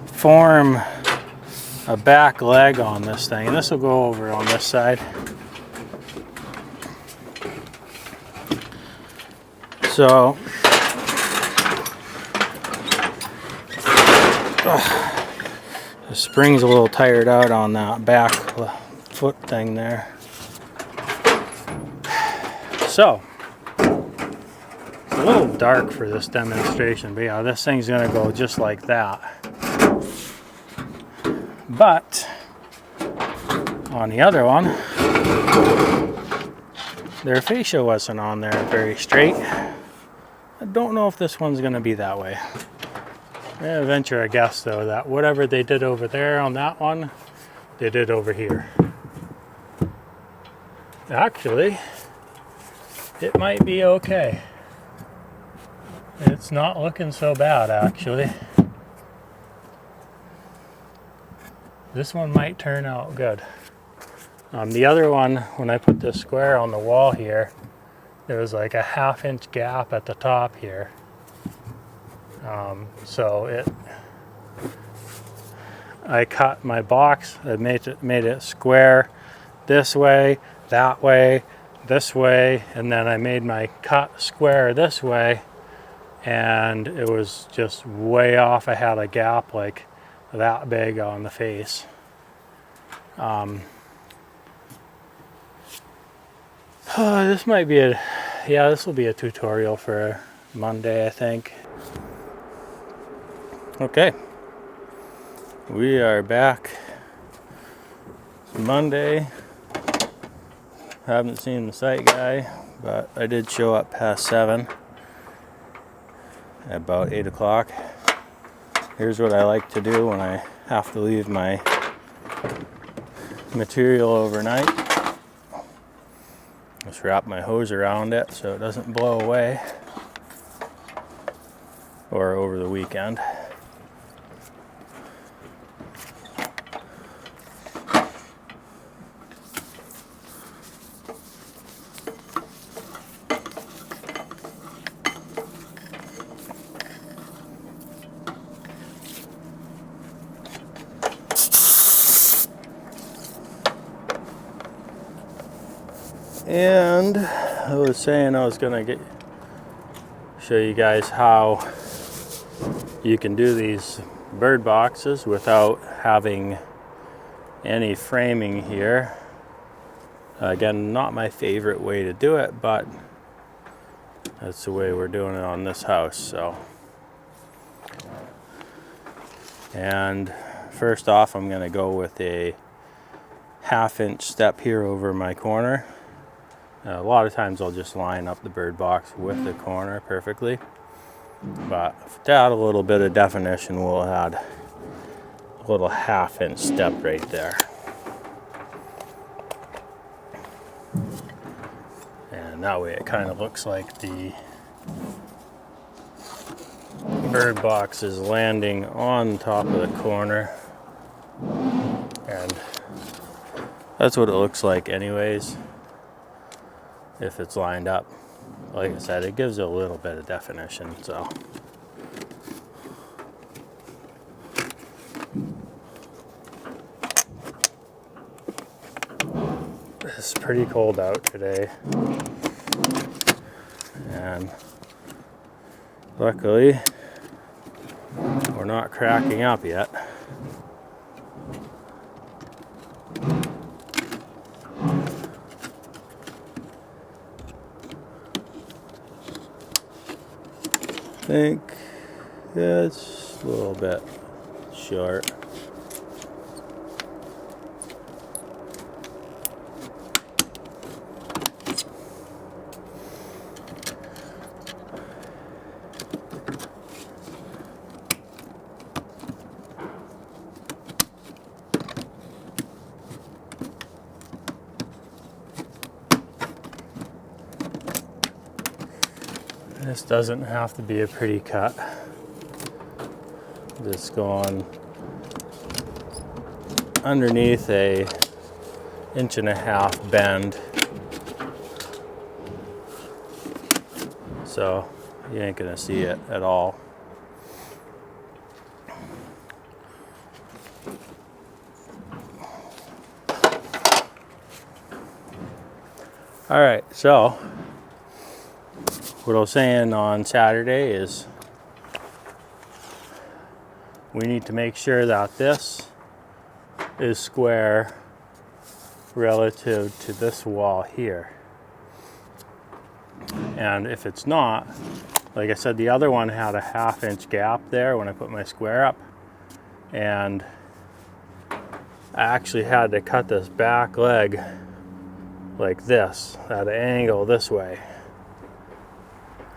form a back leg on this thing, and this will go over on this side. So the spring's a little tired out on that back foot thing there. So it's a little dark for this demonstration, but yeah, this thing's gonna go just like that. But on the other one, their fascia wasn't on there very straight. I don't know if this one's gonna be that way. I'm gonna venture a guess though that whatever they did over there on that one, they did over here. Actually, it might be okay. It's not looking so bad, actually. This one might turn out good. The other one, when I put this square on the wall here, there was like a 1/2 inch gap at the top here. I cut my box, I made it square this way, that way, this way, and then I made my cut square this way, and it was just way off. I had a gap like that big on the face. This might be this will be a tutorial for Monday, I think. Okay, we are back Monday. Haven't seen the site guy, but I did show up past 7 at about 8 o'clock. Here's what I like to do when I have to leave my material overnight. Just wrap my hose around it so it doesn't blow away, or over the weekend. And I was saying I was gonna show you guys how you can do these bird boxes without having any framing here. Again, not my favorite way to do it, but that's the way we're doing it on this house. So, and first off, I'm gonna go with a 1/2 inch step here over my corner. A lot of times I'll just line up the bird box with the corner perfectly, but to add a little bit of definition, we'll add a little 1/2 inch step right there. And that way it kind of looks like the bird box is landing on top of the corner, and that's what it looks like anyways. If it's lined up, like I said, it gives it a little bit of definition. So it's pretty cold out today, and luckily We're not cracking up yet. I think it's a little bit short. This doesn't have to be a pretty cut. Just going underneath a 1.5 inch bend. So you ain't gonna see it at all. All right, so what I was saying on Saturday is we need to make sure that this is square relative to this wall here. And if it's not, like I said, the other one had a 1/2 inch gap there when I put my square up. And I actually had to cut this back leg like this, at an angle this way.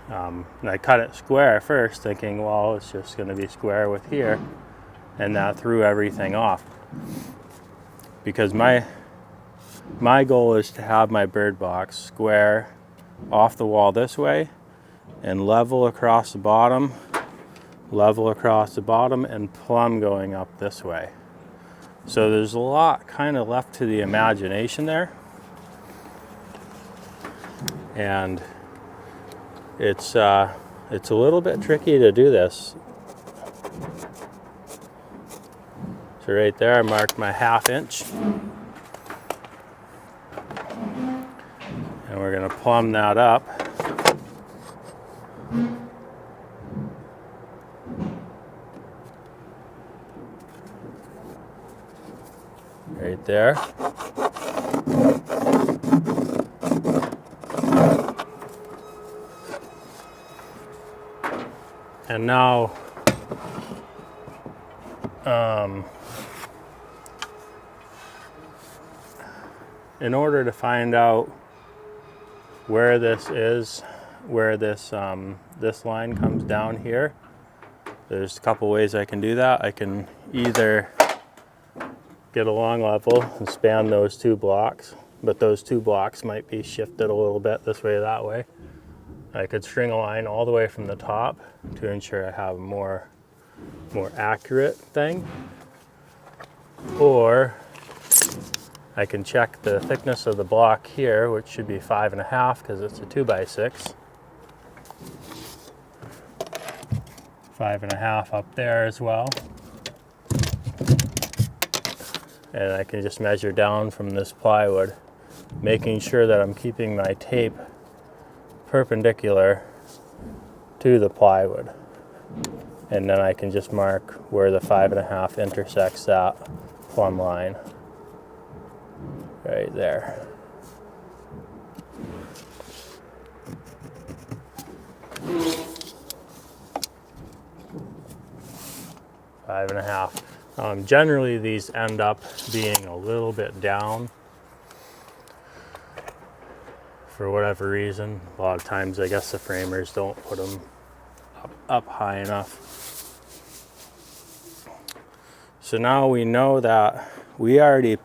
And I cut it square first, thinking, well, it's just going to be square with here, and that threw everything off. Because my goal is to have my bird box square off the wall this way, and level across the bottom, and plumb going up this way. So there's a lot kind of left to the imagination there. And it's a little bit tricky to do this. So right there I marked my 1/2 inch. And we're gonna plumb that up. Right there. And now, in order to find out where this is, where this line comes down here, there's a couple ways I can do that. I can either get a long level and span those 2 blocks, but those 2 blocks might be shifted a little bit this way or that way. I could string a line all the way from the top to ensure I have a more accurate thing. Or I can check the thickness of the block here, which should be 5.5 because it's a 2x6. 5.5 up there as well. And I can just measure down from this plywood, making sure that I'm keeping my tape perpendicular to the plywood. And then I can just mark where the 5.5 intersects that plumb line. Right there. Five and a half. Generally these end up being a little bit down for whatever reason. A lot of times I guess the framers don't put them up high enough. So now we know that we already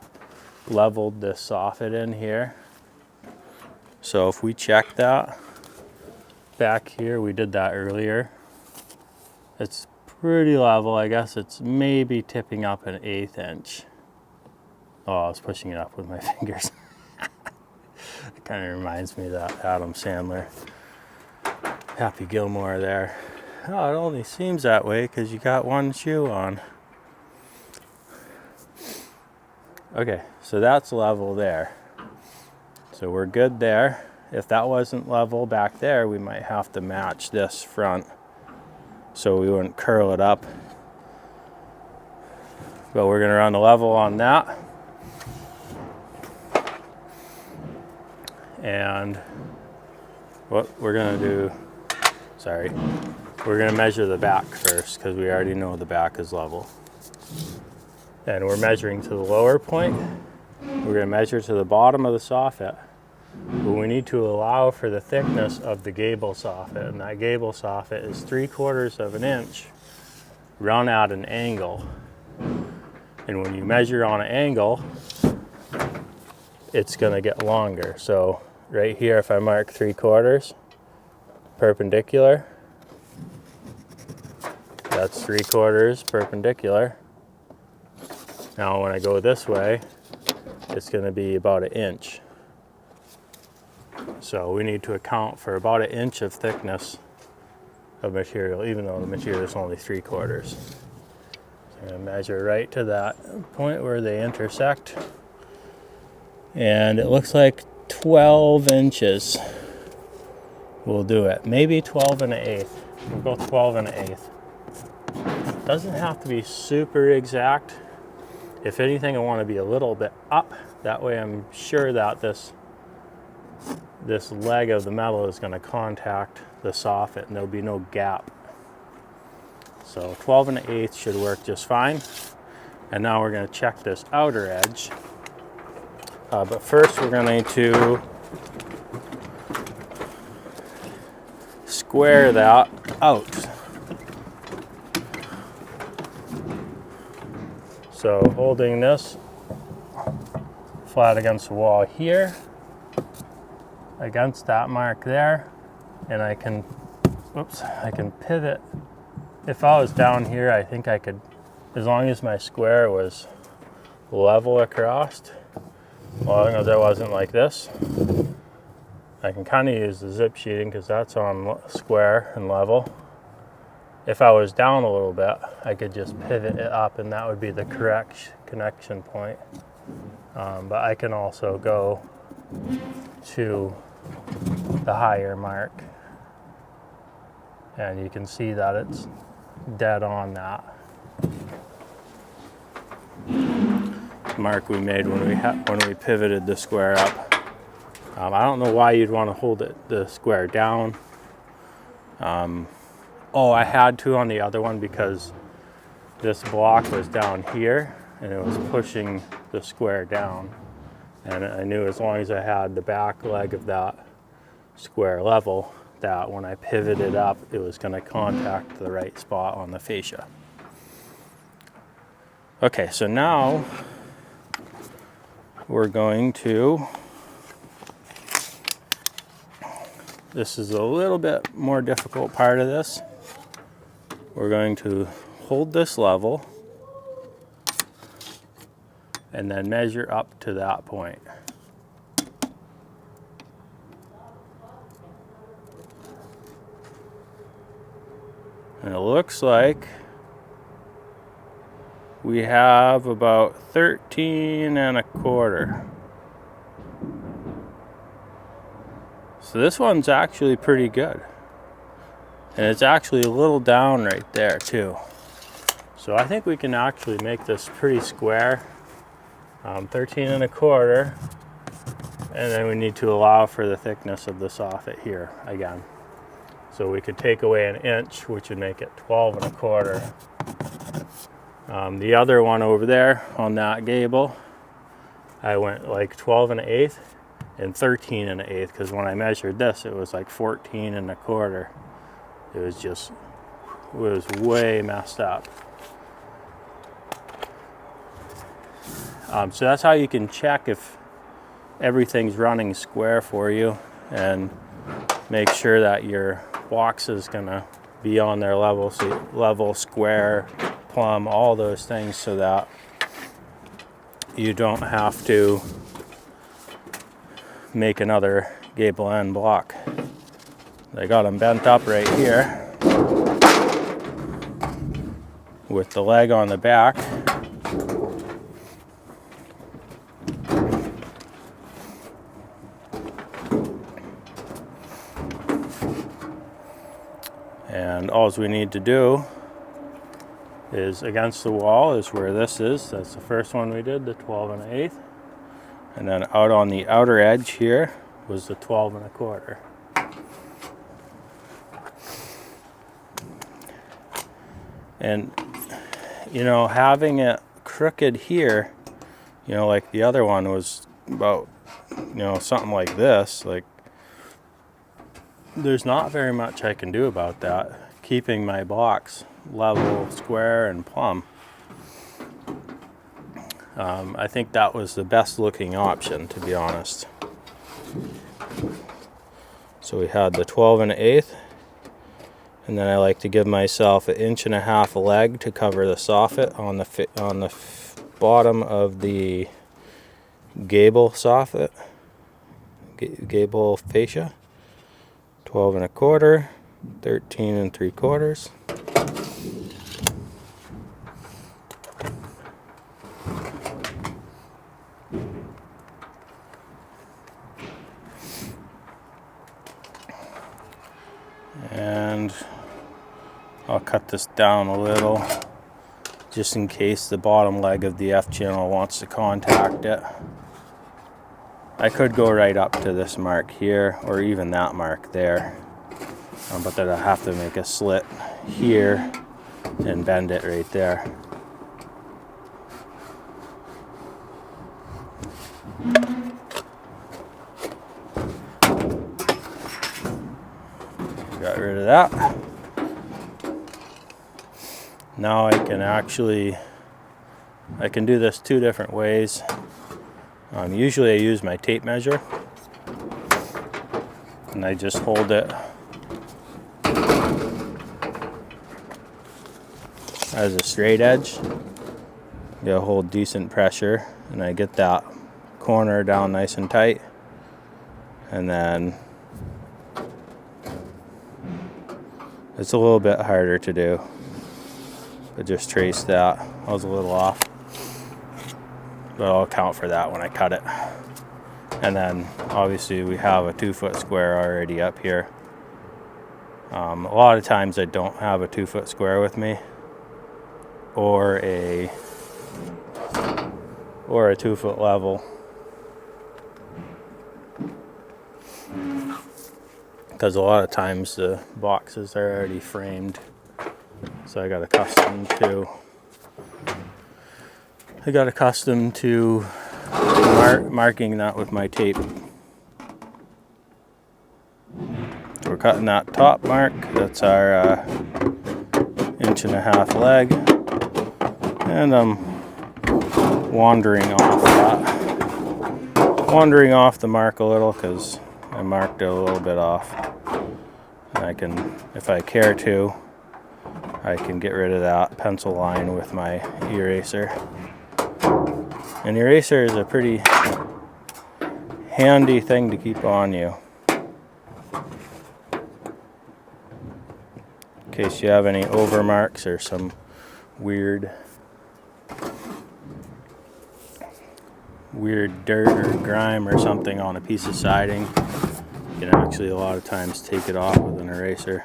leveled this soffit in here. So if we check that back here, we did that earlier. It's pretty level. I guess it's maybe tipping up an 1/8 inch. Oh, I was pushing it up with my fingers. It kind of reminds me of that Adam Sandler, Happy Gilmore there. Oh, it only seems that way because you got one shoe on. Okay, so that's level there. So we're good there. If that wasn't level back there, we might have to match this front so we wouldn't curl it up. But we're gonna run the level on that. And what we're gonna do, we're gonna measure the back first because we already know the back is level. And we're measuring to the lower point. We're gonna measure to the bottom of the soffit. But we need to allow for the thickness of the gable soffit, and that gable soffit is 3/4 of an inch run at an angle. And when you measure on an angle, it's gonna get longer. So right here, if I mark 3/4 perpendicular, that's 3/4 perpendicular. Now when I go this way, it's gonna be about 1 inch. So we need to account for about 1 inch of thickness of material, even though the material is only 3/4. So I'm going to measure right to that point where they intersect. And it looks like 12 inches will do it. Maybe 12 1/8. We'll go 12 1/8. Doesn't have to be super exact. If anything, I want to be a little bit up. That way I'm sure that this leg of the metal is going to contact the soffit and there'll be no gap. So 12 1/8 should work just fine. And now we're going to check this outer edge. But first we're going to square that out. So holding this flat against the wall here, against that mark there, and I can pivot. If I was down here, I think I could, as long as my square was level across, as long as I wasn't like this, I can kind of use the zip sheeting because that's on square and level. If I was down a little bit, I could just pivot it up and that would be the correct connection point. But I can also go to the higher mark and you can see that it's dead on that mark we made when we pivoted the square up. I don't know why you'd want to hold the square down. Oh, I had to on the other one because this block was down here and it was pushing the square down. And I knew as long as I had the back leg of that square level, that when I pivoted up, it was going to contact the right spot on the fascia. Okay, so now we're going to, this is a little bit more difficult part of this. We're going to hold this level and then measure up to that point. And it looks like we have about 13 1/4. So this one's actually pretty good. And it's actually a little down right there too. So I think we can actually make this pretty square. 13 1/4. And then we need to allow for the thickness of the soffit here again. So we could take away 1 inch, which would make it 12 1/4. The other one over there on that gable, I went like 12 1/8 and 13 1/8 because when I measured this, it was like 14 1/4. It was way messed up. So that's how you can check if everything's running square for you and make sure that your box is gonna be on their level, so level, square, plumb, all those things, so that you don't have to make another gable end block. I got them bent up right here with the leg on the back. And all we need to do is against the wall is where this is. That's the first one we did, the 12 1/8. And then out on the outer edge here was the 12 1/4. And you know, having it crooked here, you know, like the other one was about, you know, something like this, like there's not very much I can do about that, keeping my blocks level, square, and plumb. I think that was the best looking option, to be honest. So we had the 12 1/8, and then I like to give myself 1.5 inch leg to cover the soffit on the bottom of the Gable soffit, Gable fascia. 12 1/4, 13 3/4. And I'll cut this down a little just in case the bottom leg of the F channel wants to contact it. I could go right up to this mark here or even that mark there, but then I have to make a slit here and bend it right there. Got rid of that. Now I can do this 2 different ways. Usually I use my tape measure and I just hold it as a straight edge. You gotta hold decent pressure, and I get that corner down nice and tight, and then it's a little bit harder to do, but just trace that. I was a little off, but I'll account for that when I cut it. And then obviously we have a 2 foot square already up here. A lot of times I don't have a 2 foot square with me, or a 2 foot level, because a lot of times the boxes are already framed, so I got accustomed to marking that with my tape. We're cutting that top mark. That's our 1.5 inch leg, and I'm wandering off the mark a little because I marked it a little bit off. And I can, if I care to, I can get rid of that pencil line with my eraser. An eraser is a pretty handy thing to keep on you, in case you have any overmarks or some weird dirt or grime or something on a piece of siding. You can actually a lot of times take it off with an eraser.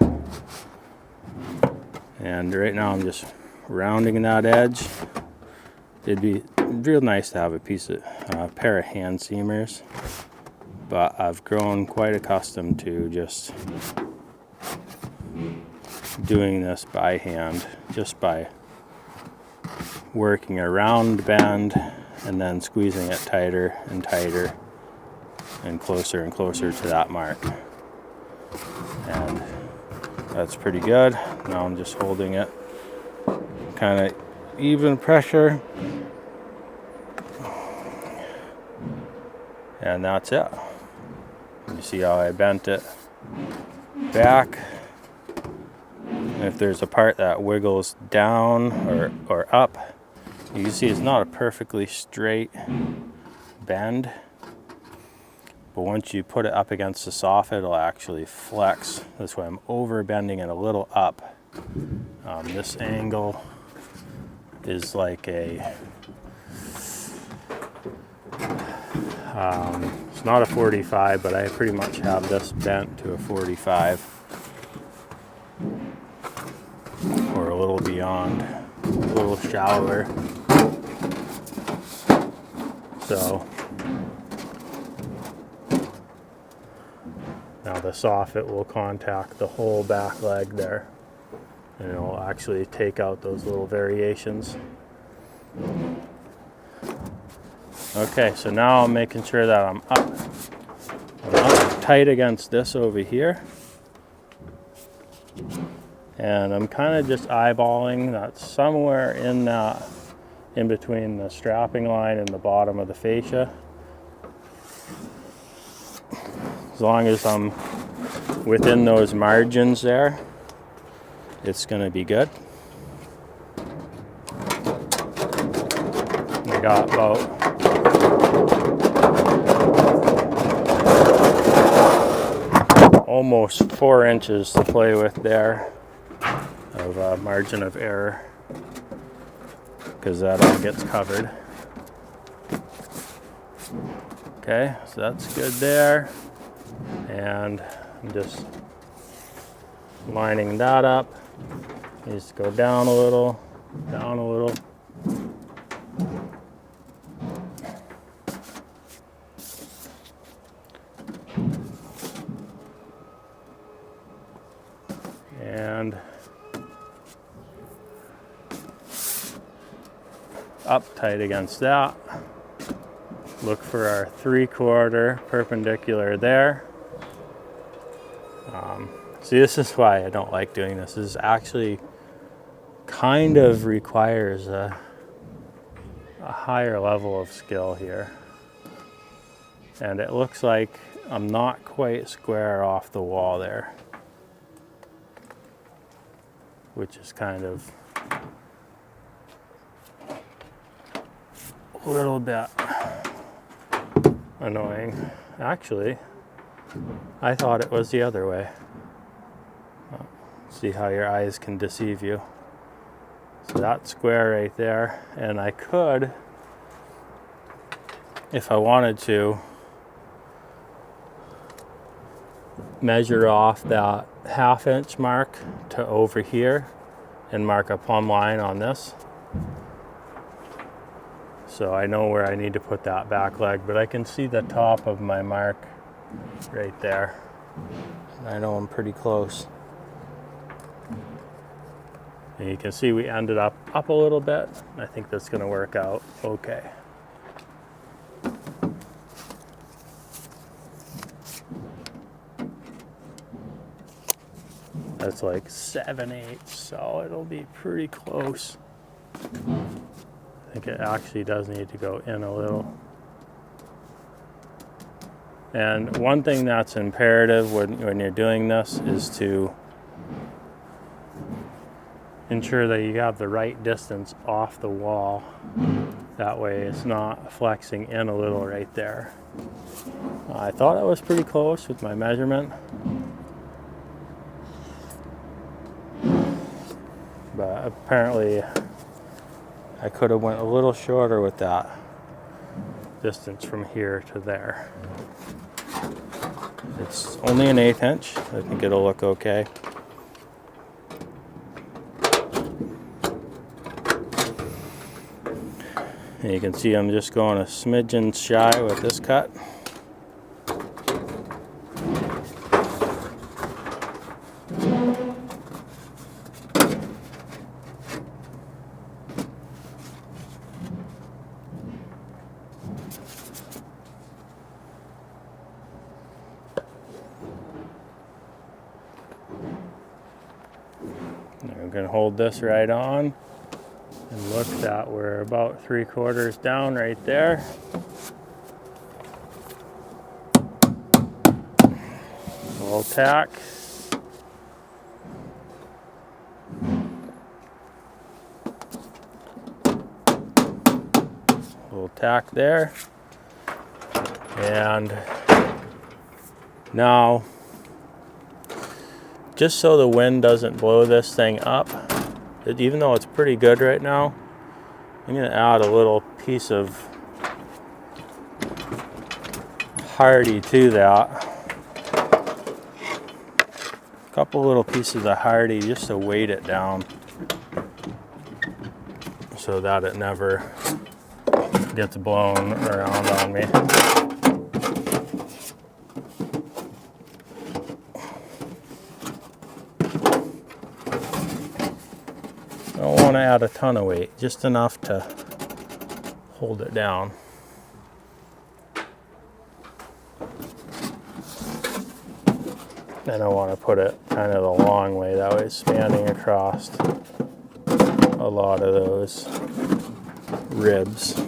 And right now I'm just rounding that edge. It'd be real nice to have a pair of hand seamers, but I've grown quite accustomed to just doing this by hand, just by working a round bend and then squeezing it tighter and tighter and closer to that mark. And that's pretty good. Now I'm just holding it kind of even pressure, and that's it. You see how I bent it back. If there's a part that wiggles down or up, you can see it's not a perfectly straight bend, but once you put it up against the soffit, it'll actually flex. That's why I'm over bending it a little up. This angle is like it's not a 45, but I pretty much have this bent to a 45. beyond, a little shallower. So now the soffit will contact the whole back leg there, and it will actually take out those little variations. Okay, so now I'm making sure that I'm up tight against this over here. And I'm kind of just eyeballing that somewhere in that, in between the strapping line and the bottom of the fascia. As long as I'm within those margins there, it's going to be good. I got about almost 4 inches to play with there of margin of error, because that all gets covered. Okay, so that's good there, and I'm just lining that up. Just go down a little, down a little. And up tight against that. Look for our 3/4 perpendicular there. See, this is why I don't like doing this. This actually kind of requires a higher level of skill here. And it looks like I'm not quite square off the wall there, which is kind of a little bit annoying. Actually, I thought it was the other way. See how your eyes can deceive you. So that's square right there, and I could, if I wanted to, measure off that 1/2 inch mark to over here and mark a plumb line on this. So I know where I need to put that back leg, but I can see the top of my mark right there. I know I'm pretty close. And you can see we ended up a little bit. I think that's going to work out okay. That's like 7/8, so it'll be pretty close. I think it actually does need to go in a little. And one thing that's imperative when you're doing this is to ensure that you have the right distance off the wall. That way it's not flexing in a little right there. I thought I was pretty close with my measurement, but apparently I could have went a little shorter with that distance from here to there. It's only an 1/8 inch. I think it'll look okay. And you can see I'm just going a smidgen shy with this cut. Now we're going to hold this right on. And look that we're about 3/4 down right there. A little tack. A little tack there. And now, just so the wind doesn't blow this thing up, even though it's pretty good right now, I'm going to add a little piece of Hardie to that. A couple little pieces of Hardie just to weight it down. so that it never gets blown around on me. Don't want to add a ton of weight, just enough to hold it down. And I want to put it kind of the long way, that way it's spanning across a lot of those ribs.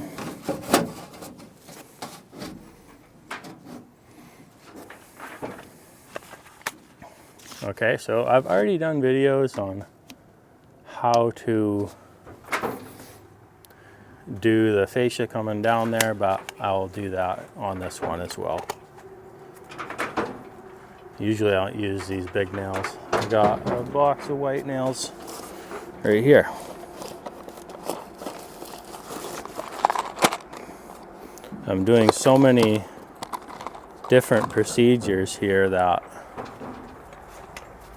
Okay, so I've already done videos on how to do the fascia coming down there, but I'll do that on this one as well. Usually I don't use these big nails. I got a box of white nails right here. I'm doing so many different procedures here that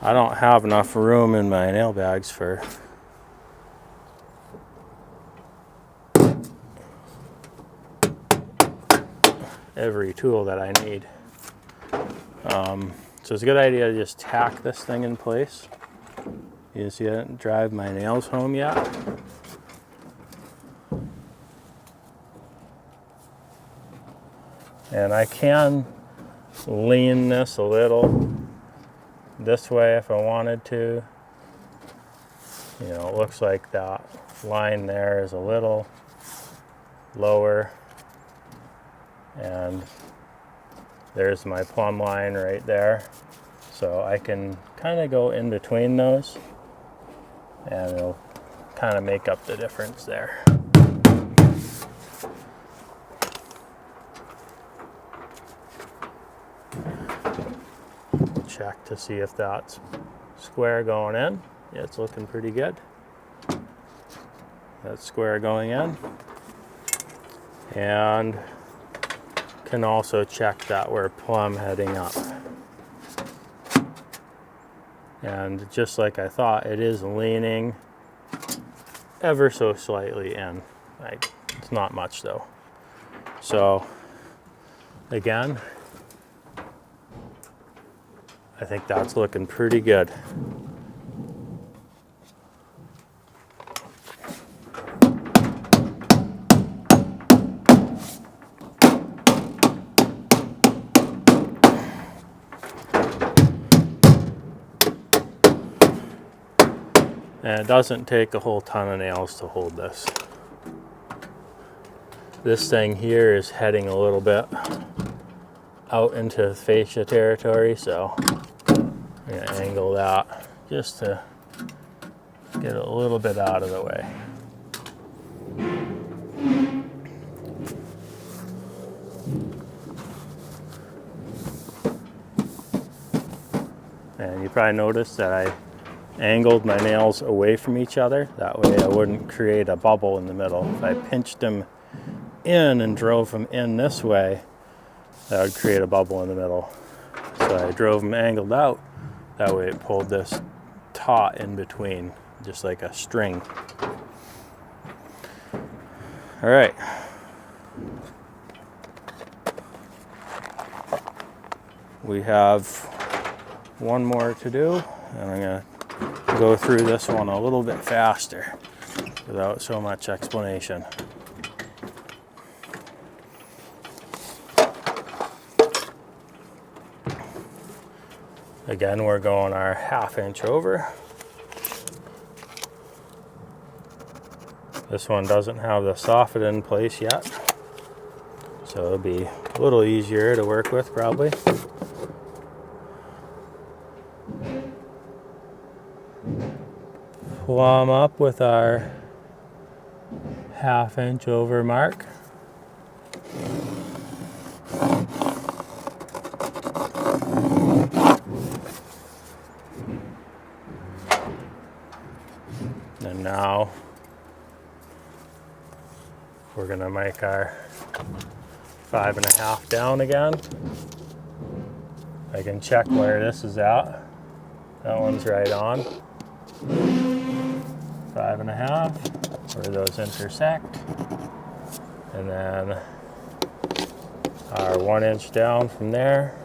I don't have enough room in my nail bags for every tool that I need. So it's a good idea to just tack this thing in place. You can see I didn't drive my nails home yet. And I can lean this a little this way if I wanted to. You know, it looks like that line there is a little lower, and there's my plumb line right there. So I can kind of go in between those and it'll kind of make up the difference there. Check to see if that's square going in. Yeah, it's looking pretty good. That's square going in. And can also check that we're plumb heading up. And just like I thought, it is leaning ever so slightly in. Like, it's not much though. So again, I think that's looking pretty good. And it doesn't take a whole ton of nails to hold this. This thing here is heading a little bit out into fascia territory, so I'm gonna angle that just to get it a little bit out of the way. And you probably noticed that I angled my nails away from each other. That way I wouldn't create a bubble in the middle. If I pinched them in and drove them in this way, that would create a bubble in the middle. So I drove them angled out. That way it pulled this taut in between, just like a string. All right. We have one more to do, and I'm gonna go through this one a little bit faster without so much explanation. Again, we're going our 1/2 inch over. This one doesn't have the soffit in place yet, so it'll be a little easier to work with probably. Plumb up with our 1/2 inch over mark. And now we're gonna make our 5.5 down again. I can check where this is at. That one's right on. 5.5. where those intersect. And then our 1 inch down from there.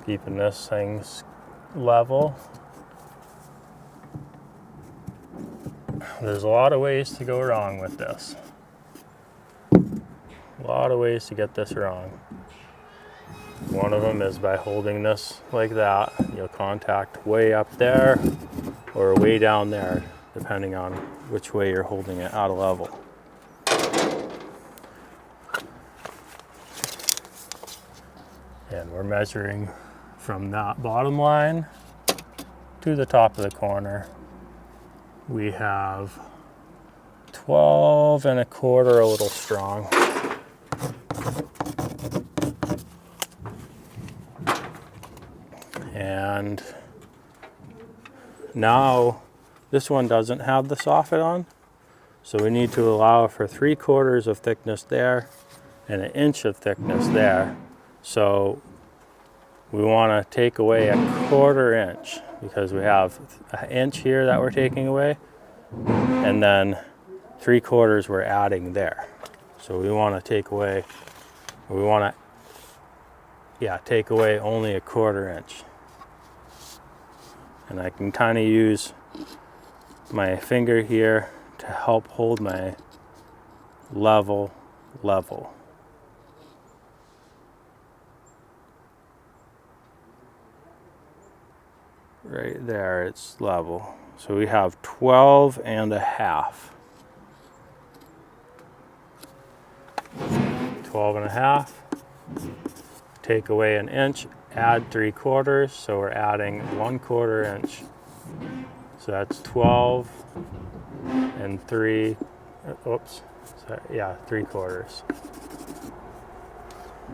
Keeping this thing level. There's a lot of ways to go wrong with this. A lot of ways to get this wrong. One of them is by holding this like that. You'll contact way up there or way down there, depending on which way you're holding it out of level. And we're measuring from that bottom line to the top of the corner. We have 12 1/4 a little strong. And now this one doesn't have the soffit on, so we need to allow for 3/4 of thickness there and 1 inch of thickness there. So we want to take away 1/4 inch because we have 1 inch here that we're taking away, and then 3/4 we're adding there. So we want to take away, take away only 1/4 inch. And I can kind of use my finger here to help hold my level. Right there, it's level. So we have 12 1/2. 12 1/2. Take away 1 inch, add 3/4, so we're adding 1/4 inch. So that's 12 and 3, oops, sorry, yeah, 3/4.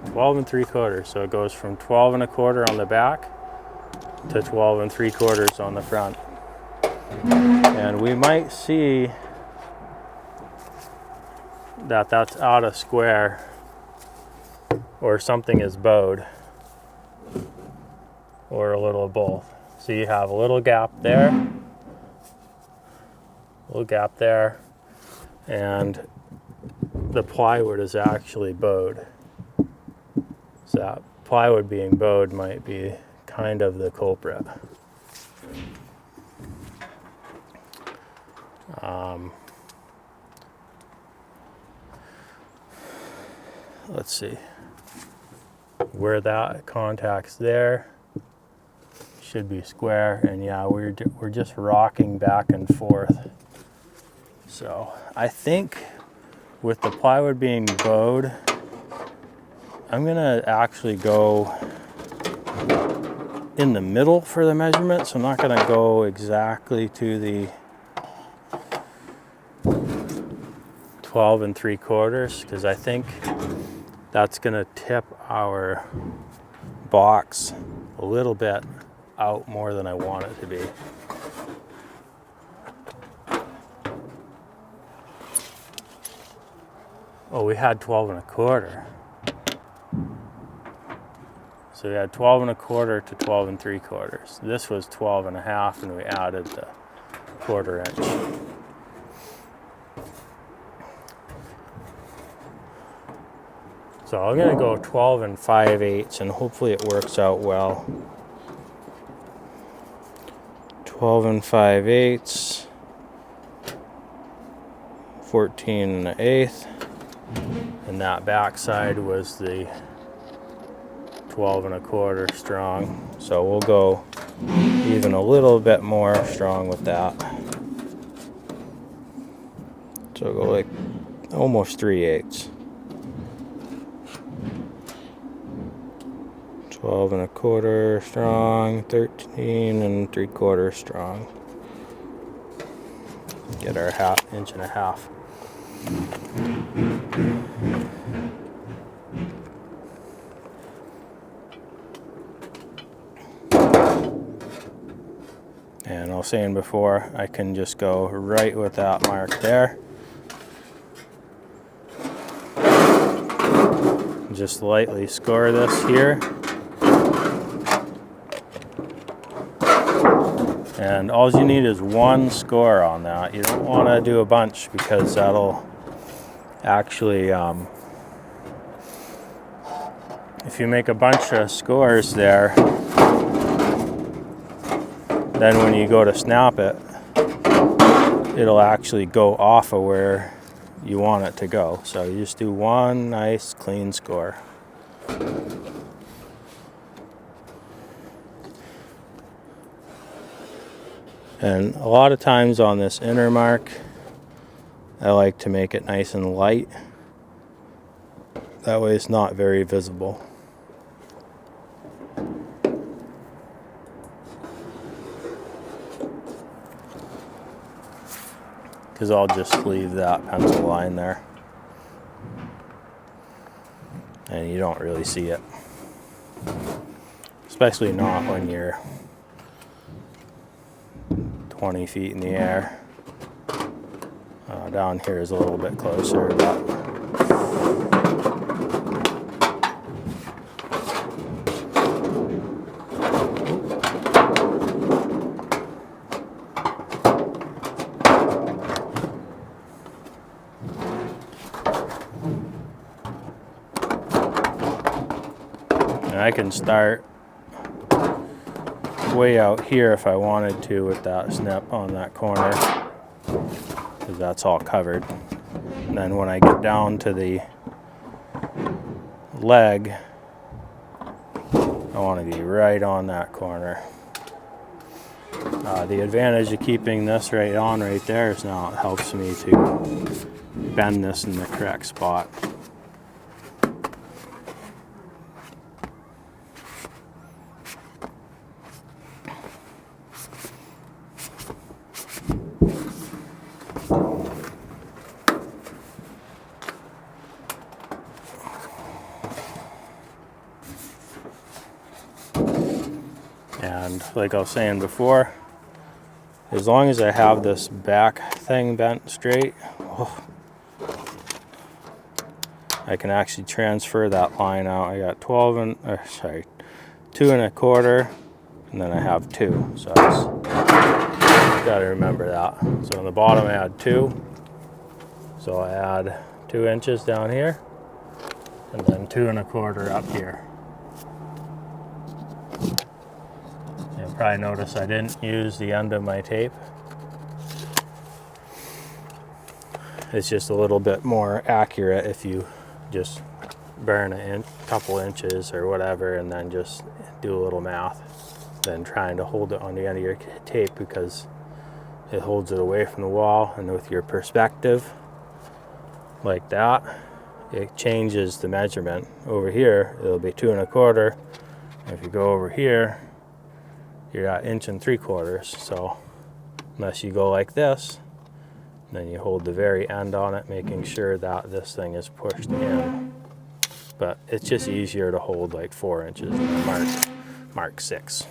12 3/4, so it goes from 12 1/4 on the back to 12 3/4 on the front. And we might see that that's out of square or something is bowed or a little of both. So you have a little gap there, and the plywood is actually bowed. So that plywood being bowed might be kind of the culprit. Let's see where that contacts there. Should be square, and yeah, we're just rocking back and forth. So I think with the plywood being bowed, I'm gonna actually go in the middle for the measurement. So I'm not gonna go exactly to the 12 3/4 because I think that's gonna tip our box a little bit out more than I want it to be. Oh, we had 12 1/4. So we had 12 1/4 to 12 3/4. This was 12 1/2, and we added the 1/4 inch. So I'm gonna go 12 5/8, and hopefully it works out well. 12 5/8, 14 1/8, and that back side was the 12 1/4 strong. So we'll go even a little bit more strong with that. So we'll go like almost 3/8. 12 1/4 strong, 13 3/4 strong. Get our 1/2 inch. And I was saying before, I can just go right with that mark there. Just lightly score this here. And all you need is one score on that. You don't want to do a bunch because that'll actually, if you make a bunch of scores there, then when you go to snap it, it'll actually go off of where you want it to go. So you just do one nice clean score. And a lot of times on this inner mark, I like to make it nice and light. That way it's not very visible. Because I'll just leave that pencil line there. And you don't really see it. Especially not when you're 20 feet in the air. Down here is a little bit closer, but and I can start way out here if I wanted to with that snip on that corner, because that's all covered. And then when I get down to the leg, I want to be right on that corner. The advantage of keeping this right on right there is now it helps me to bend this in the correct spot. And like I was saying before, as long as I have this back thing bent straight, I can actually transfer that line out. I got 2 1/4, and then I have 2. So I just gotta remember that. So on the bottom I had 2. So I add 2 inches down here, and then 2 1/4 up here. You'll probably notice I didn't use the end of my tape. It's just a little bit more accurate if you just burn a couple inches or whatever and then just do a little math than trying to hold it on the end of your tape, because it holds it away from the wall, and with your perspective like that, it changes the measurement. Over here it'll be 2 1/4. If you go over here, you're at 1 3/4. So unless you go like this, then you hold the very end on it, making sure that this thing is pushed in. But it's just easier to hold like 4 inches than mark 6.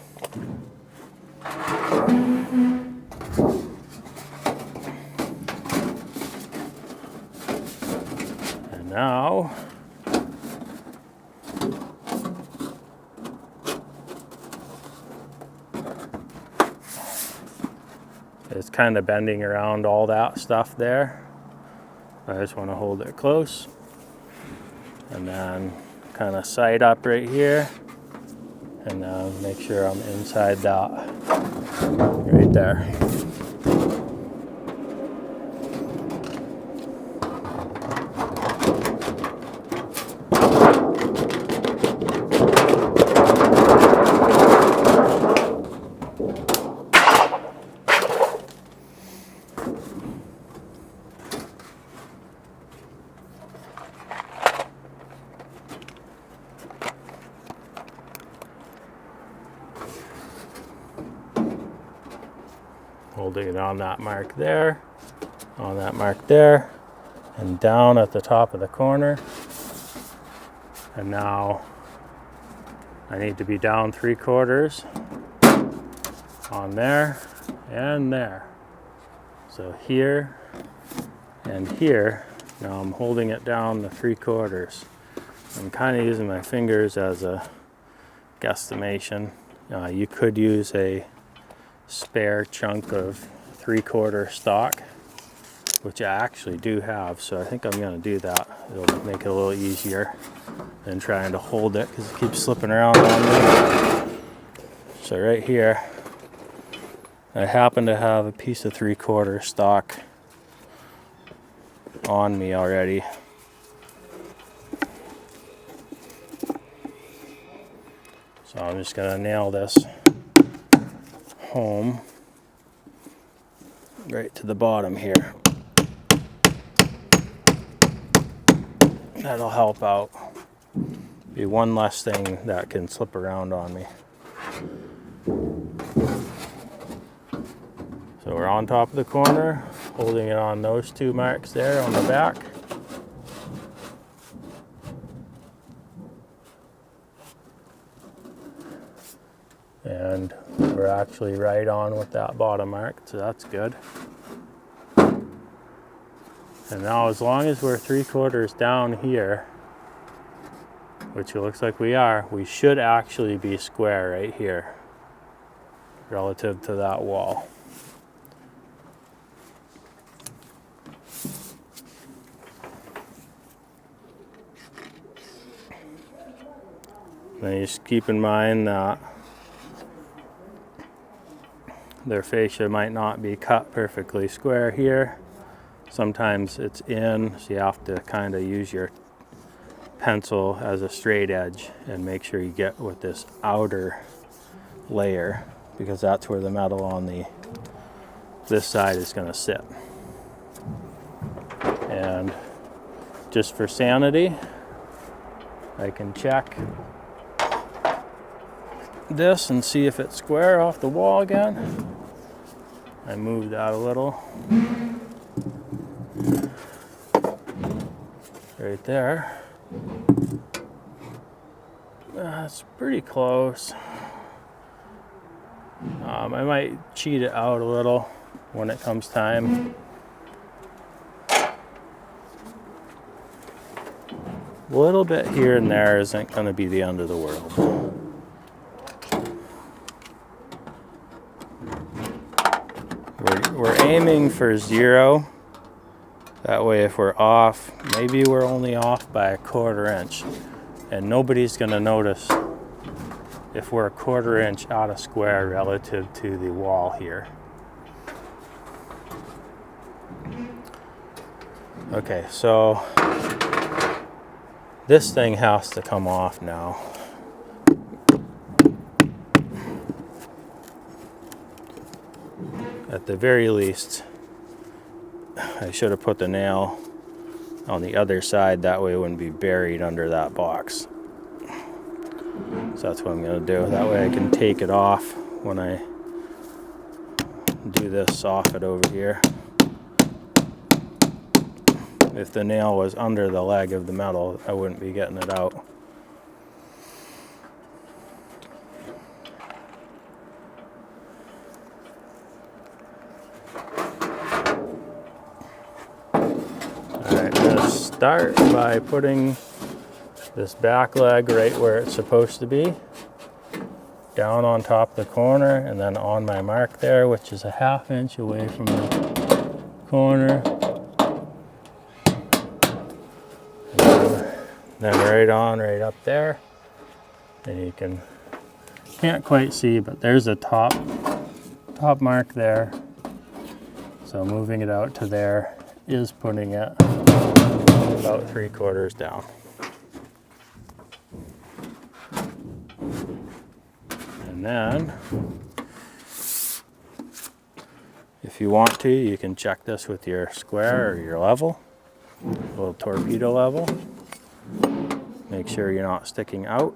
And now it's kind of bending around all that stuff there. I just want to hold it close and then kind of side up right here, and make sure I'm inside that right there. Holding it on that mark there, on that mark there, and down at the top of the corner. And now I need to be down 3/4 on there and there. So here and here, now I'm holding it down to 3/4. I'm kind of using my fingers as a guesstimation. You could use a spare chunk of 3/4 stock, which I actually do have, so I think I'm going to do that. It'll make it a little easier than trying to hold it because it keeps slipping around on me. So right here, I happen to have a piece of 3/4 stock on me already. So I'm just going to nail this home right to the bottom here. That'll help out. Be one less thing that can slip around on me. So we're on top of the corner, holding it on those 2 marks there on the back. And we're actually right on with that bottom mark, so that's good. And now as long as we're 3/4 down here, which it looks like we are, we should actually be square right here relative to that wall. Now you just keep in mind that their fascia might not be cut perfectly square here. Sometimes it's in, so you have to kind of use your pencil as a straight edge and make sure you get with this outer layer, because that's where the metal on this side is going to sit. And just for sanity, I can check this and see if it's square off the wall again. I moved that a little. Right there. That's pretty close. I might cheat it out a little when it comes time. A little bit here and there isn't going to be the end of the world. We're aiming for 0. That way if we're off, maybe we're only off by a 1/4 inch. And nobody's going to notice if we're a 1/4 inch out of square relative to the wall here. Okay, so this thing has to come off now. At the very least, I should have put the nail on the other side, that way it wouldn't be buried under that box. So that's what I'm going to do. That way I can take it off when I do this soffit over here. If the nail was under the leg of the metal, I wouldn't be getting it out. Start by putting this back leg right where it's supposed to be, down on top of the corner, and then on my mark there, which is a 1/2 inch away from the corner. And then right up there, and you can't quite see, but there's a top mark there. So moving it out to there is putting it about 3/4 down. And then, if you want to, you can check this with your square or your level, a little torpedo level. Make sure you're not sticking out.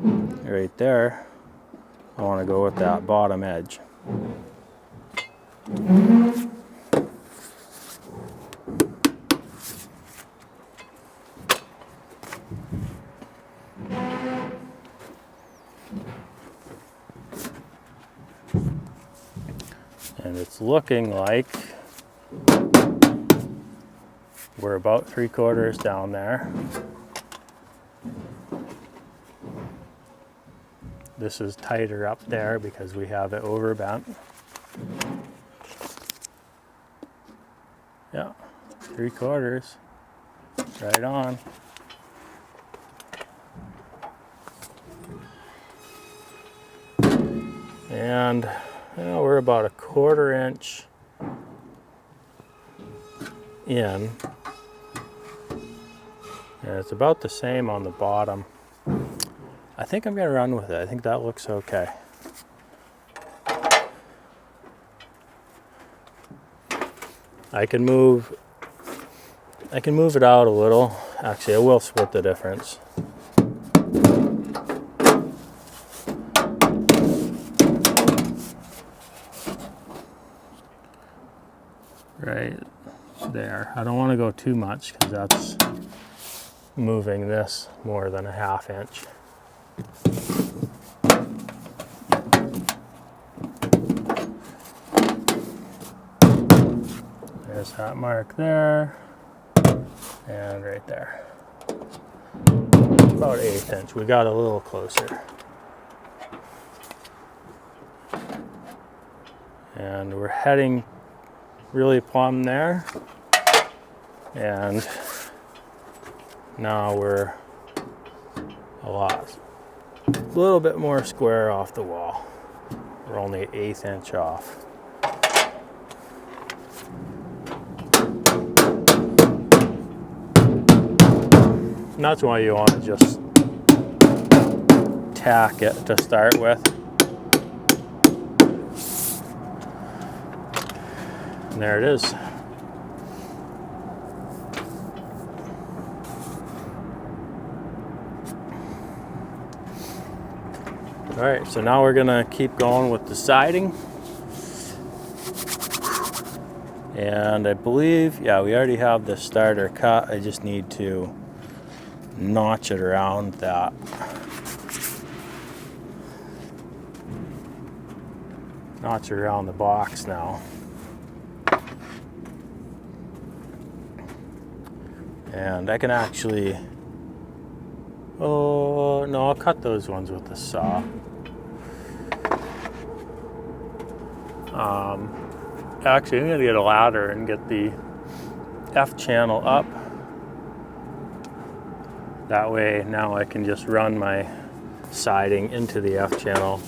Right there, I want to go with that bottom edge. And it's looking like we're about 3/4 down there. This is tighter up there because we have it overbent. Yeah, 3/4, right on. And we're about 1/4 inch in, and it's about the same on the bottom. I think I'm gonna run with it. I think that looks okay. I can move it out a little. Actually, I will split the difference. Right there. I don't want to go too much because that's moving this more than 1/2 inch. There's that mark there, and right there. About 1/8 inch. We got a little closer. And we're heading really plumb there. And now we're a little bit more square off the wall. We're only 1/8 inch off. And that's why you want to just tack it to start with. And there it is. All right, so now we're gonna keep going with the siding. And I believe, yeah, we already have the starter cut. I just need to notch it around that. Notch it around the box now. And I can actually, oh no, I'll cut those ones with the saw. Actually, I'm gonna get a ladder and get the F channel up. That way now I can just run my siding into the F channel,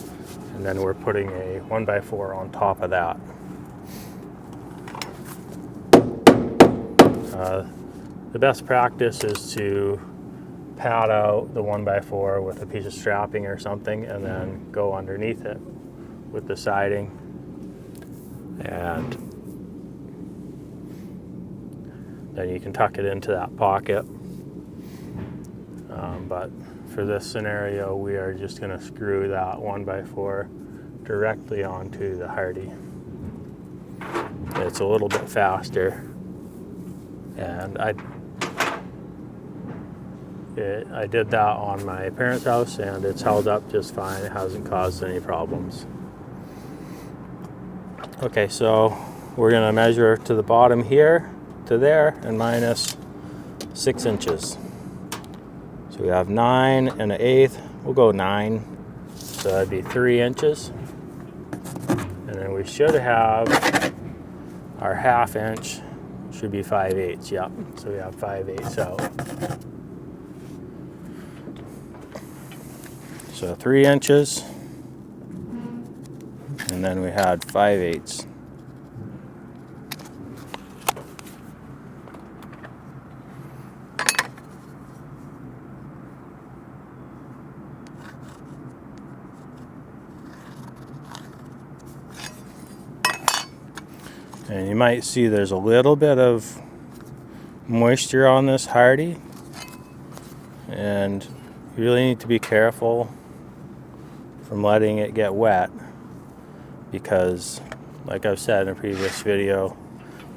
and then we're putting a 1x4 on top of that. The best practice is to pad out the 1x4 with a piece of strapping or something, and then go underneath it with the siding. And then you can tuck it into that pocket. But for this scenario, we are just going to screw that 1x4 directly onto the Hardie. It's a little bit faster, and I did that on my parents' house, and it's held up just fine. It hasn't caused any problems. Okay, so we're going to measure to the bottom here to there and minus 6 inches. So we have 9 and 1/8. We'll go 9. So that'd be 3 inches. And then we should have our 1/2 inch, should be 5/8. Yep. So we have 5/8 out. So 3 inches. And then we had 5/8. And you might see there's a little bit of moisture on this Hardie, and you really need to be careful from letting it get wet, because like I've said in a previous video,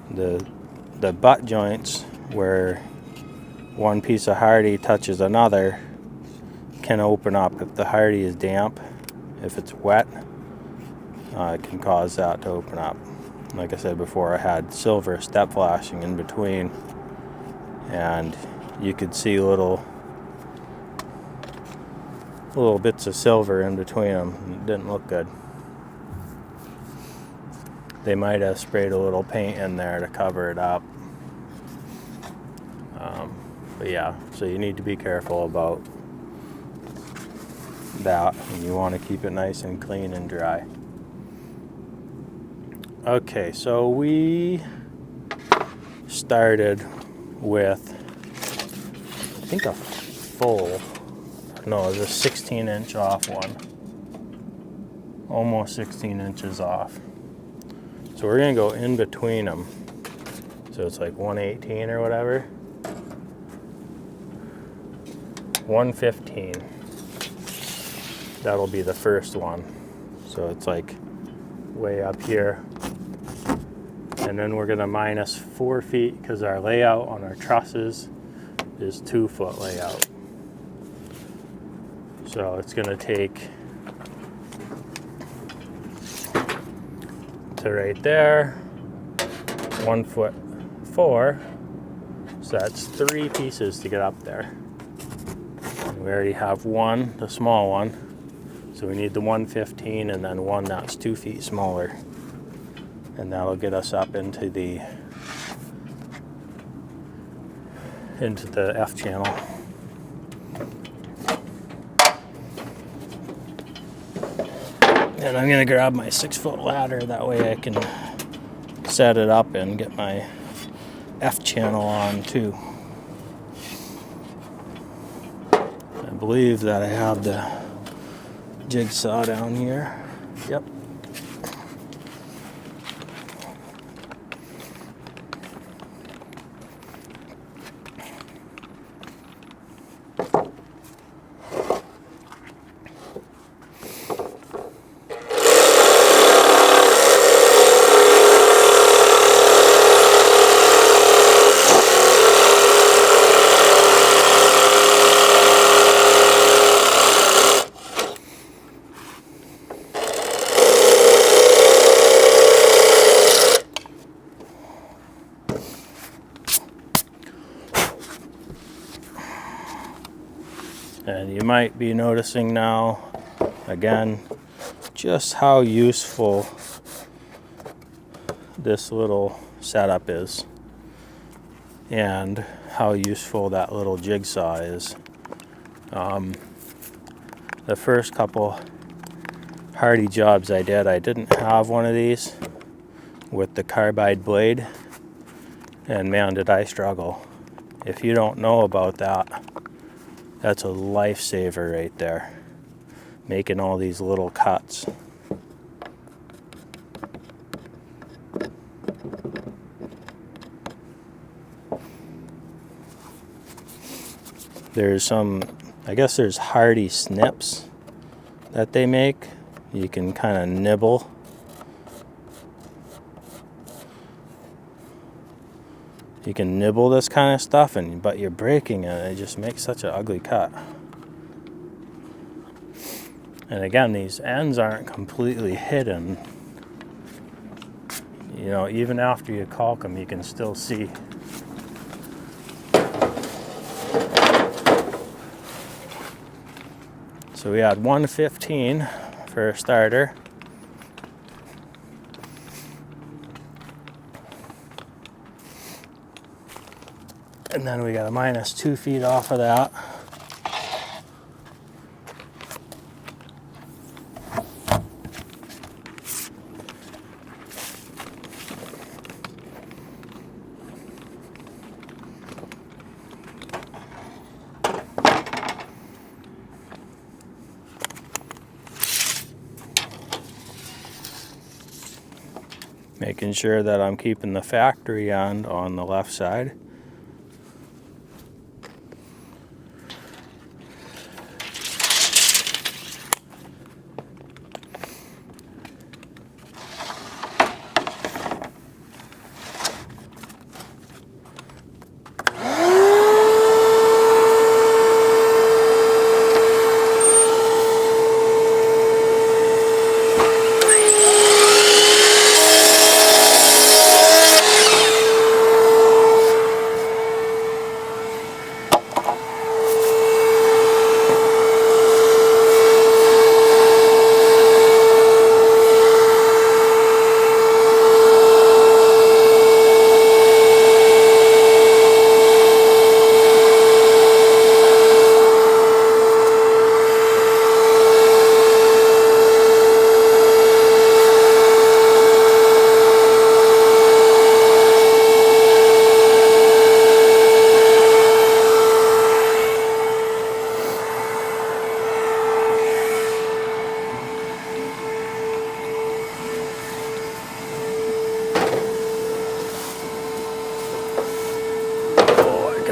the butt joints where one piece of Hardie touches another can open up if the Hardie is damp. If it's wet, it can cause that to open up. Like I said before, I had silver step flashing in between, and you could see little little bits of silver in between them. It didn't look good. They might have sprayed a little paint in there to cover it up. But yeah, so you need to be careful about that, and you want to keep it nice and clean and dry. Okay, so we started with, I think, a full, no, it was a 16-inch off one. Almost 16 inches off. So we're gonna go in between them. So it's like 118 or whatever. 115. That'll be the first one. So it's like way up here. And then we're gonna minus 4 feet because our layout on our trusses is 2-foot layout. So it's gonna take to right there, 1'4". So that's 3 pieces to get up there. And we already have one, the small one. So we need the 115 and then one that's 2 feet smaller. And that'll get us up into the F channel. And I'm gonna grab my 6-foot ladder, that way I can set it up and get my F channel on too. I believe that I have the jigsaw down here. Yep. And you might be noticing now, again, just how useful this little setup is, and how useful that little jigsaw is. The first couple Hardie jobs I didn't have one of these with the carbide blade, and man, did I struggle. If you don't know about that, that's a lifesaver right there, making all these little cuts. There's some, I guess there's Hardie snips that they make. You can kind of nibble. You can nibble this kind of stuff, but you're breaking it. It just makes such an ugly cut. And again, these ends aren't completely hidden. You know, even after you caulk them, you can still see. So we had 115 for a starter. And then we got a minus 2 feet off of that. Making sure that I'm keeping the factory end on the left side.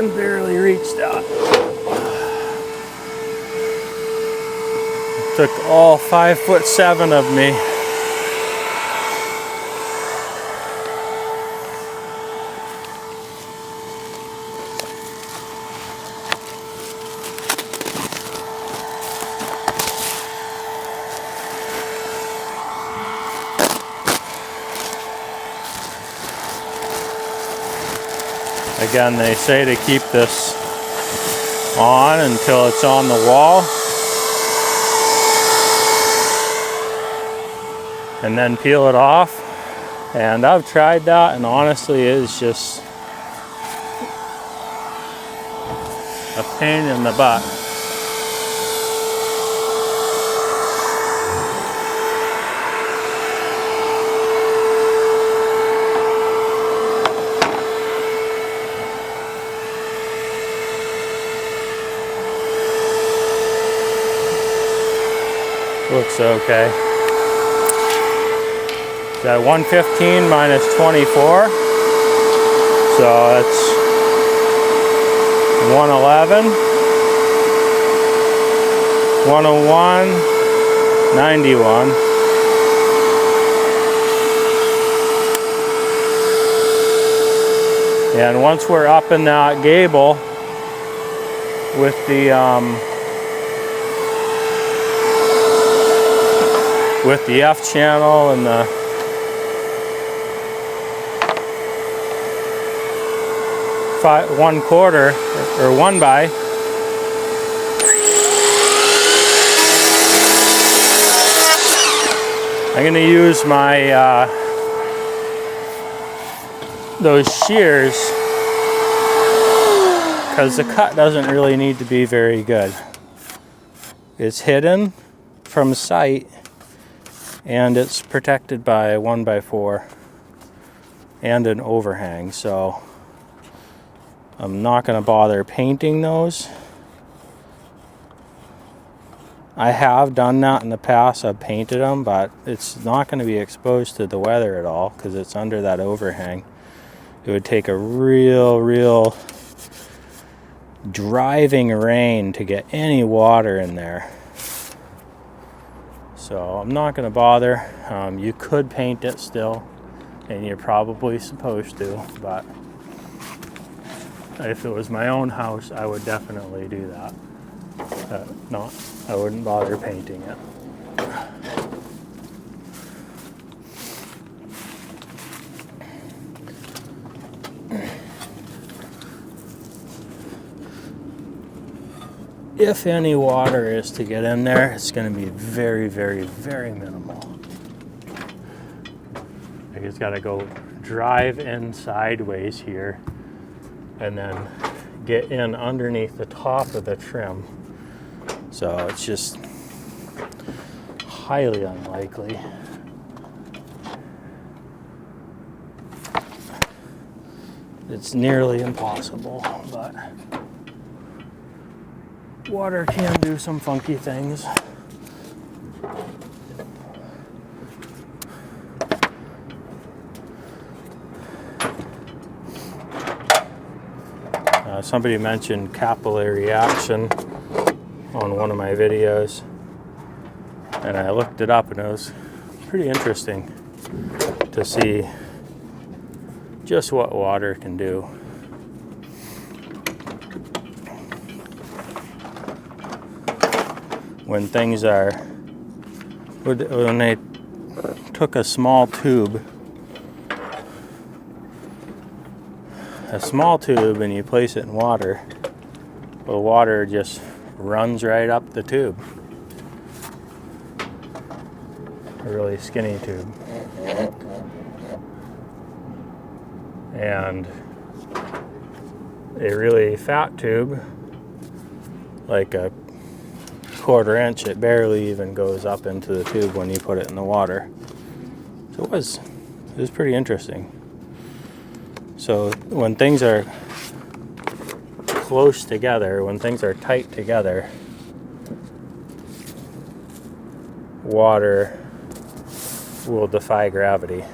can barely reach that. It took all 5'7" of me. Again, they say to keep this on until it's on the wall, and then peel it off. And I've tried that, and honestly it's just a pain in the butt. Looks okay. Got 115 minus 24, so that's 111, 101, 91. And once we're up in that gable with the F channel and the one quarter or 1x, I'm going to use my those shears, because the cut doesn't really need to be very good. It's hidden from sight, and it's protected by a 1x4 and an overhang, so I'm not going to bother painting those. I have done that in the past. I've painted them, but it's not going to be exposed to the weather at all because it's under that overhang. It would take a real driving rain to get any water in there. So I'm not going to bother. You could paint it still, and you're probably supposed to, but if it was my own house, I would definitely do that. I wouldn't bother painting it. If any water is to get in there, it's going to be very minimal. I just got to go drive in sideways here and then get in underneath the top of the trim. So it's just highly unlikely. It's nearly impossible, but water can do some funky things. Somebody mentioned capillary action on one of my videos, and I looked it up, and it was pretty interesting to see just what water can do. When things are, when they took a small tube and you place it in water, the water just runs right up the tube. A really skinny tube. And a really fat tube, like a 1/4 inch, it barely even goes up into the tube when you put it in the water. So it was pretty interesting. So when things are close together, when things are tight together, water will defy gravity.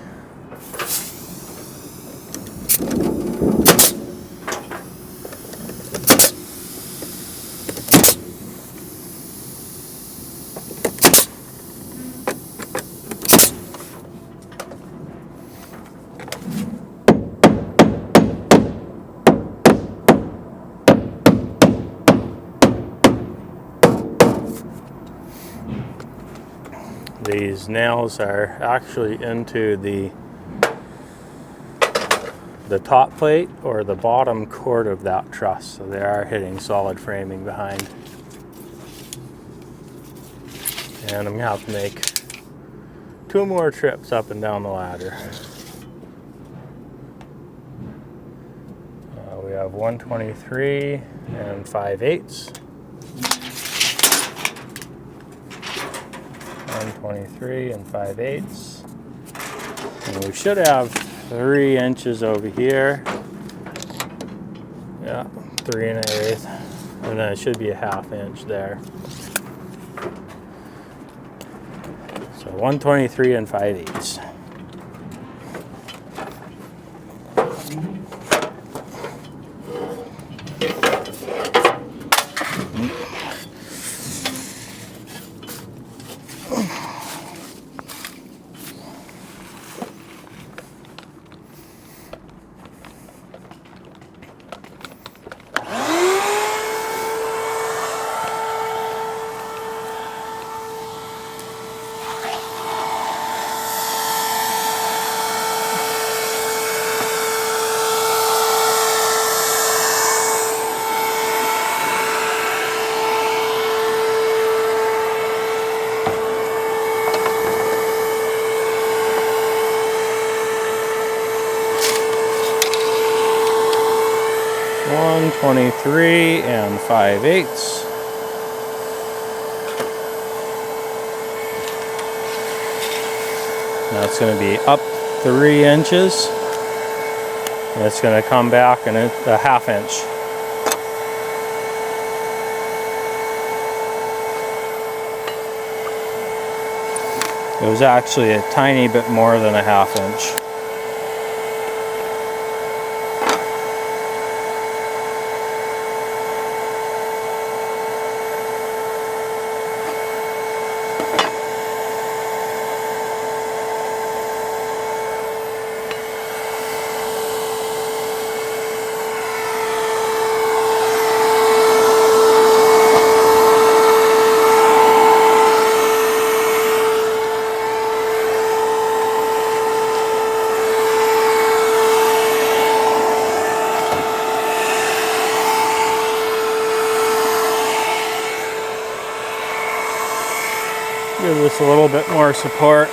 these nails are actually into the top plate or the bottom cord of that truss, so they are hitting solid framing behind. And I'm gonna have to make 2 more trips up and down the ladder. We have 123 and 5/8. 123 and 5/8. And we should have 3 inches over here. Yeah, 3 1/8. And then it should be a 1/2 inch there. So 123 and 5/8. One 23 and 5/8. That's going to be up 3 inches. And it's going to come back and it's a 1/2 inch. It was actually a tiny bit more than a 1/2 inch. Give this a little bit more support.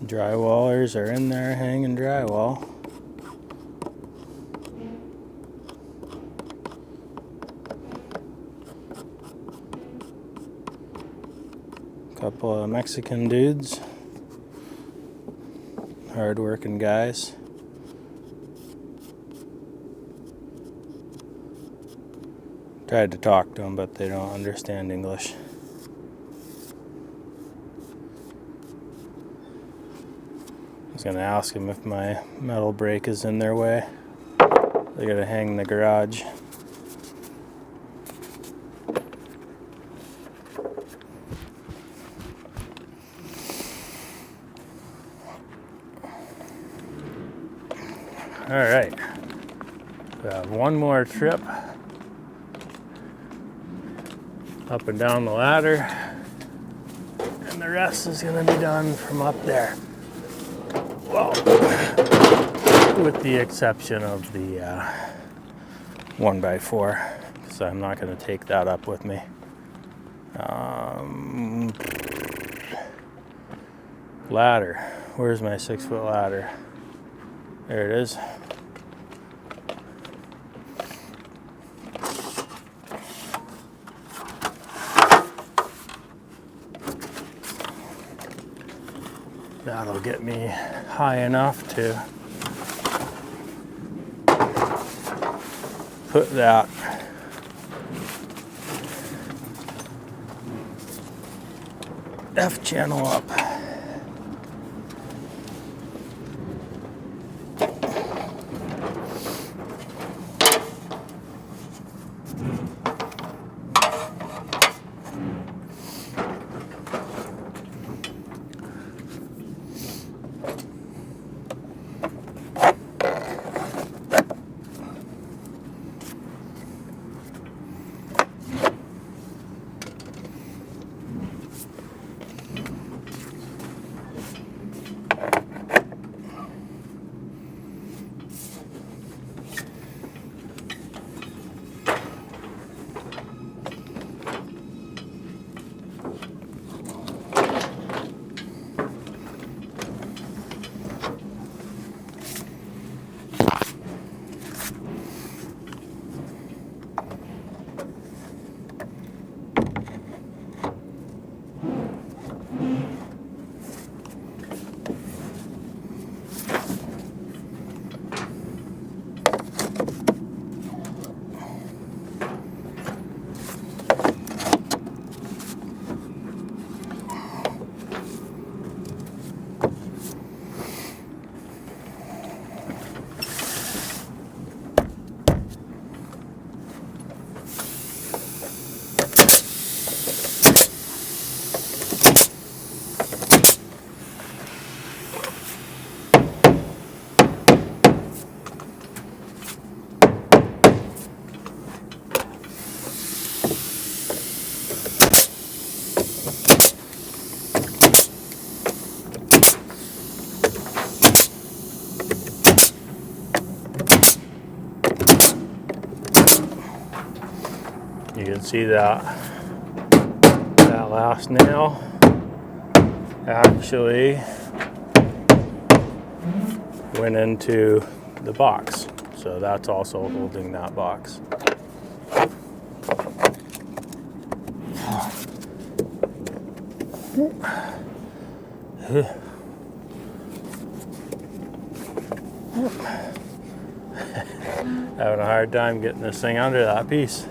Drywallers are in there hanging drywall. Couple of Mexican dudes, hard-working guys. Tried to talk to them, but they don't understand English. I was gonna ask them if my metal brake is in their way. They're gonna hang in the garage. All right, we have one more trip up and down the ladder, and the rest is going to be done from up there. Well, with the exception of the 1x4, because I'm not going to take that up with me. Ladder. Where's my 6-foot ladder? There it is. That'll get me high enough to put that F channel up. You can see that last nail actually went into the box, so that's also holding that box. Having a hard time getting this thing under that piece.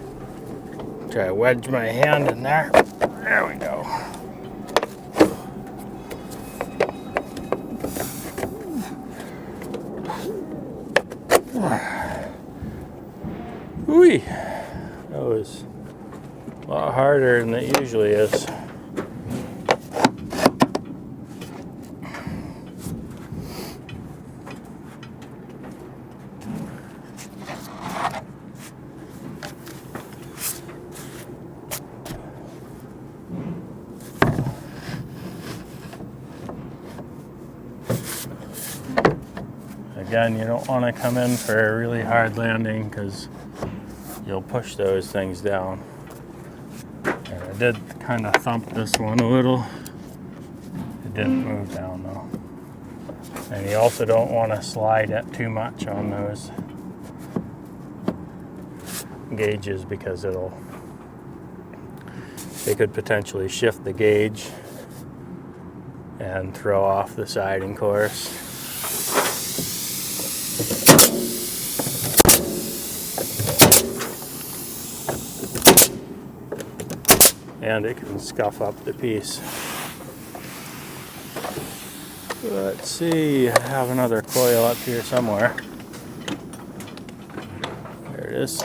Try to wedge my hand in there. There we go. Whee! That was a lot harder than it usually is. Again, you don't want to come in for a really hard landing because you'll push those things down. And I did kind of thump this one a little. It didn't move down though. And you also don't want to slide it too much on those gauges because they could potentially shift the gauge and throw off the siding course. And it can scuff up the piece. Let's see, I have another coil up here somewhere. There it is.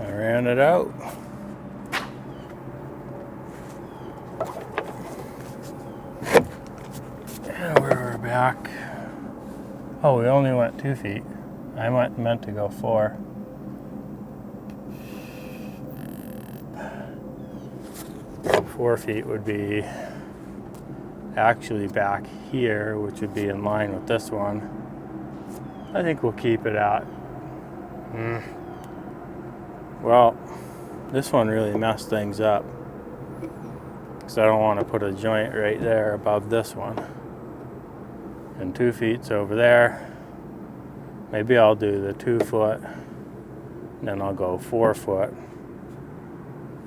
I ran it out. And we're back. Oh, we only went 2 feet. I meant to go 4. Four feet would be actually back here, which would be in line with this one. I think we'll keep it at. Well, this one really messed things up, because I don't want to put a joint right there above this one. And 2 feet's over there. Maybe I'll do the 2 foot, and then I'll go 4 foot,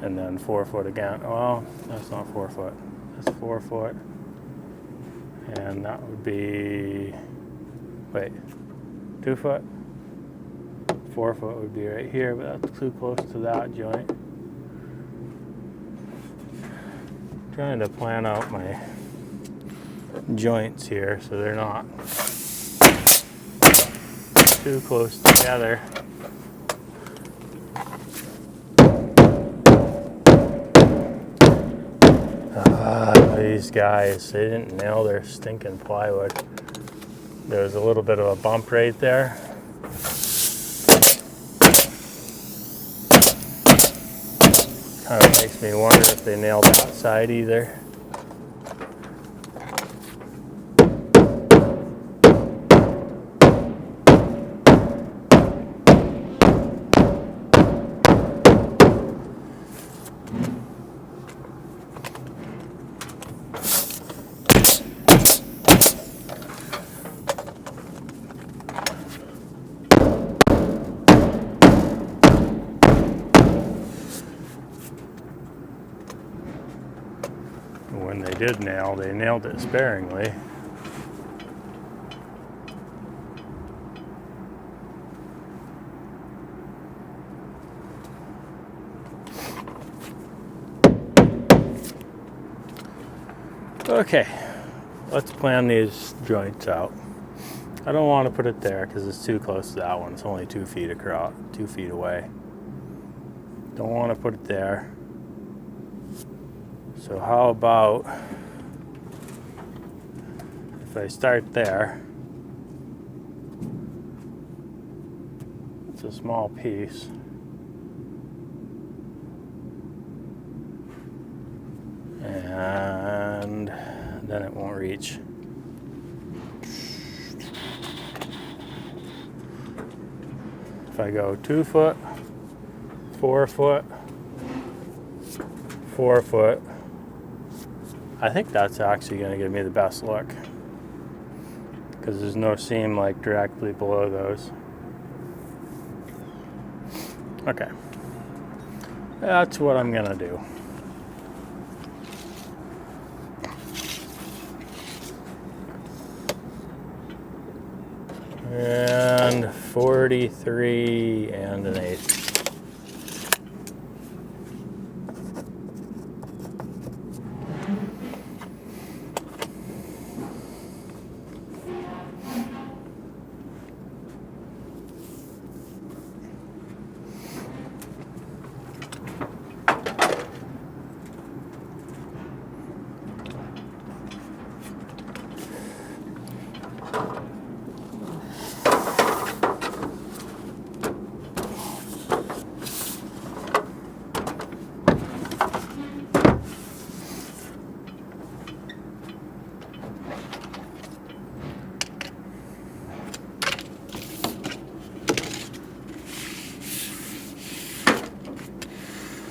and then 4 foot again. Well, that's not 4 foot. That's 4 foot. And that would be, wait, 2 foot? 4 foot would be right here, but that's too close to that joint. Trying to plan out my joints here so they're not too close together. These guys, they didn't nail their stinking plywood. There was a little bit of a bump right there. Kind of makes me wonder if they nailed that side either. When they did nail, they nailed it sparingly. Okay, let's plan these joints out. I don't want to put it there because it's too close to that one. It's only 2 feet across, 2 feet away. Don't want to put it there. So how about if I start there? It's a small piece. And then it won't reach. If I go 2 foot, 4 foot, 4 foot, I think that's actually going to give me the best look, because there's no seam like directly below those. Okay, that's what I'm going to do. And 43 and 1/8.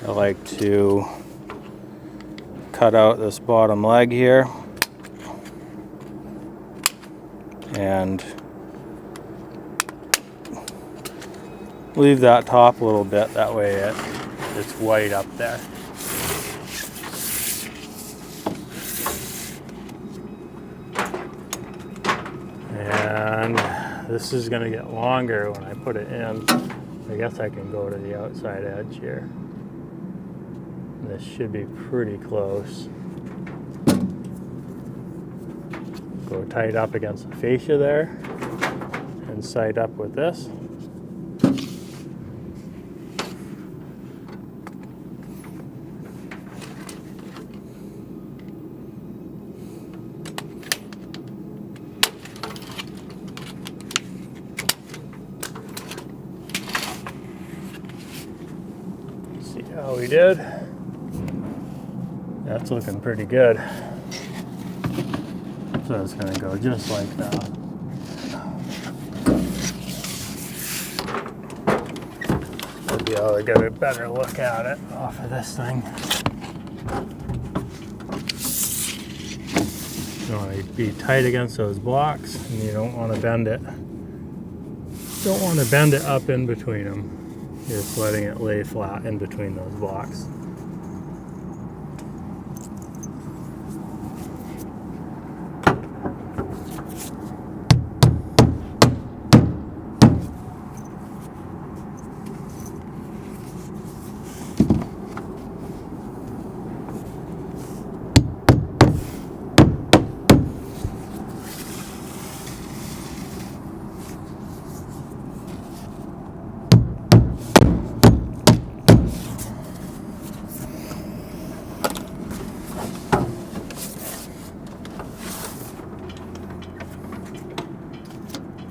I like to cut out this bottom leg here and leave that top a little bit, that way it's white up there. And this is going to get longer when I put it in. I guess I can go to the outside edge here. This should be pretty close. Go tight up against the fascia there and side up with this. how we did. That's looking pretty good. So it's going to go just like that. We'll be able to get a better look at it off of this thing. You want to be tight against those blocks, and you don't want to bend it. Don't want to bend it up in between them. You're just letting it lay flat in between those blocks.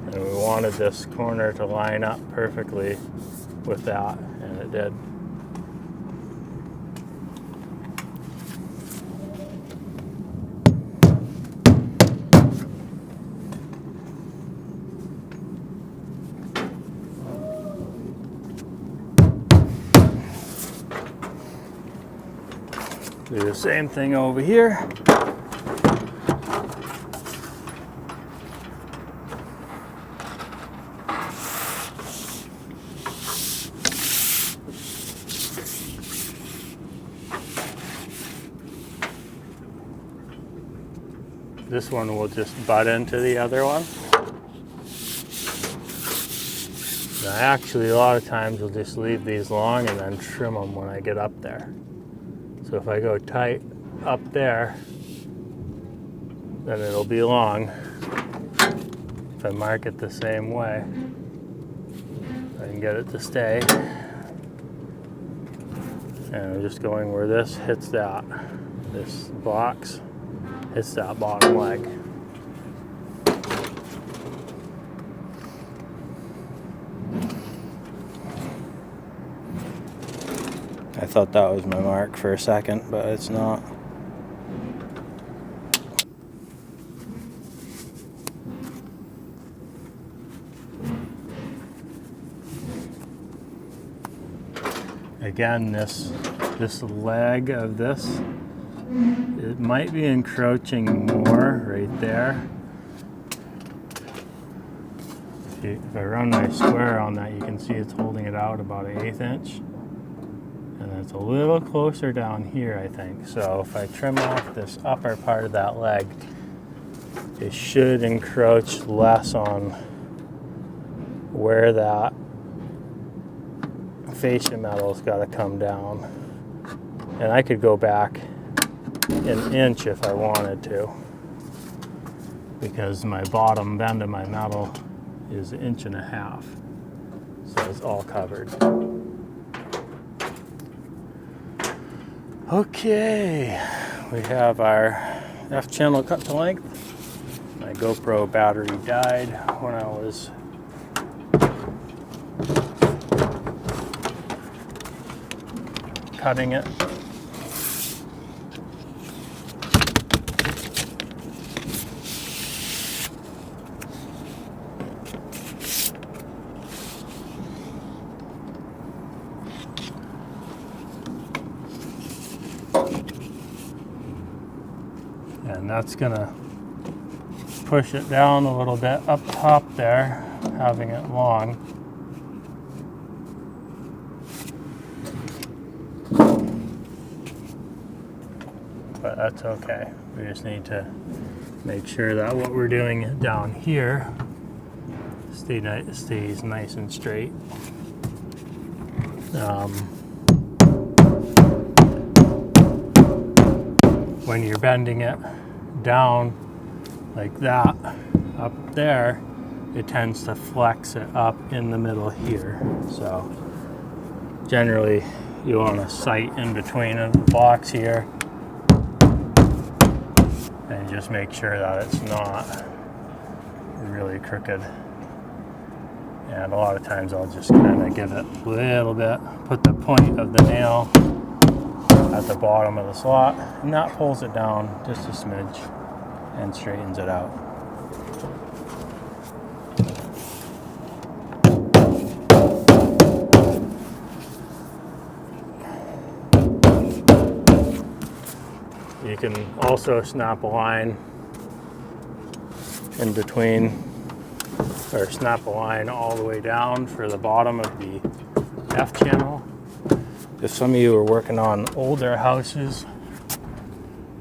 And we wanted this corner to line up perfectly with that, and it did. Do the same thing over here. This one will just butt into the other one. And I actually, a lot of times, will just leave these long and then trim them when I get up there. So if I go tight up there, then it'll be long. If I mark it the same way, I can get it to stay. And I'm just going where this hits that. This box hits that bottom leg. I thought that was my mark for a second, but it's not. Again, this leg of this, it might be encroaching more right there. If I run my square on that, you can see it's holding it out about 1/8 inch. And it's a little closer down here, I think. So if I trim off this upper part of that leg, it should encroach less on where that fascia metal's got to come down. And I could go back an inch if I wanted to, because my bottom bend of my metal is 1.5 inches. So it's all covered. Okay, we have our F channel cut to length. My GoPro battery died when I was cutting it. And that's gonna push it down a little bit up top there, having it long. But that's okay. We just need to make sure that what we're doing down here stays nice and straight. When you're bending it down like that up there, it tends to flex it up in the middle here. So generally you want to sight in between the blocks here and just make sure that it's not really crooked. And a lot of times I'll just kind of give it a little bit, put the point of the nail at the bottom of the slot, and that pulls it down just a smidge and straightens it out. You can also snap a line in between, or snap a line all the way down for the bottom of the F channel. If some of you are working on older houses,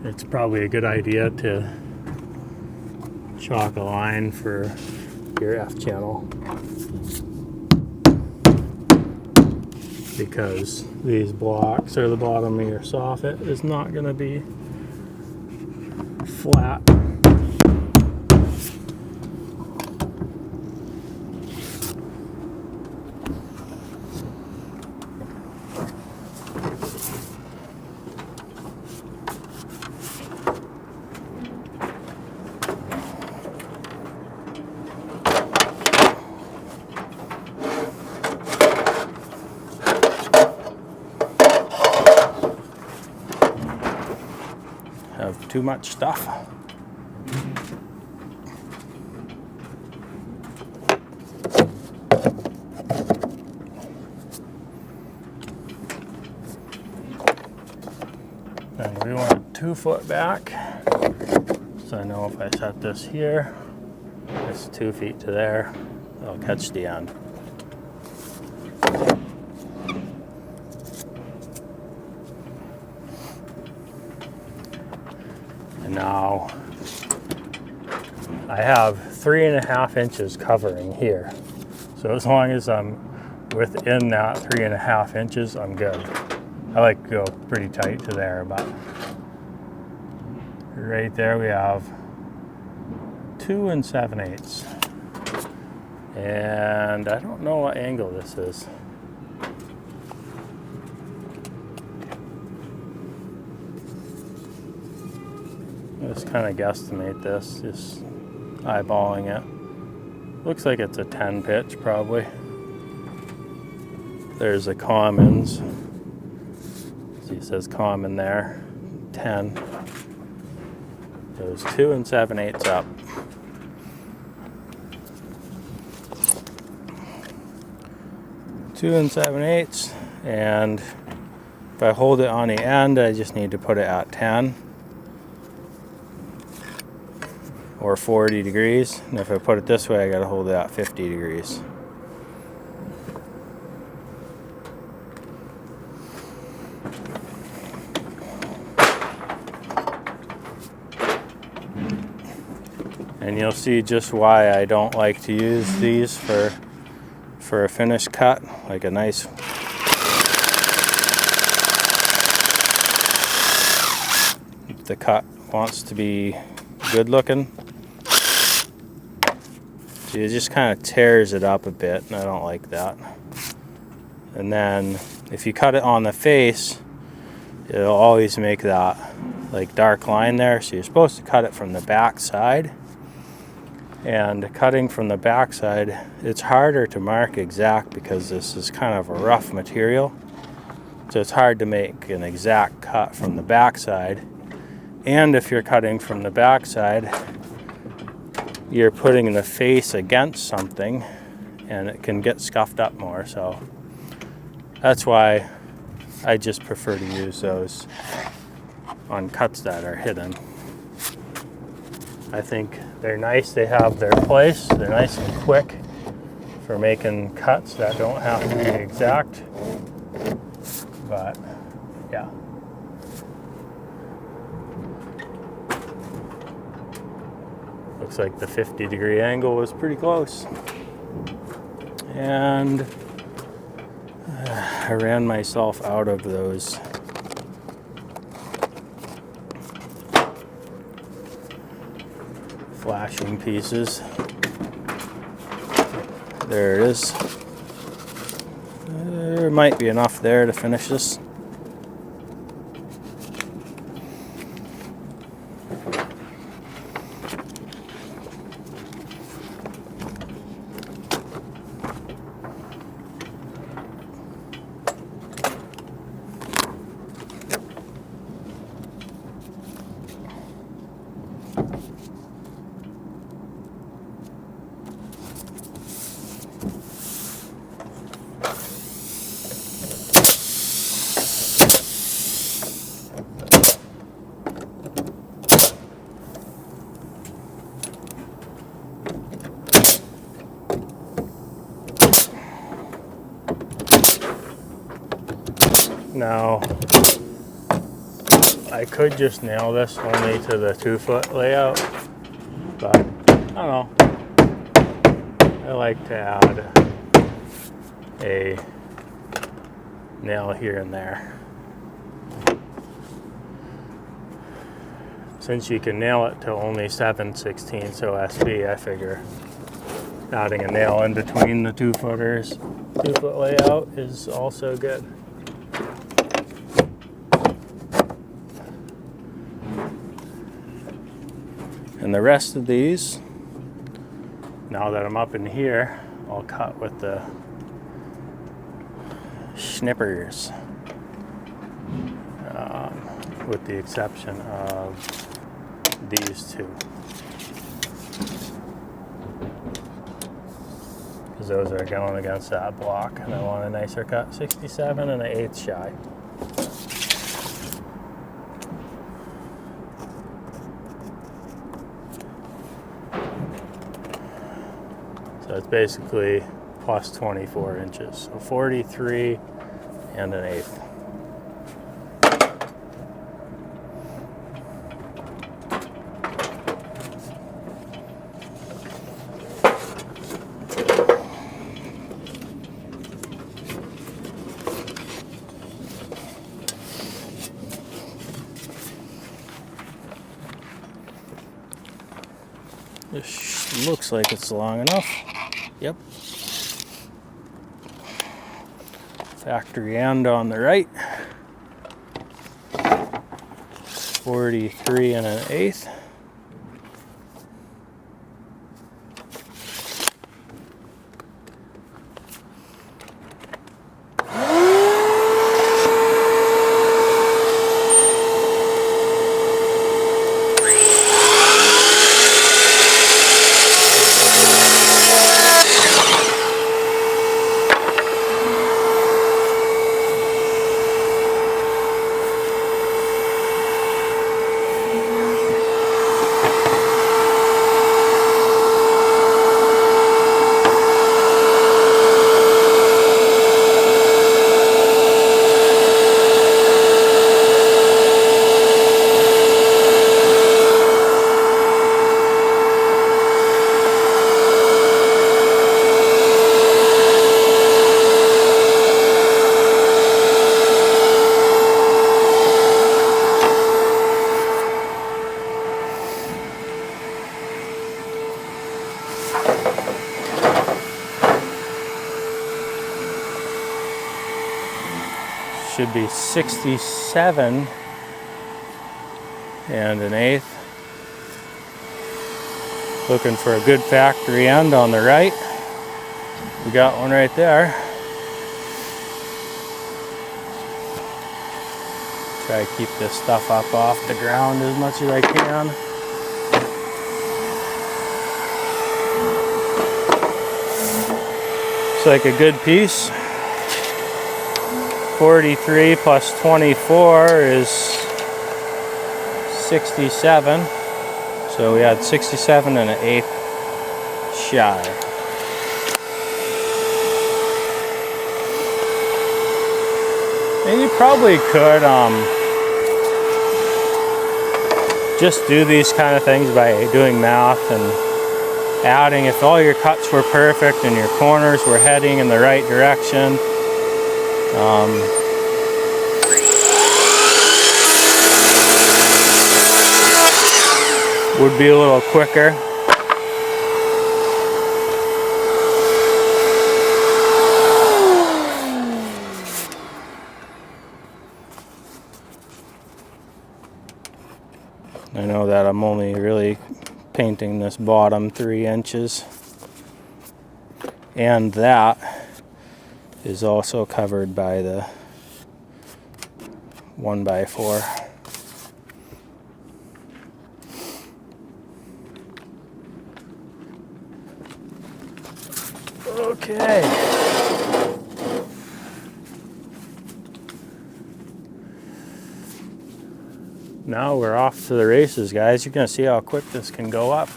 it's probably a good idea to chalk a line for your F channel, because these blocks or the bottom of your soffit is not going to be flat. Have too much stuff. And we want 2 foot back. So I know if I set this here, it's 2 feet to there, it'll catch the end. And now I have 3.5 inches covering here. So as long as I'm within that 3.5 inches, I'm good. I like to go pretty tight to there, but right there we have 2 7/8. And I don't know what angle this is. Just kind of guesstimate this, just eyeballing it. Looks like it's a 10 pitch probably. There's a commons. See, it says common there, 10. Goes 2 7/8 up. Two and 7/8, and if I hold it on the end, I just need to put it at 10. Or 40 degrees, and if I put it this way, I gotta hold it at 50 degrees. And you'll see just why I don't like to use these for a finished cut, like a nice if the cut wants to be good looking. So it just kind of tears it up a bit, and I don't like that. And then if you cut it on the face, it'll always make that like dark line there. So you're supposed to cut it from the back side. And cutting from the back side, it's harder to mark exact because this is kind of a rough material. So it's hard to make an exact cut from the back side. And if you're cutting from the back side, you're putting the face against something and it can get scuffed up more. So that's why I just prefer to use those on cuts that are hidden. I think they're nice, they have their place, they're nice and quick for making cuts that don't have to be exact. But yeah. Looks like the 50-degree angle was pretty close. And I ran myself out of those flashing pieces. There it is. There might be enough there to finish this. Now, I could just nail this only to the 2-foot layout, but I don't know. I like to add a nail here and there. Since you can nail it to only 7/16 OSB, I figure adding a nail in between the 2-footers, 2-foot layout is also good. And the rest of these, now that I'm up in here, I'll cut with the snippers, with the exception of these two, because those are going against that block, and I want a nicer cut, 67 and 1/8 shy. So it's basically plus 24 inches, so 43 and 1/8. This looks like it's long enough. Yep. Factory end on the right. 43 and 1/8. Should be 67 and 1/8. Looking for a good factory end on the right. We got one right there. Try to keep this stuff up off the ground as much as I can. Looks like a good piece. 43 plus 24 is 67. So we had 67 and 1/8 shy. And you probably could just do these kind of things by doing math and adding, if all your cuts were perfect and your corners were heading in the right direction. Would be a little quicker. I know that I'm only really painting this bottom 3 inches, and that is also covered by the 1x4. Okay. Now we're off to the races, guys. You're gonna see how quick this can go up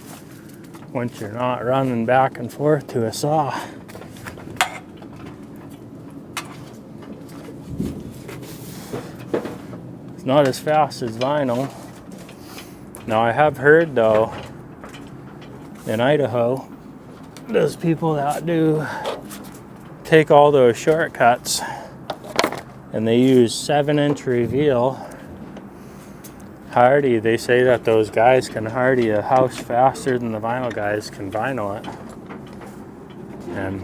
once you're not running back and forth to a saw. not as fast as vinyl. Now I have heard though, in Idaho, there's people that do take all those shortcuts and they use 7-inch reveal Hardie. They say that those guys can Hardie a house faster than the vinyl guys can vinyl it. And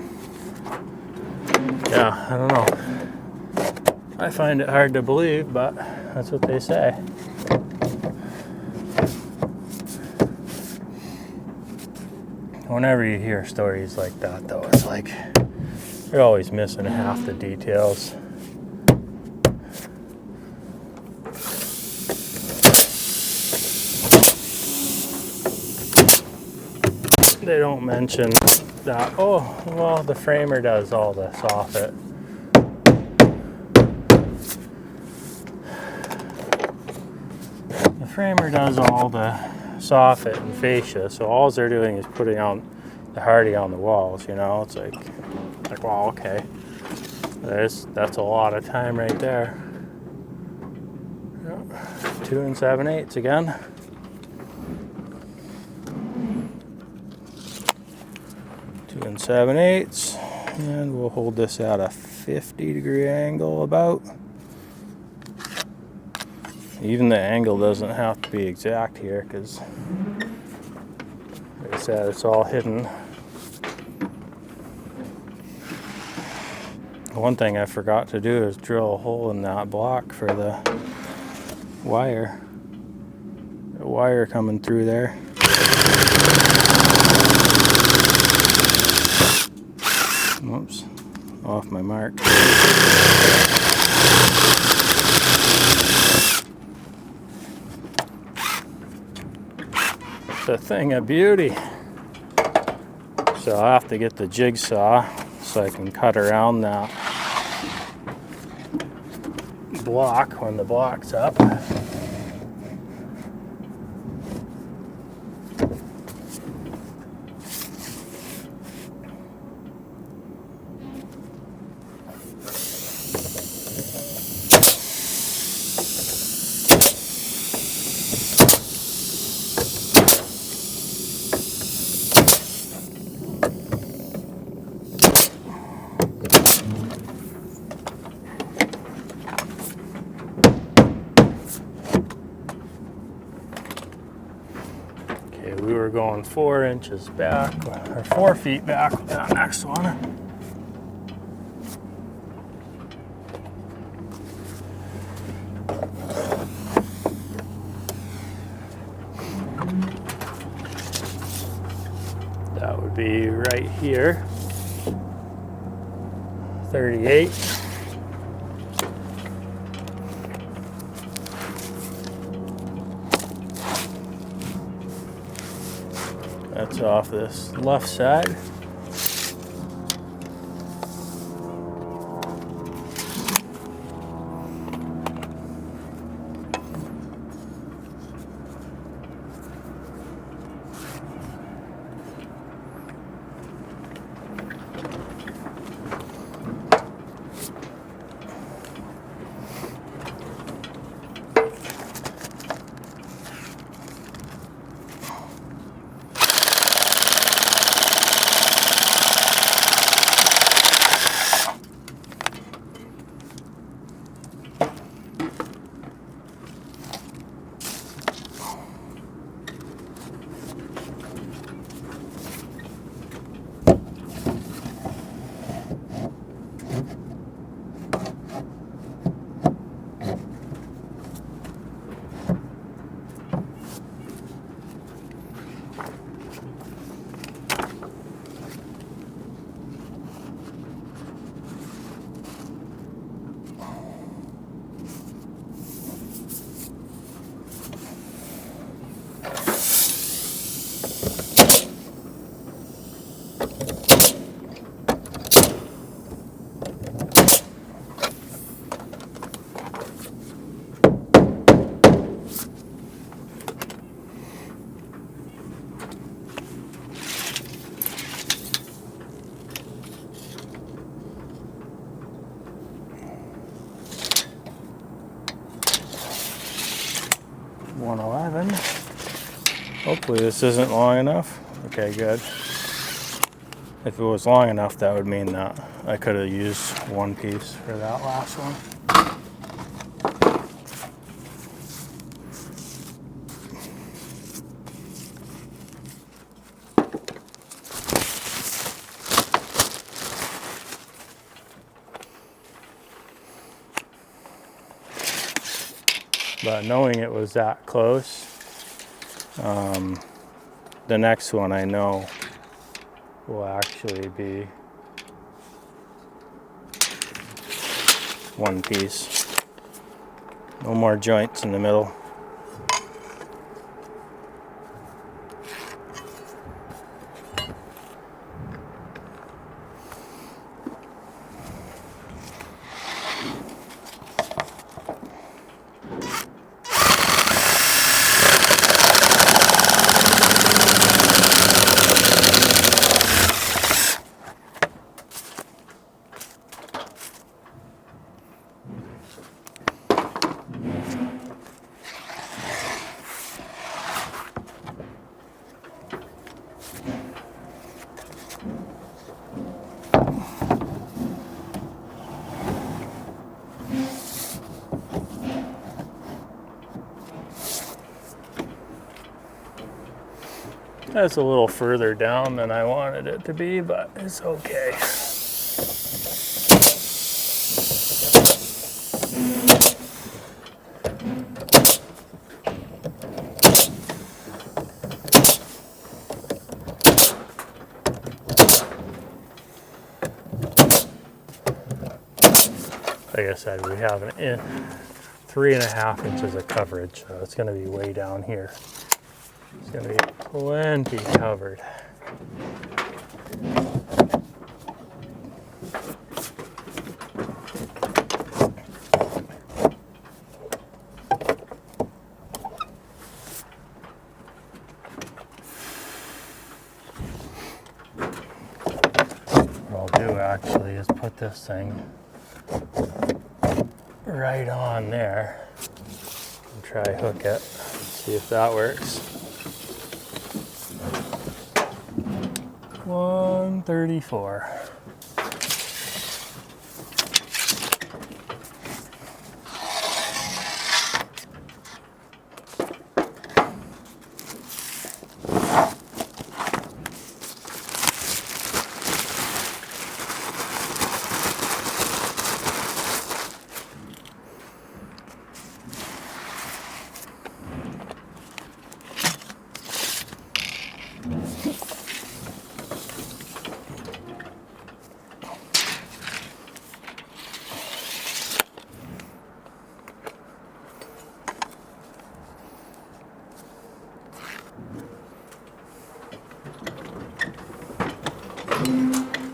yeah, I don't know. I find it hard to believe, but that's what they say. Whenever you hear stories like that, though, it's like you're always missing half the details. They don't mention that, oh, well, the framer does all the soffit. The framer does all the soffit and fascia, so all they're doing is putting on the Hardie on the walls, you know. It's like well, okay, that's a lot of time right there. Yep. 2 7/8 again. 2 7/8, and we'll hold this at a 50-degree angle about. Even the angle doesn't have to be exact here because, like I said, it's all hidden. One thing I forgot to do is drill a hole in that block for the wire. The wire coming through there. Oops, off my mark. It's a thing of beauty. So I'll have to get the jigsaw so I can cut around that block when the block's up. We were going 4 inches back, or 4 feet back with that next one. That would be right here, 38. That's off this left side. 111. Hopefully this isn't long enough. Okay, good. If it was long enough, that would mean that I could have used one piece for that last one. But knowing it was that close, the next one I know will actually be one piece. No more joints in the middle. That's a little further down than I wanted it to be, but it's okay. Like I said, we have 3.5 inches of coverage, so it's going to be way down here. It's going to be plenty covered. What I'll do actually is put this thing right on there and try hook it, see if that works. 134.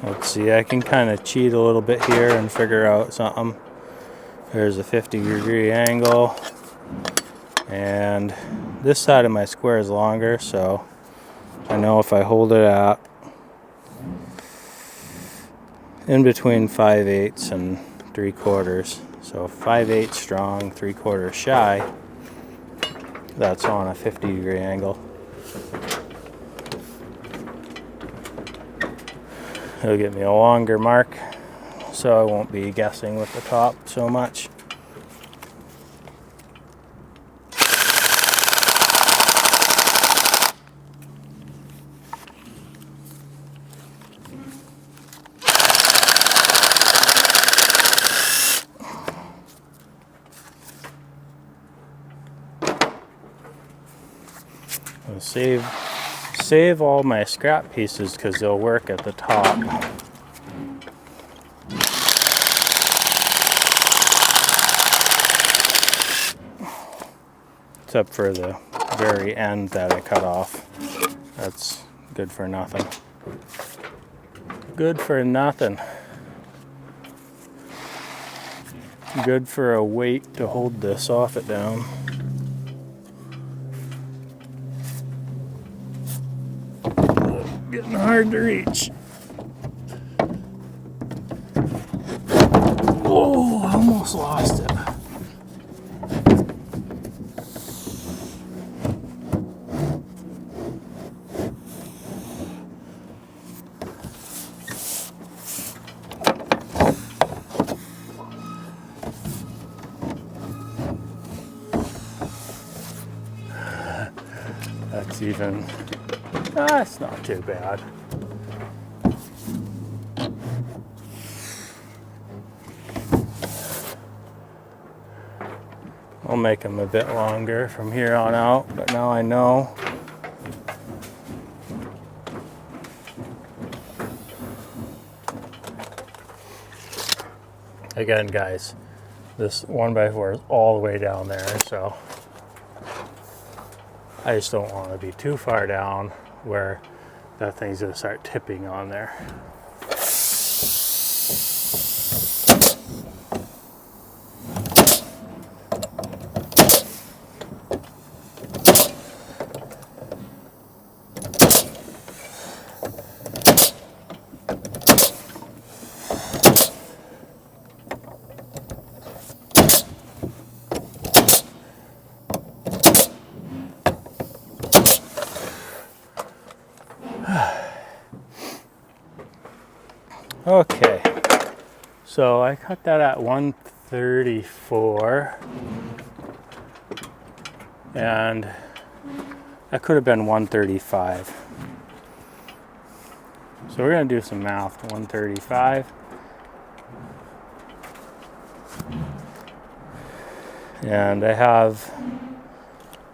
Let's see, I can kind of cheat a little bit here and figure out something. There's a 50-degree angle, and this side of my square is longer, so I know if I hold it at in between 5/8 and 3/4, so 5/8 strong, 3/4 shy, that's on a 50-degree angle. It'll get me a longer mark, so I won't be guessing with the top so much. I'll save all my scrap pieces because they'll work at the top. Except for the very end that I cut off. That's good for nothing. Good for nothing. Good for a weight to hold this off it down. Getting hard to reach. Oh, I almost lost it. It's even, it's not too bad. I'll make them a bit longer from here on out, but now I know. Again, guys, this 1x4 is all the way down there, so I just don't want to be too far down where that thing's going to start tipping on there. Okay, so I cut that at 134, and that could have been 135. So we're going to do some math. 135. And I have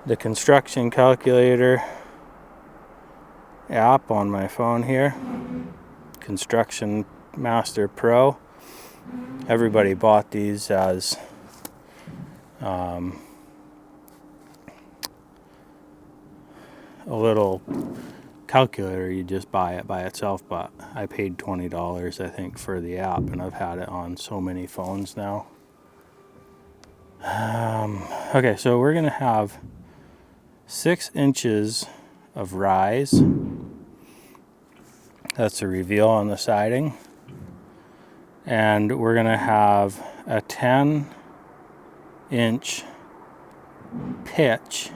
the construction calculator app on my phone here. Construction Master Pro. Everybody bought these as a little calculator. You just buy it by itself, but I paid $20 I think for the app, and I've had it on so many phones now. Okay, so we're gonna have 6 inches of rise. That's a reveal on the siding. And we're gonna have a 10-inch pitch.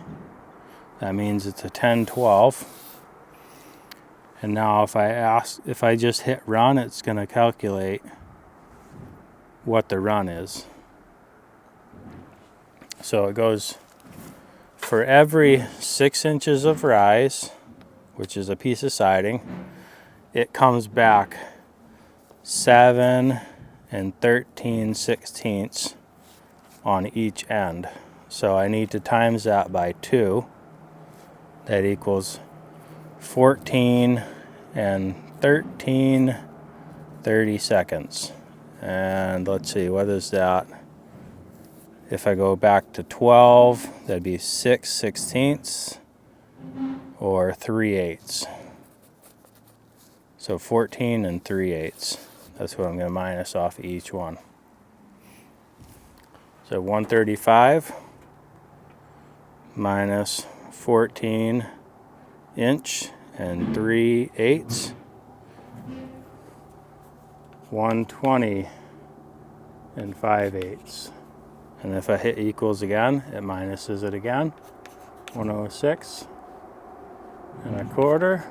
That means it's a 10-12. And now if I just hit run, it's gonna calculate what the run is. So it goes for every 6 inches of rise, which is a piece of siding, it comes back 7 13/16 on each end. So I need to times that by 2. That equals 14 13 30-seconds. And let's see, what is that? If I go back to 12, that'd be 6/16 or 3/8. So 14 3/8. That's what I'm going to minus off each one. So 135 minus 14 inch and 3/8. 120 5/8. And if I hit equals again, it minuses it again. 106 1/4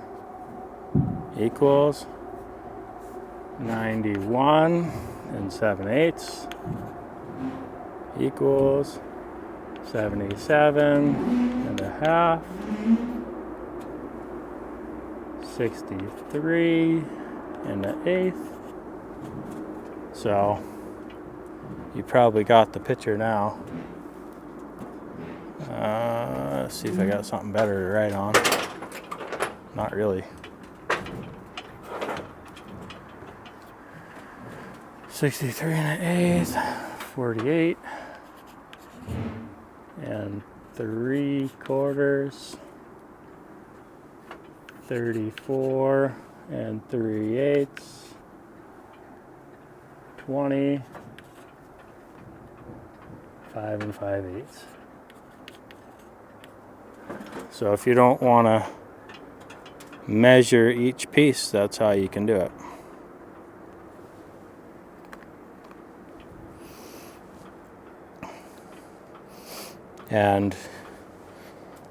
equals 91 7/8 equals 77 1/2, 63 1/8. So you probably got the picture now. Let's see if I got something better to write on. Not really. 63 1/8, 48 3/4, 34 3/8, 20, 5 5/8. So if you don't want to measure each piece, that's how you can do it. And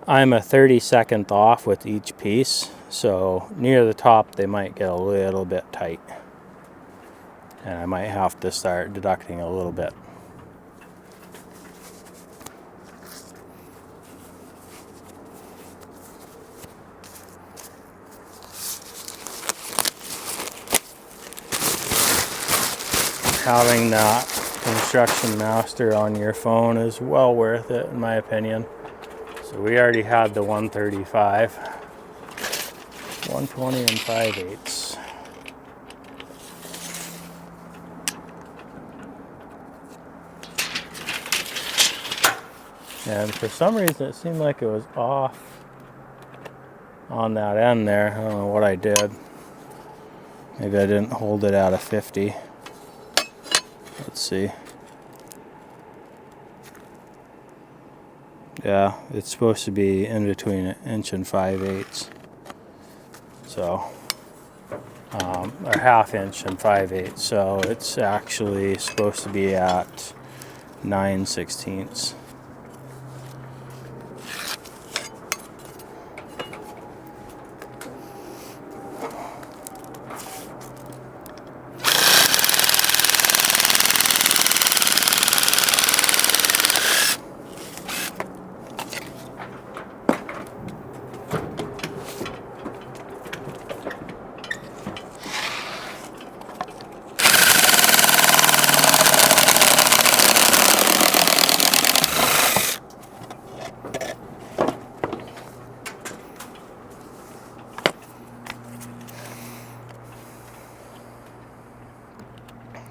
I'm a 32nd off with each piece, so near the top they might get a little bit tight, and I might have to start deducting a little bit. having that construction master on your phone is well worth it, in my opinion. So we already had the 135, 120 and 5/8. And for some reason it seemed like it was off on that end there. I don't know what I did. Maybe I didn't hold it at a 50. Let's see. Yeah, it's supposed to be in between 1 inch and 5/8. So, or 1/2 inch and 5/8. So it's actually supposed to be at 9/16.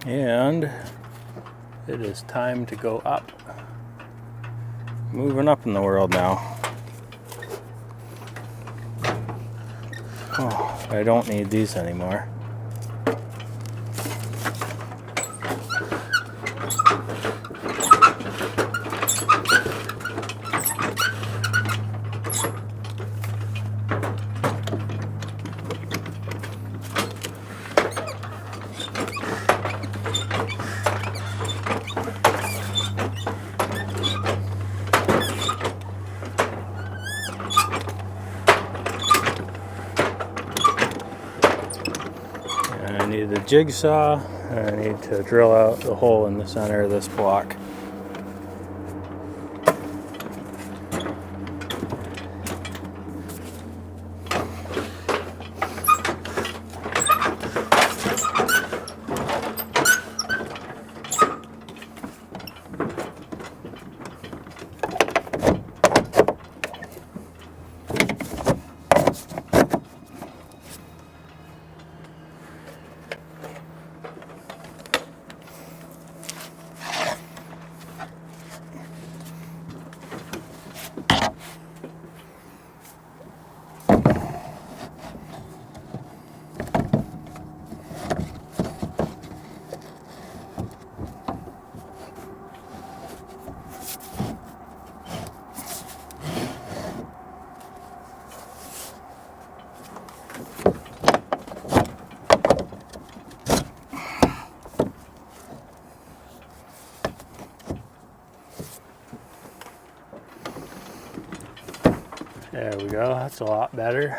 And it is time to go up. Moving up in the world now. Oh, I don't need these anymore. I need the jigsaw, and I need to drill out the hole in the center of this block. There we go, that's a lot better.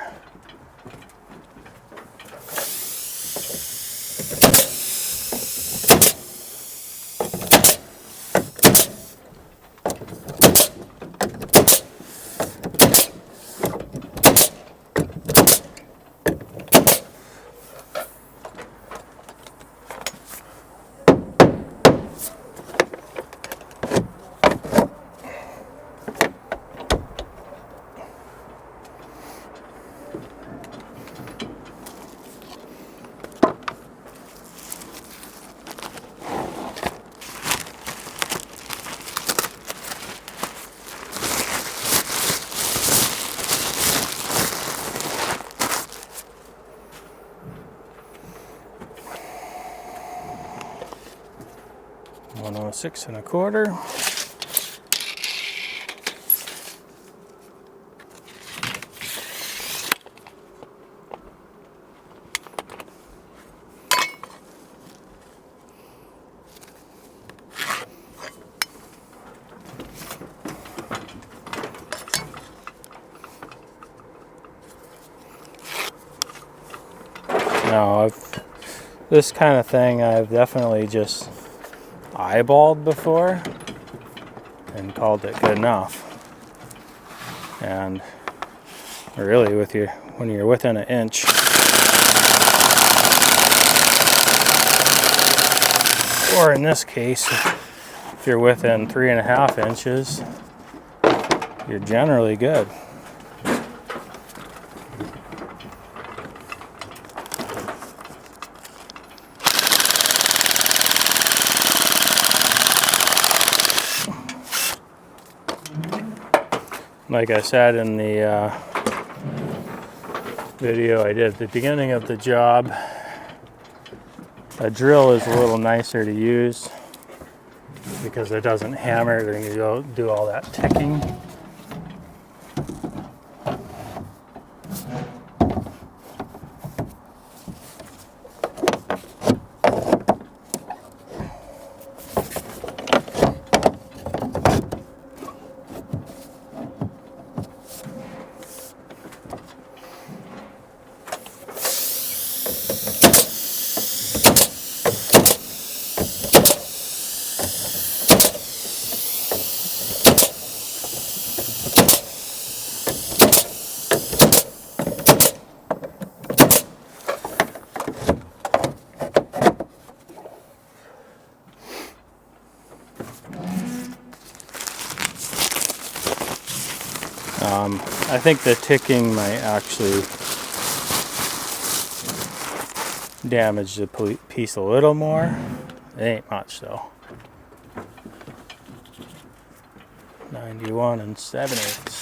$106 1/4. Now, this kind of thing I've definitely just eyeballed before and called it good enough. And really, when you're within 1 inch, Or in this case, if you're within 3.5 inches, you're generally good. Like I said in the video I did at the beginning of the job, a drill is a little nicer to use because it doesn't hammer it and you do all that ticking. I think the ticking might actually damage the piece a little more. It ain't much though. 91 7/8.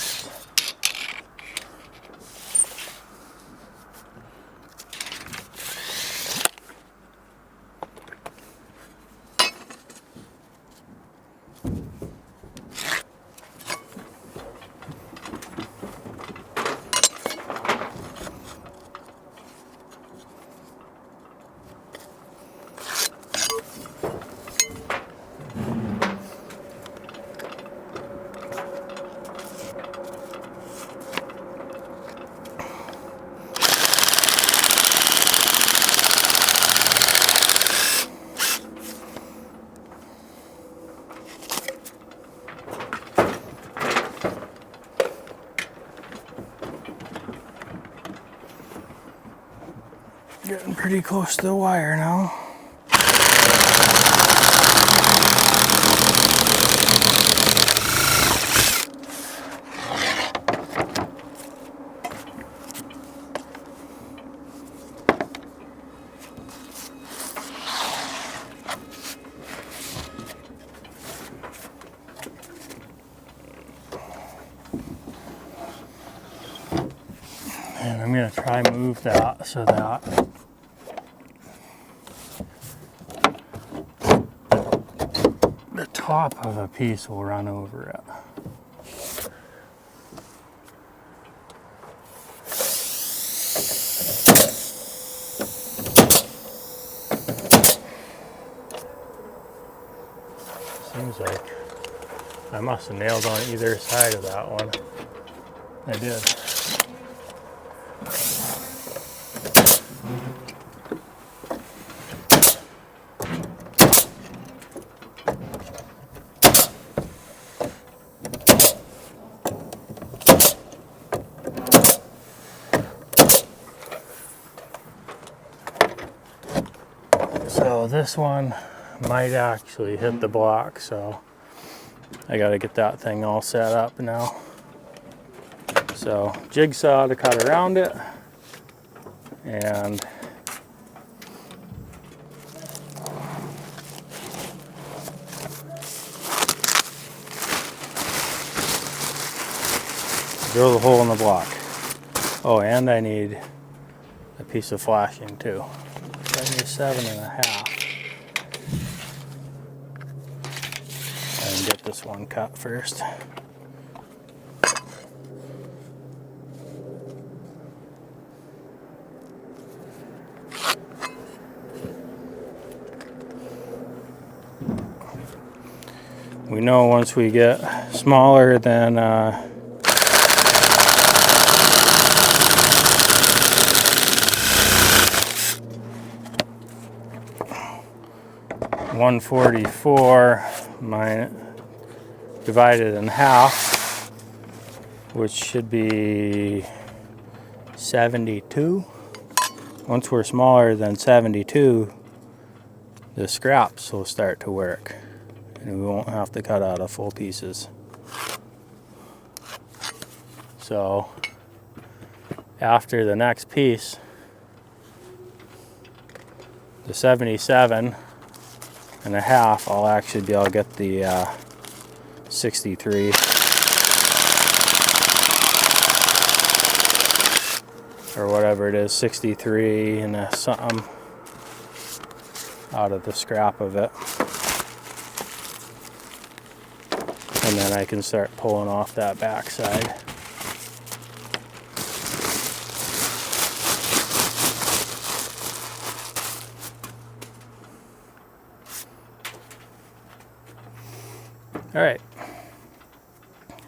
Getting pretty close to the wire now. And I'm going to try and move that so that the top of a piece will run over it. Seems like I must have nailed on either side of that one. I did. So this one might actually hit the block, so I gotta get that thing all set up now. So jigsaw to cut around it, and drill the hole in the block. Oh, and I need a piece of flashing too. 77.5. And get this one cut first. We know once we get smaller than 144 divided in half, which should be 72. Once we're smaller than 72, the scraps will start to work, and we won't have to cut out of full pieces. So after the next piece, the 77 and a half, I'll actually be able to get the 63 or whatever it is, 63 and a something out of the scrap of it, and then I can start pulling off that backside. All right,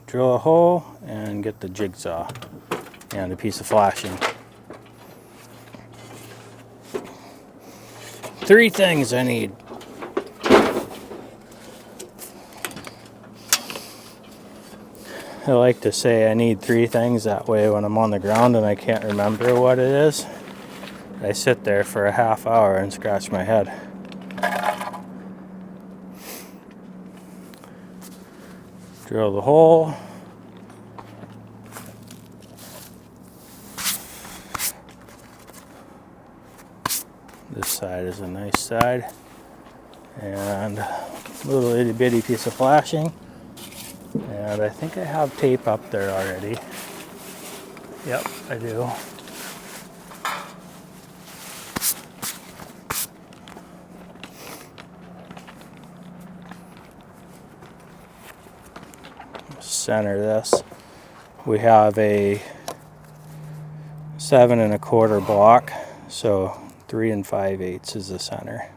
drill a hole and get the jigsaw and a piece of flashing. 3 things I need. I like to say I need 3 things, that way when I'm on the ground and I can't remember what it is, I sit there for a half hour and scratch my head. Drill the hole. This side is a nice side. And a little itty bitty piece of flashing. And I think I have tape up there already. Yep, I do. Center this. We have a 7 1/4 block, so 3 5/8 is the center.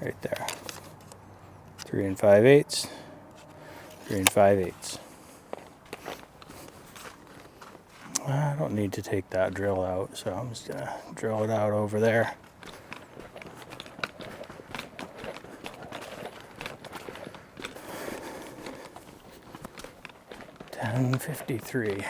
Right there. 3 5/8, 3 5/8. I don't need to take that drill out, so I'm just gonna drill it out over there. $10.53.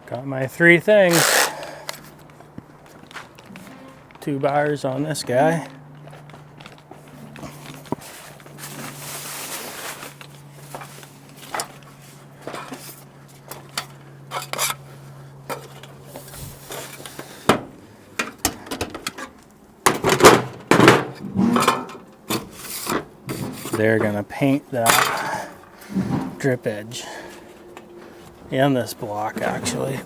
Got my 3 things. 2 bars on this guy. They're gonna paint that drip edge in this block, actually.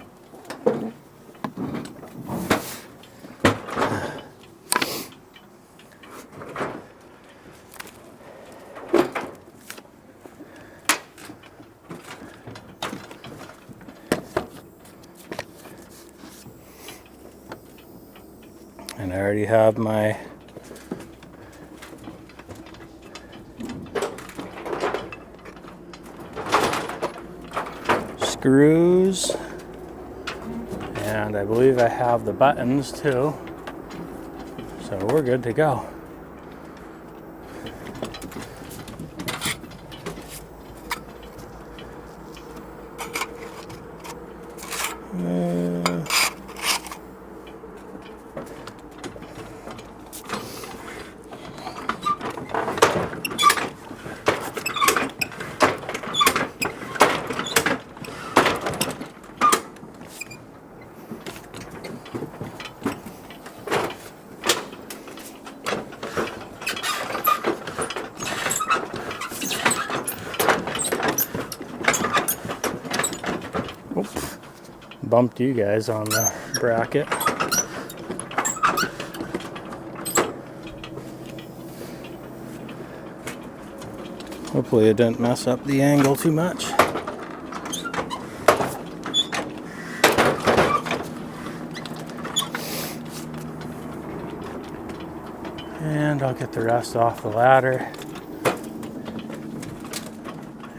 And I already have my screws, and I believe I have the buttons too, so we're good to go. Bumped you guys on the bracket. Hopefully it didn't mess up the angle too much. And I'll get the rest off the ladder.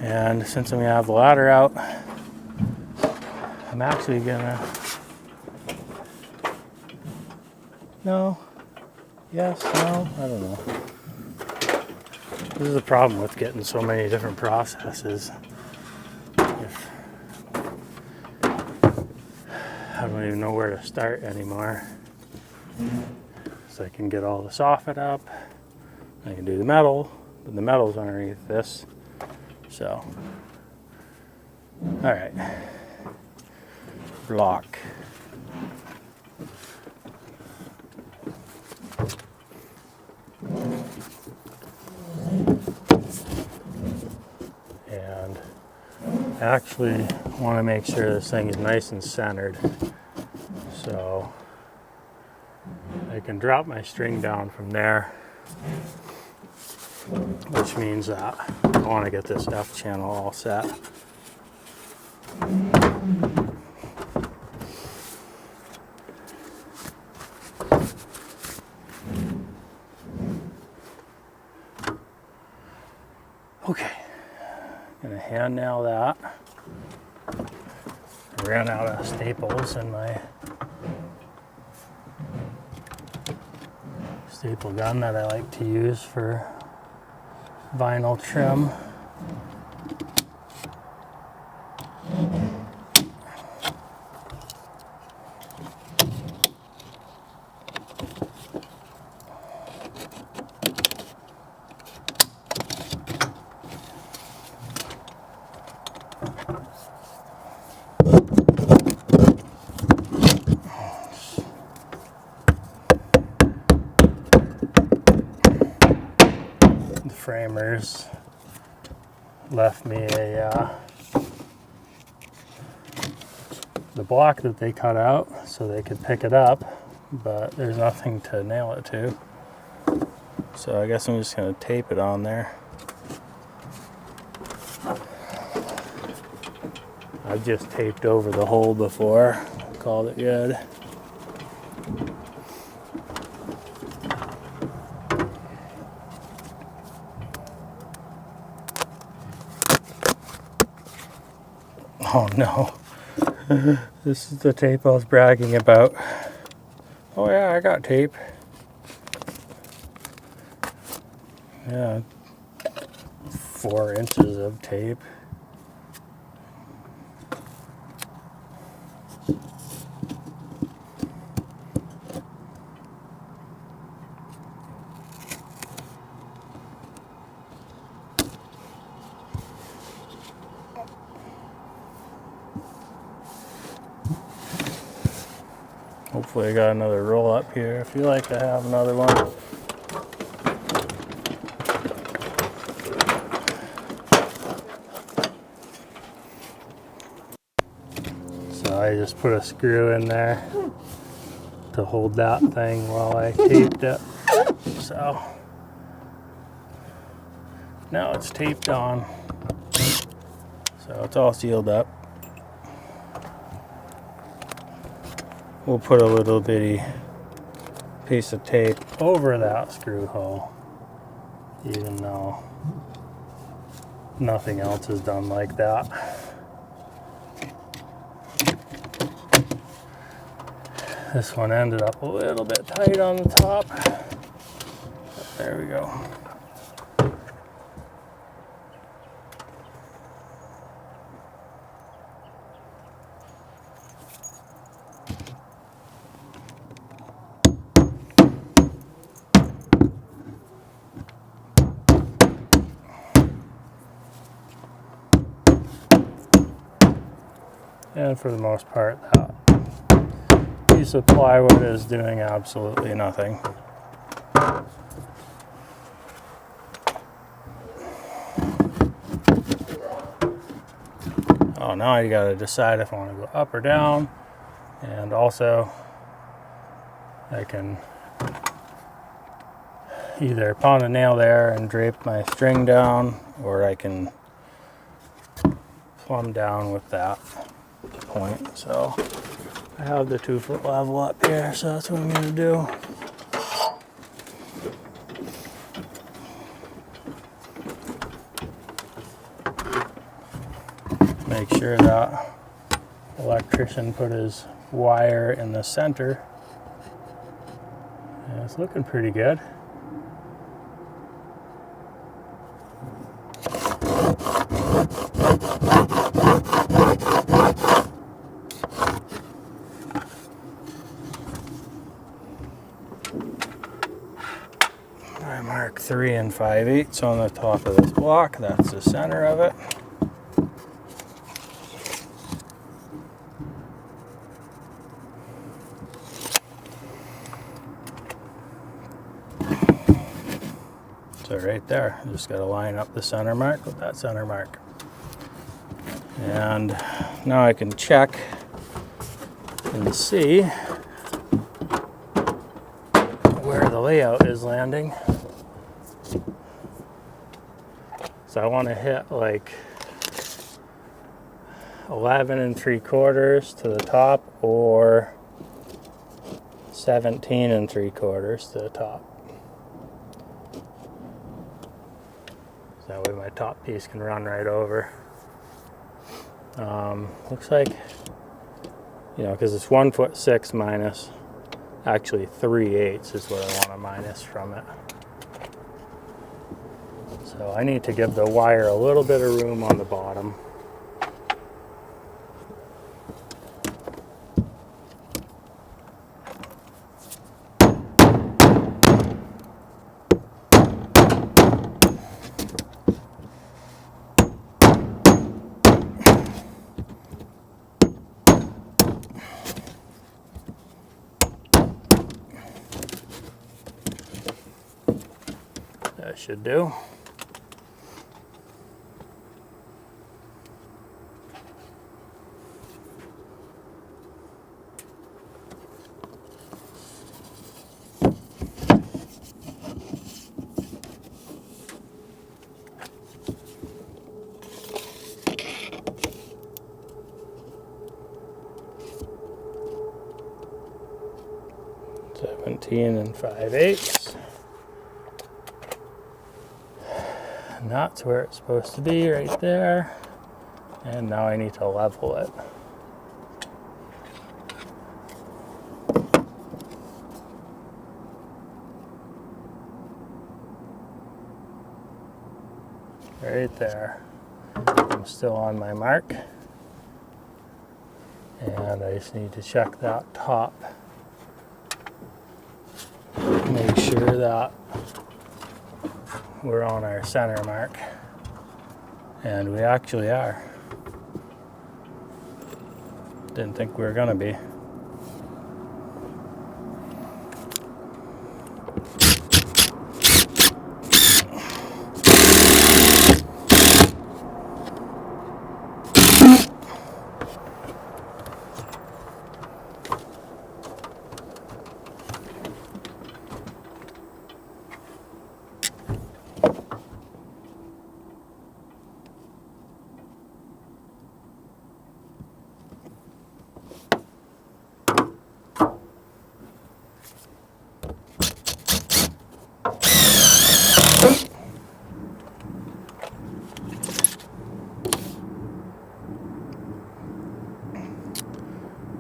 And since I'm gonna have the ladder out, I'm actually gonna, no, yes, no, I don't know. This is the problem with getting so many different processes. I don't even know where to start anymore. So I can get all the soffit up. I can do the metal, but the metal's underneath this. So, all right. Block. And I actually want to make sure this thing is nice and centered. So I can drop my string down from there, which means that I want to get this F channel all set. Okay, I'm gonna hand nail that. I ran out of staples in my staple gun that I like to use for vinyl trim. The framers left me the block that they cut out so they could pick it up, but there's nothing to nail it to. So I guess I'm just going to tape it on there. I've just taped over the hole before, called it good. Oh no. This is the tape I was bragging about. Oh yeah, I got tape. Yeah, 4 inches of tape. Hopefully I got another roll up here. I feel like I have another one. So I just put a screw in there to hold that thing while I taped it. So now it's taped on. So it's all sealed up. We'll put a little bitty piece of tape over that screw hole, even though nothing else is done like that. This one ended up a little bit tight on the top. But there we go. And for the most part, that piece of plywood is doing absolutely nothing. Oh, now I gotta decide if I want to go up or down, and also I can either pound a nail there and drape my string down, or I can plumb down with that point. So I have the 2-foot level up here, so that's what I'm going to do. Make sure that electrician put his wire in the center. And it's looking pretty good. I mark 3 5/8 on the top of this block. That's the center of it. So right there, just got to line up the center mark with that center mark. And now I can check and see where the layout is landing. So I want to hit like 11 3/4 to the top, or 17 3/4 to the top. So that way my top piece can run right over. Looks like, you know, because it's 1'6" minus, actually 3/8 is what I want to minus from it. So I need to give the wire a little bit of room on the bottom. That should do. And 5/8. And that's where it's supposed to be, right there. And now I need to level it. Right there. I'm still on my mark. And I just need to check that top. Make sure that we're on our center mark, and we actually are. Didn't think we were gonna be.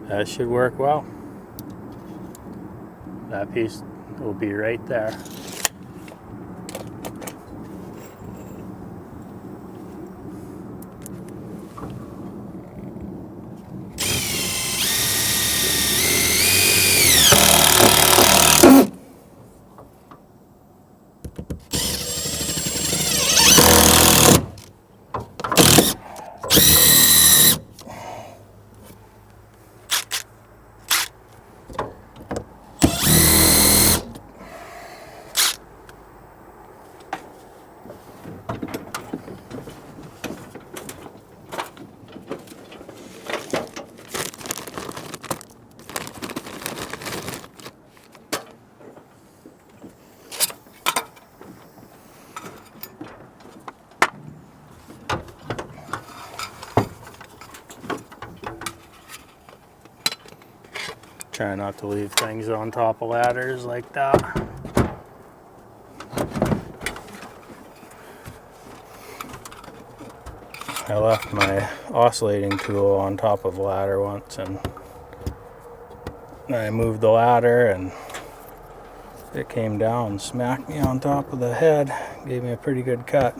That should work well. That piece will be right there. Try not to leave things on top of ladders like that. I left my oscillating tool on top of a ladder once, and I moved the ladder and it came down and smacked me on top of the head. Gave me a pretty good cut.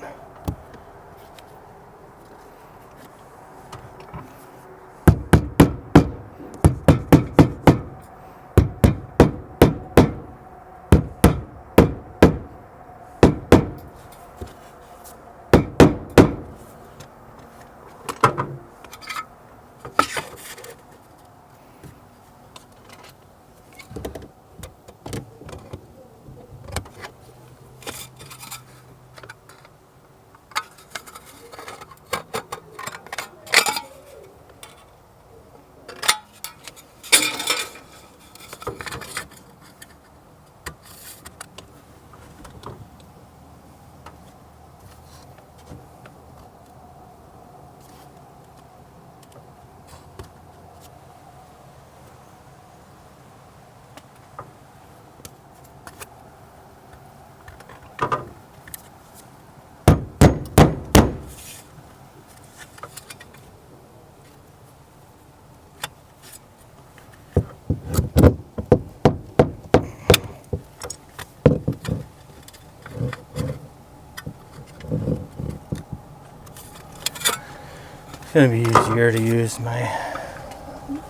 It's gonna be easier to use my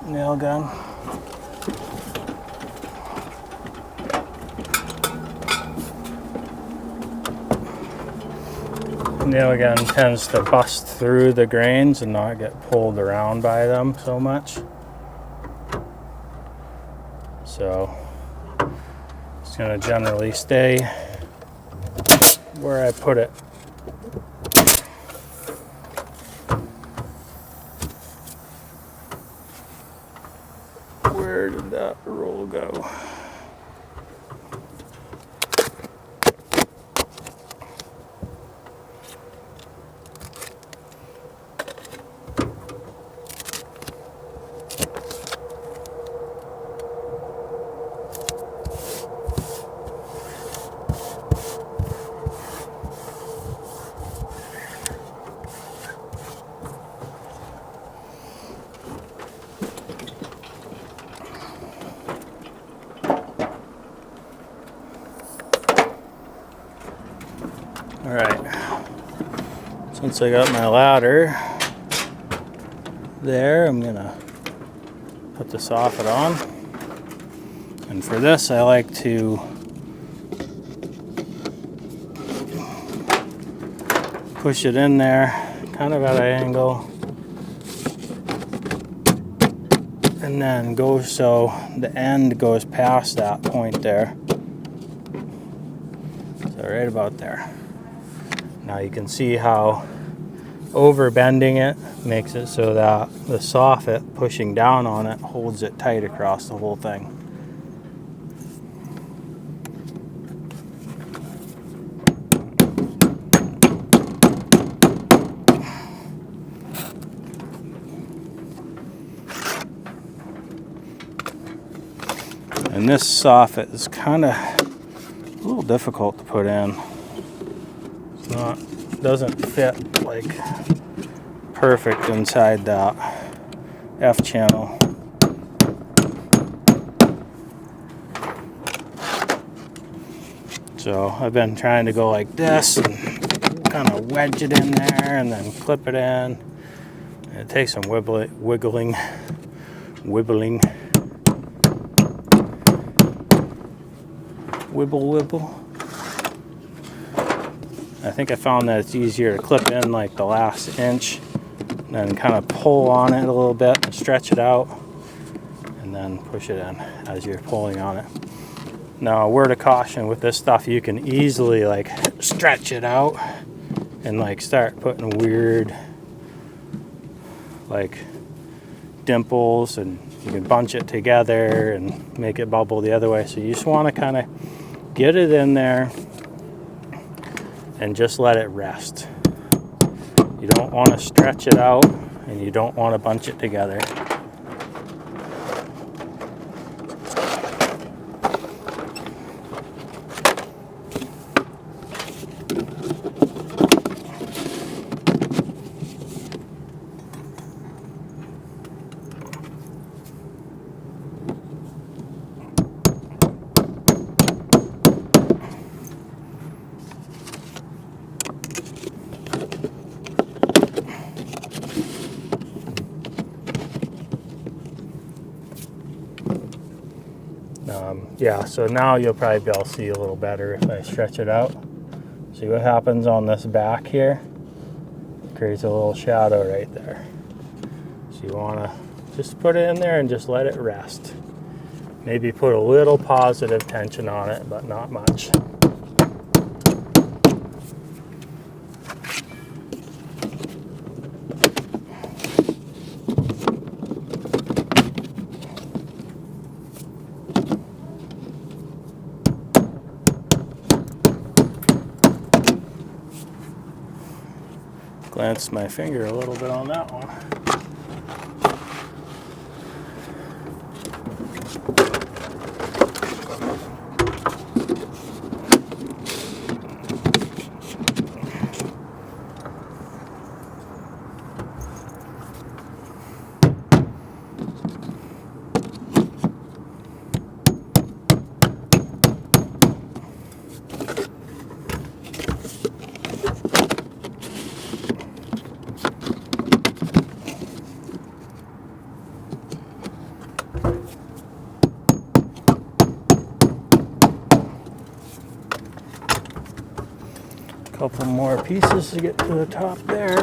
nail gun. Nail gun tends to bust through the grains and not get pulled around by them so much. So it's gonna generally stay where I put it. Where did that roll go? All right, since I got my ladder there, I'm gonna put the soffit on. And for this, I like to push it in there, kind of at an angle, and then go so the end goes past that point there. So right about there. Now you can see how over bending it makes it so that the soffit pushing down on it holds it tight across the whole thing. And this soffit is kind of a little difficult to put in. Doesn't fit like perfect inside that F channel. So I've been trying to go like this and kind of wedge it in there and then clip it in. And it takes some wiggling, wibble. I think I found that it's easier to clip in like the last inch and then kind of pull on it a little bit and stretch it out and then push it in as you're pulling on it. Now, a word of caution with this stuff, you can easily like stretch it out and like start putting weird like dimples, and you can bunch it together and make it bubble the other way. So you just want to kind of get it in there and just let it rest. You don't want to stretch it out and you don't want to bunch it together. Yeah, so now you'll probably be able to see a little better if I stretch it out. See what happens on this back here? Creates a little shadow right there. So you want to just put it in there and just let it rest. Maybe put a little positive tension on it, but not much. Glanced my finger a little bit on that one. Couple more pieces to get to the top there.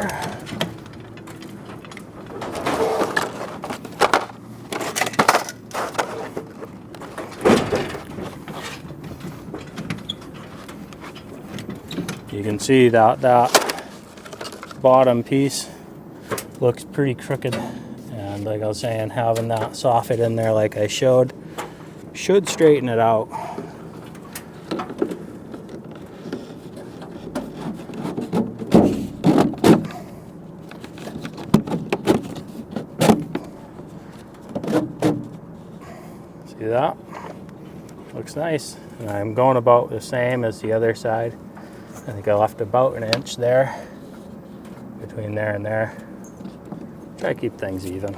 You can see that bottom piece looks pretty crooked, and like I was saying, having that soffit in there like I showed should straighten it out. See that? Looks nice. And I'm going about the same as the other side. I think I left about an inch there, between there and there. Try to keep things even.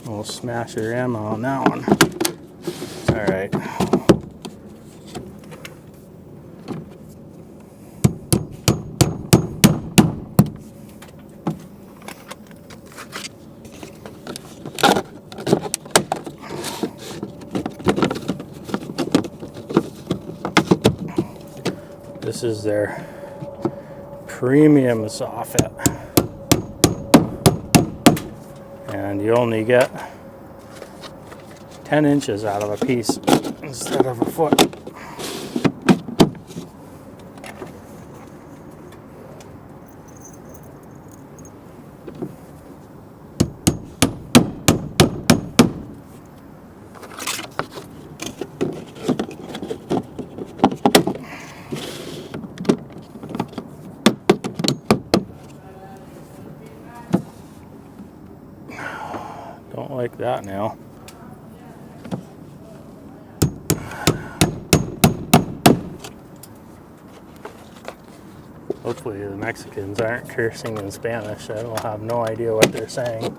We'll smash her in on that one. All right. This is their premium soffit. And you only get 10 inches out of a piece instead of a foot. Don't like that now. Hopefully the Mexicans aren't cursing in Spanish. I will have no idea what they're saying.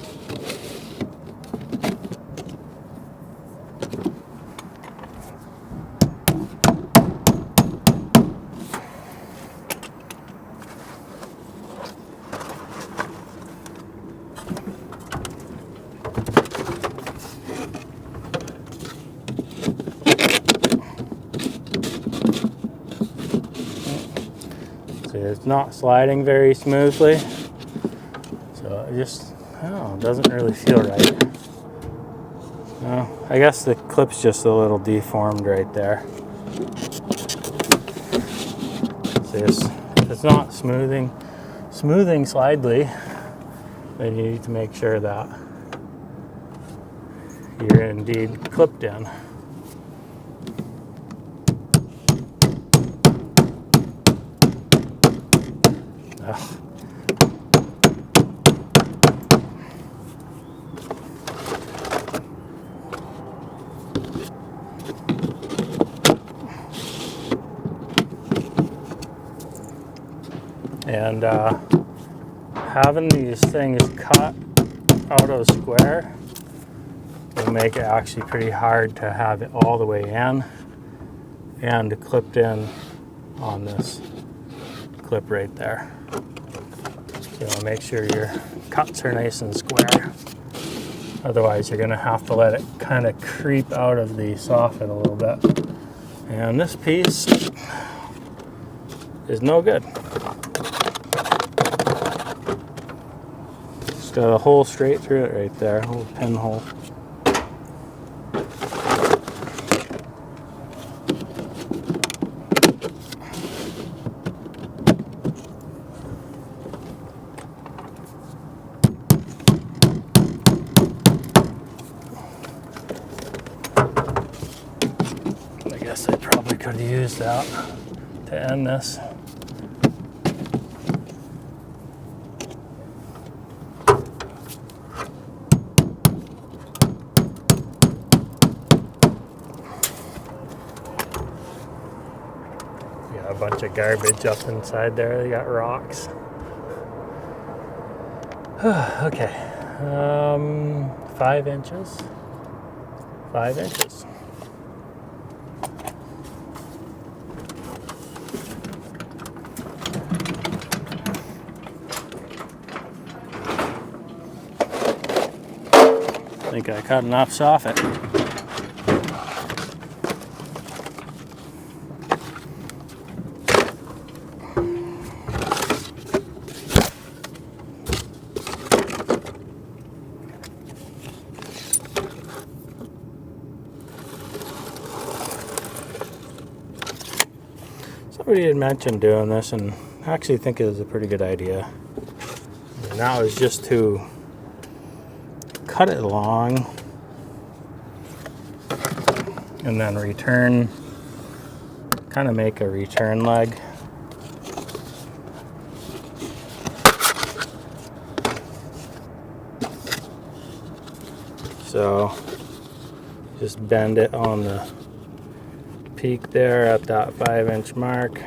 It's not sliding very smoothly, so it just doesn't really feel right. I guess the clip's just a little deformed right there. So if it's not smoothing slightly, then you need to make sure that you're indeed clipped in. And having these things cut out of square will make it actually pretty hard to have it all the way in and clipped in on this clip right there. So make sure your cuts are nice and square. Otherwise you're going to have to let it kind of creep out of the soffit a little bit. And this piece is no good. It's got a hole straight through it right there, a little pinhole. I guess I probably could have used that to end this. Yeah, a bunch of garbage up inside there. They got rocks. Okay, 5 inches. 5 inches. I think I cut enough soffit. Somebody had mentioned doing this, and I actually think it was a pretty good idea. And that was just to cut it long and then return, kind of make a return leg. So just bend it on the peak there at that 5-inch mark.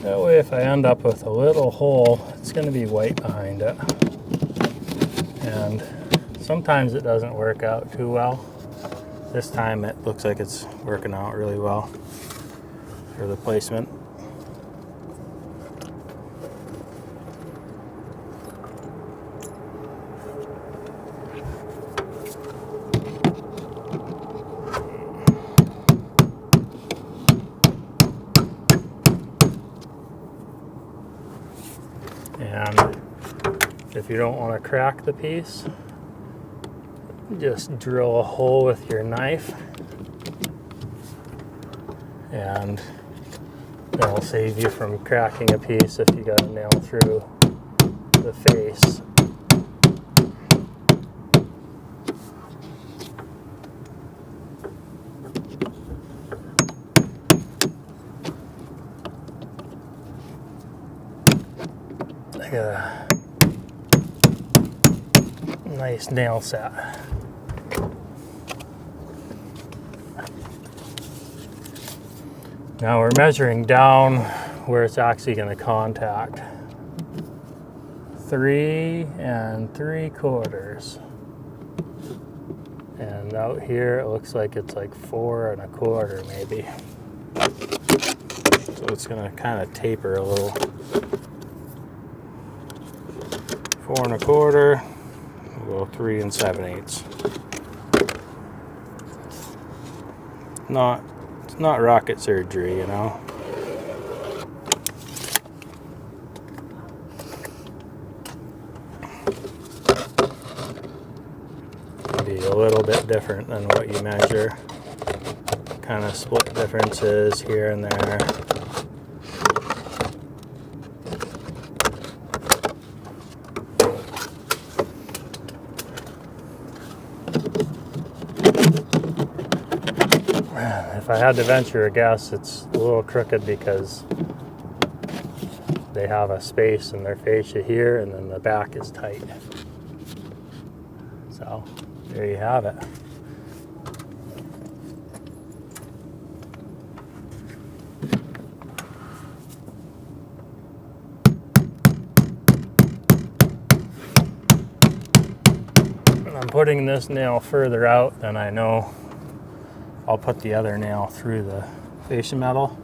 That way if I end up with a little hole, it's going to be white behind it. And sometimes it doesn't work out too well. This time it looks like it's working out really well for the placement. And if you don't want to crack the piece, just drill a hole with your knife, and that'll save you from cracking a piece if you got a nail through the face. I got a nice nail set. Now we're measuring down where it's actually going to contact. 3 3/4. And out here it looks like it's like 4 1/4 maybe. So it's going to kind of taper a little. 4 1/4, we'll go 3 7/8. It's not rocket surgery, you know. Be a little bit different than what you measure. Kind of split differences here and there. if I had to venture a guess, it's a little crooked because they have a space in their fascia here and then the back is tight. So there you have it. I'm putting this nail further out than I know I'll put the other nail through the fascia metal.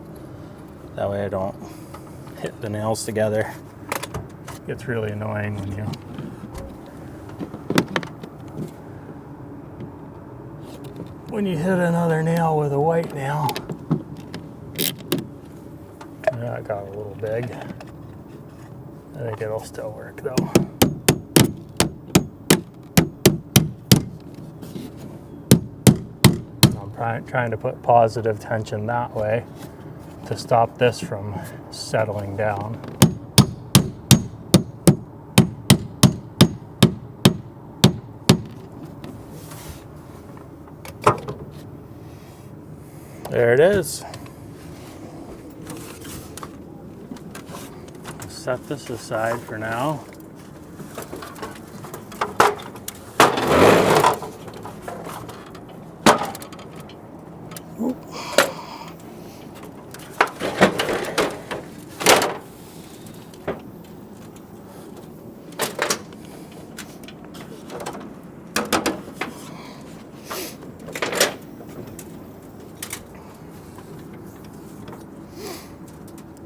That way I don't hit the nails together. It gets really annoying when you hit another nail with a white nail. Yeah, it got a little big. I think it'll still work though. I'm trying to put positive tension that way to stop this from settling down. There it is. Set this aside for now.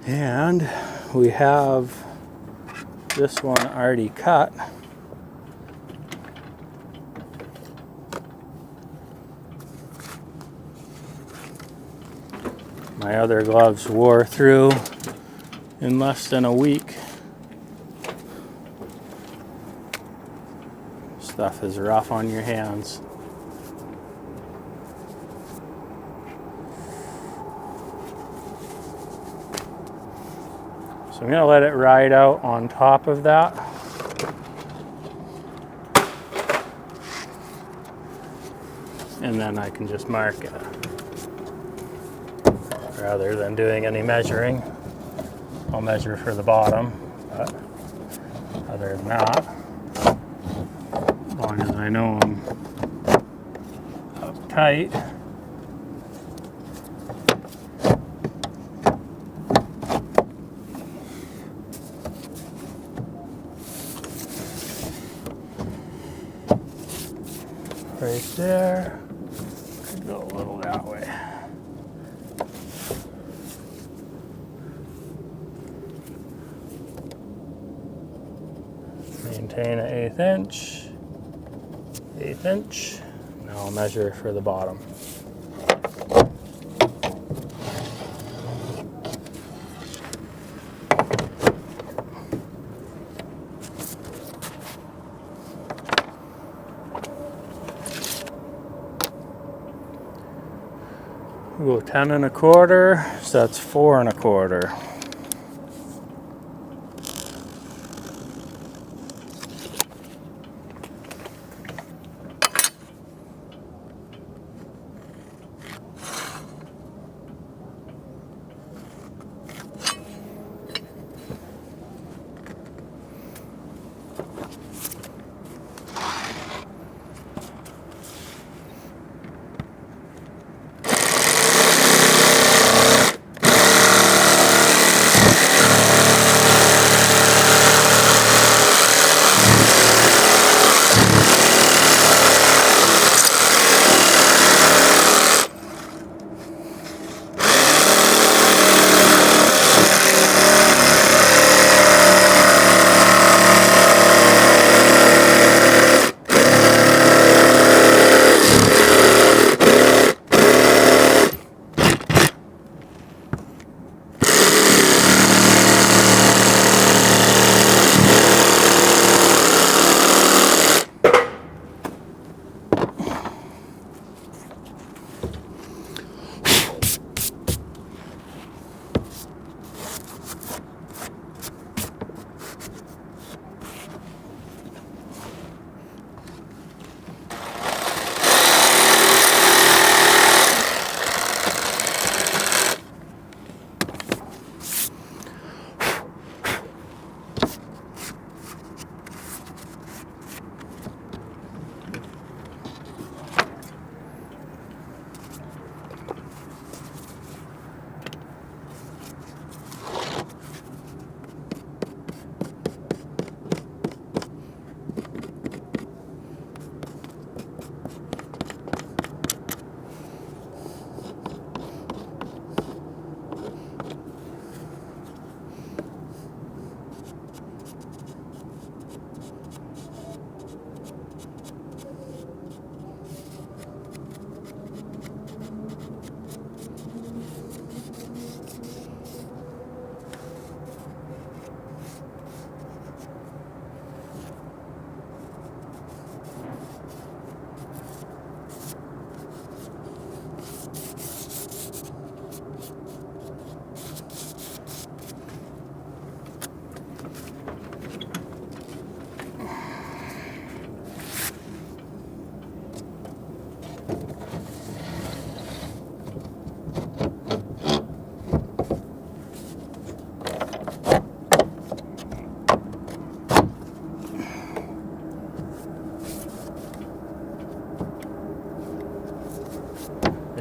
And we have this one already cut. My other gloves wore through in less than a week. Stuff is rough on your hands. So I'm going to let it ride out on top of that. And then I can just mark it. Rather than doing any measuring, I'll measure for the bottom. But other than that, as long as I know I'm up tight, right there, could go a little that way. Maintain an 1/8 inch. Now I'll measure for the bottom. We'll go 10 1/4, so that's 4 1/4.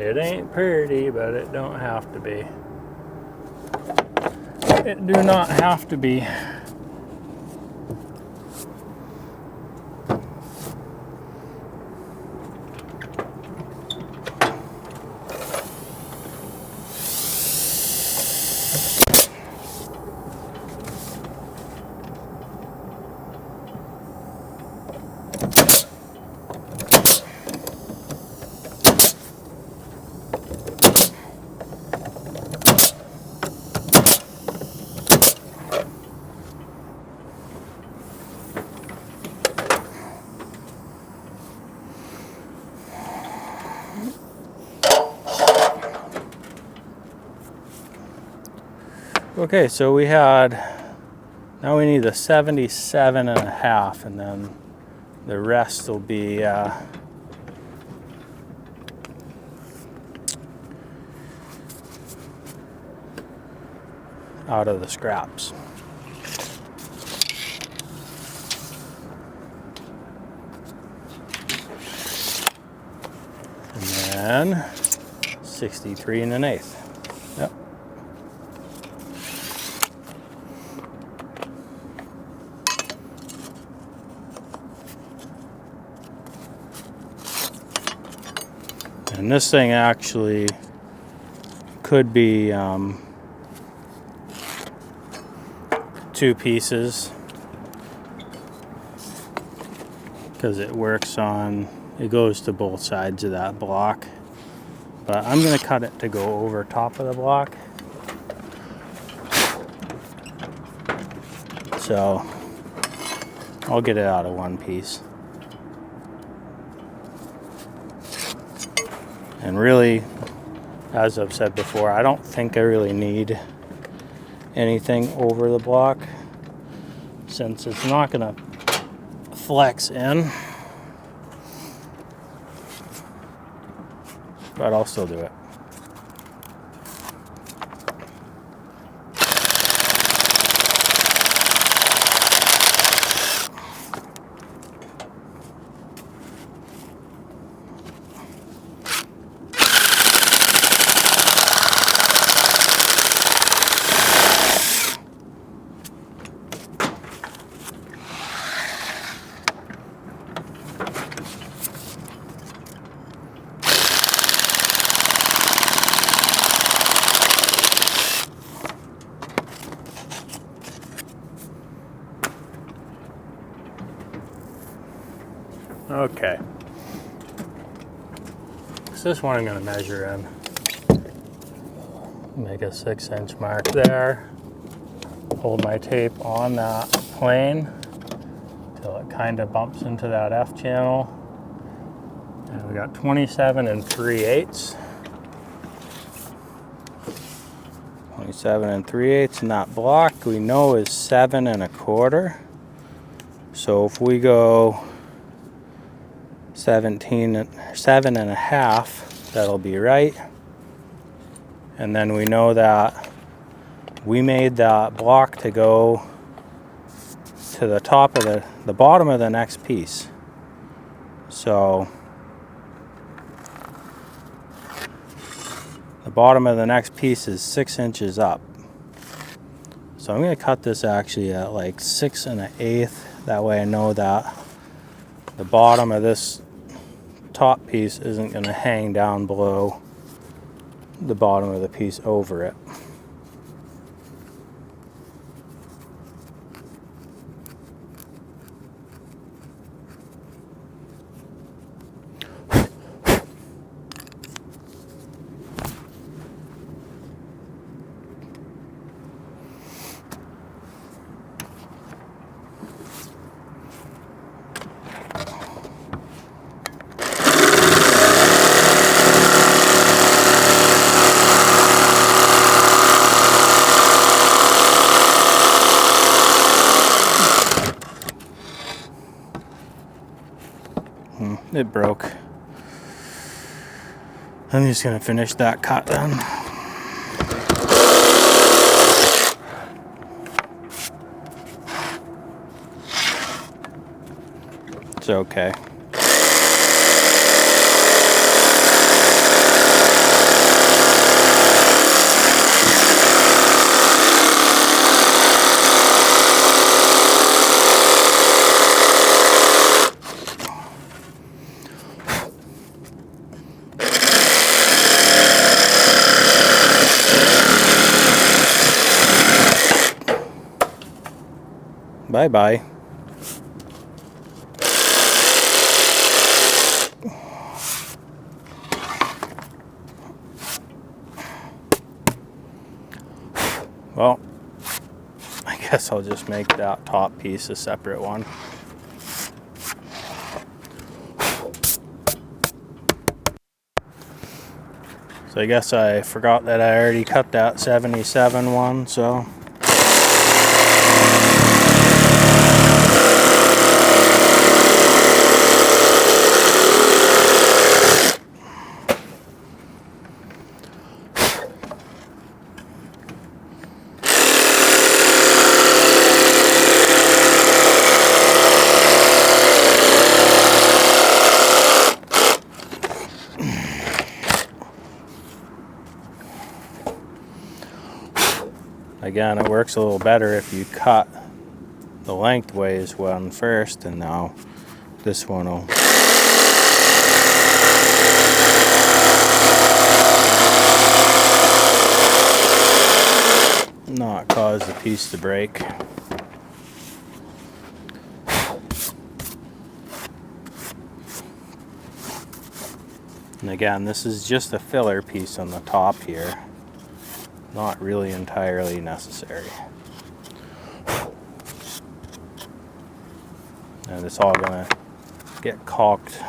It ain't pretty, but it don't have to be. It do not have to be. Okay, so now we need a 77.5, and then the rest will be out of the scraps. And then 63 1/8. Yep. And this thing actually could be 2 pieces, because it goes to both sides of that block. But I'm going to cut it to go over top of the block. So I'll get it out of one piece. And really, as I've said before, I don't think I really need anything over the block, since it's not going to flex in. But I'll still do it. Okay. So this one I'm going to measure in. Make a 6-inch mark there. Hold my tape on that plane till it kind of bumps into that F channel. And we got 27 3/8. 27 3/8, and that block we know is 7 1/4. So if we go 7 1/2, that'll be right. And then we know that we made that block to go to the top of the bottom of the next piece. So the bottom of the next piece is 6 inches up. So I'm going to cut this actually at like 6 1/8. That way I know that the bottom of this top piece isn't going to hang down below the bottom of the piece over it. It broke. I'm just going to finish that cut then. It's okay. Bye-bye. Well, I guess I'll just make that top piece a separate one. So I guess I forgot that I already cut that 77 one, so. Again, it works a little better if you cut the lengthways one first, and now this one will not cause the piece to break. And again, this is just a filler piece on the top here. Not really entirely necessary. And it's all gonna get caulked.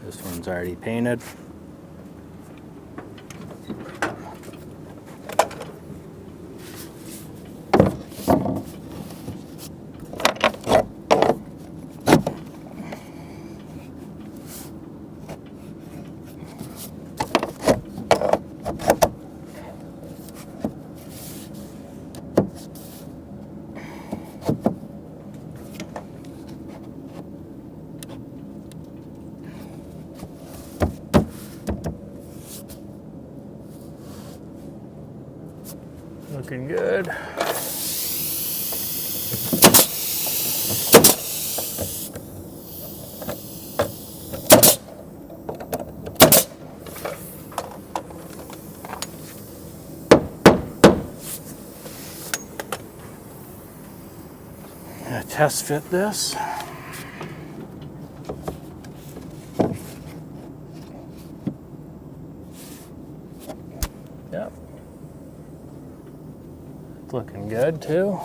This one's already painted. Looking good. Gonna test fit this. Yep. It's looking good too.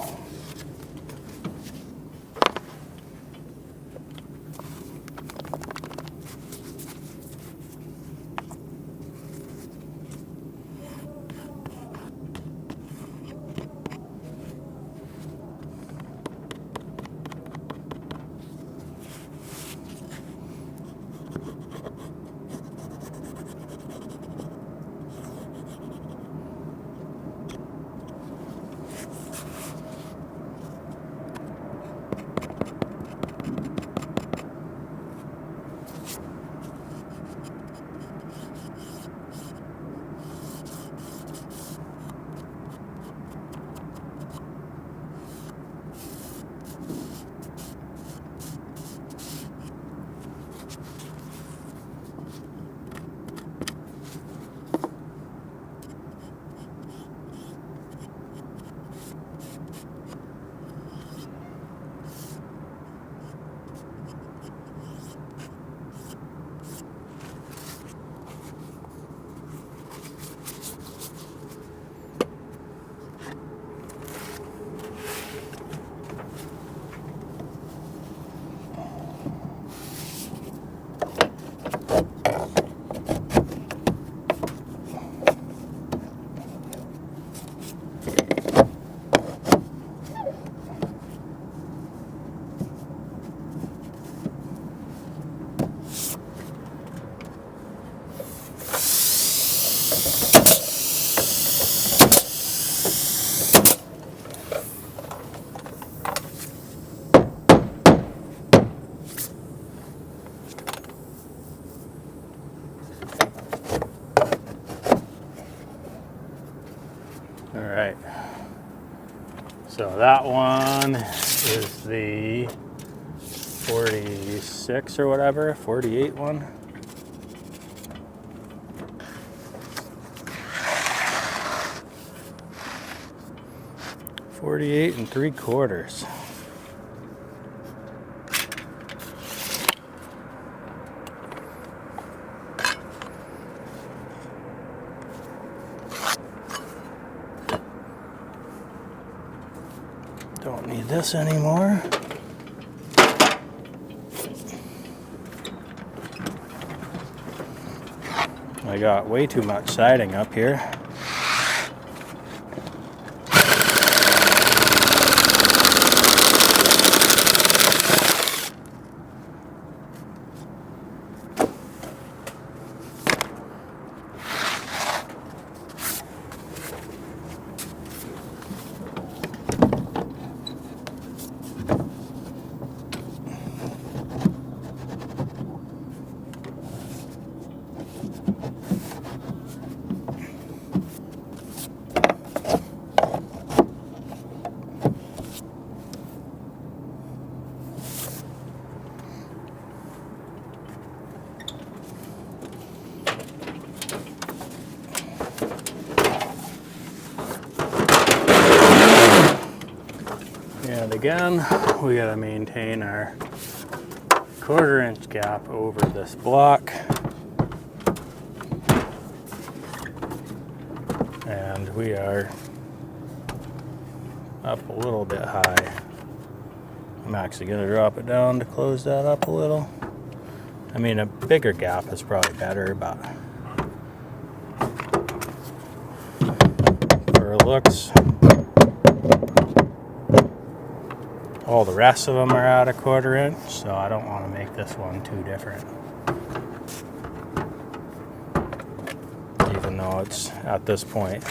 All right, so that one is the 46 or whatever, 48 one. 48 3/4. Don't need this anymore. I got way too much siding up here. And again, we gotta maintain our 1/4 inch gap over this block. And we are up a little bit high. I'm actually gonna drop it down to close that up a little. I mean, a bigger gap is probably better, but for looks, all the rest of them are at a 1/4 inch, so I don't want to make this one too different. Even though it's, at this point,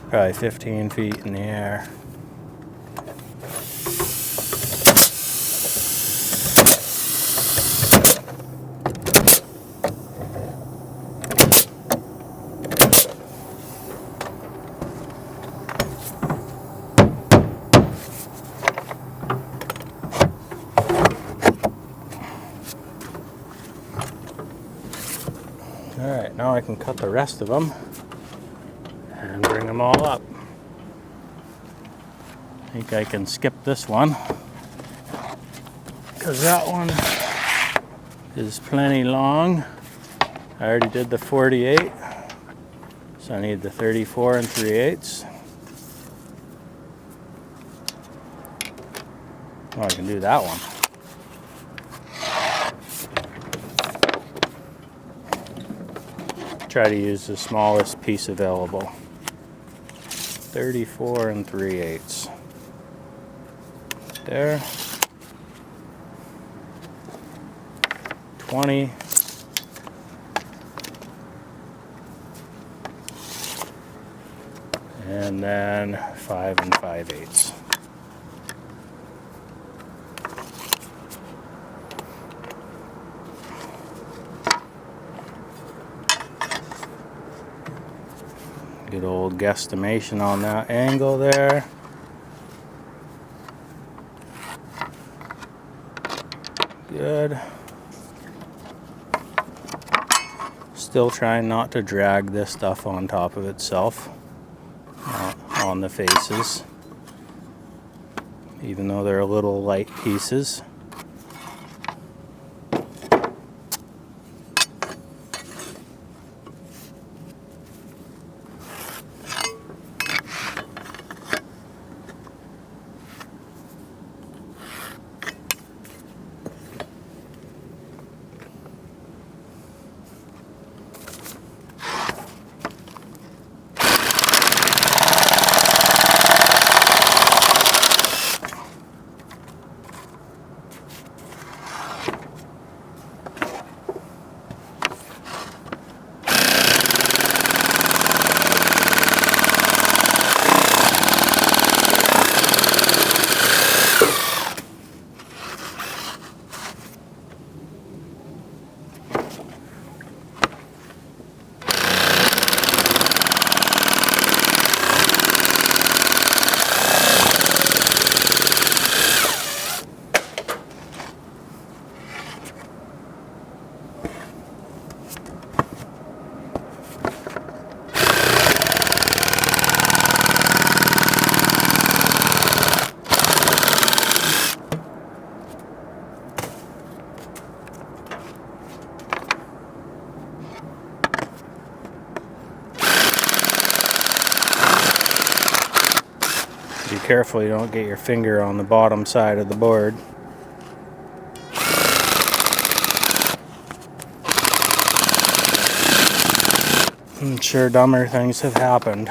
probably 15 feet in the air. Alright, now I can cut the rest of them and bring them all up. I think I can skip this one because that one is plenty long. I already did the 48, so I need the 34 3/8. Oh, I can do that one. Try to use the smallest piece available. 34 3/8. There. 20. And then 5 5/8. Good old guesstimation on that angle there. Good. Still trying not to drag this stuff on top of itself, on the faces, even though they're little light pieces. Be careful you don't get your finger on the bottom side of the board. I'm sure dumber things have happened.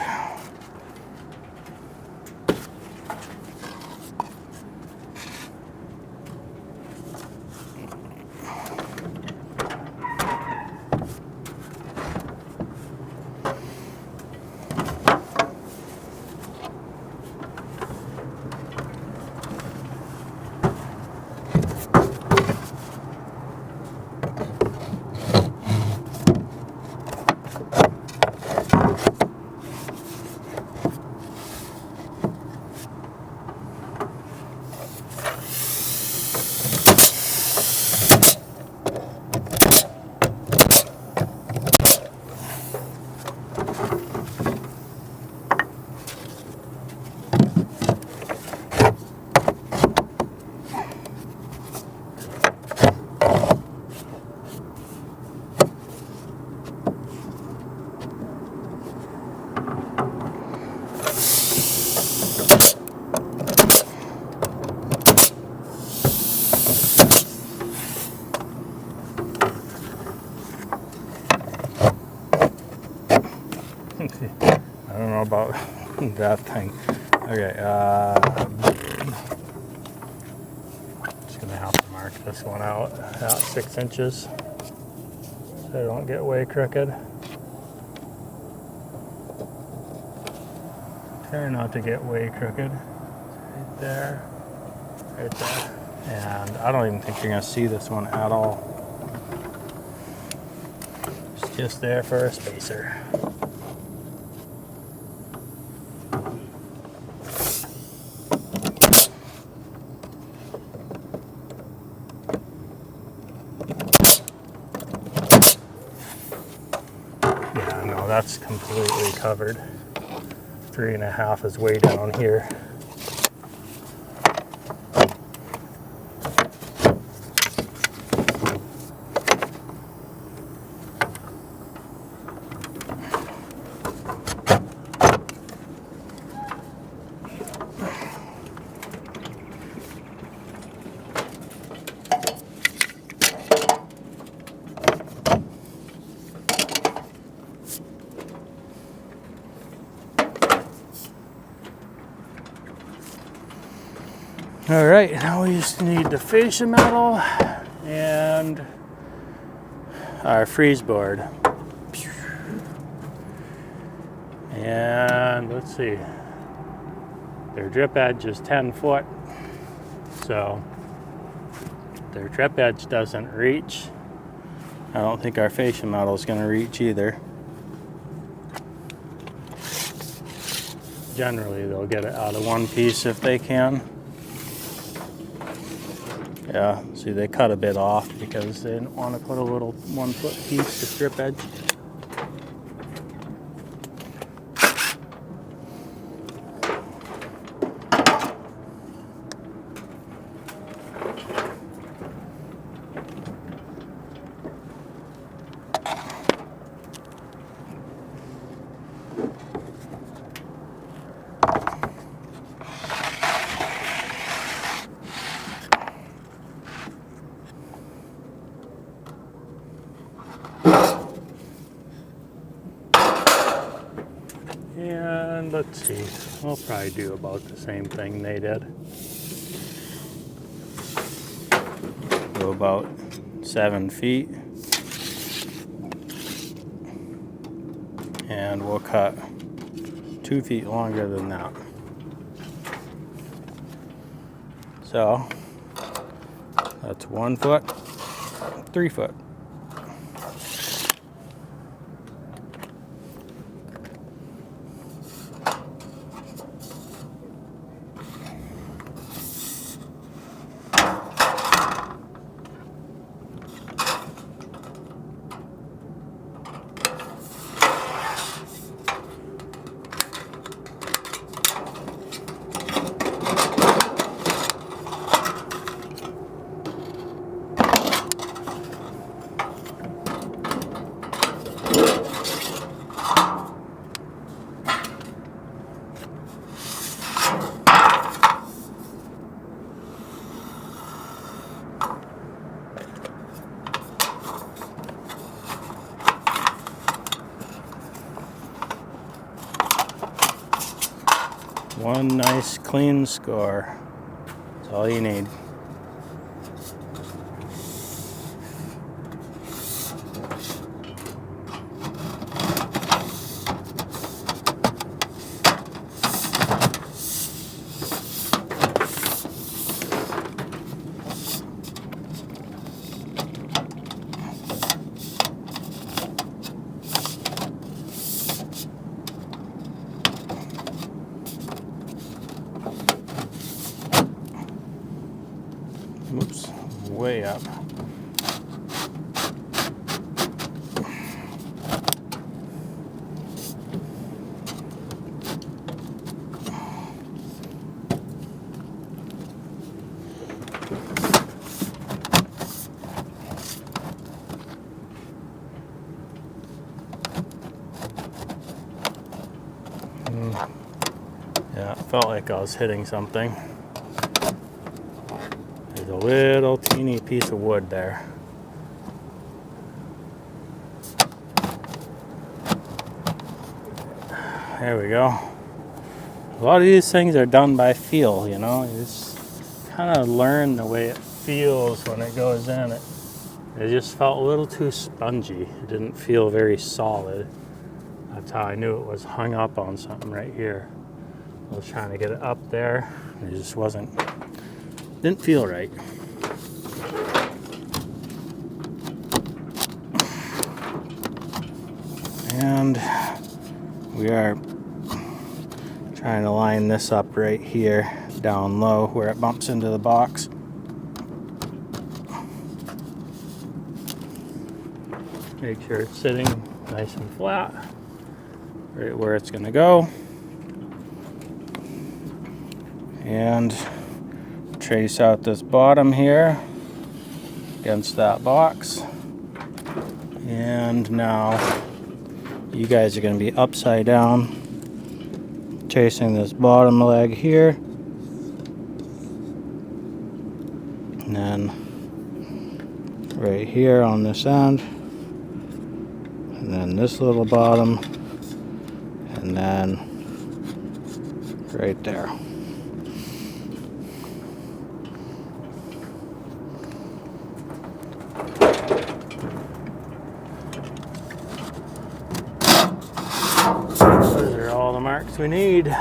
I don't know about that thing. Okay, just gonna have to mark this one out at 6 inches so I don't get way crooked. Try not to get way crooked. Right there, right there. And I don't even think you're gonna see this one at all. It's just there for a spacer. Yeah, no, that's completely covered. 3.5 is way down here. All right, now we just need the fascia metal and our freeze board. And let's see, their drip edge is 10 foot. So their drip edge doesn't reach. I don't think our fascia metal is going to reach either. Generally, they'll get it out of one piece if they can. Yeah, see, they cut a bit off because they didn't want to put a little 1 foot piece to strip edge. And let's see, we'll probably do about the same thing they did. Go about 7 feet. And we'll cut 2 feet longer than that. So that's 1 foot, 3 foot. one nice clean score. That's all you need. Oops, way up. Yeah, it felt like I was hitting something. There's a little teeny piece of wood there. There we go. A lot of these things are done by feel, you know. You just kind of learn the way it feels when it goes in. It just felt a little too spongy. It didn't feel very solid. That's how I knew it was hung up on something right here. I was trying to get it up there. It just didn't feel right. And we are trying to line this up right here, down low, where it bumps into the box. Make sure it's sitting nice and flat, right where it's gonna go. And trace out this bottom here against that box. And now you guys are going to be upside down, tracing this bottom leg here. And then right here on this end. And then this little bottom. And then right there. Those are all the marks we need.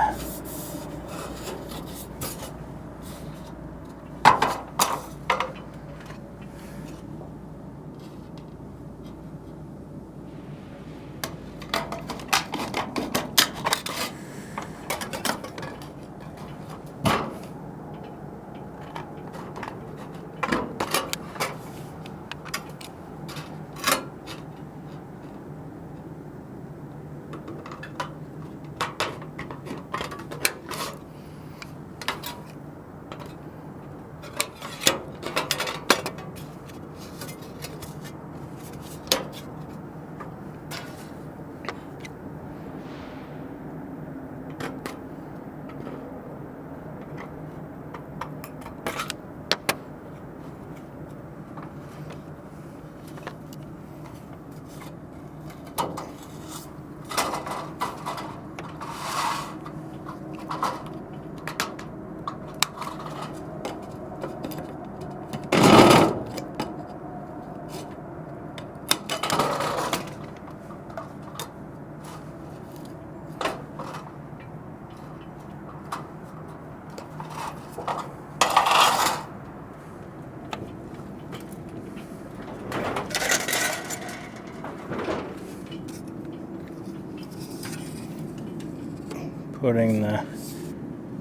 Putting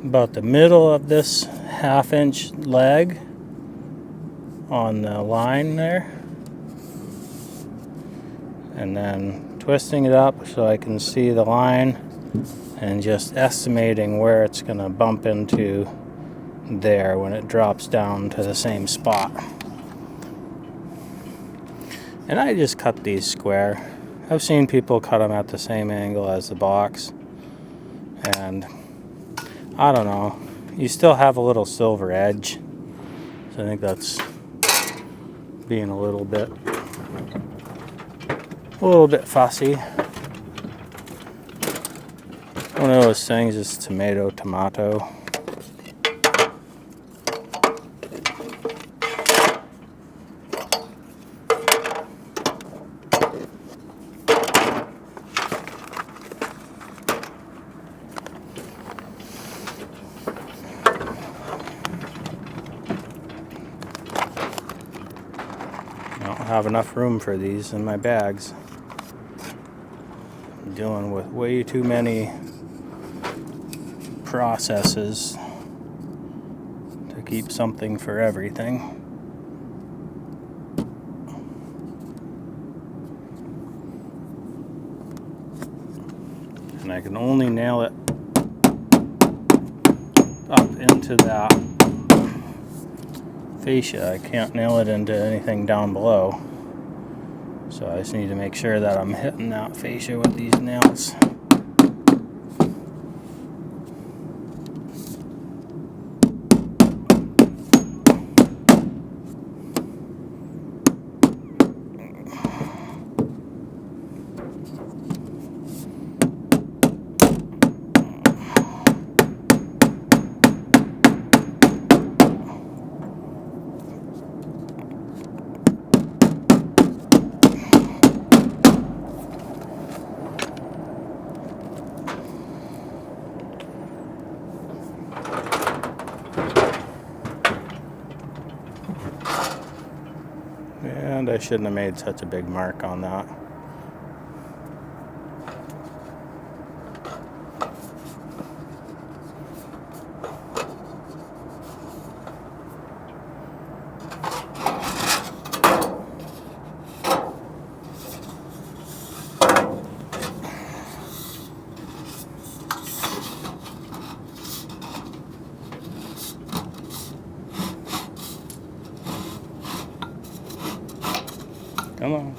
about the middle of this 1/2 inch leg on the line there, and then twisting it up so I can see the line and just estimating where it's going to bump into there when it drops down to the same spot. And I just cut these square. I've seen people cut them at the same angle as the box. And I don't know, you still have a little silver edge, so I think that's being a little bit fussy. One of those things is tomato. I don't have enough room for these in my bags. I'm dealing with way too many processes to keep something for everything. And I can only nail it up into that fascia. I can't nail it into anything down below. So I just need to make sure that I'm hitting that fascia with these nails. And I shouldn't have made such a big mark on that. Come on.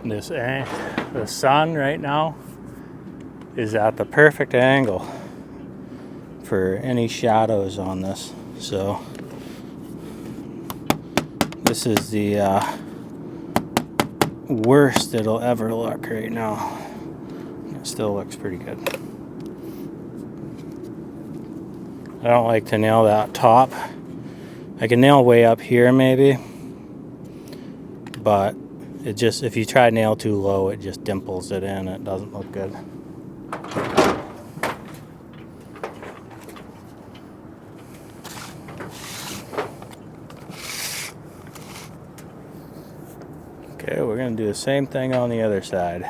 The sun right now is at the perfect angle for any shadows on this. So this is the worst it'll ever look right now. It still looks pretty good. I don't like to nail that top. I can nail way up here maybe, but it just, if you try to nail too low, it just dimples it in. It doesn't look good. Okay, we're going to do the same thing on the other side.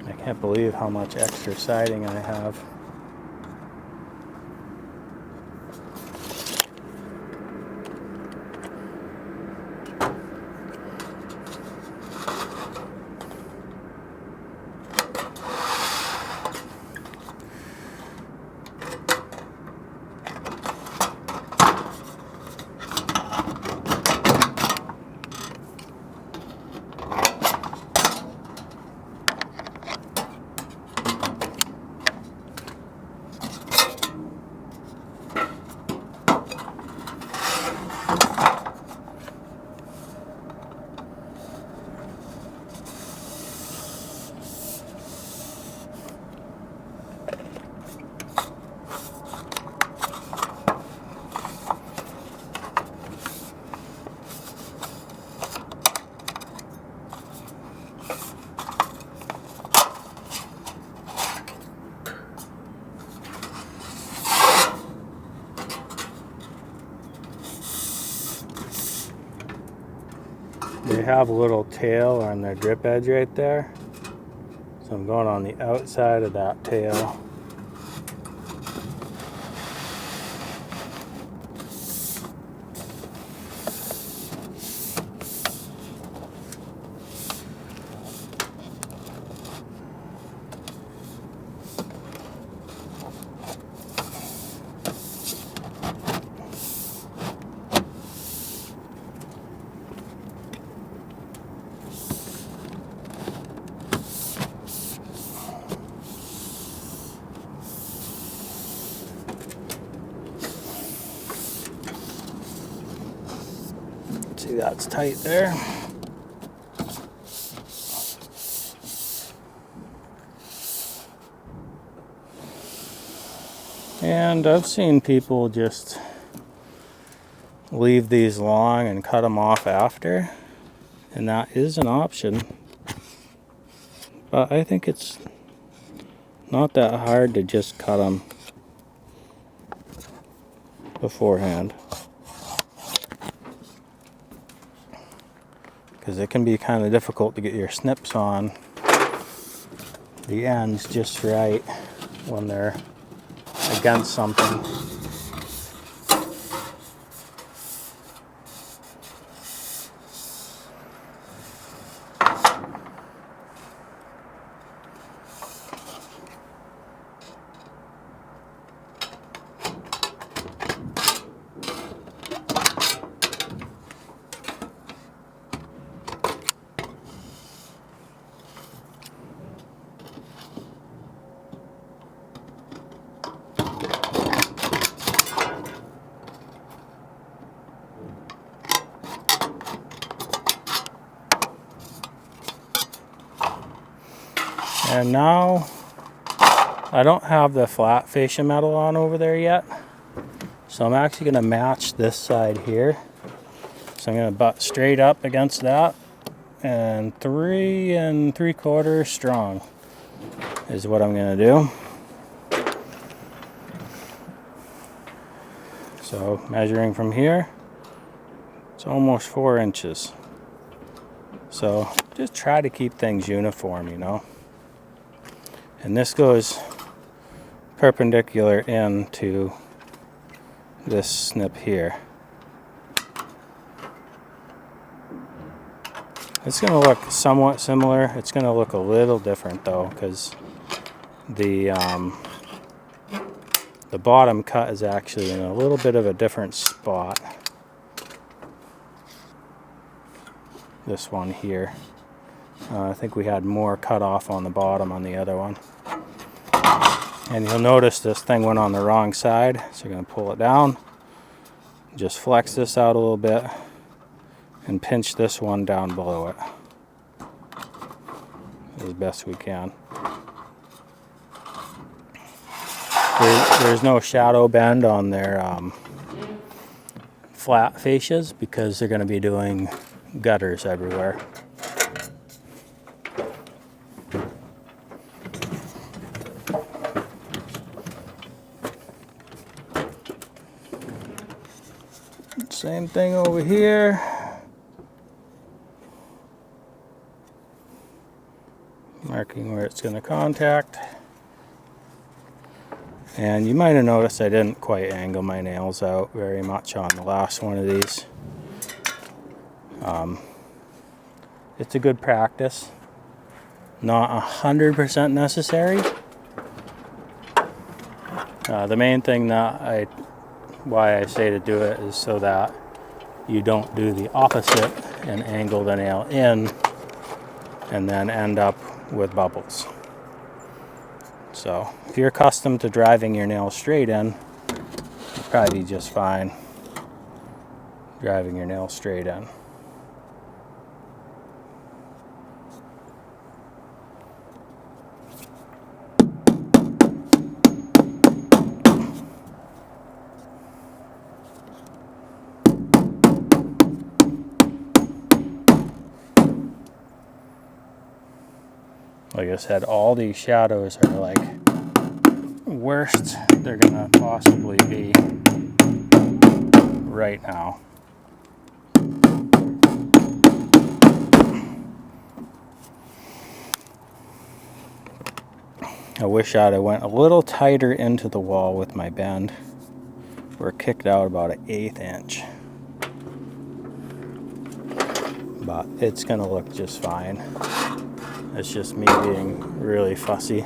I can't believe how much extra siding I have. They have a little tail on their drip edge right there. So I'm going on the outside of that tail. See, that's tight there. And I've seen people just leave these long and cut them off after, and that is an option. But I think it's not that hard to just cut them beforehand, because it can be kind of difficult to get your snips on the ends just right when they're against something. And now, I don't have the flat fascia metal on over there yet, so I'm actually going to match this side here. So I'm going to butt straight up against that, and 3 3/4 strong is what I'm going to do. So measuring from here, it's almost 4 inches. So just try to keep things uniform, you know. And this goes perpendicular into this snip here. It's going to look somewhat similar. It's going to look a little different though, because the bottom cut is actually in a little bit of a different spot. This one here. I think we had more cut off on the bottom on the other one. And you'll notice this thing went on the wrong side, so you're going to pull it down. Just flex this out a little bit and pinch this one down below it as best we can. There's no shadow bend on their flat fascias because they're going to be doing gutters everywhere. Same thing over here. Marking where it's going to contact. And you might have noticed I didn't quite angle my nails out very much on the last one of these. It's a good practice. Not 100% necessary. The main thing that why I say to do it is so that you don't do the opposite and angle the nail in and then end up with bubbles. So if you're accustomed to driving your nail straight in, you'll probably be just fine driving your nail straight in. Like I said, all these shadows are like worst they're gonna possibly be right now. I wish I'd have went a little tighter into the wall with my bend. We're kicked out about an 1/8 inch. But it's gonna look just fine. It's just me being really fussy.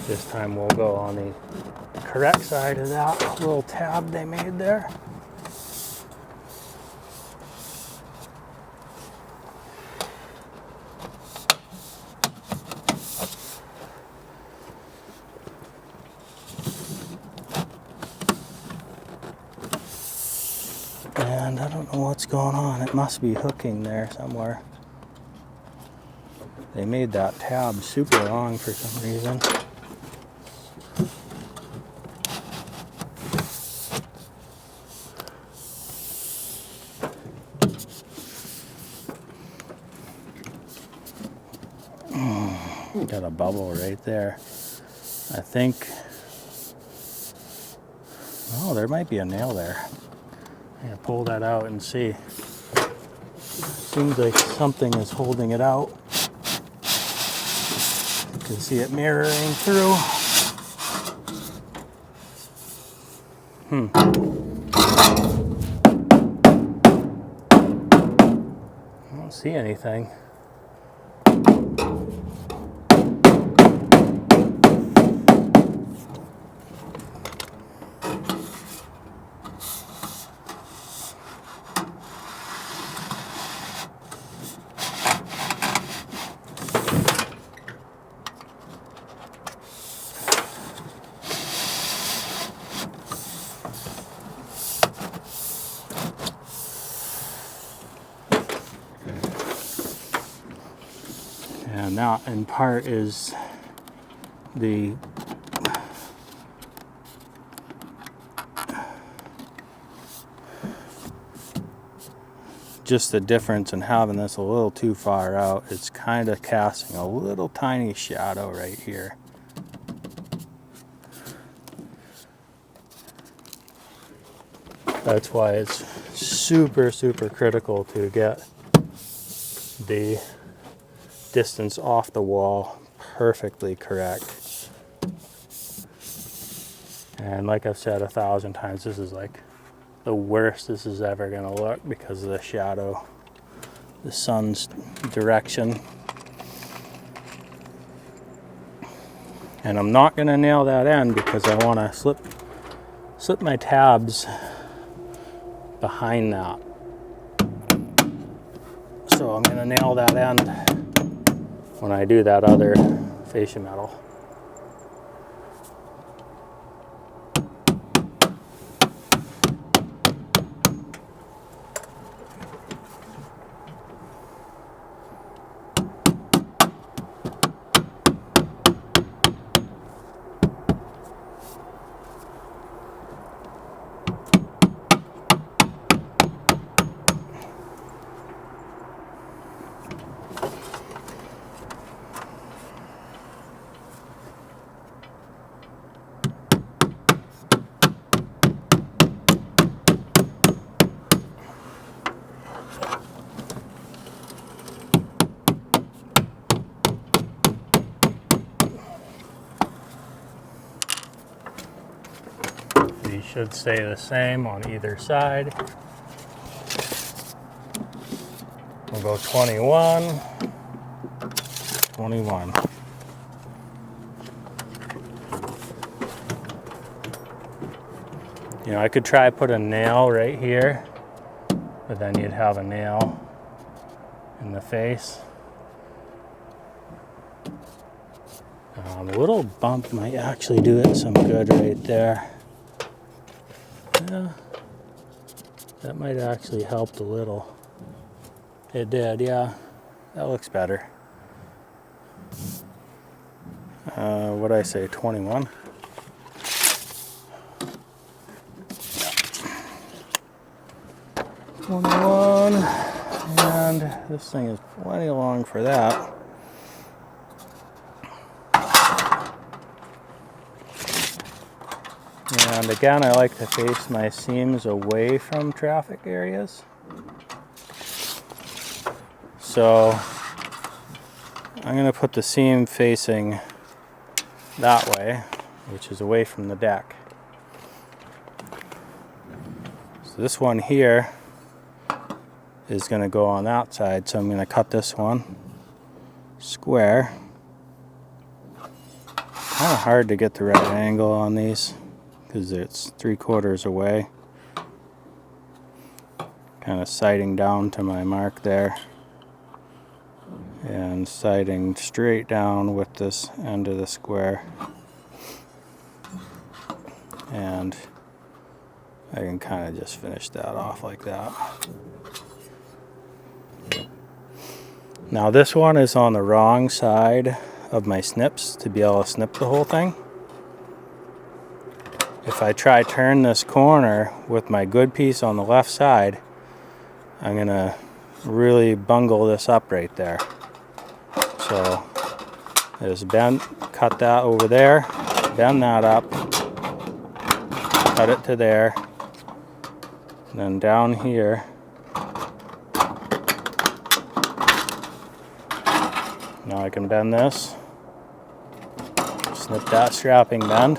This time we'll go on the correct side of that little tab they made there. And I don't know what's going on. It must be hooking there somewhere. They made that tab super long for some reason. Got a bubble right there. I think, oh, there might be a nail there. I'm gonna pull that out and see. Seems like something is holding it out. You can see it mirroring through. I don't see anything. And that in part is just the difference in having this a little too far out. It's kind of casting a little tiny shadow right here. That's why it's super critical to get the distance off the wall perfectly correct. And like I've said 1,000 times, this is like the worst this is ever going to look because of the shadow, the sun's direction. And I'm not going to nail that end because I want to slip my tabs behind that. So I'm going to nail that end when I do that other fascia metal. should stay the same on either side. We'll go 21, 21. You know, I could try put a nail right here, but then you'd have a nail in the face. A little bump might actually do it some good right there. Yeah, that might actually help a little. It did, yeah. That looks better. What'd I say, 21? Yeah. 21, and this thing is plenty long for that. And again, I like to face my seams away from traffic areas. So I'm going to put the seam facing that way, which is away from the deck. So this one here is going to go on that side, so I'm going to cut this one square. Kind of hard to get the right angle on these because it's 3/4 away. Kind of sighting down to my mark there and sighting straight down with this end of the square, and I can kind of just finish that off like that. Now this one is on the wrong side of my snips to be able to snip the whole thing. If I try turn this corner with my good piece on the left side, I'm gonna really bungle this up right there. So there's bend, cut that over there, bend that up, cut it to there, and then down here. Now I can bend this, snip that strapping bend,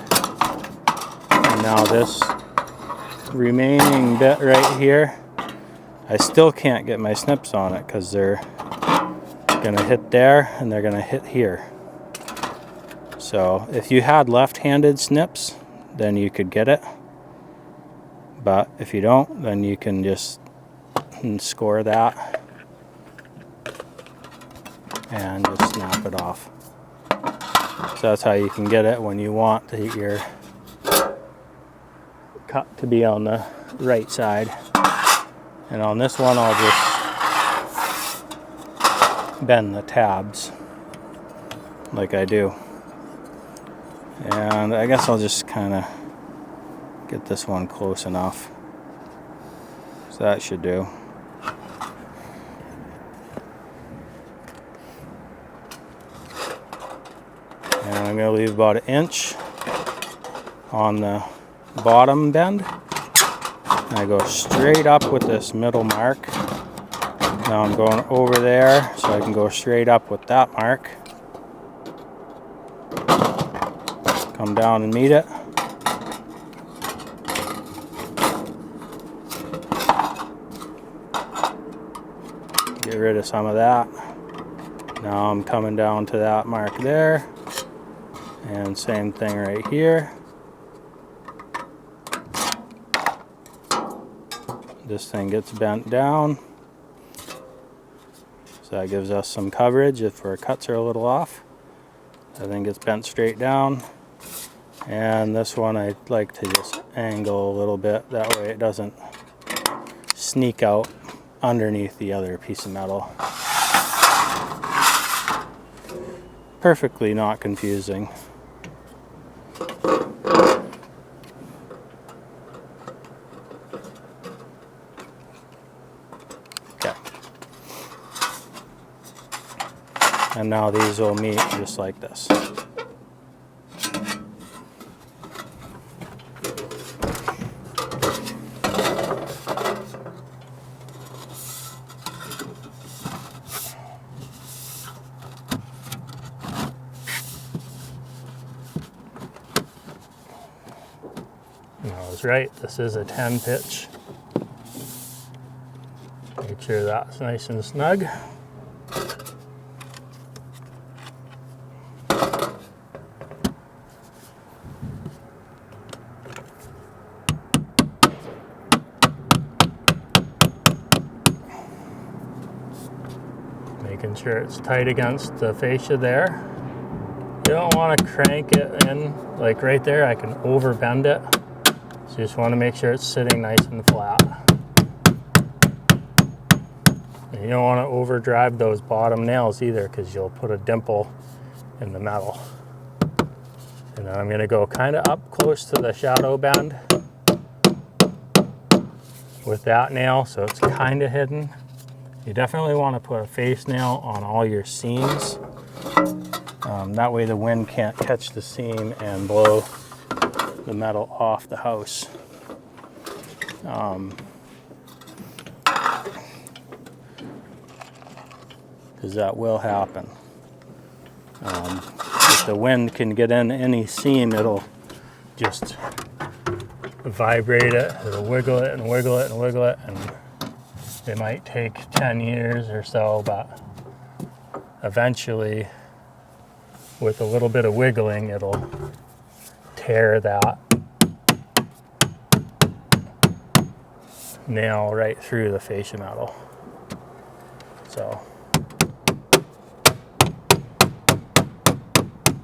and now this remaining bit right here, I still can't get my snips on it because they're going to hit there and they're going to hit here. So if you had left-handed snips, then you could get it, but if you don't, then you can just score that and just snap it off. So that's how you can get it when you want your cut to be on the right side. And on this one, I'll just bend the tabs like I do. And I guess I'll just kind of get this one close enough. So that should do. And I'm going to leave about 1 inch on the bottom bend. And I go straight up with this middle mark. Now I'm going over there so I can go straight up with that mark. Come down and meet it. Get rid of some of that. Now I'm coming down to that mark there. And same thing right here. This thing gets bent down. So that gives us some coverage if our cuts are a little off. That thing gets bent straight down. And this one I like to just angle a little bit. That way it doesn't sneak out underneath the other piece of metal. Perfectly not confusing. Okay. And now these will meet just like this. feels right. This is a 10 pitch. Make sure that's nice and snug. Making sure it's tight against the fascia there. You don't want to crank it in like right there. I can overbend it. So you just want to make sure it's sitting nice and flat. And you don't want to overdrive those bottom nails either, because you'll put a dimple in the metal. And then I'm going to go kind of up close to the shadow bend with that nail, so it's kind of hidden. You definitely want to put a face nail on all your seams. That way the wind can't catch the seam and blow the metal off the house. Because that will happen. If the wind can get in any seam, it'll just vibrate it, it'll wiggle it and wiggle it and wiggle it, and it might take 10 years or so, but eventually, with a little bit of wiggling, it'll tear that nail right through the fascia metal. So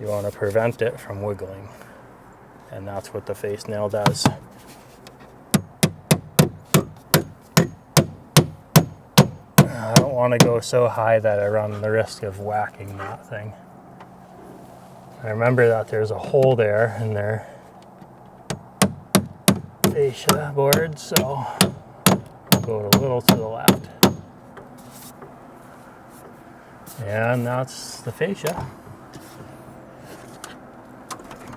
you want to prevent it from wiggling, and that's what the face nail does. I don't want to go so high that I run the risk of whacking that thing. I remember that there's a hole there in their fascia board, so I'll go a little to the left. And that's the fascia.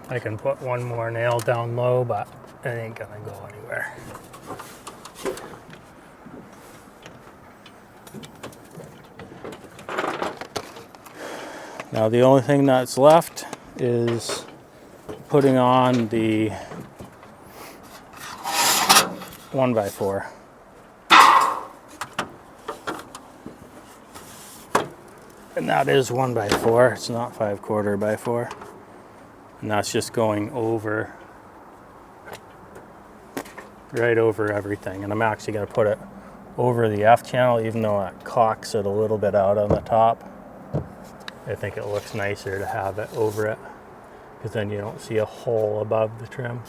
I can put one more nail down low, but it ain't gonna go anywhere. Now the only thing that's left is putting on the 1x4. And that is 1x4, it's not 5/4 by 4. And that's just going over, right over everything. And I'm actually gonna put it over the F channel, even though it cocks it a little bit out on the top. I think it looks nicer to have it over it, because then you don't see a hole above the trim.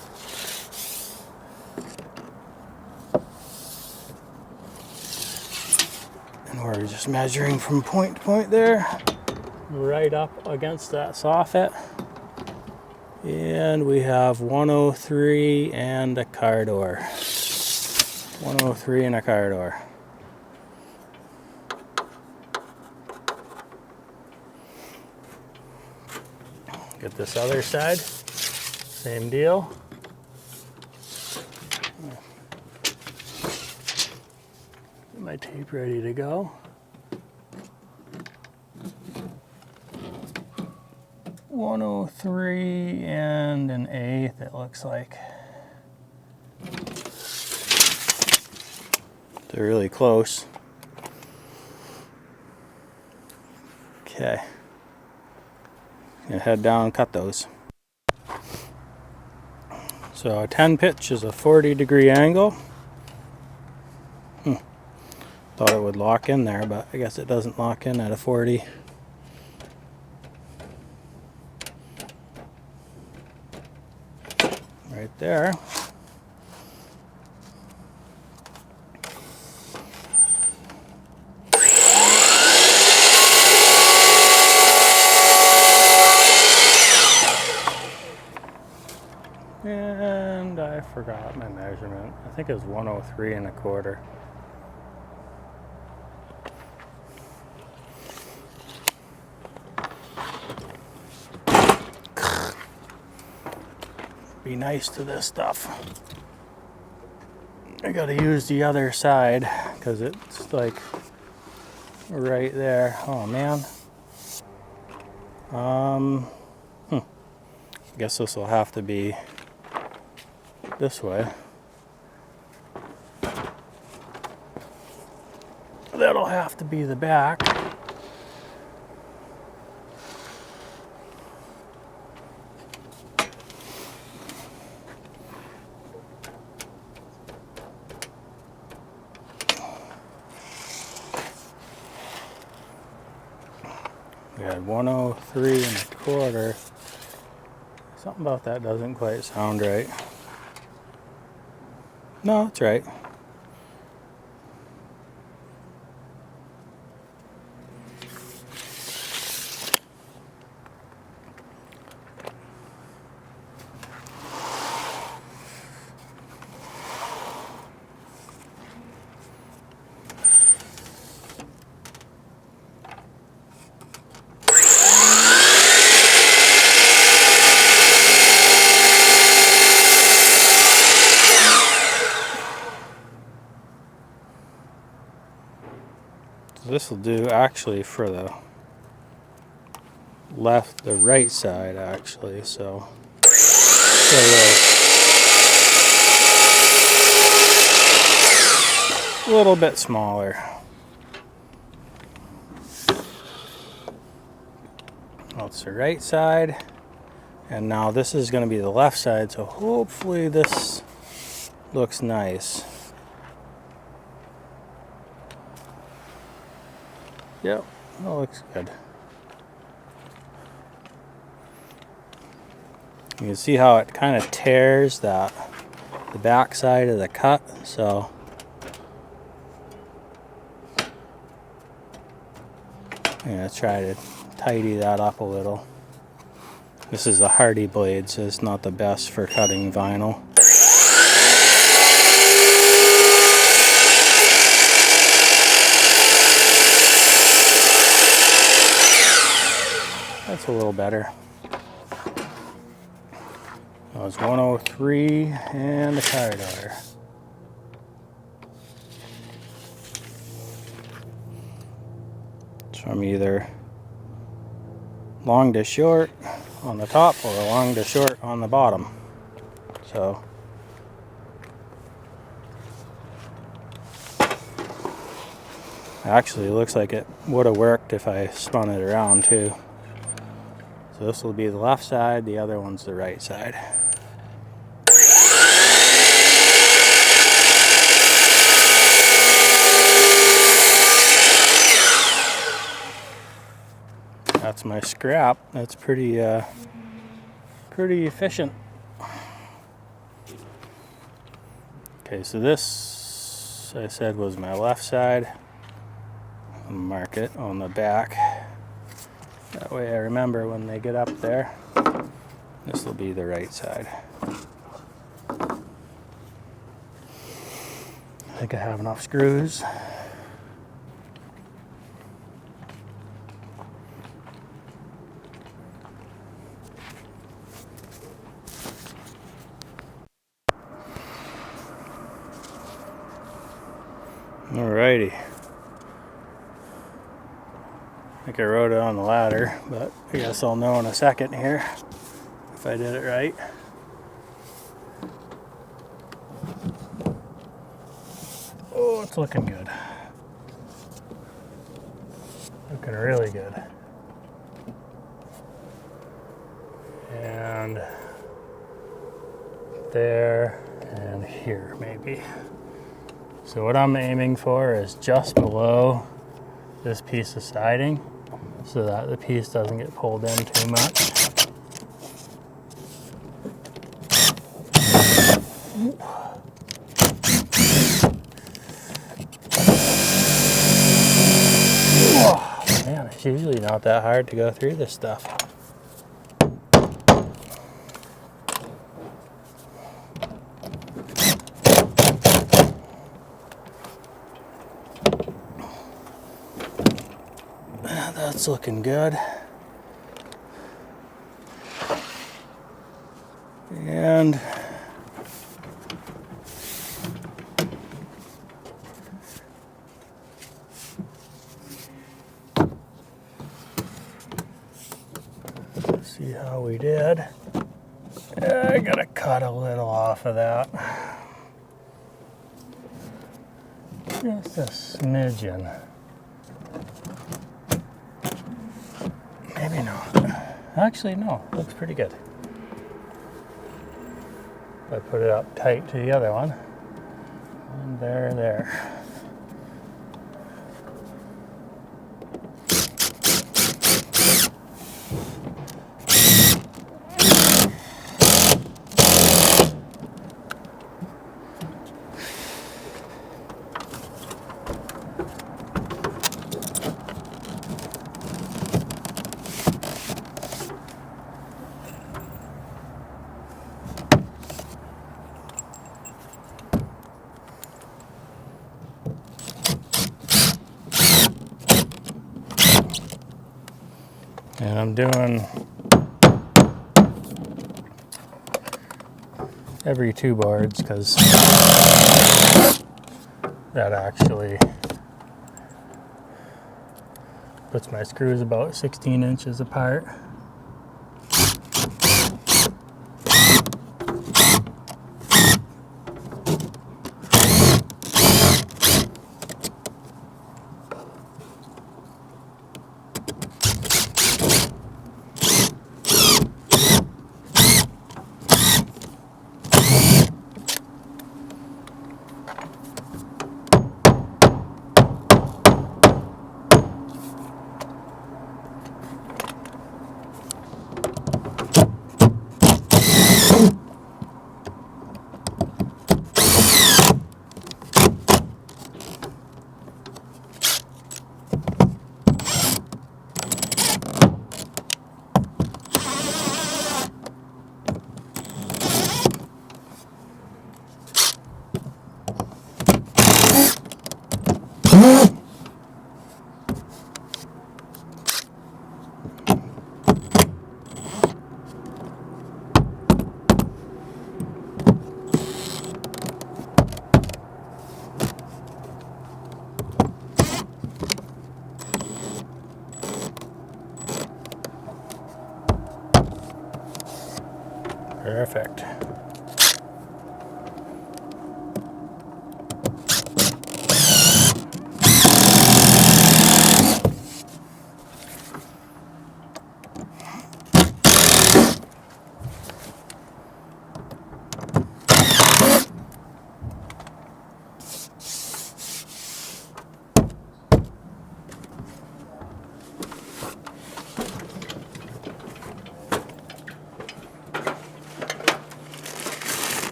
And we're just measuring from point to point there, right up against that soffit. And we have 103 and a car door. 103 and a car door. Get this other side, same deal. Get my tape ready to go. .103 and an eighth, it looks like. They're really close. Okay. And head down and cut those. So a 10 pitch is a 40-degree angle. Thought it would lock in there, but I guess it doesn't lock in at a 40. Right there. And I forgot my measurement. I think it was 103 and a quarter. Be nice to this stuff. I gotta use the other side because it's like right there. Oh man. I guess this will have to be this way. That'll have to be the back. We had 103 1/4. Something about that doesn't quite sound right. No, it's right. This will do actually for the right side actually, so a little bit smaller. That's the right side, and now this is going to be the left side, so hopefully this looks nice. Yep, that looks good. You can see how it kind of tears the back side of the cut, so I'm going to try to tidy that up a little. This is a Hardie blade, so it's not the best for cutting vinyl. That's a little better. That was 103 and a car door. It's from either long to short on the top or long to short on the bottom. So actually, it looks like it would have worked if I spun it around too. So this will be the left side, the other one's the right side. That's my scrap. That's pretty efficient. Okay, so this I said was my left side. I'll mark it on the back. That way I remember when they get up there. This will be the right side. I think I have enough screws. Alrighty. I think I wrote it on the ladder, but I guess I'll know in a second here if I did it right. Oh, it's looking good. Looking really good. And there and here maybe. So what I'm aiming for is just below this piece of siding so that the piece doesn't get pulled in too much. Oh, man, it's usually not that hard to go through this stuff. That's looking good. And see how we did. I gotta cut a little off of that. Just a smidgen. Maybe not. Actually, no. Looks pretty good. If I put it up tight to the other one. And there. And I'm doing every 2 boards because that actually puts my screws about 16 inches apart. Perfect.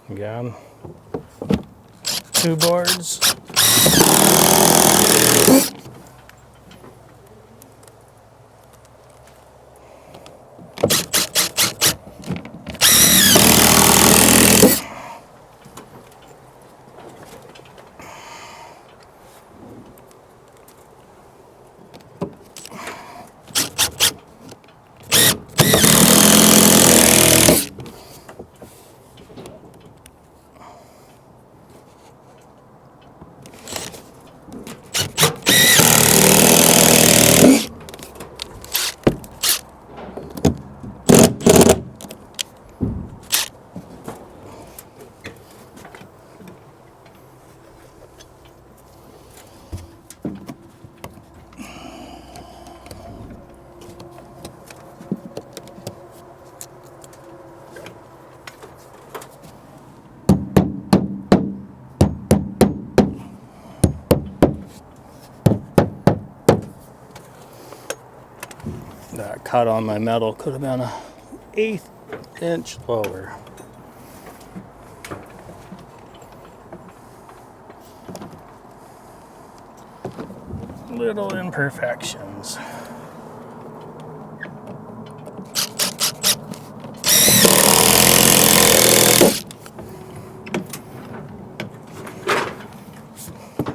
Again, 2 boards. cut on my metal could have been an 1/8 inch lower. Little imperfections.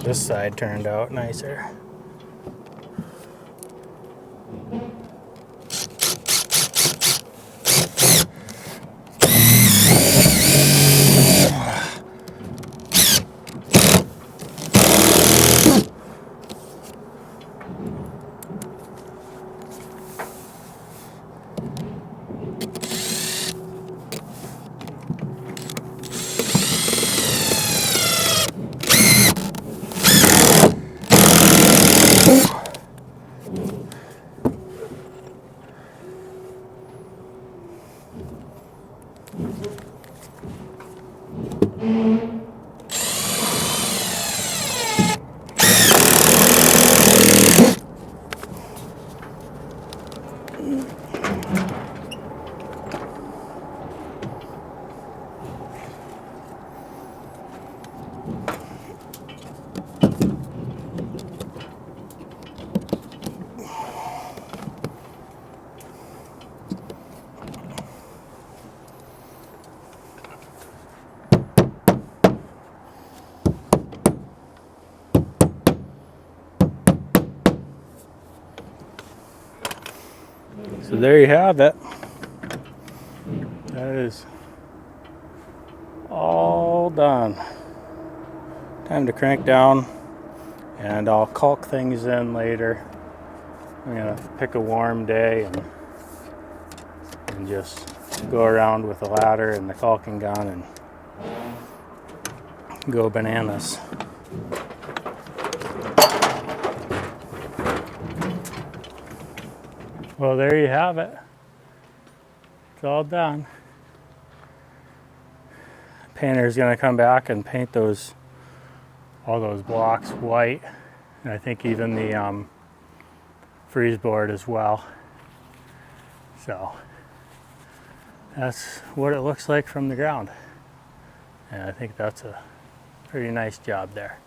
This side turned out nicer. So there you have it. That is all done. Time to crank down, and I'll caulk things in later. I'm gonna pick a warm day and just go around with the ladder and the caulking gun and go bananas. Well, there you have it. It's all done. Painter's gonna come back and paint all those blocks white, and I think even the freeze board as well. So that's what it looks like from the ground, and I think that's a pretty nice job there.